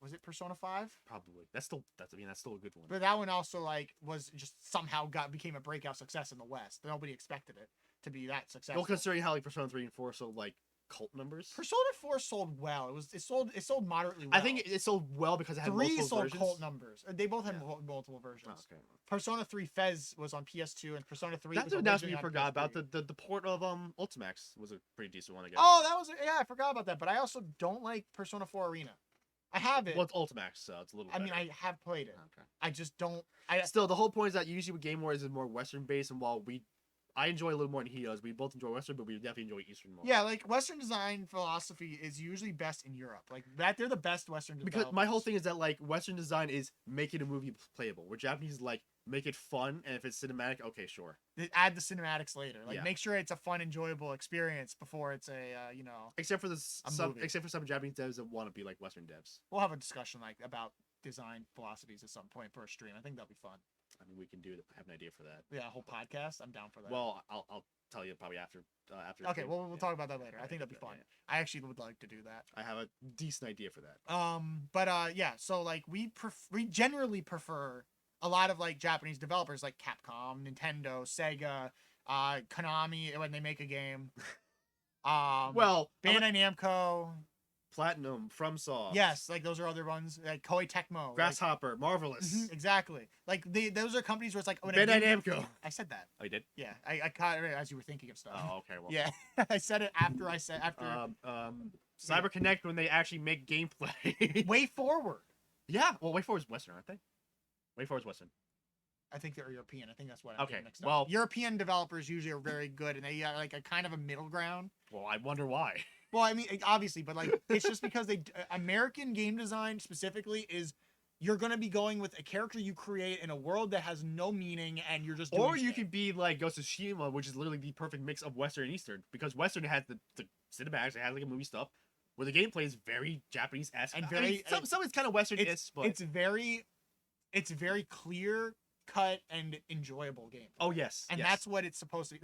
Was it Persona 5? Probably. That's still a good one. But that one also was just somehow became a breakout success in the West. Nobody expected it to be that successful. Well, considering how Persona 3 and 4 sold like cult numbers. Persona 4 sold well. It sold moderately well. I think it sold well because it had 3 multiple sold versions. Cult numbers. They both had multiple versions. Oh, okay. Persona 3 Fez was on PS2 and Persona 3 That's was what you on forgot PS3. about. The port of Ultimax was a pretty decent one, I guess. Oh, I forgot about that. But I also don't like Persona 4 Arena. I have it. Well, it's Ultimax, so it's a little better. I mean, I have played it. Okay. I just don't. Still, the whole point is that usually with Game Awards is more Western based, and while I enjoy a little more than he does. We both enjoy Western, but we definitely enjoy Eastern more. Yeah, like Western design philosophy is usually best in Europe. Like they're the best Western developers. Because my whole thing is that like Western design is making a movie playable, where Japanese like make it fun, and if it's cinematic, okay, sure. They add the cinematics later. Like make sure it's a fun, enjoyable experience before it's Except for some Japanese devs that want to be like Western devs. We'll have a discussion about design philosophies at some point for a stream. I think that'll be fun. I mean, we can have an idea for that. Yeah, a whole podcast. I'm down for that. Well, I'll tell you probably after. Okay, well, we'll talk about that later. I think that'll be fun. Yeah. I actually would like to do that. I have a decent idea for that. Yeah. So like we generally prefer a lot of like Japanese developers like Capcom, Nintendo, Sega, Konami when they make a game. Well, Bandai Namco. Platinum, FromSoft. Yes, like those are other ones, like Koei Tecmo, Grasshopper, Marvelous. Exactly. Like those are companies where it's like Bandai Namco. I said that. Oh, you did? Yeah, I caught it as you were thinking of stuff. Oh, okay. Well, yeah, I said it after. CyberConnect when they actually make gameplay. Way Forward. Yeah, well, Way Forward's Western, aren't they? Way Forward's Western. I think they're European. I think that's what I'm getting mixed up. Well, European developers usually are very good, and they are like a kind of a middle ground. Well, I wonder why. Well, I mean, obviously, but like it's just because American game design specifically is you're gonna be going with a character you create in a world that has no meaning, and you're just doing you could be like Ghost of Tsushima, which is literally the perfect mix of Western and Eastern, because Western has the cinematics, it has like a movie stuff, where the gameplay is very Japanese-esque and very some is kind of Western-ish, but it's very clear cut and enjoyable game. Oh yes, and that's what it's supposed to be.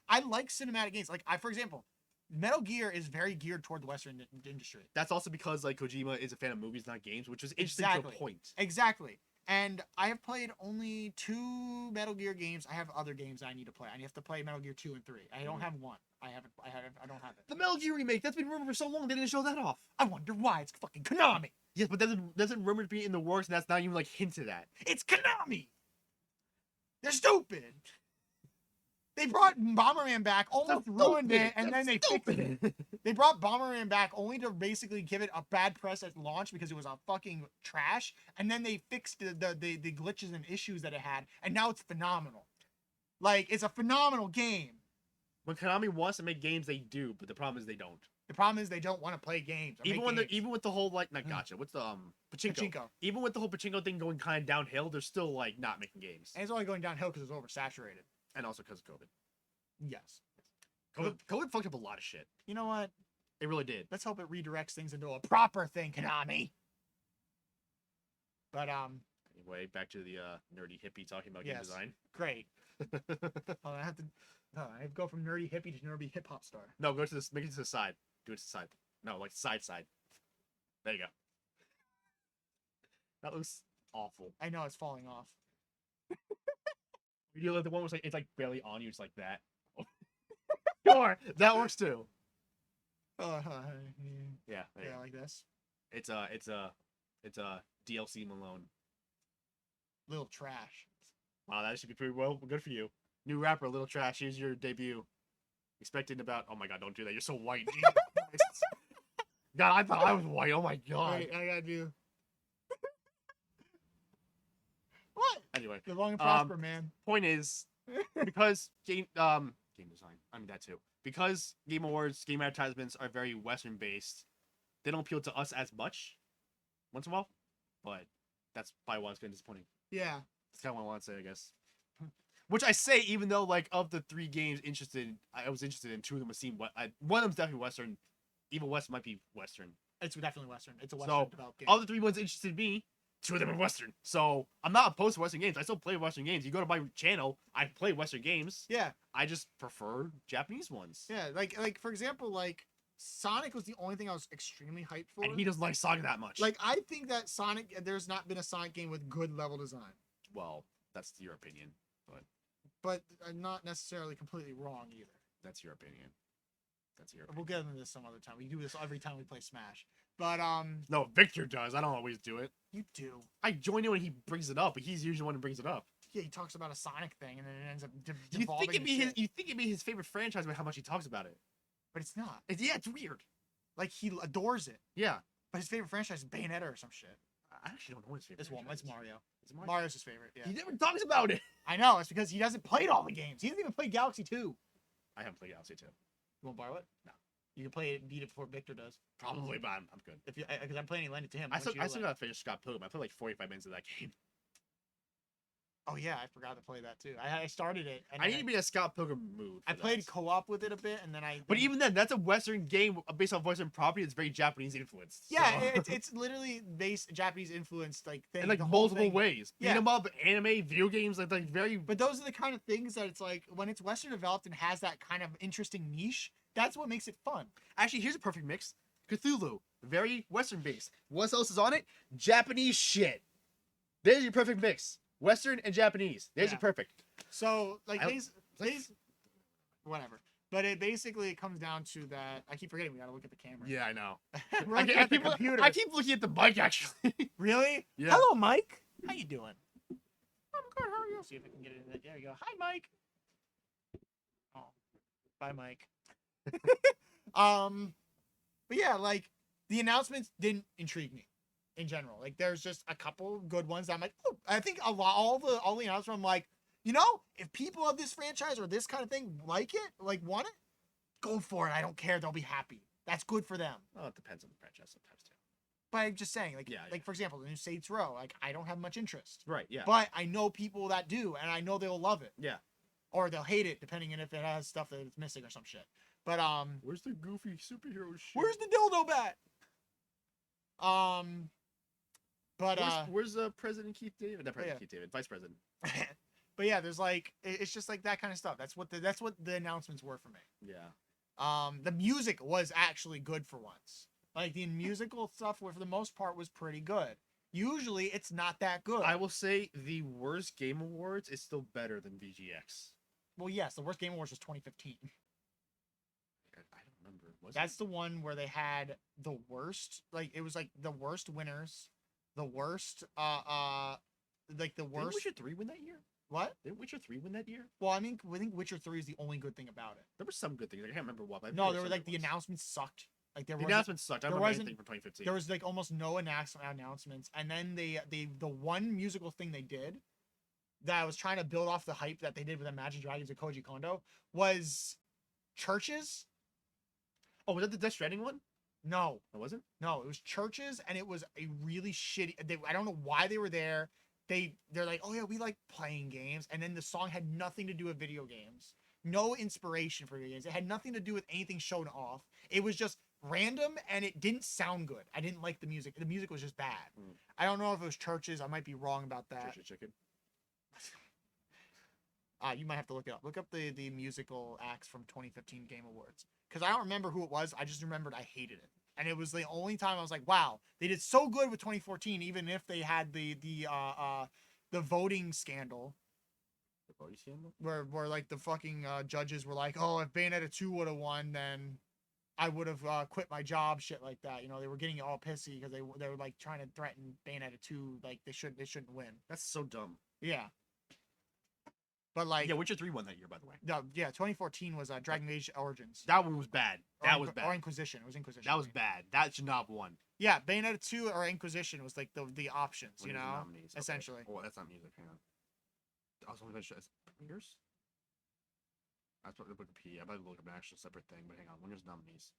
I like cinematic games. Like for example, Metal Gear is very geared toward the Western industry. That's also because like Kojima is a fan of movies, not games, which is interesting to a point. Exactly. And I have played only 2 Metal Gear games. I have other games I need to play. I have to play Metal Gear 2 and 3. I don't have 1. I don't have it. The Metal Gear remake, that's been rumored for so long, they didn't show that off. I wonder why. It's fucking Konami. Yes, but that's rumored to be in the works, and that's not even like hinted at. It's Konami. They're stupid. They brought Bomberman back, almost ruined it, and then they fixed it. They brought Bomberman back only to basically give it a bad press at launch because it was a fucking trash, and then they fixed the glitches and issues that it had, and now it's phenomenal. Like, it's a phenomenal game. When Konami wants to make games, they do, but the problem is they don't. The problem is they don't want to play games. Even with the whole like not gotcha. What's the pachinko? Even with the whole pachinko thing going kind of downhill, they're still like not making games. And it's only going downhill because it's oversaturated. And also because of COVID. Yes. COVID fucked up a lot of shit. You know what? It really did. Let's hope it redirects things into a proper thing, Konami. But anyway, back to the nerdy hippie talking about game design. Great. I have to go from nerdy hippie to nerdy hip hop star. No, go to this. Make it to the side. Do it to the side. No, like side. There you go. That looks awful. I know it's falling off. You like the one was like it's like barely on you. It's like that. Sure, that works too. Yeah, like this. It's a DLC Malone. Little Trash. Wow, that should be pretty well. Good for you. New rapper, Little Trash. Here's your debut. Expecting about. Oh my god, don't do that. You're so white. God, I thought I was white. Oh my god. Wait, I gotta do. What? Anyway, live long and prosper, man. Point is, because game design. I mean that too. Because Game Awards, game advertisements are very Western based. They don't appeal to us as much. Once in a while, but that's probably why it's been disappointing. Yeah. That's kind of what I want to say, I guess. Which I say, even though like of the 3 games I was interested in. 2 of them seem one of them's definitely Western. Evil West might be Western. It's definitely Western. It's a Western developed game. All the 3 ones interested in me. 2 of them are Western. So I'm not opposed to Western games. I still play Western games. You go to my channel, I play Western games. Yeah. I just prefer Japanese ones. Yeah, like for example, like Sonic was the only thing I was extremely hyped for. And he doesn't like Sonic that much. Like I think that there's not been a Sonic game with good level design. Well, that's your opinion, but I'm not necessarily completely wrong either. That's your opinion. We'll get into this some other time. We do this every time we play Smash. But no, Victor does. I don't always do it. You do. I join in when he brings it up, but he's usually the one who brings it up. Yeah, he talks about a Sonic thing, and then it ends up You think it'd be his favorite franchise by how much he talks about it? But it's not. Yeah, it's weird. Like he adores it. Yeah. But his favorite franchise is Bayonetta or some shit. I actually don't know his favorite. It's Mario. Is it Mario? Mario's his favorite. Yeah. He never talks about it. I know. It's because he hasn't played all the games. He hasn't even played Galaxy 2. I haven't played Galaxy 2. You won't borrow it? No. You can play it and beat it before Victor does. Probably, but I'm good. Because I'm planning to lend it to him. I still gotta finish Scott Pilgrim. I played like 45 minutes of that game. Oh yeah, I forgot to play that too. I started it. And I need to be in a Scott Pilgrim mood. I played co-op with it a bit, and then But even then, that's a Western game based on Western property. It's very Japanese influenced. Yeah, so. it's literally based Japanese influenced like thing. In like multiple ways. Beat 'em up, anime, video games, like very. But those are the kind of things that it's like when it's Western developed and has that kind of interesting niche. That's what makes it fun. Actually, here's a perfect mix. Cthulhu, very Western based. What else is on it? Japanese shit. There's your perfect mix. Western and Japanese. There's your perfect. So like whatever. But it basically comes down to that. I keep forgetting we gotta look at the camera. Yeah, I know. We're looking at the computer. I keep looking at the mic actually. Really? Yeah. Hello, Mike. How you doing? I'm good. How are you? See if I can get it in. There you go. Hi, Mike. Oh, bye, Mike. But yeah, like the announcements didn't intrigue me in general. Like there's just a couple good ones that I'm like, oh, I think all the announcements I'm like, you know, if people of this franchise or this kind of thing like it, like want it, go for it. I don't care. They'll be happy. That's good for them. Well, it depends on the franchise sometimes too. But I'm just saying, like for example, the new Saints Row, like I don't have much interest. Right, yeah. But I know people that do, and I know they'll love it. Yeah. Or they'll hate it, depending on if it has stuff that it's missing or some shit. But where's the goofy superhero shit? Where's the dildo bat? But where's President Keith David? Not President Keith David, Vice President. But yeah, there's like it's just like that kind of stuff. That's what the announcements were for me. Yeah. The music was actually good for once. Like the musical stuff, for the most part, was pretty good. Usually, it's not that good. I will say the worst Game Awards is still better than VGX. Well, yes, the worst Game Awards was 2015. I don't remember. That's the one where they had the worst. Like it was like the worst winners, the worst. Like the worst. Didn't Witcher 3 win that year? What? Didn't Witcher 3 win that year? Well, I mean, I think Witcher 3 is the only good thing about it. There were some good things. I can't remember what. But No, there were like the announcements sucked. Like the announcements sucked. I don't remember anything from 2015. There was like almost no announcements, and then the one musical thing they did that was trying to build off the hype that they did with Imagine Dragons and Koji Kondo was churches. Oh, was that the Death Stranding one? No, it wasn't. No, it was churches, and it was a really shitty. I don't know why they were there. They're like, oh yeah, we like playing games, and then the song had nothing to do with video games. No inspiration for video games. It had nothing to do with anything shown off. It was just random, and it didn't sound good. I didn't like the music. The music was just bad. I don't know if it was churches. I might be wrong about that. Church of Chicken. You might have to look it up. Look up the musical acts from 2015 Game Awards. Because I don't remember who it was. I just remembered I hated it. And it was the only time I was like, wow, they did so good with 2014, even if they had the voting scandal. The voting scandal? Where like the fucking judges were like, oh, if Bayonetta 2 would have won, then I would have quit my job, shit like that. You know, they were getting all pissy because they were like trying to threaten Bayonetta 2, like they shouldn't win. That's so dumb. Yeah. But like, yeah, Witcher 3 won that year, by the way. No, yeah, 2014 was Dragon Age Origins. That one was bad. That was bad. Or Inquisition. It was Inquisition. That was bad. That should not have won. Yeah, Bayonetta 2 or Inquisition was like the options, When you there's know, nominees, okay. essentially. Oh, that's not music. Hang on. I was only going to show premieres. That's what the Wikipedia. I might look up an actual separate thing, but hang on. When there's nominees,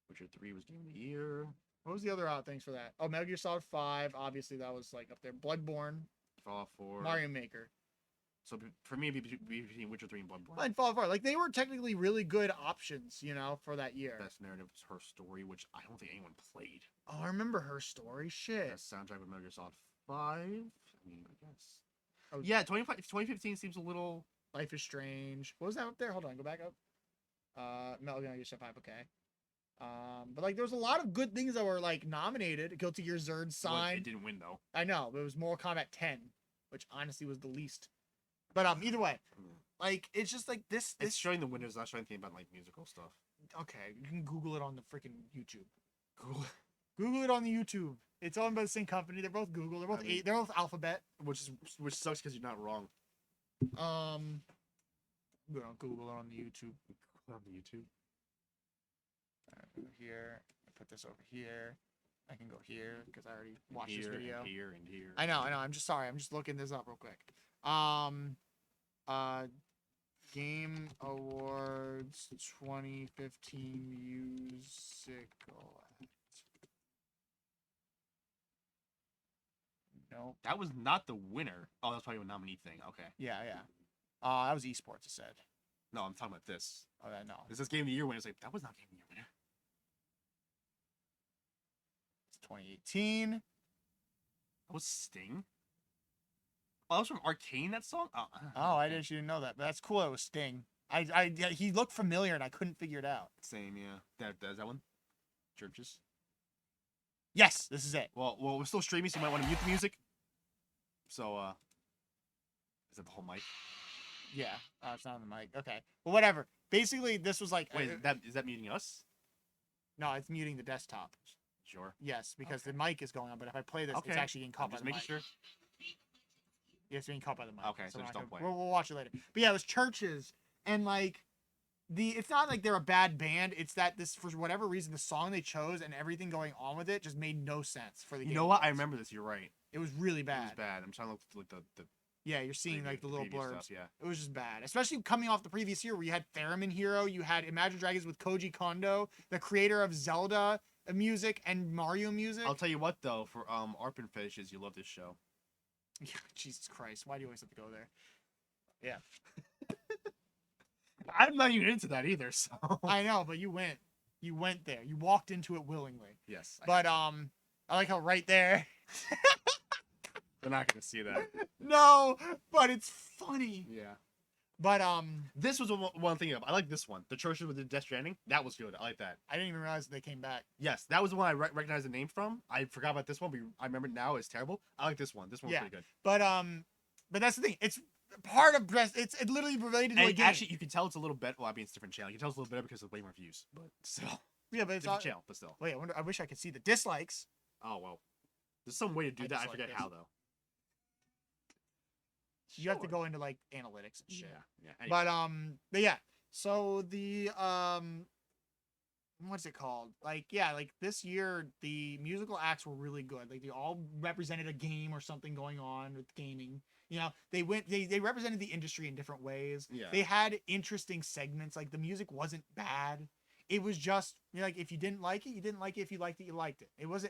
Witcher 3 was Game of the Year. What was the other things for that? Oh, Metal Gear Solid 5. Obviously, that was like up there. Bloodborne. Fallout 4. Mario Maker. So for me, it'd be between Witcher 3 and Bloodborne. And Fallout 4. Like, they were technically really good options, you know, for that year. Best narrative was Her Story, which I don't think anyone played. Oh, I remember Her Story. Shit. Best soundtrack with Metal Gear Solid 5. I mean, I guess. Oh, yeah, 2015 seems a little... Life is Strange. What was that up there? Hold on, go back up. Metal Gear Solid 5, okay. But like there was a lot of good things that were like nominated. Guilty Gear Zerd signed. It didn't win though. I know, but it was Mortal Kombat 10, which honestly was the least. But either way, like it's just like this. It's showing the winners, not showing anything about like musical stuff. Okay, you can Google it on the freaking YouTube. Google it on the YouTube. It's owned by the same company. They're both Google. They're both they're both Alphabet. Which sucks because you're not wrong. I'm gonna Google it on the YouTube. On the YouTube. Go here. I put this over here. I can go here because I already watched this video. And here and here. I know. I'm just sorry. I'm just looking this up real quick. Game Awards 2015 musical act. Nope. That was not the winner. Oh, that's probably a nominee thing. Okay. Yeah. That was Esports. It said. No, I'm talking about this. Oh, no. This is Game of the Year winner. It's like that was not Game of the Year winner. It's 2018. That was Sting. Oh, that was from Arcane. That song. Oh, I didn't know that. But that's cool. It was Sting. He looked familiar and I couldn't figure it out. Same, yeah. That one. Churches. Yes, this is it. Well, we're still streaming, so you might want to mute the music. So, is that the whole mic? Yeah, it's not on the mic. Okay, well, whatever. Basically, this was like. Wait, is that muting us? No, it's muting the desktop. Sure. Yes, because the mic is going on. But if I play this, it's actually getting caught by the mic. Just making sure. Yeah, it's being caught by the mic. Okay, so just don't play. We'll watch it later. But yeah, it was churches, and like it's not like they're a bad band. It's that this for whatever reason the song they chose and everything going on with it just made no sense for the game. You know what? I remember this. You're right. It was really bad. It was bad. I'm trying to look like the yeah, you're seeing like the little blurbs. Stuff, yeah. It was just bad. Especially coming off the previous year where you had Theremin Hero, you had Imagine Dragons with Koji Kondo, the creator of Zelda music and Mario music. I'll tell you what though, for ARPAN fetishes, you love this show. Yeah, Jesus Christ. Why do you always have to go there? Yeah. I'm not even into that either, so I know, but you went. You went there. You walked into it willingly. Yes. But I like how right there they're not gonna see that. No, but it's funny. Yeah. But this was one thing. I like this one. The churches with the Death Stranding. That was good. I like that. I didn't even realize they came back. Yes, that was the one I recognized the name from. I forgot about this one, but I remember it now. It's terrible. I like this one. This one's pretty good. But that's the thing. It's part of it's literally related to a game. Actually, you can tell it's a little better. Well, I mean, it's a different channel. You can tell it's a little better because of way more views. But still. Yeah, but it's different channel, but still. Wait, I wish I could see the dislikes. Oh well. There's some way to do that. I forget how though. You have to go into like analytics and shit. Yeah. Anyway. But yeah. So the what's it called? Like this year the musical acts were really good. Like they all represented a game or something going on with gaming. You know, they represented the industry in different ways. Yeah. They had interesting segments. Like the music wasn't bad. It was just like if you didn't like it, you didn't like it. If you liked it, you liked it. It was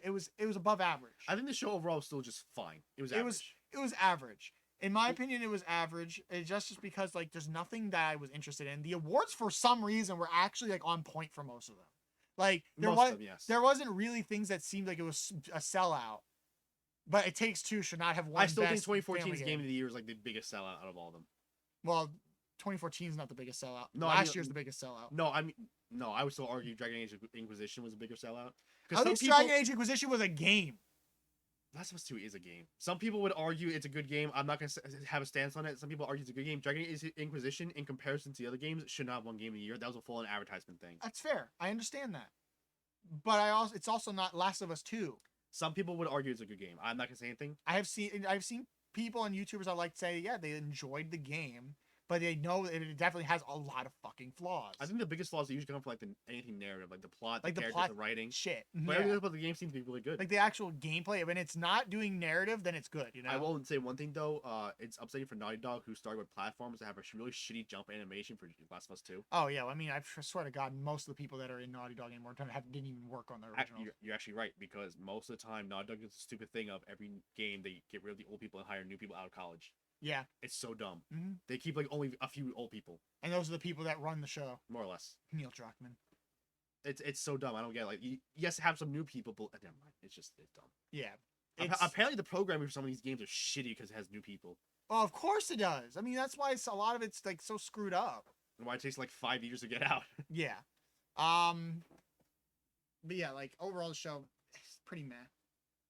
above average. I think the show overall was still just fine. It was average. It was average. In my opinion, it was average. It's just because like there's nothing that I was interested in. The awards for some reason were actually like on point for most of them. Like there wasn't really things that seemed like it was a sellout. But It Takes Two should not have won. I still think best 2014's family Game of the Year is like the biggest sellout out of all of them. Well, 2014 is not the biggest sellout. No, Last year's the biggest sellout. No, I would still argue Dragon Age Inquisition was a bigger sellout. I think Dragon Age Inquisition was a game. Last of Us 2 is a game. Some people would argue it's a good game. I'm not going to have a stance on it. Some people argue it's a good game. Dragon Age Inquisition, in comparison to the other games, should not have won Game of the Year. That was a full-on advertisement thing. That's fair. I understand that. But it's also not Last of Us 2. Some people would argue it's a good game. I'm not going to say anything. I've seen people and YouTubers that like say, yeah, they enjoyed the game, but they know that it definitely has a lot of fucking flaws. I think the biggest flaws usually come from like anything narrative, like the plot, like the characters, the writing. Shit. But everything about the game seems to be really good. Like the actual gameplay. When it's not doing narrative, then it's good. You know. I will say one thing though. It's upsetting for Naughty Dog, who started with platforms, to have a really shitty jump animation for Last of Us 2. Oh yeah, well, I mean, I swear to God, most of the people that are in Naughty Dog anymore didn't even work on the original. You're actually right, because most of the time Naughty Dog does a stupid thing of every game they get rid of the old people and hire new people out of college. Yeah. It's so dumb. Mm-hmm. They keep like only a few old people. And those are the people that run the show. More or less. Neil Druckmann. It's so dumb. I don't get it. Like, yes, have some new people, but never mind. It's dumb. Yeah. Apparently the programming for some of these games are shitty because it has new people. Well, of course it does. I mean, that's why a lot of it's like so screwed up. And why it takes like 5 years to get out. Yeah. But yeah, like overall the show is pretty meh.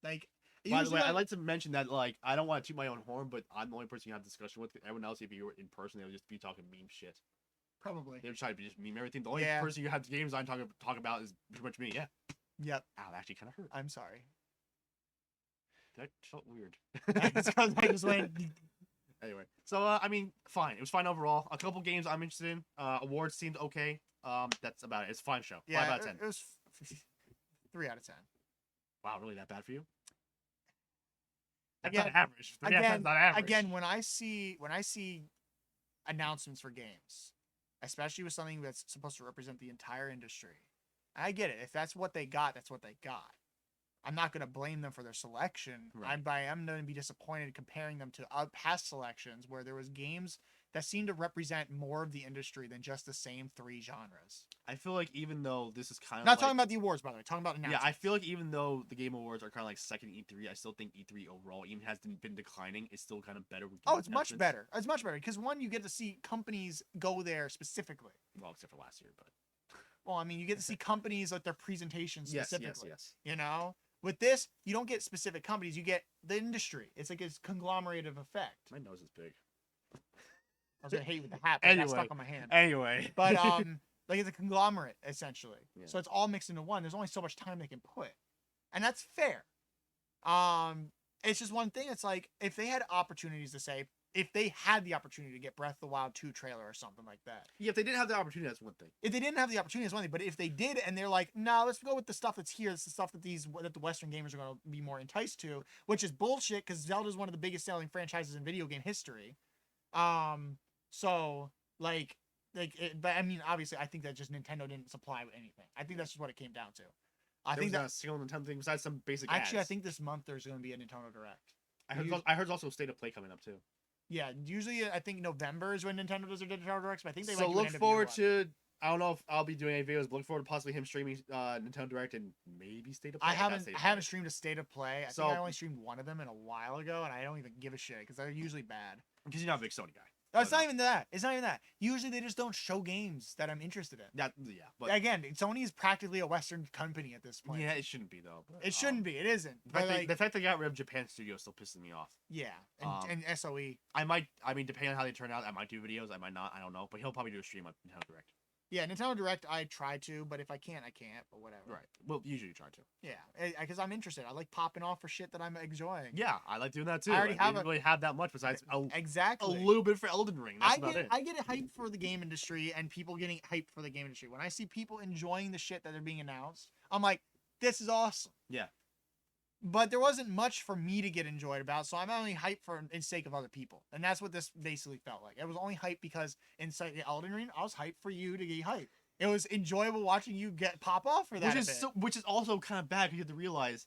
Like, by the way, I'd like to mention that, like, I don't want to toot my own horn, but I'm the only person you have discussion with. Everyone else, if you were in person, they would just be talking meme shit. Probably. They would try to just meme everything. The only person you have games I talk about is pretty much me. Yeah. Yep. Ow, that actually kind of hurt. I'm sorry. That felt weird. It's because I just went. Anyway, so I mean, fine. It was fine overall. A couple games I'm interested in. Awards seemed okay. That's about it. It's a fine show. Yeah, 5 out of 10. It was 3 out of 10. Wow, really that bad for you? That's not average. 3 out of 10 is not average. Again, when I see announcements for games, especially with something that's supposed to represent the entire industry, I get it. If that's what they got, that's what they got. I'm not going to blame them for their selection. Right. I'm going to be disappointed comparing them to past selections where there was games that seemed to represent more of the industry than just the same 3 genres. I feel like even though this is kind of not talking about the awards, by the way, talking about announcements. Yeah, I feel like even though the Game Awards are kind of like second E3, I still think E3 overall, even has been declining, is still kind of better. With it's much better. It's much better because one, you get to see companies go there specifically. Well, except for last year, but. Well, I mean, you get to see companies like their presentations specifically. Yes. You know, with this, you don't get specific companies; you get the industry. It's like a conglomerative effect. My nose is big. I was gonna hate with the hat, but it got stuck on my hand. Anyway, but like it's a conglomerate essentially. Yeah. So it's all mixed into one. There's only so much time they can put, and that's fair. It's just one thing. It's like if they had opportunities to say, if they had the opportunity to get Breath of the Wild 2 trailer or something like that. Yeah, if they didn't have the opportunity, that's one thing. If they didn't have the opportunity, that's one thing. But if they did, and they're like, no, let's go with the stuff that's here. It's the stuff that the Western gamers are going to be more enticed to, which is bullshit because Zelda's one of the biggest selling franchises in video game history. So like, but I mean, obviously, I think that just Nintendo didn't supply anything. I think that's just what it came down to. I think that's a single Nintendo thing besides some basic. Actually, ads. I think this month there's going to be a Nintendo Direct. I heard there's also State of Play coming up too. Yeah, usually I think November is when Nintendo does their Nintendo Directs, but I think they so look forward to. I don't know if I'll be doing any videos. But look forward to possibly him streaming Nintendo Direct and maybe State of Play. I haven't streamed a State of Play. I think I only streamed one of them in a while ago, and I don't even give a shit because they're usually bad. Because you're not a big Sony guy. No, it's not even that. It's not even that. Usually they just don't show games that I'm interested in. But again, Sony is practically a Western company at this point. Yeah, it shouldn't be though. It shouldn't be. It isn't. The fact they got rid of Japan Studio still pisses me off. Yeah, and SOE. I mean, depending on how they turn out, I might do videos. I might not. I don't know. But he'll probably do a stream on Nintendo Direct. Yeah, Nintendo Direct, I try to, but if I can't, I can't, but whatever. Right. Well, usually you try to. Yeah, because I'm interested. I like popping off for shit that I'm enjoying. Yeah, I like doing that too. I already have didn't really have that much besides exactly a little bit for Elden Ring. That's about it. I get hyped for the game industry and people getting hyped for the game industry. When I see people enjoying the shit that they're being announced, I'm like, this is awesome. Yeah. But there wasn't much for me to get enjoyed about, so I'm only hyped for in sake of other people, and that's what this basically felt like. It was only hyped because inside the Elden Ring, I was hyped for you to get hyped. It was enjoyable watching you get pop off for that. Which is also kind of bad because you have to realize,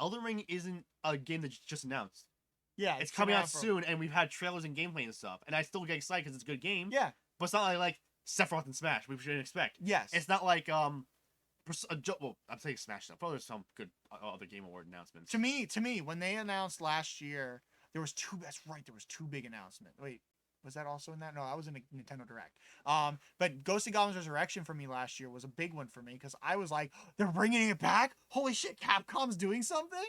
Elden Ring isn't a game that's just announced. Yeah, it's coming out soon, and we've had trailers and gameplay and stuff, and I still get excited because it's a good game. Yeah, but it's not like Sephiroth and Smash, we shouldn't expect. Yes, it's not like well, I'm saying Smash stuff. Probably there's some good other Game Award announcements. To me, when they announced last year, there was two. That's right, there was two big announcements. Wait, was that also in that? No, that was in a Nintendo Direct. But Ghost of Goblins Resurrection for me last year was a big one for me because I was like, they're bringing it back. Holy shit, Capcom's doing something.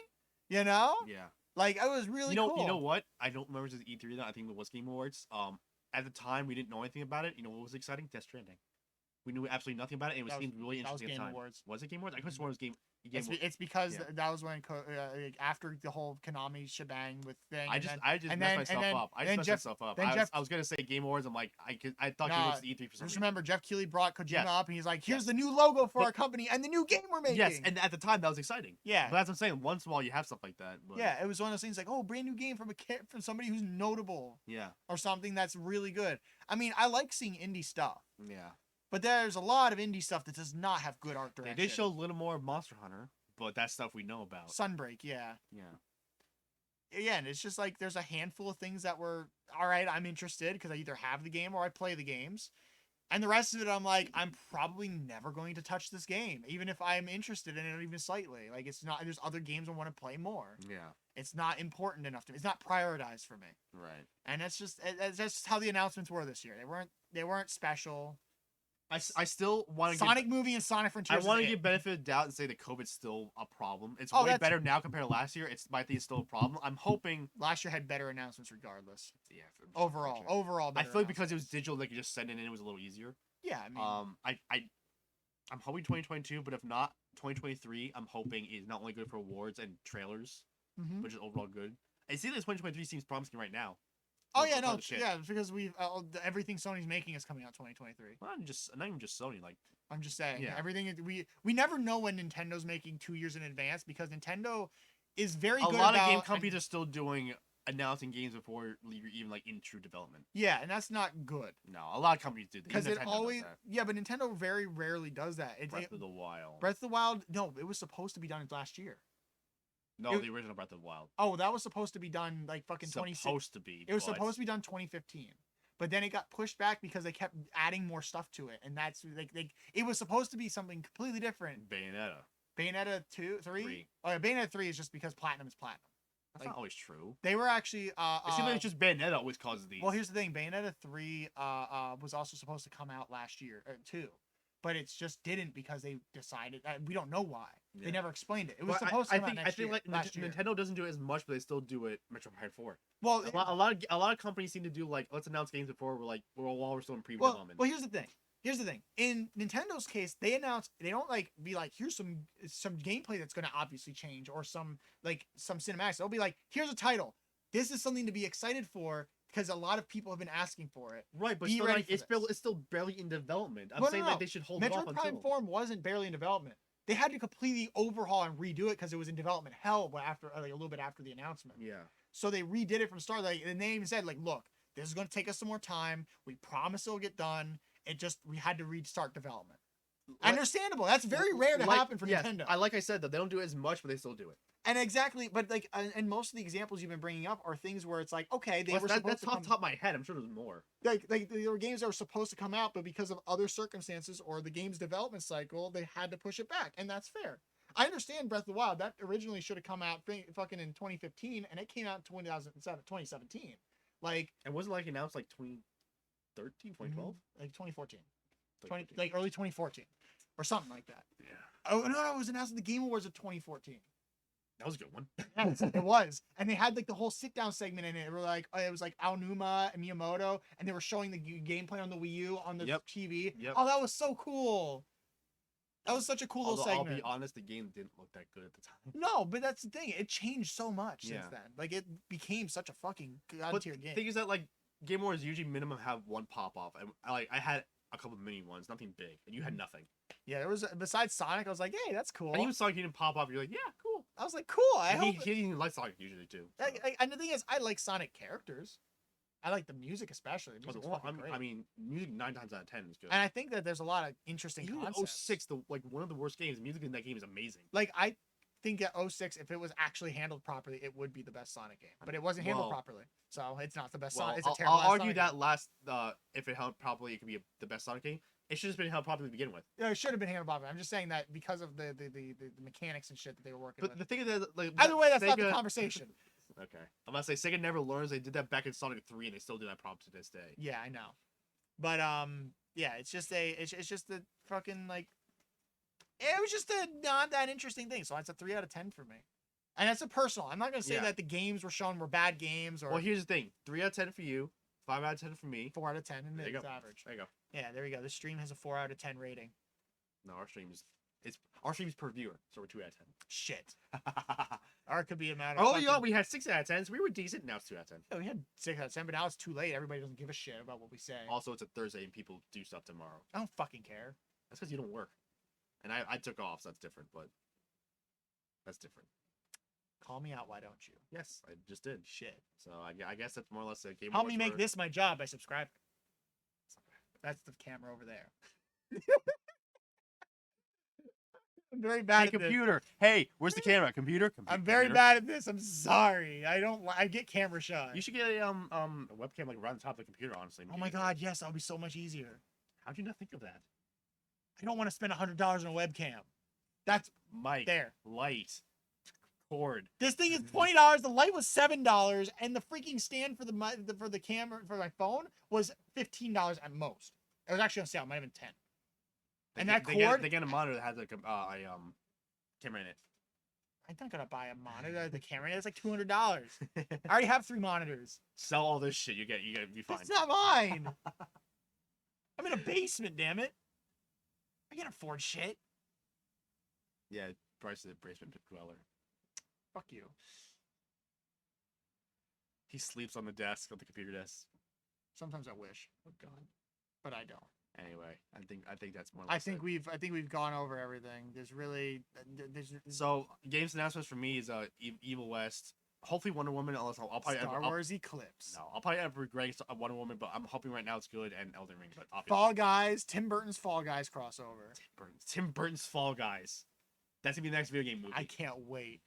You know? Yeah. Like it was really cool. You know what? I don't remember if it was E3 though. I think it was Game Awards. At the time we didn't know anything about it. You know what was exciting? Death Stranding. We knew absolutely nothing about it, and it seemed really interesting at the time. Awards. Was it Game Awards? I could have sworn it was Game. It's because that was when after the whole Konami shebang with thing. I just messed myself up. I was gonna say Game Awards. I'm like I thought Game Awards was E3 for some reason. Remember, Jeff Keighley brought Kojima up, and he's like, "Here's the new logo for our company and the new game we're making." Yes, and at the time that was exciting. Yeah, but that's what I'm saying. Once in a while you have stuff like that. But... Yeah, it was one of those things like, oh, brand new game from somebody who's notable. Yeah, or something that's really good. I mean, I like seeing indie stuff. Yeah. But there's a lot of indie stuff that does not have good art direction. They did show a little more of Monster Hunter, but that's stuff we know about. Sunbreak, yeah. Yeah. Yeah, and it's just like there's a handful of things that were, all right, I'm interested because I either have the game or I play the games. And the rest of it, I'm like, I'm probably never going to touch this game, even if I'm interested in it even slightly. Like, it's not, there's other games I want to play more. Yeah. It's not important enough to me. It's not prioritized for me. Right. And that's just how the announcements were this year. They weren't special. I still want to Sonic movie and Sonic Frontiers. I want to give benefit of doubt and say that COVID's still a problem. It's way better now compared to last year. I think it's still a problem. I'm hoping last year had better announcements regardless. Yeah. Overall. I feel like because it was digital, they could just send it in. It was a little easier. Yeah. I mean, I'm hoping 2022, but if not 2023, I'm hoping is not only good for awards and trailers, but just overall good. It seems like 2023 seems promising right now. Oh yeah, no, yeah, because we've everything Sony's making is coming out 2023. Well, not even just Sony. Like I'm just saying, yeah. Everything we never know when Nintendo's making 2 years in advance because Nintendo is very good. A lot of game companies are still announcing games before you're even like in true development. Yeah, and that's not good. No, a lot of companies do that. Because it always but Nintendo very rarely does that. Breath of the Wild. Breath of the Wild, no, it was supposed to be done last year. No, the original Breath of the Wild. Oh, that was supposed to be done like fucking 2016. Supposed to be. It was supposed to be done 2015. But then it got pushed back because they kept adding more stuff to it. And that's like it was supposed to be something completely different. Bayonetta 2, 3? Oh yeah, Bayonetta 3 is just because Platinum is Platinum. That's not always true. They were actually it seems like it's just Bayonetta always causes these. Well, here's the thing. Bayonetta 3 was also supposed to come out last year, too. But it just didn't because they decided. We don't know why. Yeah. They never explained it. It was supposed to come out next year. I think like Nintendo doesn't do it as much, but they still do it. Metroid Prime 4. Well, a lot of companies seem to do like let's announce games before while we're still in pre-development. Well, here's the thing. In Nintendo's case, they don't like be like here's some gameplay that's going to obviously change or some cinematics. They'll be like here's a title. This is something to be excited for. Because a lot of people have been asking for it. Right, but it's still barely in development. I'm saying that they should hold it off until... Metroid Prime 4 wasn't barely in development. They had to completely overhaul and redo it because it was in development hell after a little bit after the announcement. Yeah. So they redid it from start. And they even said, look, this is going to take us some more time. We promise it'll get done. We had to restart development. Understandable. That's very rare to happen for Nintendo. Like I said, though, they don't do it as much, but they still do it. And exactly, but and most of the examples you've been bringing up are things where it's like, okay, that's off the top of my head. I'm sure there's more. Like there were games that were supposed to come out, but because of other circumstances or the game's development cycle, they had to push it back, and that's fair. I understand Breath of the Wild. That originally should have come out fucking in 2015, and it came out in 2017. And wasn't announced 2013, 2012, like 2014, early 2014, or something like that. Yeah. Oh no, it was announced at the Game Awards of 2014. That was a good one. Yes, it was. And they had like the whole sit down segment in it. It was like Aonuma and Miyamoto, and they were showing the gameplay on the Wii U on the TV. Yep. Oh, that was so cool. That was such a cool little segment. I'll be honest, the game didn't look that good at the time. No, but that's the thing. It changed so much since Yeah. then. Like it became such a fucking god But tier the game. thing is that like Game Awards usually minimum have one pop off, and I had a couple of mini ones, nothing big, and you had nothing. Yeah, there was besides Sonic. I was like, hey, that's cool. And even Sonic didn't pop off. You're like, yeah, cool. I was like, cool. He didn't like Sonic usually too. So. And the thing is, I like Sonic characters. I like the music especially. The music's fucking great. I mean, music 9 times out of 10 is good. And I think that there's a lot of interesting Even concepts. 06, one of the worst games. The music in that game is amazing. Like I think at 06, if it was actually handled properly, it would be the best Sonic game. But it wasn't handled properly, so it's not the best Sonic. It's a terrible. I'll argue Sonic that game. last if it held properly, it could be the best Sonic game. It should have been held properly to begin with. Yeah, it should have been handled properly. I'm just saying that because of the mechanics and shit that they were working But with. the thing is that like Either way, that's not Sega- the conversation. Okay, I'm about to say Sega never learns. They did that back in Sonic 3, and they still do that problem to this day. Yeah, I know. But yeah, it's just the fucking like it was just a not that interesting thing. So it's a 3 out of 10 for me. And that's a personal. I'm not gonna say that the games were shown were bad games or Well, here's the thing: 3 out of 10 for you, 5 out of 10 for me, 4 out of 10, and There you it's go. average. There you go. Yeah, there we go. The stream has a 4 out of 10 rating. No, our stream is per viewer, so we're 2 out of 10. Shit. Or it could be a matter of Early on, we had 6 out of 10, so we were decent. Now it's 2 out of 10. yeah, we had 6 out of 10, but now it's too late. Everybody doesn't give a shit about what we say. Also, it's a Thursday, and people do stuff tomorrow. I don't fucking care. That's because you don't work. And I took off, so that's different, but that's different. Call me out, why don't you? Yes, I just did. Shit. So I guess that's more or less a game. Help me make this my job by subscribing. That's the camera over there. I'm very bad Hey, at computer. Hey, where's the camera? Computer. I'm very bad at this. I'm sorry. I get camera shy. You should get a webcam like right on top of the computer. Honestly. Oh my god, yes, that'll be so much easier. How'd you not think of that? I don't want to spend $100 on a webcam. That's Mike. there. Light. Cord. This thing is $20. The light was $7, and the freaking stand for the camera for my phone was $15 at most. It was actually on sale. It might have been 10. And that cord. They get a monitor that has a camera in it. I'm not gonna buy a monitor. The camera is like $200. I already have 3 monitors. Sell all this shit. You get be fine. It's not mine. I'm in a basement. Damn it. I can't afford shit. Yeah, Bryce is a basement dweller. Fuck you. He sleeps on the desk, on the computer desk. Sometimes I wish. Oh God. But I don't. Anyway, I think that's more. I think we've gone over everything. So games announcements for me is Evil West. Hopefully Wonder Woman. Unless I'll probably Star Wars Eclipse. No, I'll probably end up regretting Wonder Woman, but I'm hoping right now it's good and Elden Ring. But obviously. Fall Guys. Tim Burton's Fall Guys crossover. Tim Burton's Fall Guys. That's gonna be the next video game movie. I can't wait.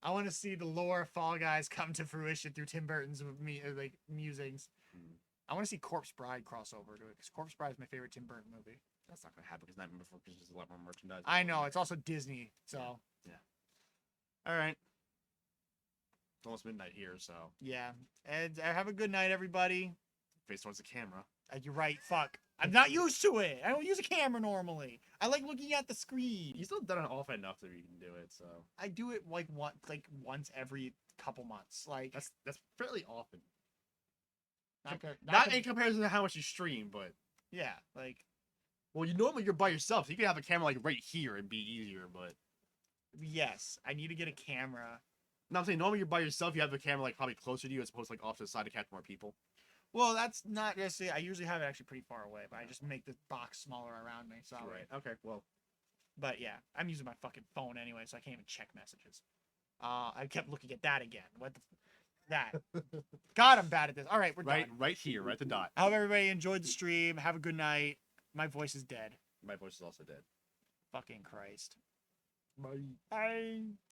I want to see the lore of Fall Guys come to fruition through Tim Burton's musings. I want to see Corpse Bride crossover to it because Corpse Bride is my favorite Tim Burton movie. That's not gonna happen because Nightmare Before Christmas is a lot more merchandise. I know it's also Disney, so yeah. All right. It's almost midnight here, so yeah. And have a good night, everybody. Face towards the camera. You're right. Fuck. I'm not used to it. I don't use a camera normally. I like looking at the screen. You still done it often enough that you can do it, so I do it like once every couple months. Like that's fairly often. Not in comparison to how much you stream, but yeah, like. Well, you're by yourself, so you can have a camera like right here and be easier, but yes, I need to get a camera. No, I'm saying normally you're by yourself, you have the camera like probably closer to you as opposed to like off to the side to catch more people. Well, that's not necessarily. I usually have it actually pretty far away, but I just make the box smaller around me. So right. Okay. Well. But yeah, I'm using my fucking phone anyway, so I can't even check messages. I kept looking at that again. What the. That. God, I'm bad at this. All right, we're done. Right here, right at the dot. I hope everybody enjoyed the stream. Have a good night. My voice is dead. My voice is also dead. Fucking Christ. Bye. Bye.